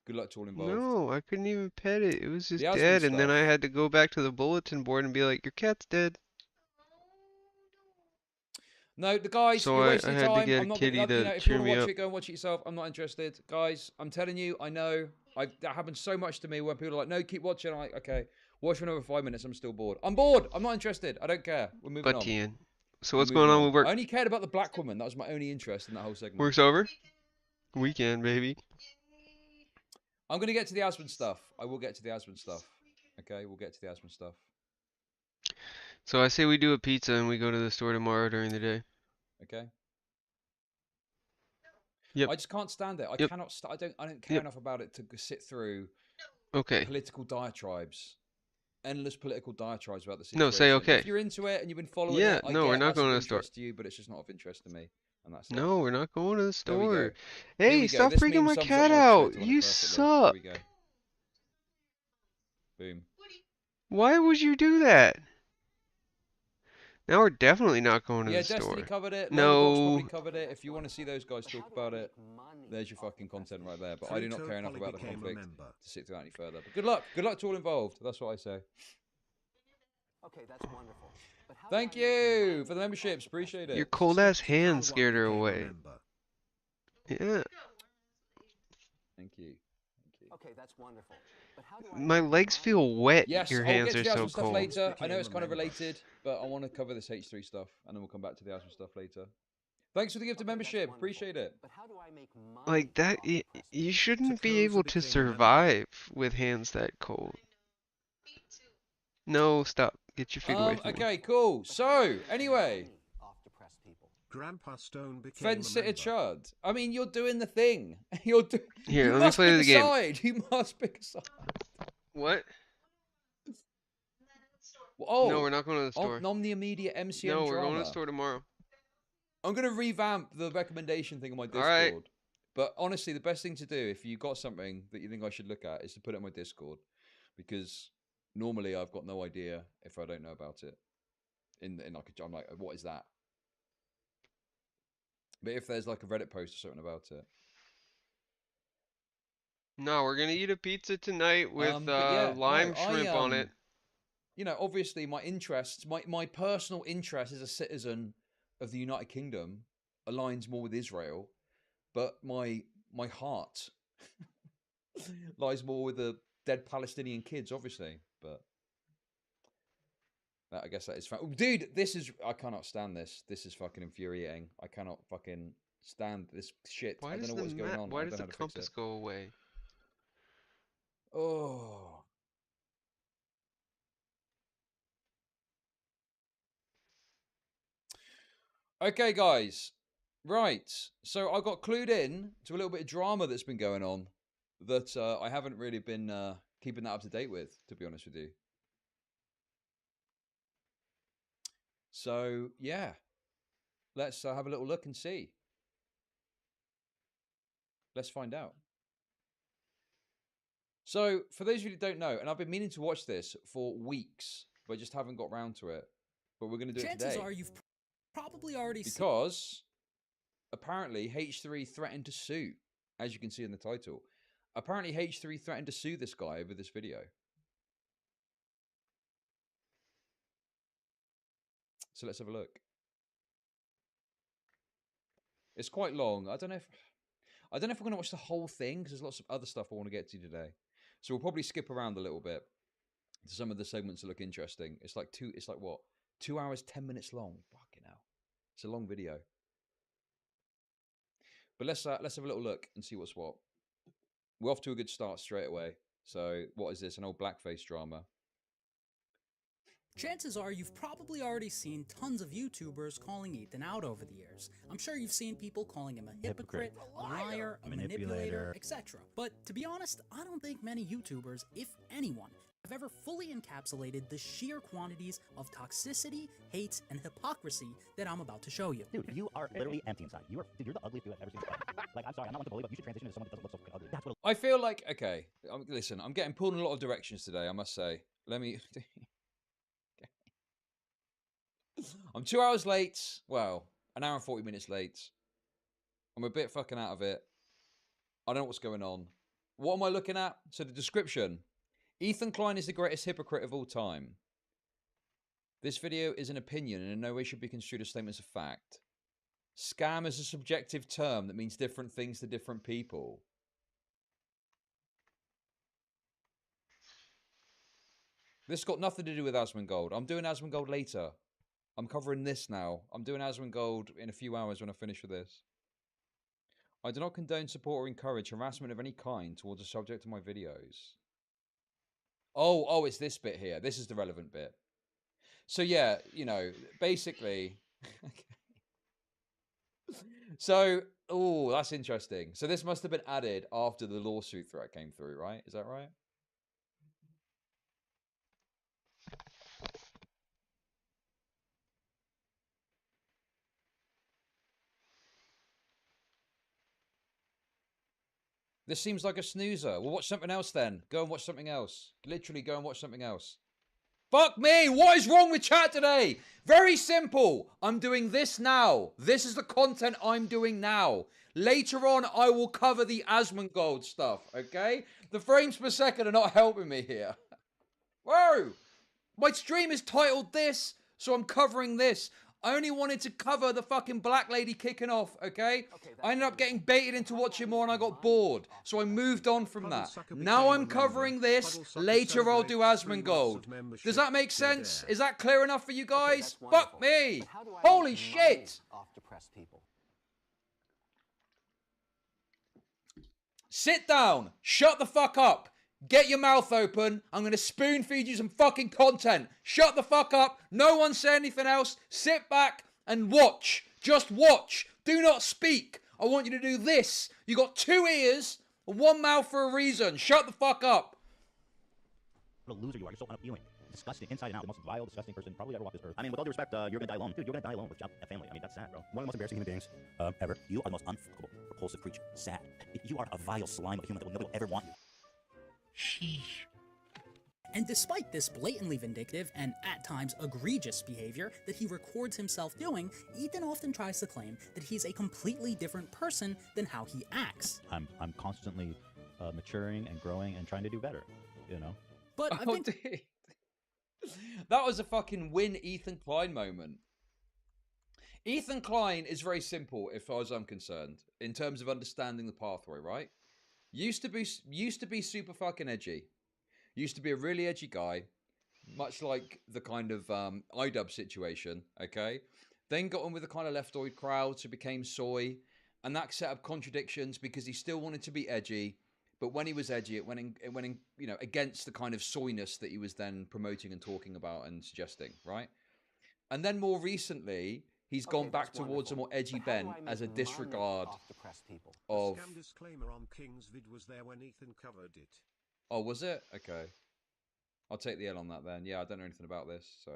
Good luck to all involved. No, I couldn't even pet it. It was just dead, and then I had to go back to the bulletin board and be like, your cat's dead. No, the guys, so you're wasting I had time. to get I'm a not kitty gonna, to if you cheer want to me watch up. it, go and watch it yourself. I'm not interested. Guys, I'm telling you, I know. That happens so much to me when people are like, no, keep watching. I'm like, okay, watch for another 5 minutes. I'm still bored. I'm bored. I'm not interested. I don't care. We're moving on. Ian. So what's going on with work? I only cared about the black woman. That was my only interest in that whole segment. Work's over? Weekend, baby. I'm going to get to the Aspen stuff. I will get to the Aspen stuff. Okay, we'll get to the Aspen stuff. So I say we do a pizza and we go to the store tomorrow during the day. Okay. Yep. I just can't stand it. I cannot. I don't care enough about it to sit through. Okay. Political diatribes, endless political diatribes about the situation. No, say okay. If you're into it and you've been following yeah, it, I no, get we're not that's going of to the store. interest to you, but it's just not of interest to me, and that's it. No, we're not going to the There we store. go. Hey, stop freaking my cat out! You suck. There we go. Boom. Why would you do that? Now we're definitely not going to the store. Yeah, Destiny covered it. No. Probably covered it. If you want to see those guys talk about it, there's your fucking content right there. But I do not care enough about the conflict to stick to that any further. But good luck. Good luck to all involved. That's what I say. Okay, that's wonderful. But how Thank you for the memberships. Appreciate it. Your cold ass hand scared her away. Yeah. Thank you. Thank Okay, that's wonderful. But how do I My legs feel wet. Yes, Your I'll hands get to are the so asthma stuff cold. later. I know it's kind of related, but I want to cover this H3 stuff, and then we'll come back to the asthma stuff later. Thanks for the gift of membership. Appreciate it. But how do I make money? Like that, you shouldn't be able to survive with hands that cold. No, stop. Get your feet away from me. Okay, cool. So, anyway. Grandpa Stone became Fence a sitter member. chud. I mean, you're doing the thing. You're doing. Here, you let me must play pick the a game. side. You must pick a side. What? Oh, no, we're not going to the store. Nom the immediate MCM No, we're drama. going to the store tomorrow. I'm going to revamp the recommendation thing on my Discord. All right. But honestly, the best thing to do if you got something that you think I should look at is to put it on my Discord, because normally I've got no idea if I don't know about it. I'm like, what is that? But if there's like a Reddit post or something about it. No, we're gonna eat a pizza tonight with lime shrimp on it. You know, obviously my interests, my personal interest as a citizen of the United Kingdom aligns more with Israel, but my heart lies more with the dead Palestinian kids, obviously. But I guess that is fun. Dude, I cannot stand this. This is fucking infuriating. I cannot fucking stand this shit. I don't know what's going on. Why does the compass go away? Oh. Okay, guys. Right. So I got clued in to a little bit of drama that's been going on that I haven't really been keeping that up to date with, to be honest with you. So, yeah. Let's have a little look and see. Let's find out. So, for those of you who don't know, and I've been meaning to watch this for weeks, but just haven't got round to it. But we're going to do it today. Chances are you've probably already seen... Because, apparently, H3 threatened to sue, as you can see in the title. Apparently, H3 threatened to sue this guy over this video. So let's have a look. It's quite long. I don't know if we're going to watch the whole thing, because there's lots of other stuff I want to get to today. So we'll probably skip around a little bit to some of the segments that look interesting. It's like 2 hours, 10 minutes long. Fucking hell. It's a long video. But let's have a little look and see what's what. We're off to a good start straight away. So what is this? An old blackface drama. Chances are you've probably already seen tons of YouTubers calling Ethan out over the years. I'm sure you've seen people calling him a hypocrite, a liar, a manipulator, etc. But to be honest, I don't think many YouTubers, if anyone, have ever fully encapsulated the sheer quantities of toxicity, hate, and hypocrisy that I'm about to show you. Dude, you are literally empty inside. You're the ugliest dude I've ever seen. Like, I'm sorry, I'm not one to bully, but you should transition to someone that doesn't look so fucking ugly. That's what. I feel like, okay, listen, I'm getting pulled in a lot of directions today, I must say. Let me... I'm 2 hours late. Well, an hour and 40 minutes late. I'm a bit fucking out of it. I don't know what's going on. What am I looking at? So the description. Ethan Klein is the greatest hypocrite of all time. This video is an opinion and in no way should be construed as statements of fact. Scam is a subjective term that means different things to different people. This got nothing to do with Asmongold. I'm doing Asmongold later. I'm covering this now. I'm doing Asmongold in a few hours when I finish with this. I do not condone, support, or encourage harassment of any kind towards the subject of my videos. Oh, it's this bit here. This is the relevant bit. So yeah, you know, basically... So, oh, that's interesting. So this must have been added after the lawsuit threat came through, right? Is that right? This seems like a snoozer. We'll watch something else then. Go and watch something else. Literally go and watch something else. Fuck me! What is wrong with chat today? Very simple. I'm doing this now. This is the content I'm doing now. Later on, I will cover the Asmongold stuff, okay? The frames per second are not helping me here. Whoa! My stream is titled this, so I'm covering this. I only wanted to cover the fucking black lady kicking off, okay? I ended up getting baited into watching more and I got bored. So I moved on from that. Now I'm covering this. Later I'll do Asmongold. Does that make sense? Is that clear enough for you guys? Fuck me! Holy shit! Off depressed people. Sit down. Shut the fuck up. Get your mouth open. I'm going to spoon feed you some fucking content. Shut the fuck up. No one say anything else. Sit back and watch. Just watch. Do not speak. I want you to do this. You got 2 ears and 1 mouth for a reason. Shut the fuck up. What a loser you are. You're so unappealing. Disgusting, inside and out. The most vile, disgusting person probably ever walked this earth. I mean, with all due respect, you're gonna die alone. Dude, you're gonna die alone with a family. I mean, that's sad, bro. One of the most embarrassing human beings ever. You are the most unfuckable, repulsive creature. Sad. You are a vile slime of a human that nobody will ever want you. Sheesh. And despite this blatantly vindictive and at times egregious behavior that he records himself doing, Ethan often tries to claim that he's a completely different person than how he acts. I'm constantly maturing and growing and trying to do better, you know? But I think... That was a fucking win Ethan Klein moment. Ethan Klein is very simple, as far as I'm concerned, in terms of understanding the pathway, right? Used to be super fucking edgy. Used to be a really edgy guy, much like the kind of iDub situation, okay? Then got on with the kind of leftoid crowd, so became soy, and that set up contradictions because he still wanted to be edgy, but when he was edgy, it went in, you know, against the kind of soyness that he was then promoting and talking about and suggesting, right? And then more recently, he's gone back towards a more edgy bent as a disregard of... The scam disclaimer on King's vid was there when Ethan covered it. Oh, was it? Okay. I'll take the L on that then. Yeah, I don't know anything about this, so...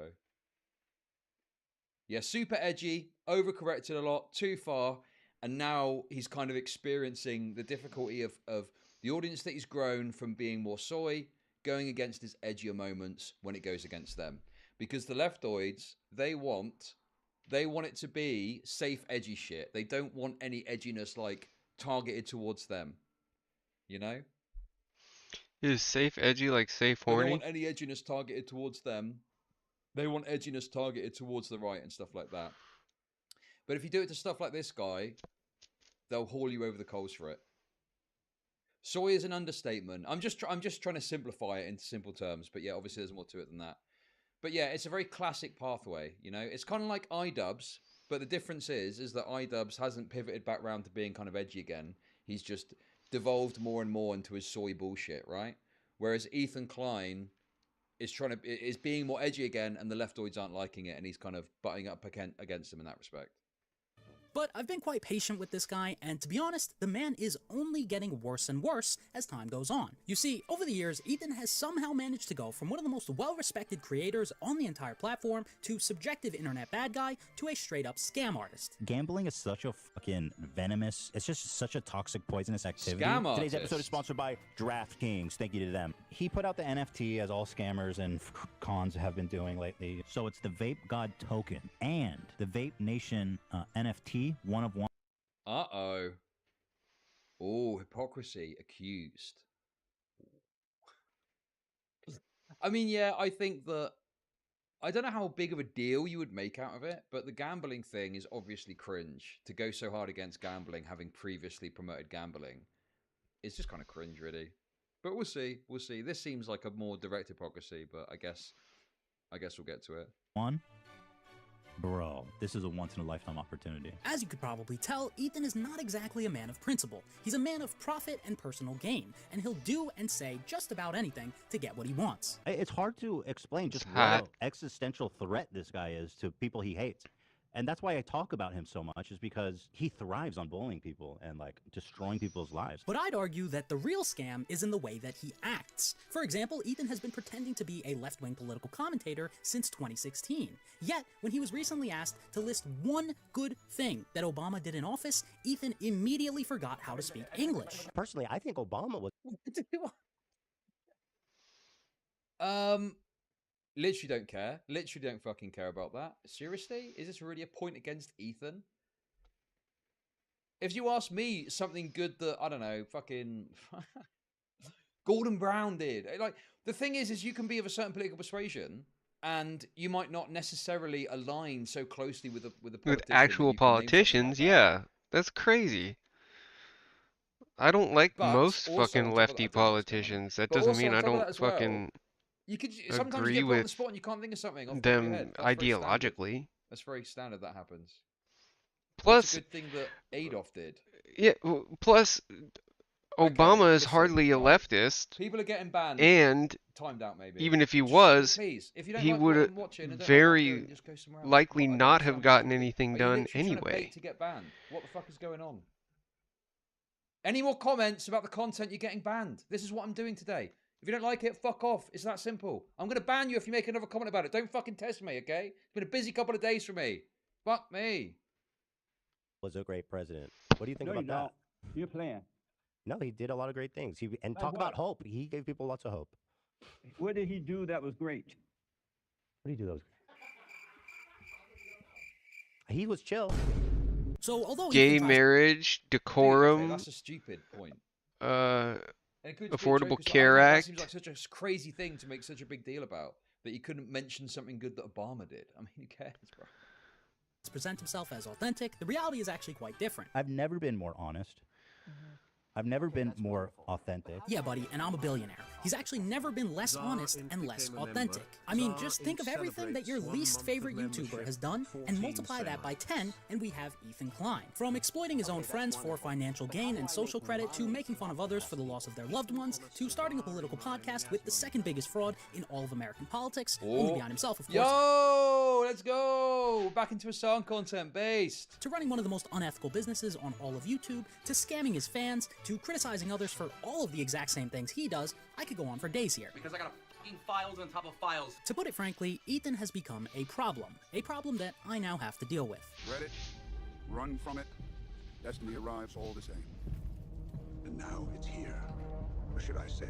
Yeah, super edgy, overcorrected a lot, too far, and now he's kind of experiencing the difficulty of the audience that he's grown from being more soy, going against his edgier moments when it goes against them. Because the leftoids, they want it to be safe, edgy shit. They don't want any edginess, like, targeted towards them. You know? Is safe edgy like safe horny? They don't want any edginess targeted towards them. They want edginess targeted towards the right and stuff like that. But if you do it to stuff like this guy, they'll haul you over the coals for it. Soy is an understatement. I'm just trying to simplify it into simple terms, but yeah, obviously there's more to it than that. But yeah, it's a very classic pathway, you know? It's kind of like iDubbbz, but the difference is that iDubbbz hasn't pivoted back around to being kind of edgy again. He's just devolved more and more into his soy bullshit, right? Whereas Ethan Klein is being more edgy again, and the leftoids aren't liking it, and he's kind of butting up against them in that respect. But I've been quite patient with this guy, and to be honest, the man is only getting worse and worse as time goes on. You see, over the years, Ethan has somehow managed to go from one of the most well-respected creators on the entire platform to subjective internet bad guy to a straight-up scam artist. Gambling is such a fucking venomous, it's just such a toxic, poisonous activity. Scam Today's artist. episode is sponsored by DraftKings. Thank you to them. He put out the NFT, as all scammers and cons have been doing lately. So it's the Vape God token and the Vape Nation NFT. One of one. Uh-oh. Oh, hypocrisy accused. I mean, yeah, I think that... I don't know how big of a deal you would make out of it, but the gambling thing is obviously cringe. To go so hard against gambling, having previously promoted gambling, it's just kind of cringe, really. But we'll see. We'll see. This seems like a more direct hypocrisy, but I guess we'll get to it. One. Bro, this is a once-in-a-lifetime opportunity. As you could probably tell, Ethan is not exactly a man of principle. He's a man of profit and personal gain, and he'll do and say just about anything to get what he wants. It's hard to explain just what an existential threat this guy is to people he hates. And that's why I talk about him so much, is because he thrives on bullying people and, like, destroying people's lives. But I'd argue that the real scam is in the way that he acts. For example, Ethan has been pretending to be a left-wing political commentator since 2016. Yet, when he was recently asked to list one good thing that Obama did in office, Ethan immediately forgot how to speak English. Personally, I think Obama was... Literally don't care. Literally don't fucking care about that. Seriously? Is this really a point against Ethan? If you ask me something good that, I don't know, fucking Gordon Brown did. Like, the thing is you can be of a certain political persuasion and you might not necessarily align so closely with a with politician actual that you can name something politicians. like that. Yeah, that's crazy. I don't like But most also fucking on top of that, lefty I don't know what's going on. politicians. That But doesn't also mean on I top of don't that as well, fucking you could sometimes you agree get put on the with spot and you can't think of something off the top of your head. them That's very standard. ideologically. That's very standard. That happens. Plus, it's a good thing that Adolf did. yeah. Plus, Obama is listen, hardly a right. leftist. People are getting banned. And timed out, maybe. even if he Just, was, please, if you don't he like would what I'm watching and don't like what I'm very doing, just go somewhere else. likely But I don't not have understand what gotten you're doing. anything Are you done literally trying to anyway. bait to get banned? What the fuck is going on? Any more comments about the content you're getting banned? This is what I'm doing today. If you don't like it, fuck off. It's that simple. I'm going to ban you if you make another comment about it. Don't fucking test me, okay? It's been a busy couple of days for me. Fuck me. Was a great president. What do you think No, about you that? don't. You're playing. No, he did a lot of great things. And Like talk about what? hope. He gave people lots of hope. What did he do that was great? What did he do that was great? He was chill. So although Gay Ethan tries- marriage, Okay, decorum, that's a stupid point. uh, And it could be a Affordable joke as well. Care That Act. seems like such a crazy thing to make such a big deal about. That you couldn't mention something good that Obama did. I mean, who cares, bro? to present himself as authentic, the reality is actually quite different. I've never been more honest. I've never been more authentic. Yeah, buddy, and I'm a billionaire. He's actually never been less honest and less authentic. I mean, just think of everything that your least favorite YouTuber has done and multiply that by 10, and we have Ethan Klein. From exploiting his own friends for financial gain and social credit, to making fun of others for the loss of their loved ones, to starting a political podcast with the second biggest fraud in all of American politics, only behind himself, of course. Yo, let's go! We're back into a song content based. To running one of the most unethical businesses on all of YouTube, to scamming his fans, to criticizing others for all of the exact same things he does. I could go on for days here. Because I got fucking files on top of files. To put it frankly, Ethan has become a problem that I now have to deal with. Dread it, run from it, destiny arrives all the same. And now it's here. Or should I say,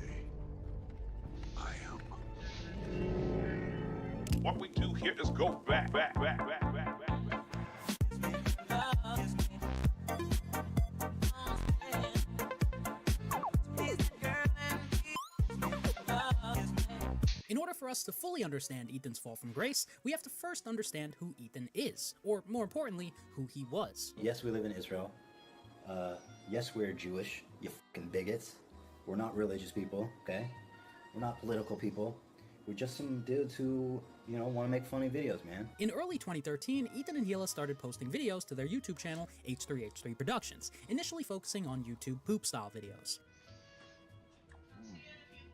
I am. What we do here is go back. In order for us to fully understand Ethan's fall from grace, we have to first understand who Ethan is, or more importantly, who he was. Yes, we live in Israel. Yes, we're Jewish, you fucking bigots. We're not religious people, okay? We're not political people. We're just some dudes who, want to make funny videos, man. In early 2013, Ethan and Hila started posting videos to their YouTube channel, H3H3 Productions, initially focusing on YouTube poop-style videos.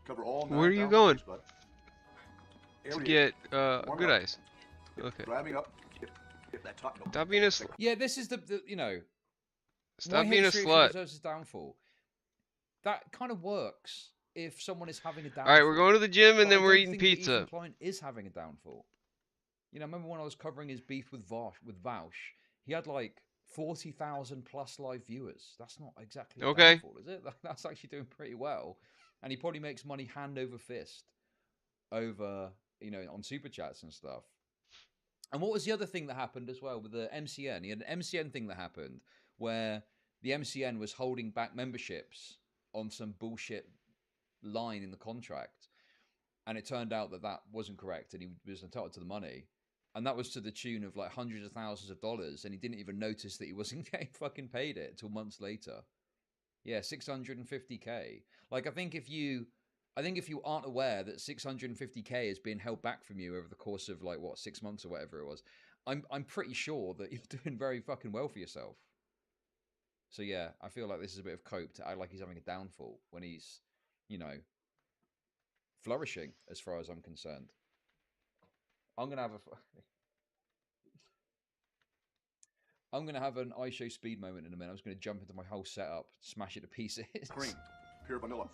Cover all Where are you 9,000 going? bud. To Area. get Warm good up. eyes. Okay. Driving up. Get that top. Stop being a slut. Yeah, this is the Stop why being a H3H3 slut. deserves his downfall. That kind of works if someone is having a downfall. All right, we're going to the gym and But then I we're don't eating think that pizza. Ethan Klein is having a downfall. I remember when I was covering his beef with Vaush, he had like 40,000 plus live viewers. That's not exactly a Okay. downfall, is it? That's actually doing pretty well. And he probably makes money hand over fist over, on super chats and stuff. And what was the other thing that happened as well with the MCN? He had an MCN thing that happened where the MCN was holding back memberships on some bullshit line in the contract. And it turned out that that wasn't correct and he was entitled to the money. And that was to the tune of like hundreds of thousands of dollars. And he didn't even notice that he wasn't getting fucking paid it until months later. Yeah, 650K. Like, I think if you aren't aware that 650K is being held back from you over the course of 6 months or whatever it was, I'm pretty sure that you're doing very fucking well for yourself. So yeah, I feel like this is a bit of cope to act like he's having a downfall when he's, flourishing as far as I'm concerned. I'm gonna have an iShow speed moment in a minute. I'm just gonna jump into my whole setup, smash it to pieces. Cream. Pure vanilla.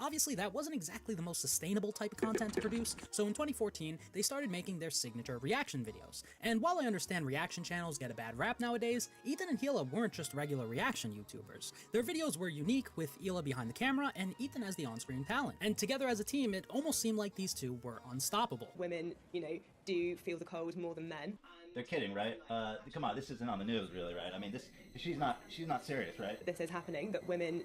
Obviously, that wasn't exactly the most sustainable type of content to produce, so in 2014, they started making their signature reaction videos. And while I understand reaction channels get a bad rap nowadays, Ethan and Hila weren't just regular reaction YouTubers. Their videos were unique, with Hila behind the camera and Ethan as the on-screen talent. And together as a team, it almost seemed like these two were unstoppable. Women, do feel the cold more than men. They're kidding, right? Come on, this isn't on the news, really, right? I mean, she's not serious, right? This is happening, that women,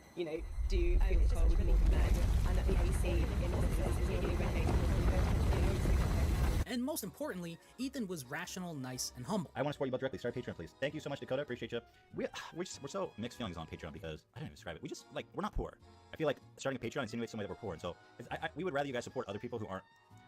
do feel the cold more than men, and that the AC in offices is really regulated. And most importantly, Ethan was rational, nice, and humble. I want to support you both directly. Start Patreon, please. Thank you so much, Dakota. Appreciate you. We're so mixed feelings on Patreon because I don't even describe it. We just like we're not poor. I feel like starting a Patreon insinuates some way that we're poor, and so we would rather you guys support other people who aren't.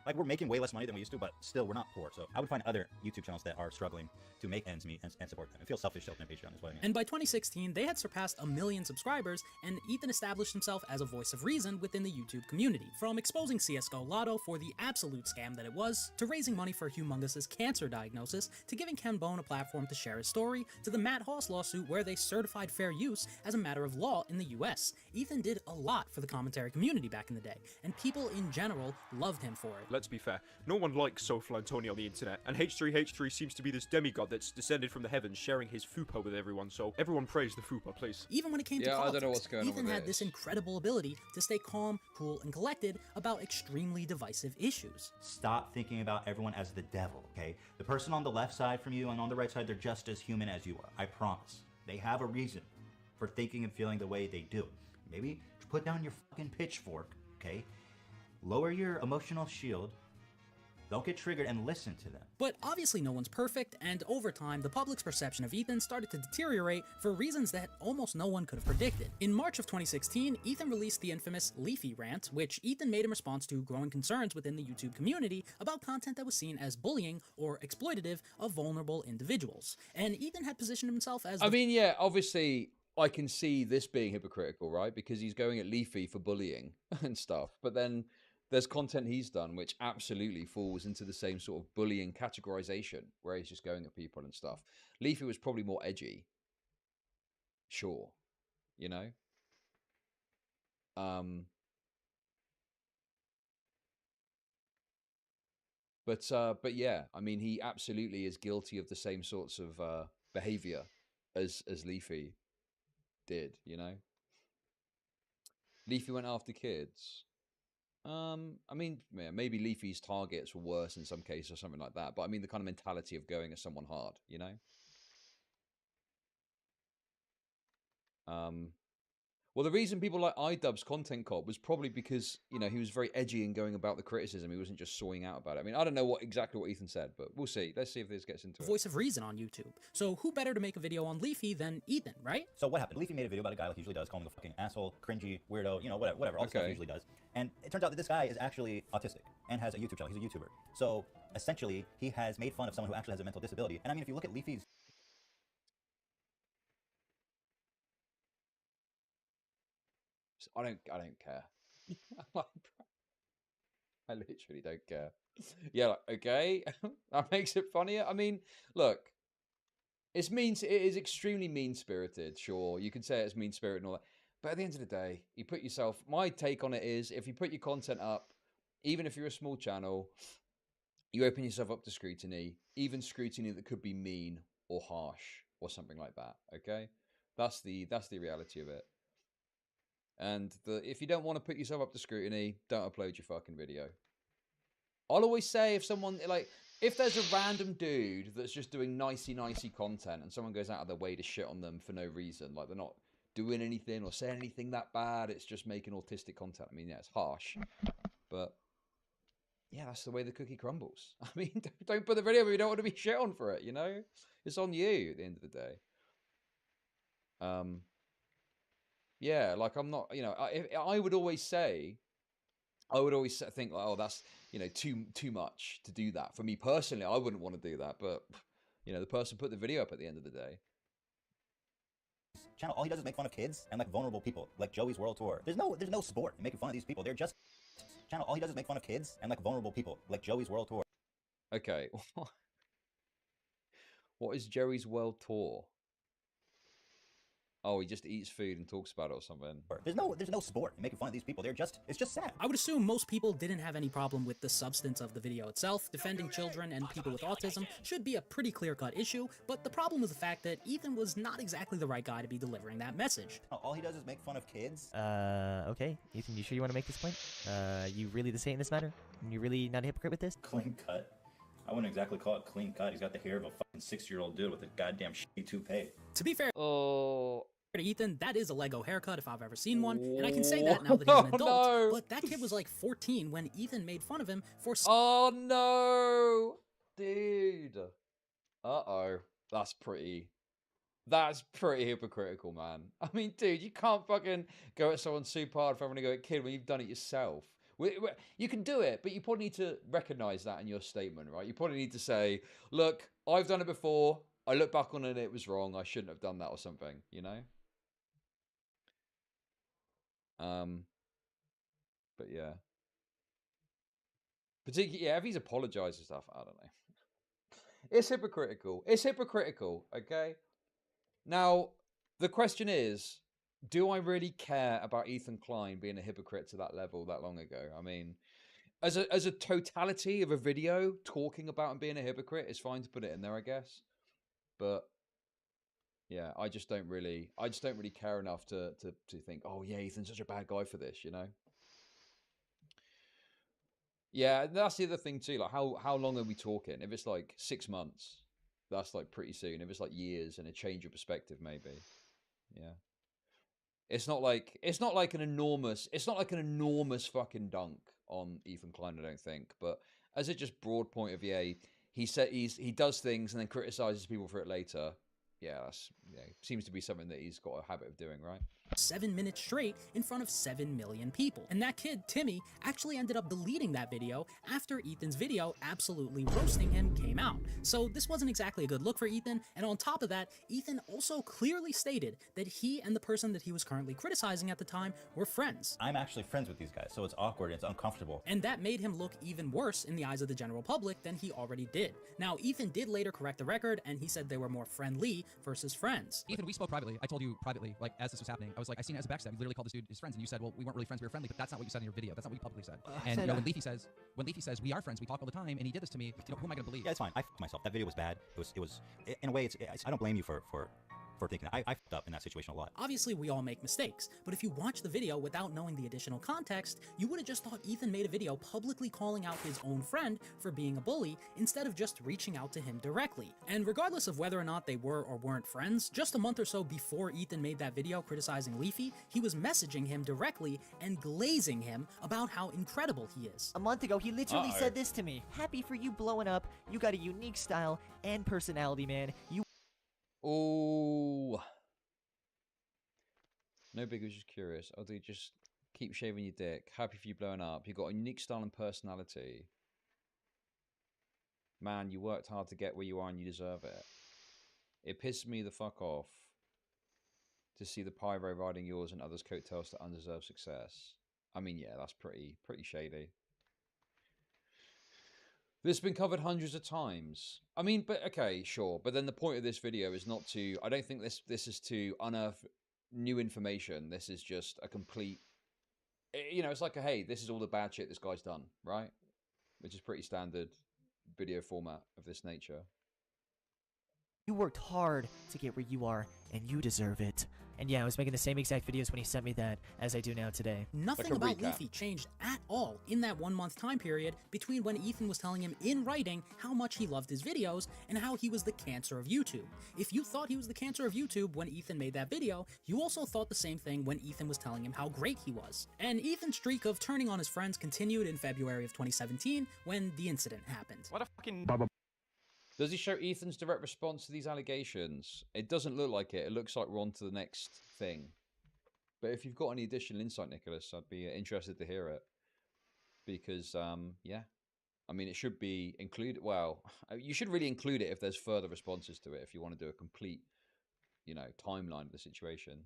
Like, we're making way less money than we used to, but still, we're not poor. So I would find other YouTube channels that are struggling to make ends meet and support them. It feels selfish to open a Patreon, is what I mean. And by 2016, they had surpassed 1 million subscribers, and Ethan established himself as a voice of reason within the YouTube community. From exposing CSGO Lotto for the absolute scam that it was, to raising money for Humongous's cancer diagnosis, to giving Ken Bone a platform to share his story, to the Matt Hoss lawsuit where they certified fair use as a matter of law in the US. Ethan did a lot for the commentary community back in the day, and people in general loved him for it. Let's be fair, no one likes Soulful and Tony on the internet, and H3H3 seems to be this demigod that's descended from the heavens, sharing his fupa with everyone, so everyone praise the fupa, please. Even when it came to politics, Ethan had this incredible ability to stay calm, cool, and collected about extremely divisive issues. Stop thinking about everyone as the devil, okay? The person on the left side from you and on the right side, they're just as human as you are. I promise. They have a reason for thinking and feeling the way they do. Maybe put down your fucking pitchfork, okay? Lower your emotional shield. Don't get triggered and listen to them. But obviously no one's perfect, and over time, the public's perception of Ethan started to deteriorate for reasons that almost no one could have predicted. In March of 2016, Ethan released the infamous Leafy rant, which Ethan made in response to growing concerns within the YouTube community about content that was seen as bullying or exploitative of vulnerable individuals. And Ethan had positioned himself as I mean, yeah, obviously, I can see this being hypocritical, right? Because he's going at Leafy for bullying and stuff, but then there's content he's done which absolutely falls into the same sort of bullying categorization where he's just going at people and stuff. Leafy was probably more edgy. Sure. You know? But yeah, I mean, he absolutely is guilty of the same sorts of behavior as Leafy did, you know? Leafy went after kids. I mean, yeah, maybe Leafy's targets were worse in some cases or something like that. But I mean, the kind of mentality of going at someone hard, you know? Well, the reason people like iDubbbz Content Cop was probably because, you know, he was very edgy in going about the criticism. He wasn't just sawing out about it. I mean, I don't know exactly what Ethan said, but we'll see. Let's see if this gets into it. Voice of reason on YouTube. So who better to make a video on Leafy than Ethan, right? So what happened? Leafy made a video about a guy like he usually does, calling him a fucking asshole, cringy, weirdo, you know, whatever, all the stuff he usually does. And it turns out that this guy is actually autistic and has a YouTube channel. He's a YouTuber. So essentially, he has made fun of someone who actually has a mental disability. And I mean, if you look at Leafy's I don't care. I literally don't care. Yeah, like, okay, that makes it funnier. I mean, look, it's mean. It is extremely mean-spirited. Sure, you can say it's mean-spirited and all that, but at the end of the day, you put yourself. My take on it is, if you put your content up, even if you're a small channel, you open yourself up to scrutiny, even scrutiny that could be mean or harsh or something like that. Okay, that's the reality of it. And if you don't want to put yourself up to scrutiny, don't upload your fucking video. I'll always say, if someone, like, if there's a random dude that's just doing nicey content and someone goes out of their way to shit on them for no reason, like they're not doing anything or saying anything that bad, it's just making autistic content. I mean, yeah, it's harsh, but yeah, that's the way the cookie crumbles. I mean, don't put the video if you don't want to be shit on for it, you know? It's on you at the end of the day. Yeah, like, I'm not, you know, I would always think, like, oh, that's, you know, too much to do that. For me personally, I wouldn't want to do that, but, you know, the person put the video up at the end of the day. channel, all he does is make fun of kids and like vulnerable people, like Joey's World Tour. There's no sport in making fun of these people. They're just channel, all he does is make fun of kids and like vulnerable people, like Joey's World Tour. Okay. What is Joey's World Tour? Oh, he just eats food and talks about it or something. There's no sport in making fun of these people. It's just sad. I would assume most people didn't have any problem with the substance of the video itself. Defending children and people with autism should be a pretty clear-cut issue, but the problem was the fact that Ethan was not exactly the right guy to be delivering that message. All he does is make fun of kids. Okay. Ethan, you sure you want to make this point? You really the same in this matter? You really not a hypocrite with this? Clean cut. I wouldn't exactly call it clean cut. He's got the hair of a fucking 6-year-old dude with a goddamn shitty toupee. To be fair, Ethan, that is a Lego haircut if I've ever seen one, and I can say that now that he's an adult. No. But that kid was like 14 when Ethan made fun of him for. Oh no, dude. Uh-oh. That's pretty hypocritical, man. I mean, dude, you can't fucking go at someone super hard for having to go at a kid when you've done it yourself. You can do it, but you probably need to recognize that in your statement, right? You probably need to say, look, I've done it before. I look back on it and it was wrong. I shouldn't have done that or something, you know? But yeah. Particularly, yeah, if he's apologized and stuff, I don't know. It's hypocritical. It's hypocritical, okay? Now, the question is, do I really care about Ethan Klein being a hypocrite to that level that long ago? I mean, as a totality of a video talking about him being a hypocrite, it's fine to put it in there, I guess. But yeah, I just don't really care enough to think, oh yeah, Ethan's such a bad guy for this, you know? Yeah, that's the other thing too. Like, how long are we talking? If it's like 6 months, that's like pretty soon. If it's like years and a change of perspective, maybe. Yeah. It's not like an enormous fucking dunk on Ethan Klein, I don't think. But as a just broad point of view, he does things and then criticizes people for it later. Yeah, that's seems to be something that he's got a habit of doing, right? 7 minutes straight in front of 7 million people. And that kid, Timmy, actually ended up deleting that video after Ethan's video absolutely roasting him came out. So this wasn't exactly a good look for Ethan, and on top of that, Ethan also clearly stated that he and the person that he was currently criticizing at the time were friends. I'm actually friends with these guys, so it's awkward, it's uncomfortable. And that made him look even worse in the eyes of the general public than he already did. Now, Ethan did later correct the record, and he said they were more friendly versus friends. Ethan, we spoke privately. I told you privately, like, as this was happening, I was like, I seen it as a backstab. You literally called this dude his friends, and you said, well, we weren't really friends, we were friendly, but that's not what you said in your video. That's not what you publicly said. And you know, when Leafy says we are friends, we talk all the time, and he did this to me, you know, who am I gonna believe? Yeah, it's fine. I f***ed myself. That video was bad. It was in a way, I don't blame you for thinking I f***ed up in that situation a lot. Obviously, we all make mistakes, but if you watch the video without knowing the additional context, you would have just thought Ethan made a video publicly calling out his own friend for being a bully, instead of just reaching out to him directly. And regardless of whether or not they were or weren't friends, just a month or so before Ethan made that video criticizing Leafy, he was messaging him directly and glazing him about how incredible he is. A month ago, he literally said this to me: happy for you blowing up, you got a unique style and personality, man. You Oh. No big, was just curious. Oh, dude, just keep shaving your dick. Happy for you blowing up. You got a unique style and personality. Man, you worked hard to get where you are and you deserve it. It pissed me the fuck off to see the pyro riding yours and others' coattails to undeserved success. I mean, yeah, that's pretty shady. This has been covered hundreds of times. I mean, but okay, sure. But then the point of this video is not to... I don't think this is to unearth new information. This is just a complete... You know, it's like a, hey, this is all the bad shit this guy's done, right? Which is pretty standard video format of this nature. You worked hard to get where you are, and you deserve it. And yeah, I was making the same exact videos when he sent me that as I do now today. Nothing about Leafy changed at all in that 1 month time period between when Ethan was telling him in writing how much he loved his videos and how he was the cancer of YouTube. If you thought he was the cancer of YouTube when Ethan made that video, you also thought the same thing when Ethan was telling him how great he was. And Ethan's streak of turning on his friends continued in February of 2017 when the incident happened. What a fucking... Does he show Ethan's direct response to these allegations? It doesn't look like it. It looks like we're on to the next thing. But if you've got any additional insight, Nicholas, I'd be interested to hear it. Because, yeah. I mean, it should be included. Well, you should really include it if there's further responses to it, if you want to do a complete, you know, timeline of the situation.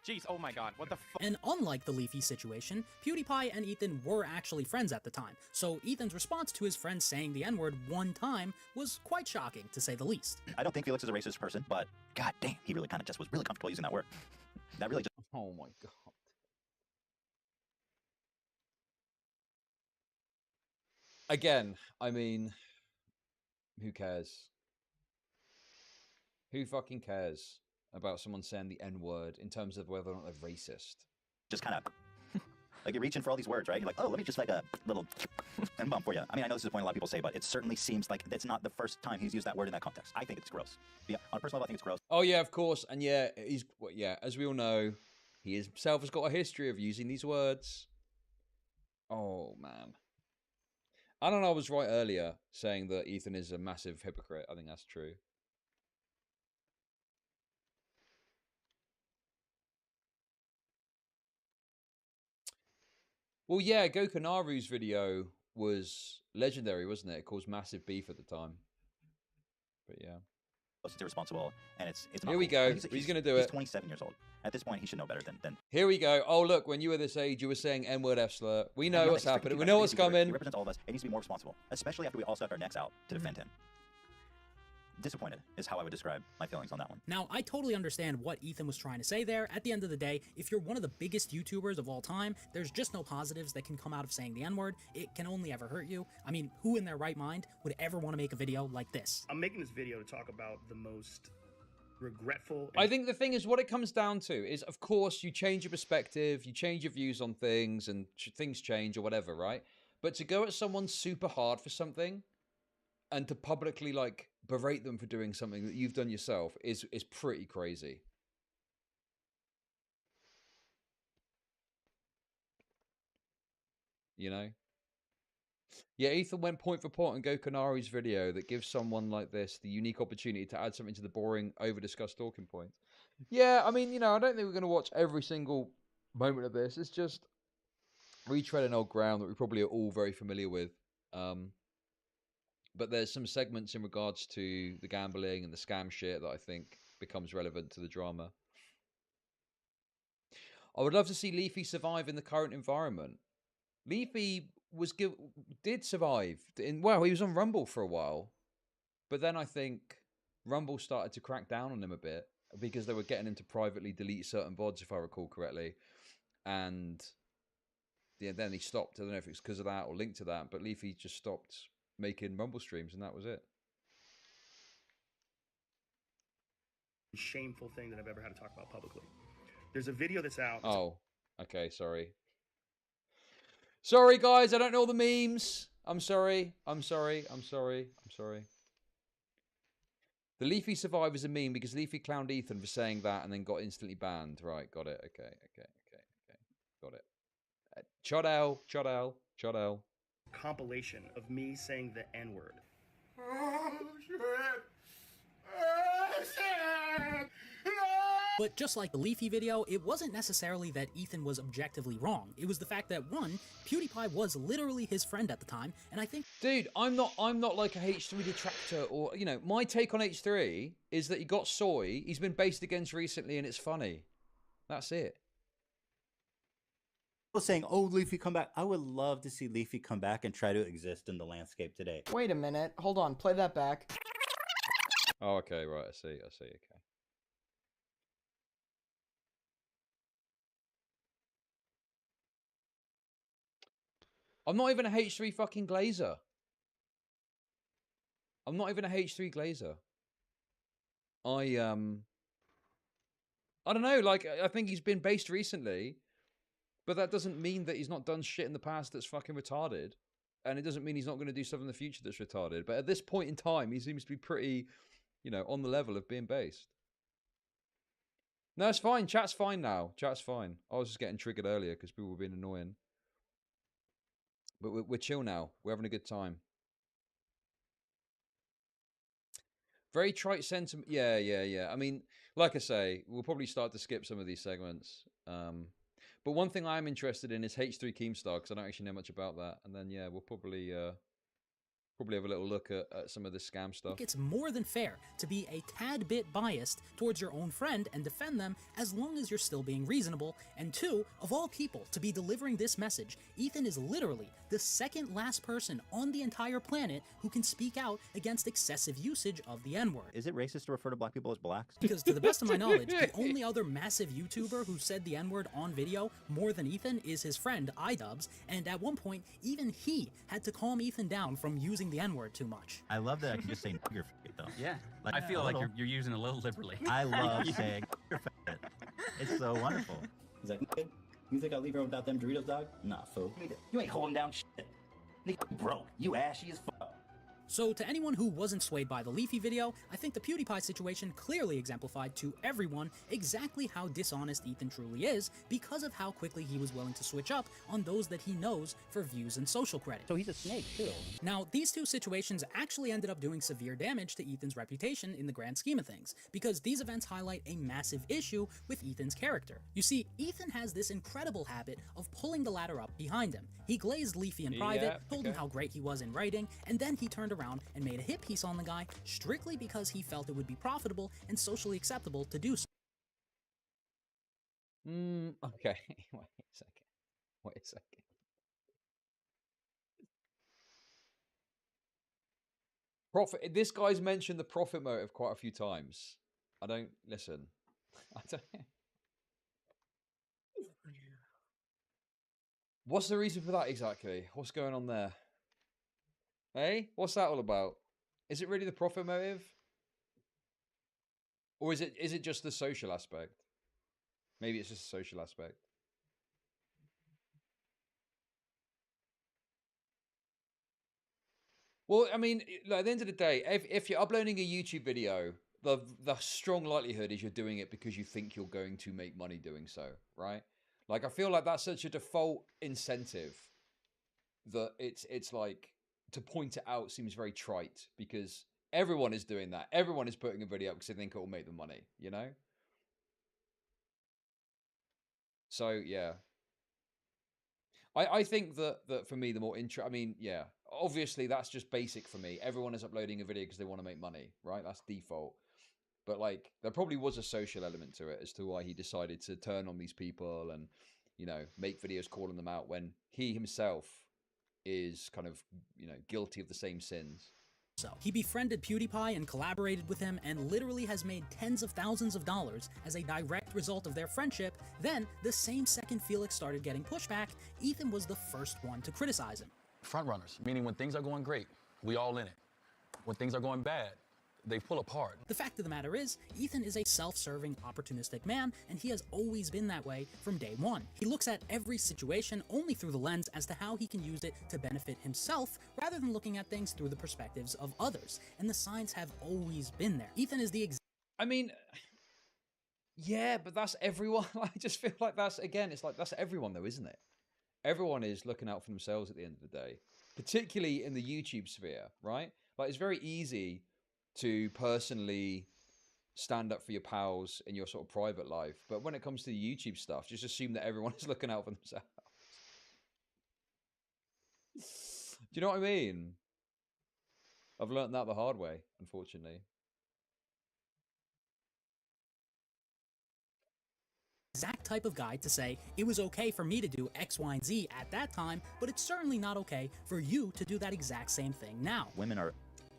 Jeez, oh my god, what the fuck? And unlike the Leafy situation, PewDiePie and Ethan were actually friends at the time, so Ethan's response to his friend saying the N-word one time was quite shocking, to say the least. I don't think Felix is a racist person, but god damn, he really kind of just was really comfortable using that word. That really just... Oh my god. Again, I mean, who cares? Who fucking cares about someone saying the N-word in terms of whether or not they're racist? Just kind of... Like, you're reaching for all these words, right? You're like, oh, let me just like a little N-bomb for you. I mean, I know this is a point a lot of people say, but it certainly seems like it's not the first time he's used that word in that context. I think it's gross. Yeah, on a personal level, I think it's gross. Oh yeah, of course, and yeah, as we all know, he himself has got a history of using these words. Oh man, I don't know. I was right earlier saying that Ethan is a massive hypocrite. I think that's true. Well, yeah, Gokunaru's video was legendary, wasn't it? It caused massive beef at the time. But yeah. It's irresponsible, and it's not Here we cool. go. He's going to do it. He's 27 years old. At this point, he should know better than... Here we go. Oh, look, when you were this age, you were saying N-word F-slur. We know what's happening. We know what's coming. He represents all of us. He needs to be more responsible, especially after we all stuck our necks out to defend him. Disappointed is how I would describe my feelings on that one. Now, I totally understand what Ethan was trying to say there. At the end of the day, if you're one of the biggest YouTubers of all time, there's just no positives that can come out of saying the N-word. It can only ever hurt you. I mean, who in their right mind would ever want to make a video like this? I'm making this video to talk about the most regretful... I think the thing is, what it comes down to is, of course, you change your perspective, you change your views on things, and things change or whatever, right? But to go at someone super hard for something and to publicly, like, berate them for doing something that you've done yourself is pretty crazy. You know? Yeah, Ethan went point for point on Gokunaru's video that gives someone like this the unique opportunity to add something to the boring, over-discussed talking points. Yeah, I mean, you know, I don't think we're going to watch every single moment of this. It's just retreading old ground that we probably are all very familiar with. But there's some segments in regards to the gambling and the scam shit that I think becomes relevant to the drama. I would love to see Leafy survive in the current environment. Leafy did survive. Well, he was on Rumble for a while. But then I think Rumble started to crack down on him a bit because they were getting him to privately delete certain VODs, if I recall correctly. And yeah, then he stopped. I don't know if it's because of that or linked to that, but Leafy just stopped making Rumble streams, and that was it. Shameful thing that I've ever had to talk about publicly. There's a video that's out. Oh, okay, sorry. Sorry, guys, I don't know all the memes. I'm sorry. The Leafy Survivor's a meme because Leafy clowned Ethan for saying that and then got instantly banned. Right, got it. Okay. Got it. Chodel. Compilation of me saying the N-word. But just like the Leafy video, it wasn't necessarily that Ethan was objectively wrong. It was the fact that, one, PewDiePie was literally his friend at the time, and I think... Dude, I'm not like a H3 detractor, or, you know, my take on H3 is that he got soy, he's been based against recently, and it's funny. That's it. Saying, oh, Leafy, come back. I would love to see Leafy come back and try to exist in the landscape today. Wait a minute. Hold on. Play that back. Oh, okay, right. I see. Okay. I'm not even a H3 fucking glazer. I'm not even a H3 glazer. I don't know, like, I think he's been based recently, but that doesn't mean that he's not done shit in the past that's fucking retarded. And it doesn't mean he's not going to do stuff in the future that's retarded. But at this point in time, he seems to be pretty, you know, on the level of being based. No, it's fine. Chat's fine now. Chat's fine. I was just getting triggered earlier because people were being annoying. But we're chill now. We're having a good time. Very trite sentiment. Yeah. I mean, like I say, we'll probably start to skip some of these segments. But one thing I'm interested in is H3 Keemstar, because I don't actually know much about that. And then, yeah, we'll probably have a little look at some of this scam stuff. I think it's more than fair to be a tad bit biased towards your own friend and defend them as long as you're still being reasonable. And two, of all people to be delivering this message, Ethan is literally the second last person on the entire planet who can speak out against excessive usage of the N-word. Is it racist to refer to black people as blacks? Because to the best of my knowledge, the only other massive YouTuber who said the N-word on video more than Ethan is his friend, iDubbbz, and at one point, even he had to calm Ethan down from using the N-word too much. I love that I can just say nigger though. Yeah, like, I feel like you're using it a little liberally. I love saying nigger. It's so wonderful. Is that good? You think I'll leave her without them Doritos, dog? Nah, fool. You ain't holding down shit. Nigga broke. You ashy as fuck. So to anyone who wasn't swayed by the Leafy video, I think the PewDiePie situation clearly exemplified to everyone exactly how dishonest Ethan truly is because of how quickly he was willing to switch up on those that he knows for views and social credit. So he's a snake, too. Now, these two situations actually ended up doing severe damage to Ethan's reputation in the grand scheme of things, because these events highlight a massive issue with Ethan's character. You see, Ethan has this incredible habit of pulling the ladder up behind him. He glazed Leafy in private, told him how great he was in writing, and then he turned around and made a hit piece on the guy strictly because he felt it would be profitable and socially acceptable to do so. Okay. Wait a second. Profit. This guy's mentioned the profit motive quite a few times. I don't listen. I don't. What's the reason for that exactly? What's going on there? Hey, what's that all about? Is it really the profit motive? Or is it just the social aspect? Maybe it's just a social aspect. Well, I mean, at the end of the day, if you're uploading a YouTube video, the strong likelihood is you're doing it because you think you're going to make money doing so, right? Like, I feel like that's such a default incentive that it's like, to point it out seems very trite because everyone is doing that. Everyone is putting a video up because they think it will make them money, you know? So, yeah. I think that for me, the more I mean, yeah, obviously that's just basic for me. Everyone is uploading a video because they want to make money, right? That's default. But like, there probably was a social element to it as to why he decided to turn on these people and, you know, make videos calling them out when he himself is kind of, you know, guilty of the same sins. So, he befriended PewDiePie and collaborated with him and literally has made tens of thousands of dollars as a direct result of their friendship. Then, the same second Felix started getting pushback, Ethan was the first one to criticize him. Frontrunners, meaning when things are going great, we all in it. When things are going bad, they pull apart. The fact of the matter is, Ethan is a self-serving, opportunistic man, and he has always been that way from day one. He looks at every situation only through the lens as to how he can use it to benefit himself, rather than looking at things through the perspectives of others. And the signs have always been there. Ethan is the I mean, yeah, but that's everyone. I just feel like that's, again, it's like, that's everyone though, isn't it? Everyone is looking out for themselves at the end of the day, particularly in the YouTube sphere, right? Like, it's very easy to personally stand up for your pals in your sort of private life. But when it comes to the YouTube stuff, just assume that everyone is looking out for themselves. Do you know what I mean? I've learned that the hard way, unfortunately. exact type of guy to say, it was okay for me to do X, Y, and Z at that time, but it's certainly not okay for you to do that exact same thing now. Women are...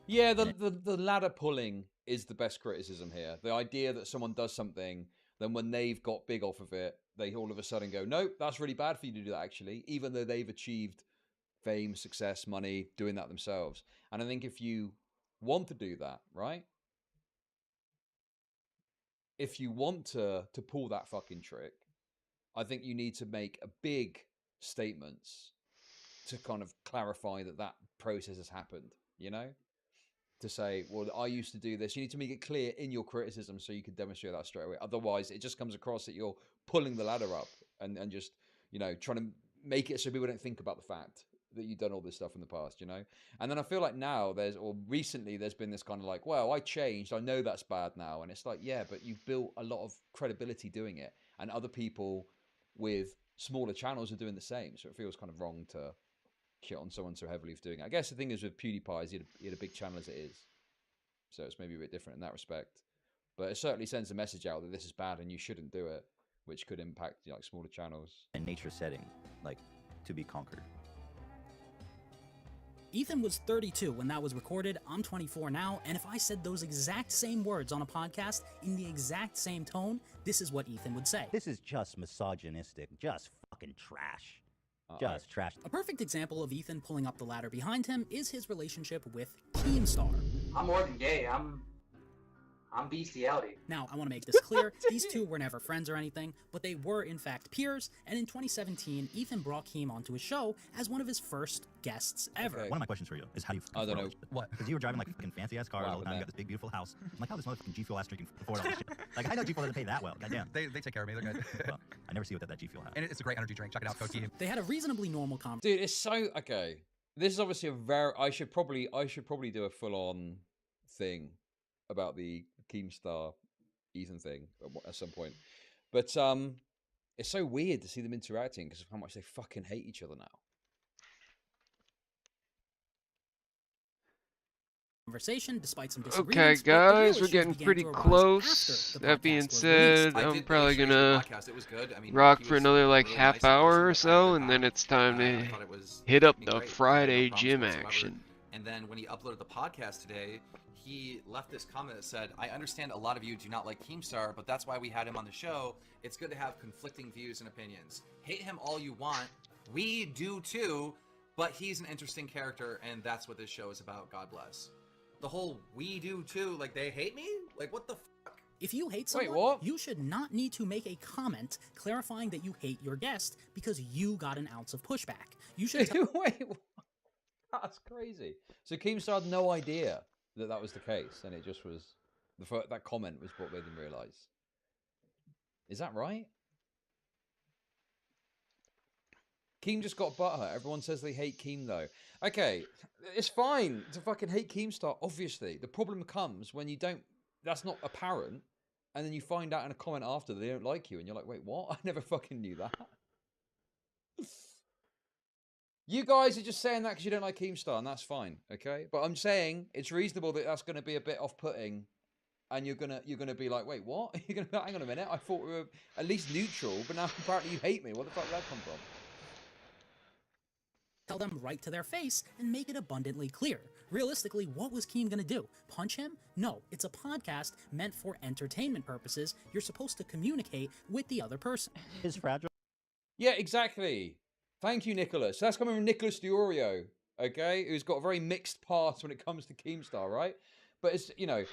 Yeah, the ladder pulling is the best criticism here. The idea that someone does something, then when they've got big off of it, they all of a sudden go, nope, that's really bad for you to do that, actually, even though they've achieved fame, success, money, doing that themselves. And I think if you want to do that, right? If you want to pull that fucking trick, I think you need to make a big statements to kind of clarify that that process has happened, you know? To say, well, I used to do this. You need to make it clear in your criticism so you can demonstrate that straight away. Otherwise, it just comes across that you're pulling the ladder up and just, you know, trying to make it so people don't think about the fact that you've done all this stuff in the past, you know? And then I feel like now recently there's been this kind of like, well, I changed. I know that's bad now. And it's like, yeah, but you've built a lot of credibility doing it. And other people with smaller channels are doing the same. So it feels kind of wrong to shit on someone so heavily for doing it. I guess the thing is with PewDiePie is he had a big channel as it is. So it's maybe a bit different in that respect. But it certainly sends a message out that this is bad and you shouldn't do it, which could impact like smaller channels. A nature setting, like to be conquered. Ethan was 32 when that was recorded. I'm 24 now, and if I said those exact same words on a podcast in the exact same tone, this is what Ethan would say. This is just misogynistic, just fucking trash. Just trash. A perfect example of Ethan pulling up the ladder behind him is his relationship with Keemstar. I'm more than gay. I'm I'm bestiality. Now, I want to make this clear. These two were never friends or anything, but they were in fact peers, and in 2017, Ethan brought Keem onto his show as one of his first guests ever. One of my questions for you is how do you I don't know. What? Because you were driving like fucking fancy ass cars all the time. You got this big beautiful house. I'm like, how this motherfucking G Fuel ass drinking afford all this shit? Like, I know G Fuel doesn't pay that well. Goddamn. They take care of me. They're good. Well, I never see what that G Fuel has. And it's a great energy drink. Check it out, Coach. They had a reasonably normal conversation. Dude, it's so okay. This is obviously a very. I should probably do a full on thing about the Keemstar Ethan thing at some point, but it's so weird to see them interacting because of how much they fucking hate each other now. Conversation despite some disagreements. Okay, but the guys, real we're issues getting began pretty to arise close. after the That podcast being was said, released. I'm probably the gonna podcast. It was good. I mean, rock he for was another like really half nice in hour person or with so, the and then time. it's time I to thought it was hit up great. the I had no Friday problems gym whatsoever. action. And then when he uploaded the podcast today, he left this comment that said, I understand a lot of you do not like Keemstar, but that's why we had him on the show. It's good to have conflicting views and opinions. Hate him all you want. We do too, but he's an interesting character, and that's what this show is about. God bless. The whole we do too, like they hate me? Like what the fuck? If you hate someone, you should not need to make a comment clarifying that you hate your guest because you got an ounce of pushback. You should Wait, what? That's crazy. So Keemstar had no idea that that was the case, and it just was that comment was what made him realize. Is that right? Keem just got butthurt. Everyone says they hate Keem, though. Okay, it's fine to fucking hate Keemstar, obviously. The problem comes when you don't... That's not apparent, and then you find out in a comment after that they don't like you, and you're like, wait, what? I never fucking knew that. You guys are just saying that because you don't like Keemstar, and that's fine, okay? But I'm saying it's reasonable that that's going to be a bit off-putting, and you're gonna be like, wait, what? You're gonna hang on a minute. I thought we were at least neutral, but now apparently you hate me. What the fuck did that come from? tell them right to their face and make it abundantly clear. Realistically, what was Keem gonna do? Punch him? No, it's a podcast meant for entertainment purposes. You're supposed to communicate with the other person. Is fragile. Yeah, exactly. Thank you, Nicholas. That's coming from Nicholas Diorio, okay? Who's got a very mixed past when it comes to Keemstar, right? But it's, you know,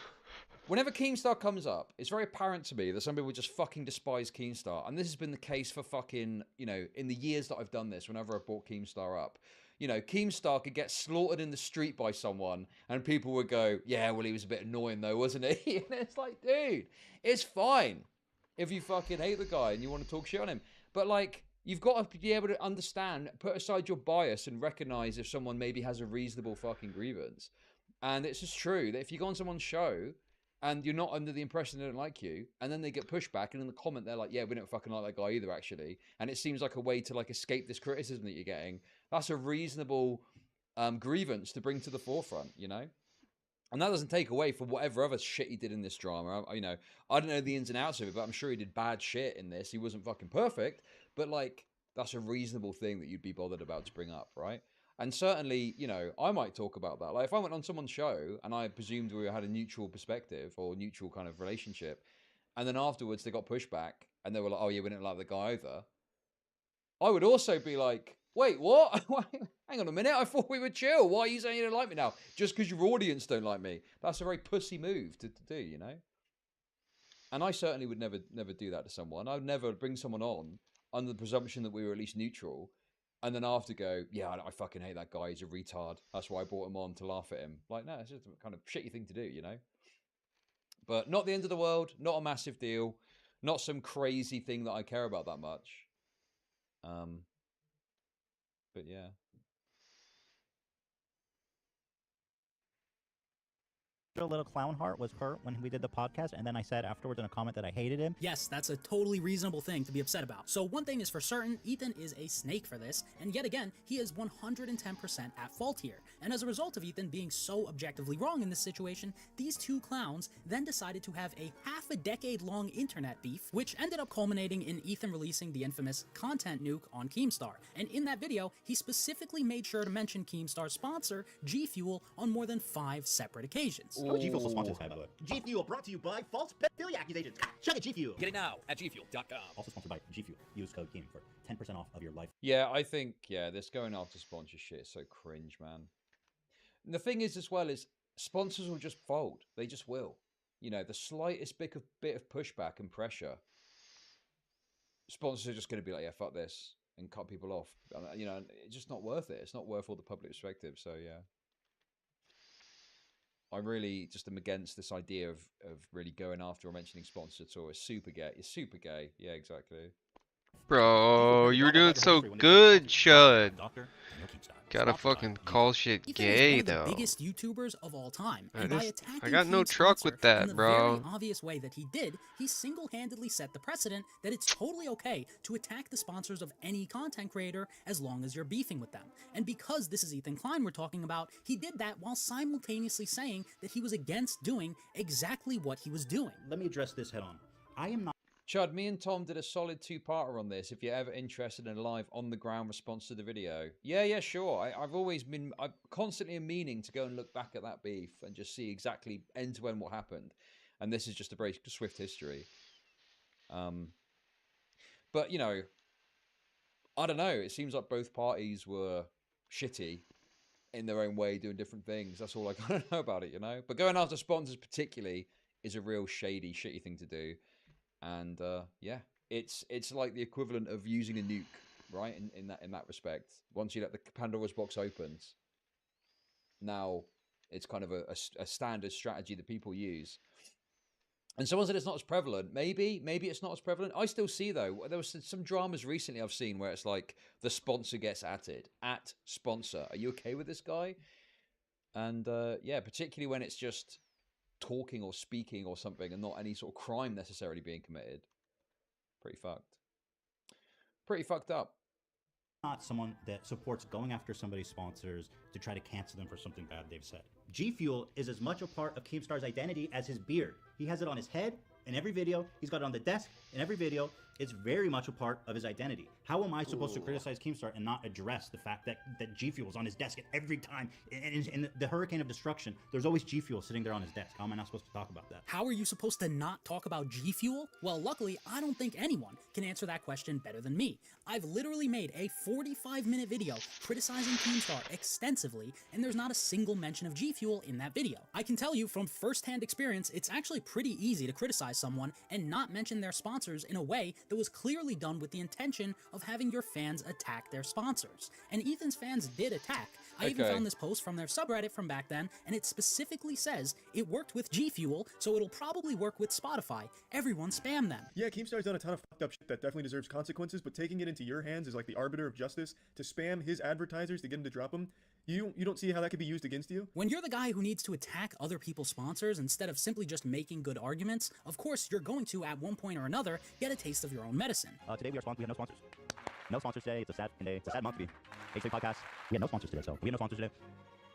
whenever Keemstar comes up, it's very apparent to me that some people just fucking despise Keemstar. And this has been the case for fucking, you know, in the years that I've done this, whenever I've brought Keemstar up. You know, Keemstar could get slaughtered in the street by someone, and people would go, yeah, well, he was a bit annoying though, wasn't he? And it's like, dude, it's fine if you fucking hate the guy and you want to talk shit on him. But, like, you've got to be able to understand, put aside your bias and recognize if someone maybe has a reasonable fucking grievance. And it's just true that if you go on someone's show and you're not under the impression they don't like you, and then they get pushback, and in the comment they're like, yeah, we don't fucking like that guy either, actually. And it seems like a way to, like, escape this criticism that you're getting. That's a reasonable grievance to bring to the forefront, you know? And that doesn't take away from whatever other shit he did in this drama. You know, I don't know the ins and outs of it, but I'm sure he did bad shit in this. He wasn't fucking perfect, but, like, that's a reasonable thing that you'd be bothered about to bring up, right? And certainly, you know, I might talk about that. Like, if I went on someone's show and I presumed we had a neutral perspective or neutral kind of relationship, and then afterwards they got pushback and they were like, oh yeah, we didn't like the guy either, I would also be like, wait, what? Hang on a minute, I thought we were chill. Why are you saying you don't like me now? Just because your audience don't like me. That's a very pussy move to do, you know? And I certainly would never do that to someone. I would never bring someone on under the presumption that we were at least neutral, and then after go, yeah, I fucking hate that guy, he's a retard. That's why I brought him on, to laugh at him. Like, no, it's just a kind of shitty thing to do, you know? But not the end of the world, not a massive deal, not some crazy thing that I care about that much. But yeah. Little clown heart was hurt when we did the podcast, and then I said afterwards in a comment that I hated him. Yes, that's a totally reasonable thing to be upset about. So one thing is for certain, Ethan is a snake for this, and yet again, he is 110% at fault here. And as a result of Ethan being so objectively wrong in this situation, these two clowns then decided to have a half a decade long internet beef, which ended up culminating in Ethan releasing the infamous content nuke on Keemstar. And in that video, he specifically made sure to mention Keemstar's sponsor, G Fuel, on more than 5 separate occasions. How about G Fuel still sponsors this guy, by the way? G Fuel brought to you by false pedophilia accusations. Check it, G Fuel. Get it now at gfuel.com. Also sponsored by G Fuel. Use code GAME for 10% off of your life. Yeah, I think, yeah, this going after sponsor shit is so cringe, man. And the thing is, as well, is sponsors will just fold. They just will. you know, the slightest bit of pushback and pressure, sponsors are just going to be like, yeah, fuck this, and cut people off. You know, it's just not worth it. It's not worth all the public perspective. So yeah, I really just am against this idea of really going after or mentioning sponsors at all. It's super gay. It's super gay. Yeah, exactly. Bro, you were doing so good, Chud. Gotta fucking call shit Ethan is gay, one of the though. biggest YouTubers of all time, and by attacking I got no King's truck sponsor with that, in the bro. very obvious way that he did, he single-handedly set the precedent that it's totally okay to attack the sponsors of any content creator as long as you're beefing with them. And because this is Ethan Klein we're talking about, he did that while simultaneously saying that he was against doing exactly what he was doing. Let me address this head on. I am not. Chud, me and Tom did a solid two-parter on this. If you're ever interested in a live on-the-ground response to the video, yeah, sure. I'm constantly meaning to go and look back at that beef and just see exactly end-to-end what happened. And this is just a very swift history. But you know, I don't know. It seems like both parties were shitty in their own way, doing different things. That's all I kind of know about it, you know. But going after sponsors particularly is a real shady, shitty thing to do. And yeah, it's like the equivalent of using a nuke, right? In that respect, once you let the Pandora's box opens, now it's kind of a standard strategy that people use. And someone said it's not as prevalent. Maybe it's not as prevalent. I still see though. There was some dramas recently I've seen where it's like the sponsor gets atted at sponsor. Are you okay with this guy? And yeah, particularly when it's just talking or speaking or something and not any sort of crime necessarily being committed. Pretty fucked up. Not someone that supports going after somebody's sponsors to try to cancel them for something bad they've said. G Fuel is as much a part of Keemstar's identity as his beard. He has it on his head in every video. He's got it on the desk in every video. It's very much a part of his identity. How am I supposed to criticize Keemstar and not address the fact that G Fuel is on his desk at every time? In the Hurricane of Destruction, there's always G Fuel sitting there on his desk. How am I not supposed to talk about that? How are you supposed to not talk about G Fuel? Well, luckily, I don't think anyone can answer that question better than me. I've literally made a 45-minute video criticizing Keemstar extensively, and there's not a single mention of G Fuel in that video. I can tell you from first-hand experience, it's actually pretty easy to criticize someone and not mention their sponsors in a way that was clearly done with the intention of having your fans attack their sponsors. And Ethan's fans did attack. I even found this post from their subreddit from back then, and it specifically says it worked with G Fuel, so it'll probably work with Spotify. Everyone spam them. Yeah, Keemstar's done a ton of fucked up shit that definitely deserves consequences, but taking it into your hands as like the arbiter of justice to spam his advertisers to get him to drop them, you don't see how that could be used against you? When you're the guy who needs to attack other people's sponsors instead of simply just making good arguments, of course you're going to, at one point or another, get a taste of your own medicine. Today we have no sponsors. No sponsors today. It's a sad day. It's a sad month to be. H3 podcast. We have no sponsors today, so we have no sponsers today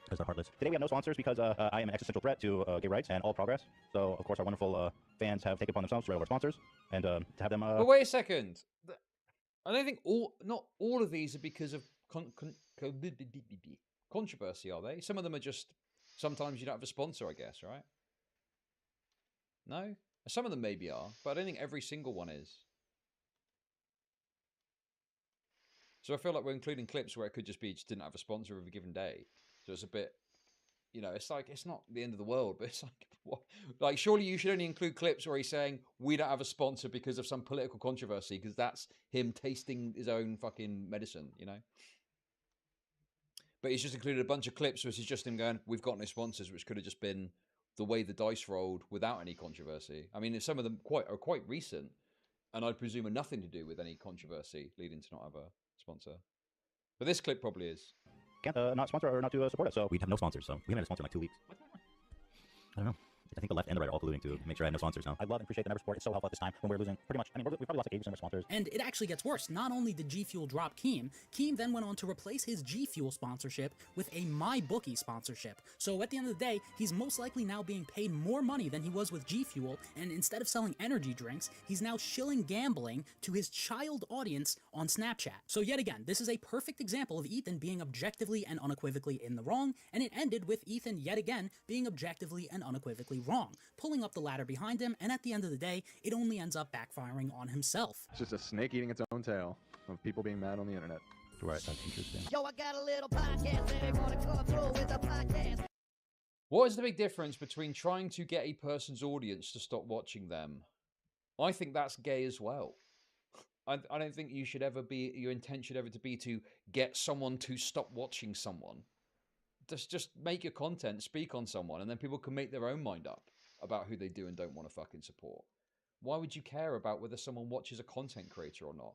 because they're heartless. Today we have no sponsors because I am an existential threat to gay rights and all progress. So of course our wonderful fans have taken upon themselves to write all our sponsors and to have them. But wait a second. I don't think not all of these are because of controversy, are they? Some of them are just sometimes you don't have a sponsor, I guess, right? No? Some of them maybe are, but I don't think every single one is. So I feel like we're including clips where it could just be just didn't have a sponsor of a given day. So it's a bit, you know, it's like, it's not the end of the world, but it's like, what? Like, surely you should only include clips where he's saying, we don't have a sponsor because of some political controversy, because that's him tasting his own fucking medicine, you know? But he's just included a bunch of clips which is just him going, we've got no sponsors, which could have just been the way the dice rolled without any controversy. I mean, some of them are quite recent, and I'd presume are nothing to do with any controversy leading to not have a sponsor. But this clip probably is. Can't not sponsor or not to support us, so we'd have no sponsors. So we haven't had a sponsor in like 2 weeks. I don't know. I think the left and the right are all colluding to make sure I have no sponsors now. I love and appreciate the member support. It's so helpful at this time when we're losing pretty much. I mean, we probably lost like 80% of our sponsors. And it actually gets worse. Not only did G Fuel drop Keem then went on to replace his G Fuel sponsorship with a MyBookie sponsorship. So at the end of the day, he's most likely now being paid more money than he was with G Fuel, and instead of selling energy drinks, he's now shilling gambling to his child audience on Snapchat. So yet again, this is a perfect example of Ethan being objectively and unequivocally in the wrong, and it ended with Ethan yet again being objectively and unequivocally wrong, pulling up the ladder behind him, and at the end of the day, it only ends up backfiring on himself. It's just a snake eating its own tail of people being mad on the internet. Right, that's interesting. Yo, I got a little podcast and they wanna come through with a podcast. What is the big difference between trying to get a person's audience to stop watching them? I think that's gay as well. I don't think you should ever be, your intent should ever to be to get someone to stop watching someone. Just make your content, speak on someone, and then people can make their own mind up about who they do and don't want to fucking support. Why would you care about whether someone watches a content creator or not?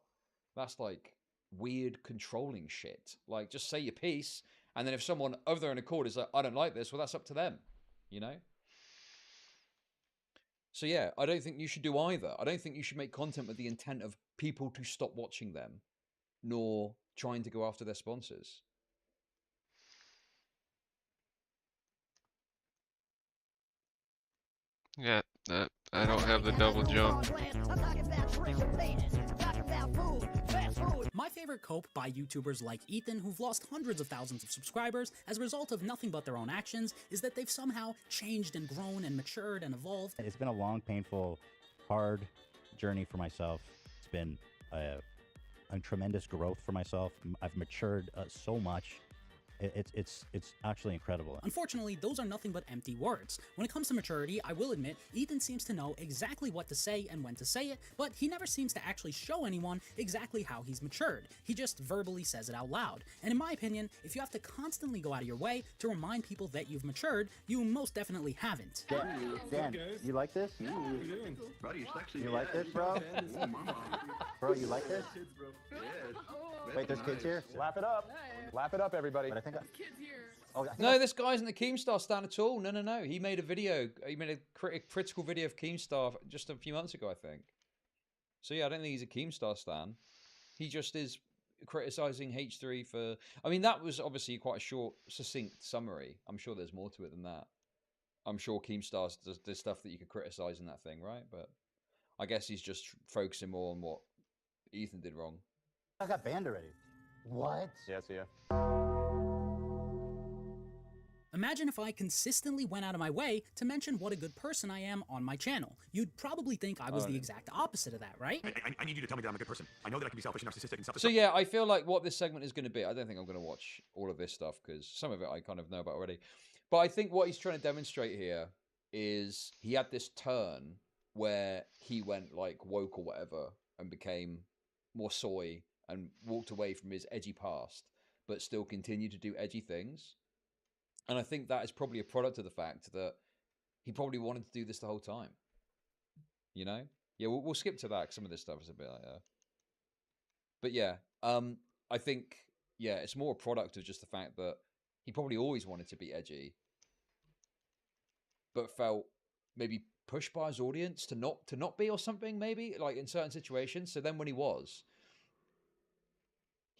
That's like weird controlling shit. Like, just say your piece, and then if someone of their own accord is like, I don't like this, well, that's up to them, you know? So yeah, I don't think you should do either. I don't think you should make content with the intent of people to stop watching them, nor trying to go after their sponsors. Yeah, I don't have the double jump. My favorite cope by YouTubers like Ethan, who've lost hundreds of thousands of subscribers as a result of nothing but their own actions, is that they've somehow changed and grown and matured and evolved. It's been a long, painful, hard journey for myself. It's been a tremendous growth for myself. I've matured so much. It's actually incredible. Unfortunately, those are nothing but empty words. When it comes to maturity, I will admit, Ethan seems to know exactly what to say and when to say it, but he never seems to actually show anyone exactly how he's matured. He just verbally says it out loud. And in my opinion, if you have to constantly go out of your way to remind people that you've matured, you most definitely haven't. Dan, you like this? You like this, bro? Bro, you like this? Wait, there's kids here? Laugh it up. Laugh it up, everybody. But I think No, this guy isn't the Keemstar stan at all. No. He made a video. He made a critical video of Keemstar just a few months ago, I think. So yeah, I don't think he's a Keemstar stan. He just is criticizing H3 for... I mean, that was obviously quite a short, succinct summary. I'm sure there's more to it than that. I'm sure Keemstar does there's stuff that you could criticize in that thing, right? But I guess he's just focusing more on what Ethan did wrong. I got banned already. What? Yeah, see ya. Imagine if I consistently went out of my way to mention what a good person I am on my channel. You'd probably think I was the exact opposite of that, right? I need you to tell me that I'm a good person. I know that I can be selfish and narcissistic and stuff. So yeah, I feel like what this segment is going to be, I don't think I'm going to watch all of this stuff because some of it I kind of know about already. But I think what he's trying to demonstrate here is he had this turn where he went like woke or whatever and became more soy and walked away from his edgy past, but still continued to do edgy things. And I think that is probably a product of the fact that he probably wanted to do this the whole time. You know? Yeah, we'll skip to that because some of this stuff is a bit like that. But yeah, I think, yeah, it's more a product of just the fact that he probably always wanted to be edgy, but felt maybe pushed by his audience to not be or something, maybe, like in certain situations. So then when he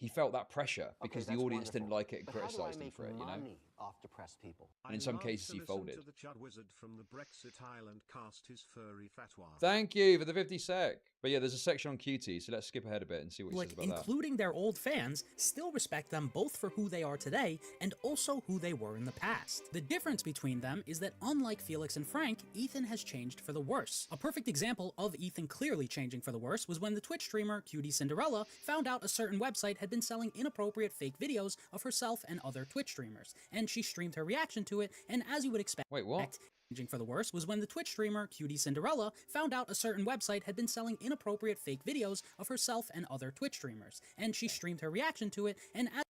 felt that pressure because the audience didn't like it and criticized him for it, you know? Off depressed people. And in some cases he folded. The Chud Wizard from the Brexit Island cast his furry fatwa. Thank you for the 50 sec. But yeah, there's a section on QT, so let's skip ahead a bit and see what he says about that. Including their old fans, still respect them both for who they are today and also who they were in the past. The difference between them is that unlike Felix and Frank, Ethan has changed for the worse. A perfect example of Ethan clearly changing for the worse was when the Twitch streamer Cutie Cinderella found out a certain website had been selling inappropriate fake videos of herself and other Twitch streamers, and she streamed her reaction to it, and as you would expect, wait, what? Changing for the worse was when the Twitch streamer Cutie Cinderella found out a certain website had been selling inappropriate fake videos of herself and other Twitch streamers, and she streamed her reaction to it, and as...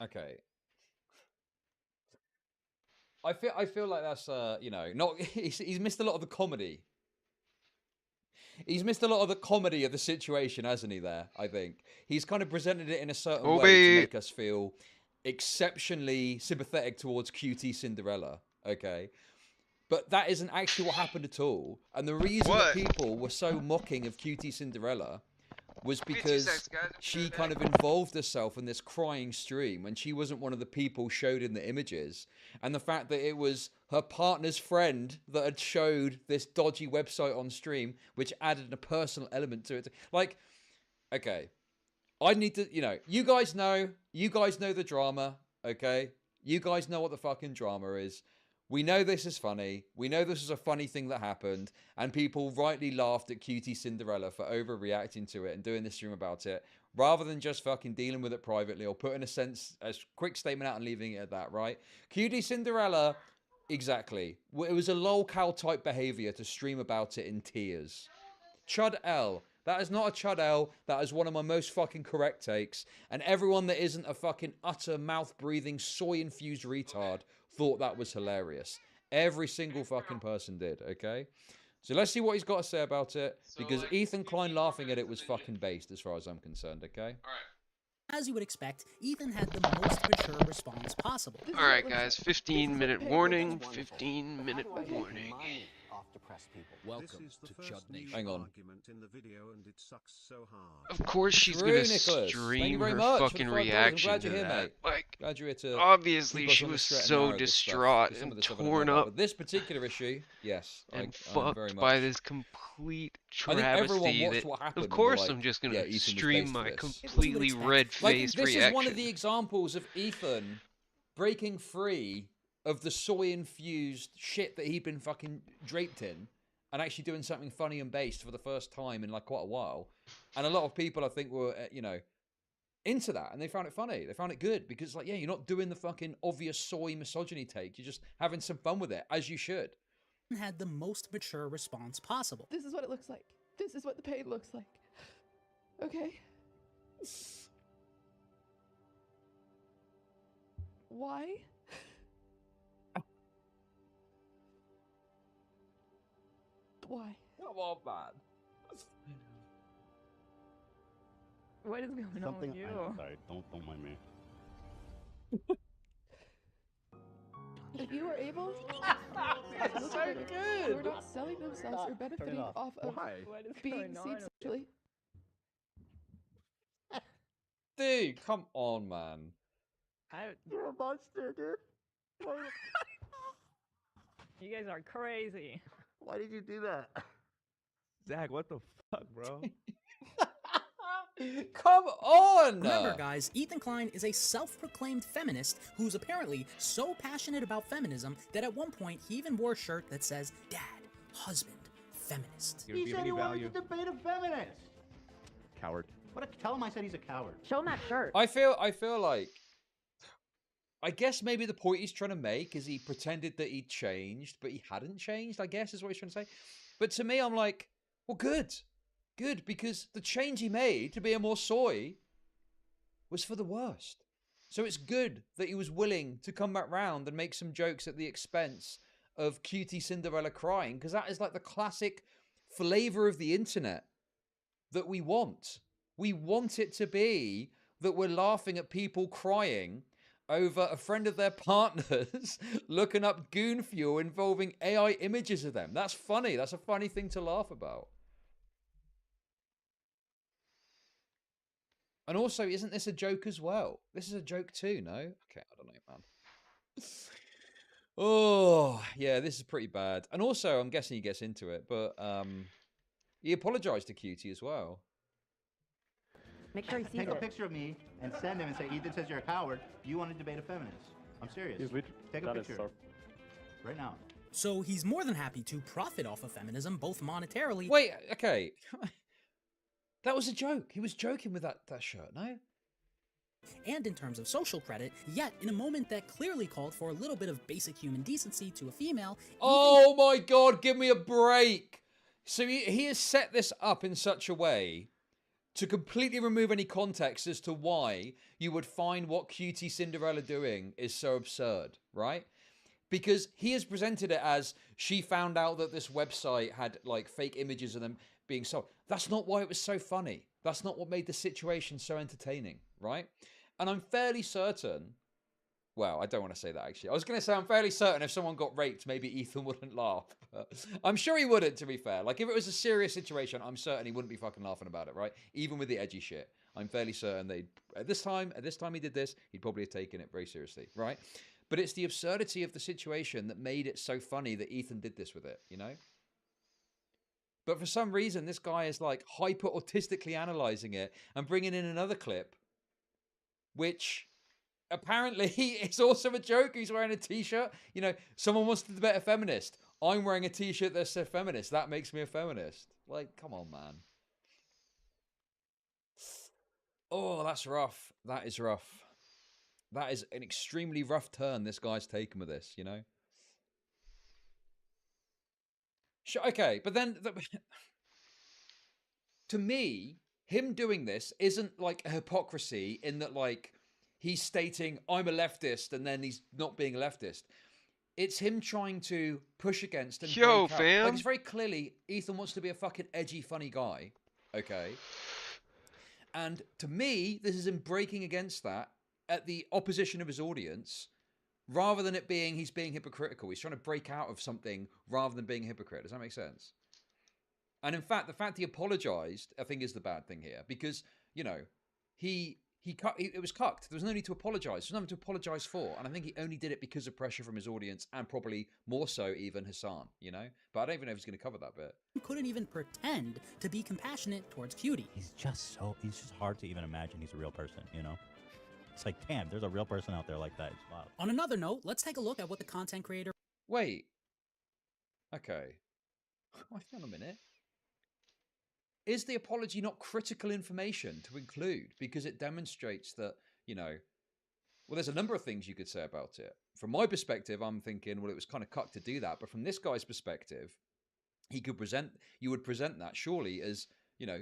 Okay. I feel like that's you know, not he's missed a lot of the comedy. He's missed a lot of the comedy of the situation, hasn't he, there, I think. He's kind of presented it in a certain way to make us feel exceptionally sympathetic towards QT Cinderella, okay? But that isn't actually what happened at all. And the reason that people were so mocking of QT Cinderella was because she kind of involved herself in this crying stream when she wasn't one of the people showed in the images. And the fact that it was her partner's friend that had showed this dodgy website on stream, which added a personal element to it. Like, okay, I need to, you know, you guys know the drama, okay? You guys know what the fucking drama is. We know this is funny. We know this is a funny thing that happened, and people rightly laughed at Cutie Cinderella for overreacting to it and doing this stream about it, rather than just fucking dealing with it privately or putting a quick statement out and leaving it at that, right? Cutie Cinderella Exactly. Well, it was a lolcow type behavior to stream about it in tears. Chud L. That is not a Chud L. That is one of my most fucking correct takes. And everyone that isn't a fucking utter mouth-breathing, soy-infused retard thought that was hilarious. Every single fucking person did, okay? So let's see what he's got to say about it. Because Ethan Klein laughing at it was fucking based as far as I'm concerned, okay? As you would expect, Ethan had the most mature response possible. Alright guys, 15-minute warning, 15-minute warning. Welcome to Chud Nation. Hang on. In the video and it sucks so hard. Of course she's True, gonna Nicholas. Thank you stream very her much for the fucking $5. I'm reaction glad to you're here, that. mate. Like, Glad you're here to obviously keep us she on the was straight and so narrow with this stuff, distraught 'cause some and of the stuff I don't torn know about. up But this particular issue, yes, and I'm fucked very much. by this complete I think everyone travesty watched that, what happened. of course and were I'm like, just gonna yeah, Ethan was stream based for my this. completely red-faced This reaction. is one of the examples of Ethan breaking free of the soy-infused shit that he'd been fucking draped in and actually doing something funny and based for the first time in like quite a while. And a lot of people, I think, were, you know, into that, and they found it funny. They found it good because, like, yeah, you're not doing the fucking obvious soy misogyny take. You're just having some fun with it, as you should. Had the most mature response possible. This is what it looks like. This is what the pain looks like. Okay? Why? Why? Come on, man. What is going on with you? I'm sorry, don't mind me. If you are able, That's look so at it. good. Who are not selling themselves or benefiting off of being seen sexually. Dude, come on, man. You're a monster, dude. You guys are crazy. Why did you do that? Zach, what the fuck, bro? Come on! Remember, guys, Ethan Klein is a self-proclaimed feminist who's apparently so passionate about feminism that at one point he even wore a shirt that says, Dad, husband, feminist. He said he wanted to debate a feminist. Coward. Tell him I said he's a coward. Show him that shirt. I feel like, I guess maybe the point he's trying to make is he pretended that he'd changed, but he hadn't changed, I guess is what he's trying to say. But to me, I'm like, well, good. Good, because the change he made to be a more soy was for the worst. So it's good that he was willing to come back round and make some jokes at the expense of cutie Cinderella crying, because that is like the classic flavor of the internet that we want. We want it to be that we're laughing at people crying over a friend of their partner's looking up goon fuel involving AI images of them. That's funny. That's a funny thing to laugh about. And also, isn't this a joke as well? This is a joke too, no? Okay, I don't know, man. Oh, yeah, this is pretty bad. And also, I'm guessing he gets into it, but he apologized to Cutie as well. Make sure he sees Take a it. picture of me and send him and say, Ethan says you're a coward. You want to debate a feminist. I'm serious. Take a picture. Right now. So he's more than happy to profit off of feminism, both monetarily. Wait, okay. That was a joke. He was joking with that shirt, no? And in terms of social credit, yet in a moment that clearly called for a little bit of basic human decency to a female. Oh my god, give me a break! So he has set this up in such a way to completely remove any context as to why you would find what cutie Cinderella doing is so absurd, right? Because he has presented it as she found out that this website had like fake images of them being sold. That's not why it was so funny. That's not what made the situation so entertaining, right? And I'm fairly certain, well, I don't want to say that actually. I was going to say I'm fairly certain if someone got raped, maybe Ethan wouldn't laugh. But I'm sure he wouldn't, to be fair. Like if it was a serious situation, I'm certain he wouldn't be fucking laughing about it, right? Even with the edgy shit. I'm fairly certain at this time he did this, he'd probably have taken it very seriously, right? But it's the absurdity of the situation that made it so funny that Ethan did this with it, you know? But for some reason, this guy is like hyper autistically analyzing it and bringing in another clip, which apparently is also a joke. He's wearing a t-shirt. You know, someone wants to debate a feminist. I'm wearing a t-shirt that says feminist. That makes me a feminist. Like, come on, man. Oh, that's rough. That is rough. That is an extremely rough turn this guy's taken with this, you know? Sure, okay, but then to me, him doing this isn't like a hypocrisy in that like he's stating I'm a leftist and then he's not being a leftist. It's him trying to push against and Yo, break out. fam. Like it's very clearly Ethan wants to be a fucking edgy, funny guy. Okay. And to me, this is him breaking against that at the opposition of his audience, rather than it being he's being hypocritical. He's trying to break out of something rather than being a hypocrite. Does that make sense? And in fact, the fact he apologized, I think, is the bad thing here because you know it was cucked. There was no need to apologize. There's nothing to apologize for. And I think he only did it because of pressure from his audience and probably more so even Hassan, you know? But I don't even know if he's going to cover that bit. Couldn't even pretend to be compassionate towards Cutie. He's just hard to even imagine he's a real person, you know? It's like, damn, there's a real person out there like that. It's wild. On another note, let's take a look at what the content creator... Wait. Okay. Hang on a minute. Is the apology not critical information to include? Because it demonstrates that, you know, well, there's a number of things you could say about it. From my perspective, I'm thinking, well, it was kind of cucked to do that. But from this guy's perspective, you would present that surely as, you know,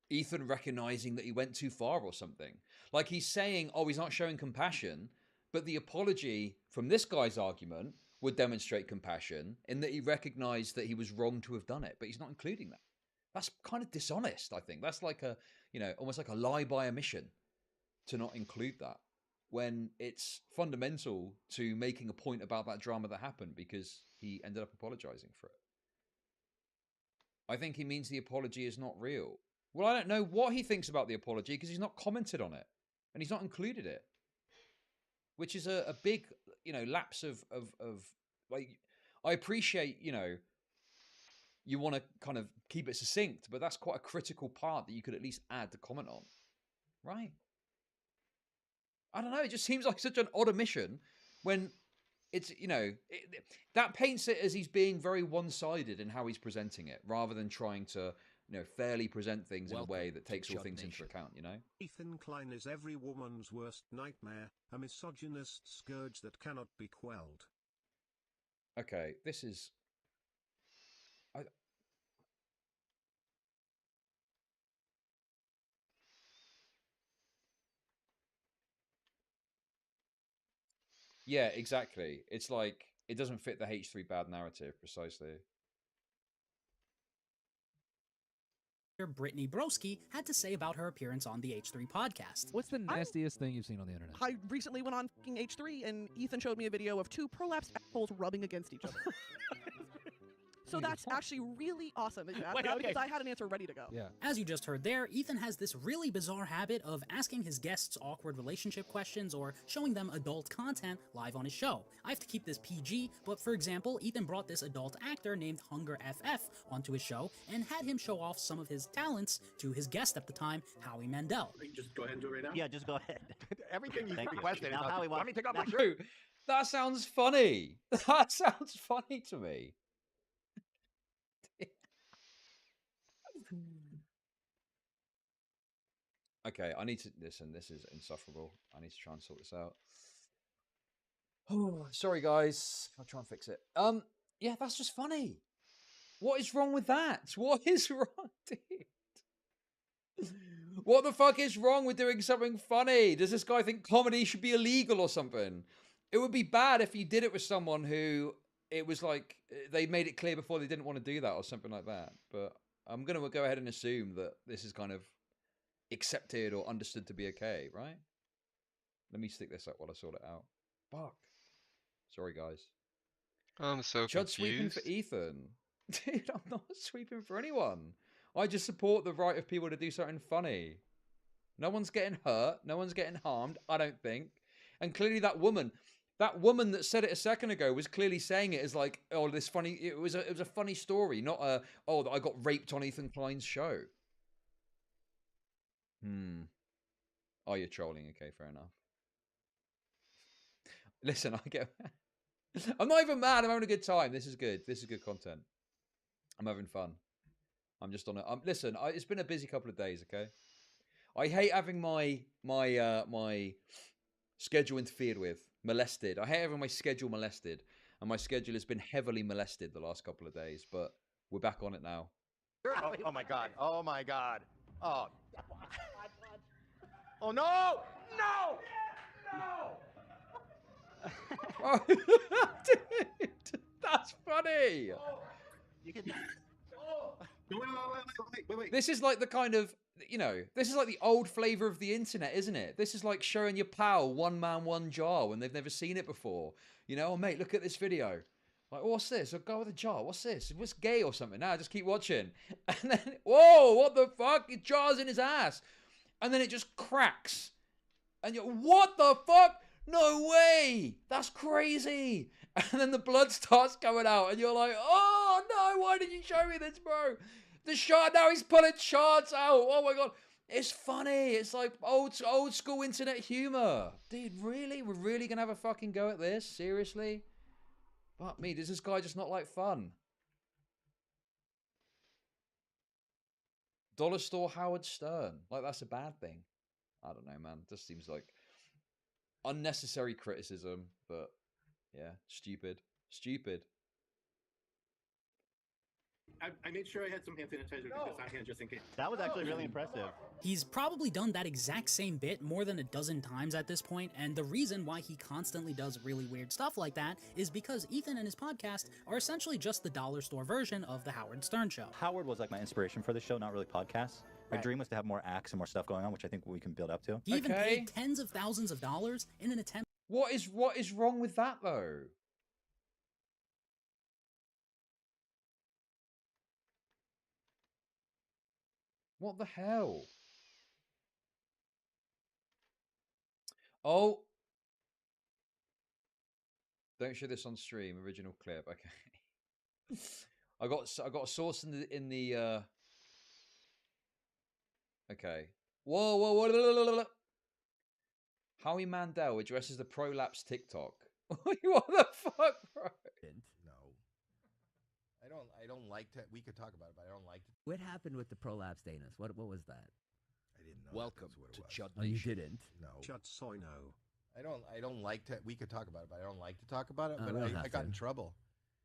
Ethan recognizing that he went too far or something. Like he's saying, oh, he's not showing compassion. But the apology from this guy's argument would demonstrate compassion in that he recognized that he was wrong to have done it. But he's not including that. That's kind of dishonest, I think. That's like a, you know, almost like a lie by omission to not include that when it's fundamental to making a point about that drama that happened because he ended up apologizing for it. I think he means the apology is not real. Well, I don't know what he thinks about the apology because he's not commented on it and he's not included it, which is a big, you know, lapse of like, I appreciate, you know, you want to kind of keep it succinct, but that's quite a critical part that you could at least add to comment on, right? I don't know. It just seems like such an odd omission when it's, you know, that paints it as he's being very one-sided in how he's presenting it, rather than trying to, you know, fairly present things in a way that takes all things into account, you know? Ethan Klein is every woman's worst nightmare, a misogynist scourge that cannot be quelled. Okay, this is... Yeah, exactly. It's like, it doesn't fit the H3 bad narrative, precisely. Brittany Broski had to say about her appearance on the H3 podcast. What's the nastiest thing you've seen on the internet? I recently went on H3 and Ethan showed me a video of two prolapsed assholes rubbing against each other. So that's actually really awesome that you asked that because I had an answer ready to go. Yeah. As you just heard there, Ethan has this really bizarre habit of asking his guests awkward relationship questions or showing them adult content live on his show. I have to keep this PG, but for example, Ethan brought this adult actor named Hunger FF onto his show and had him show off some of his talents to his guest at the time, Howie Mandel. Just go ahead and do it right now? Yeah, just go ahead. Everything you Thank you. requested. Now, Howie, Let me take off my True. shirt. That sounds funny. That sounds funny to me. Okay, I need to listen. This is insufferable. I need to try and sort this out. Oh, sorry guys. I'll try and fix it. Yeah, that's just funny. What is wrong with that? What is wrong, dude? What the fuck is wrong with doing something funny? Does this guy think comedy should be illegal or something? It would be bad if you did it with someone who it was like they made it clear before they didn't want to do that or something like that. But I'm going to go ahead and assume that this is kind of accepted or understood to be okay, right? Let me stick this up while I sort it out. Fuck. Sorry, guys. I'm so Chud confused. sweeping for Ethan. Dude, I'm not sweeping for anyone. I just support the right of people to do something funny. No one's getting hurt. No one's getting harmed, I don't think. And clearly that woman that said it a second ago was clearly saying it as like, oh, this funny, it was a funny story, not a, oh, that I got raped on Ethan Klein's show. Oh, you're trolling. Okay, fair enough. Listen, I get... I'm not even mad. I'm having a good time. This is good. This is good content. I'm having fun. I'm just on it. Listen, it's been a busy couple of days, okay? I hate having my schedule interfered with. Molested. I hate having my schedule molested. And my schedule has been heavily molested the last couple of days. But We're back on it now. Oh my god. Oh my god. Oh. Oh no! No! Oh, dude, that's funny. You can. Wait. This is like the kind of, you know, this is like the old flavor of the internet, isn't it? This is like showing your pal one man, one jar when they've never seen it before. You know, oh mate, look at this video. Like, what's this? A guy with a jar. What's this? What's gay or something? Nah, just keep watching. And then, whoa, what the fuck? His jar's in his ass. And then it just cracks. And you're, what the fuck? No way! That's crazy! And then the blood starts coming out, and you're like, oh no, why did you show me this, bro? The shard, now he's pulling shards out. Oh my god. It's funny. It's like old school internet humor. Dude, really? We're really gonna have a fucking go at this? Seriously? Fuck me, does this guy just not like fun? Dollar store Howard Stern. Like, that's a bad thing. I don't know, man. Just seems like unnecessary criticism, but yeah, stupid. I made sure I had some hand sanitizer because on hand just in case. That was actually really impressive. He's probably done that exact same bit more than a dozen times at this point, and the reason why he constantly does really weird stuff like that is because Ethan and his podcast are essentially just the dollar store version of the Howard Stern Show. Howard was like my inspiration for the show, not really podcasts. My dream was to have more acts and more stuff going on, which I think we can build up to. He even paid tens of thousands of dollars in an attempt. What is wrong with that though? What the hell? Oh. Don't show this on stream. Original clip. Okay. I got a source in the Okay. Whoa. Howie Mandel addresses the prolapse TikTok. What the fuck, bro? No. I don't like to. We could talk about it, but I don't like to. What happened with the prolapse anus? What was that? I didn't know. Welcome that's what it to was. Chud Nation. Oh, you didn't? No. Chud soy no. I don't like to. We could talk about it, but I don't like to talk about it. Oh, But we don't I have got to. in trouble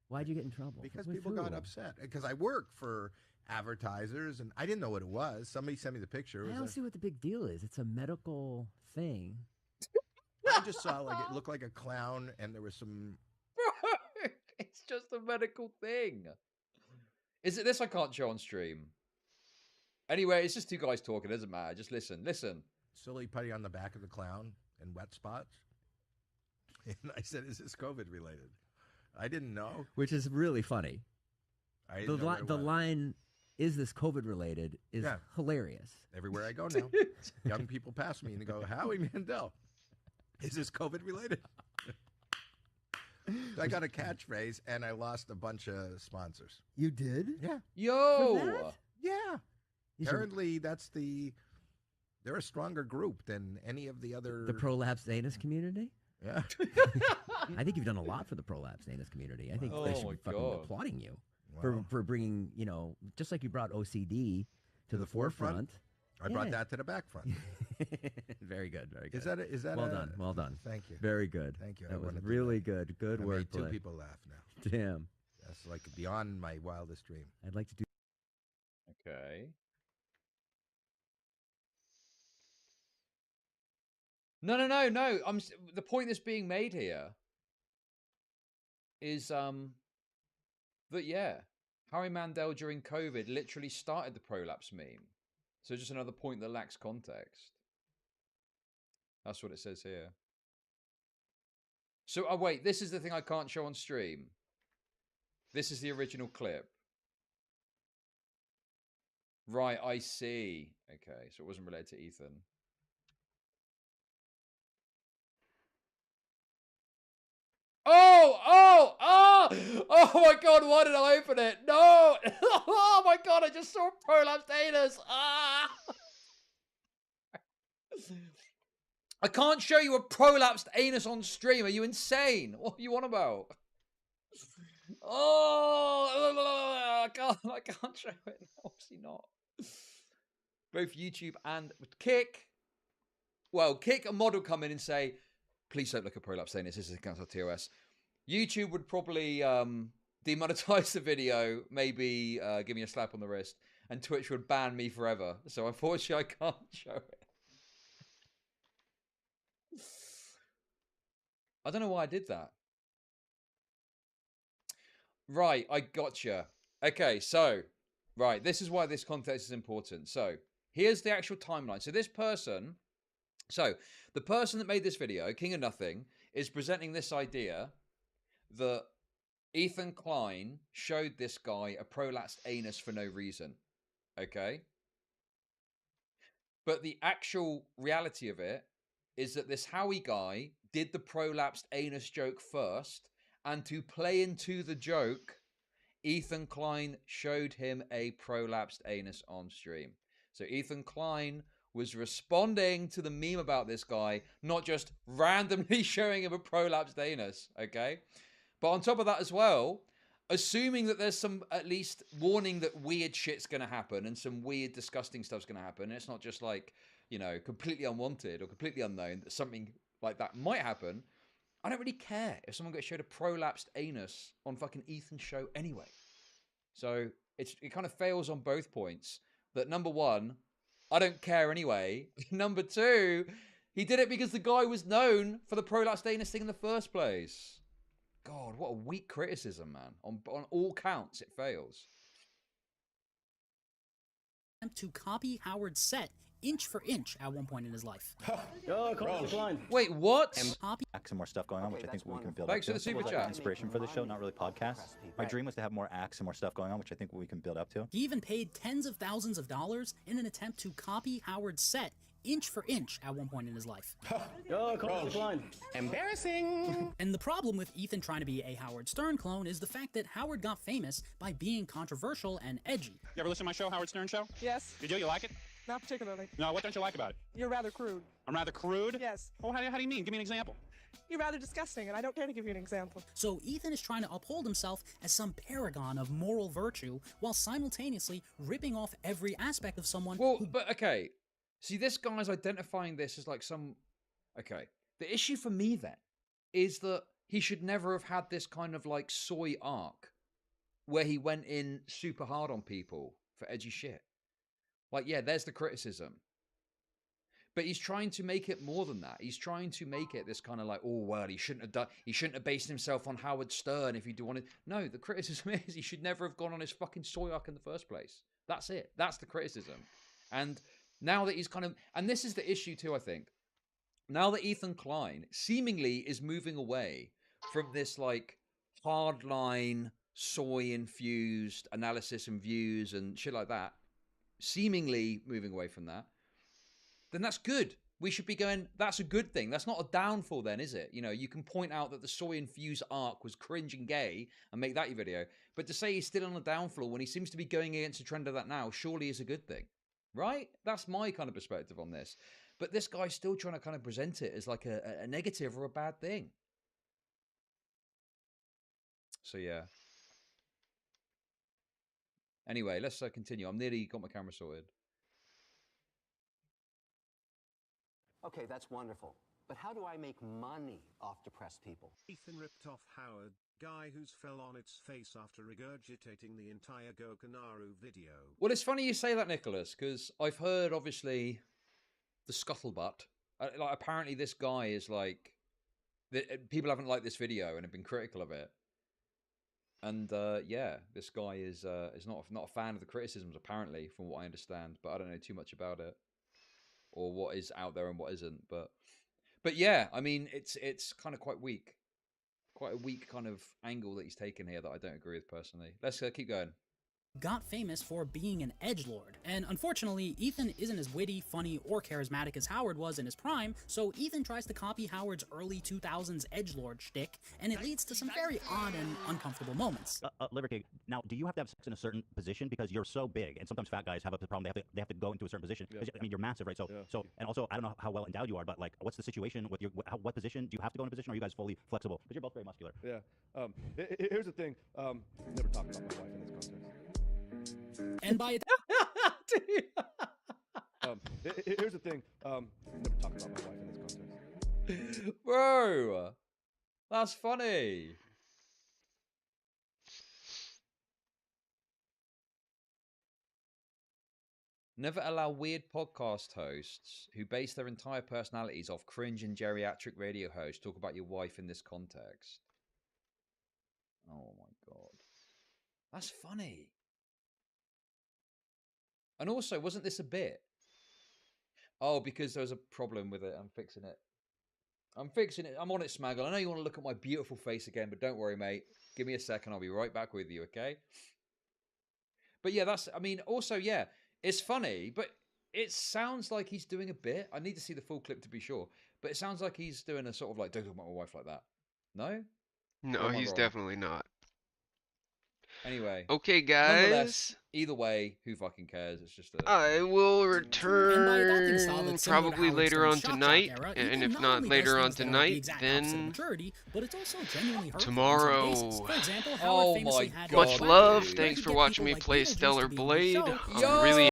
Why'd you get in trouble? because With people who? got upset. Because I work for advertisers, and I didn't know what it was. Somebody sent me the picture. It I was don't a- see what the big deal is. It's a medical thing. I just saw like it looked like a clown, and there was some. It's just a medical thing. Is it this I can't show on stream? Anyway, it's just two guys talking. It doesn't matter. Just listen. Silly putty on the back of the clown and wet spots. And I said, "Is this COVID related?" I didn't know. Which is really funny. I didn't know what it The was. line, "Is this COVID related?" is Yeah. hilarious. Everywhere I go now, young people pass me and they go, "Howie Mandel, is this COVID related?" I got a catchphrase and I lost a bunch of sponsors. You did? Yeah. Yo. For that? Yeah. You should- Apparently, they're a stronger group than any of the other. The prolapsed anus community? Yeah. I think you've done a lot for the prolapsed anus community. I think they should Oh be my fucking God. applauding you Wow. for bringing, just like you brought OCD to the forefront. I brought that to the back front. Very good, very good. Is that well a- done? Well done. Thank you. Very good. Thank you. I That was wanted to really do good. Good I wordplay. made two people laugh now. Damn. That's like beyond my wildest dream. I'd like to do. Okay. No. The point that's being made here is that Howie Mandel during COVID literally started the prolapse meme. So just another point that lacks context. That's what it says here. So wait, this is the thing I can't show on stream. This is the original clip. Right, I see. Okay, so it wasn't related to Ethan. Oh my god, why did I open it? No! Oh my god, I just saw prolapsed anus. I can't show you a prolapsed anus on stream. Are you insane? What are you on about? Oh, I can't show it. Obviously not. Both YouTube and Kick. Well, Kick, a model come in and say, please don't look at prolapse anus. This is against our TOS. YouTube would probably demonetize the video, maybe give me a slap on the wrist, and Twitch would ban me forever. So unfortunately, I can't show it. I don't know why I did that. Right, I gotcha. Okay, so, right, this is why this context is important. So, here's the actual timeline. So this person, the person that made this video, King of Nothing, is presenting this idea that Ethan Klein showed this guy a prolapsed anus for no reason. Okay? But the actual reality of it is that this Howie guy did the prolapsed anus joke first, and to play into the joke, Ethan Klein showed him a prolapsed anus on stream. So Ethan Klein was responding to the meme about this guy, not just randomly showing him a prolapsed anus, okay? But on top of that as well, assuming that there's some at least warning that weird shit's going to happen and some weird, disgusting stuff's going to happen, and it's not just like, you know, completely unwanted or completely unknown, that something like that might happen, I don't really care if someone gets showed a prolapsed anus on fucking Ethan's show anyway. So it kind of fails on both points. That number one, I don't care anyway. Number two, he did it because the guy was known for the prolapsed anus thing in the first place. God, what a weak criticism, man. On all counts, it fails. To copy Howard's set inch for inch at one point in his life. Wait, what? And some more stuff going on, which I think we can build Thanks up for to. the super Like chat. inspiration for the show, not really podcasts. My dream was to have more acts and more stuff going on, which I think we can build up to. He even paid tens of thousands of dollars in an attempt to copy Howard's set inch for inch at one point in his life. Embarrassing. And the problem with Ethan trying to be a Howard Stern clone is the fact that Howard got famous by being controversial and edgy. You ever listen to my show, Howard Stern Show? Yes. You do? You like it? Not particularly. No, what don't you like about it? You're rather crude. I'm rather crude? Yes. Oh, how do you mean? Give me an example. You're rather disgusting, and I don't care to give you an example. So Ethan is trying to uphold himself as some paragon of moral virtue while simultaneously ripping off every aspect of someone But okay. See, this guy's identifying this as like some... Okay. The issue for me then is that he should never have had this kind of like soy arc where he went in super hard on people for edgy shit. Like, yeah, there's the criticism. But he's trying to make it more than that. He's trying to make it this kind of like, oh, well, he shouldn't have based himself on Howard Stern if he wanted... No, the criticism is he should never have gone on his fucking soy arc in the first place. That's it. That's the criticism. And now that he's kind of... And this is the issue too, I think. Now that Ethan Klein seemingly is moving away from this like hardline, soy-infused analysis and views and shit like that, seemingly moving away from that, then that's good. We should be going, that's a good thing. That's not a downfall then, is it? You know, you can point out that the soy-infused arc was cringe and gay and make that your video. But to say he's still on a downfall when he seems to be going against the trend of that now, surely is a good thing. Right? That's my kind of perspective on this. But this guy's still trying to kind of present it as like a negative or a bad thing. So, yeah. Anyway, let's continue. I'm nearly got my camera sorted. Okay, that's wonderful. But how do I make money off depressed people? Ethan ripped off Howard, guy who's fell on its face after regurgitating the entire Gokanaru video. Well, it's funny you say that, Nicholas, because I've heard, obviously, the scuttlebutt. Like, apparently this guy is like... people haven't liked this video and have been critical of it. And, yeah, this guy is not a fan of the criticisms, apparently, from what I understand. But I don't know too much about it. Or what is out there and what isn't. But yeah, I mean, it's kind of quite weak. Quite a weak kind of angle that he's taken here that I don't agree with personally. Let's keep going. Got famous for being an edgelord. And unfortunately, Ethan isn't as witty, funny, or charismatic as Howard was in his prime, so Ethan tries to copy Howard's early 2000s edgelord shtick, and it leads to some very odd and uncomfortable moments. Liver King, now, do you have to have sex in a certain position? Because you're so big, and sometimes fat guys have a problem, they have to go into a certain position. Yeah. I mean, you're massive, right? So, and also, I don't know how well endowed you are, but like, what's the situation with your, what position? Do you have to go in a position, or are you guys fully flexible? Because you're both very muscular. Yeah. Here's the thing. Never talk about my wife in this context. And by here's the thing. Never talk about my wife in this context. Bro, that's funny. Never allow weird podcast hosts who base their entire personalities off cringe and geriatric radio hosts talk about your wife in this context. Oh my god. That's funny. And also, wasn't this a bit? Oh, because there was a problem with it. I'm fixing it. I'm fixing it. I'm on it, Smaggle. I know you want to look at my beautiful face again, but don't worry, mate. Give me a second. I'll be right back with you, okay? But yeah, that's... I mean, also, yeah, it's funny, but it sounds like he's doing a bit. I need to see the full clip to be sure. But it sounds like he's doing a sort of like, don't talk about my wife like that. No? No, he's definitely not. Anyway. Okay, guys. Either way, who fucking cares? It's just a... I will return probably later on tonight, and if not later on tonight, then tomorrow. Oh my god. Much love. Thanks for watching me play Stellar Blade. I'm really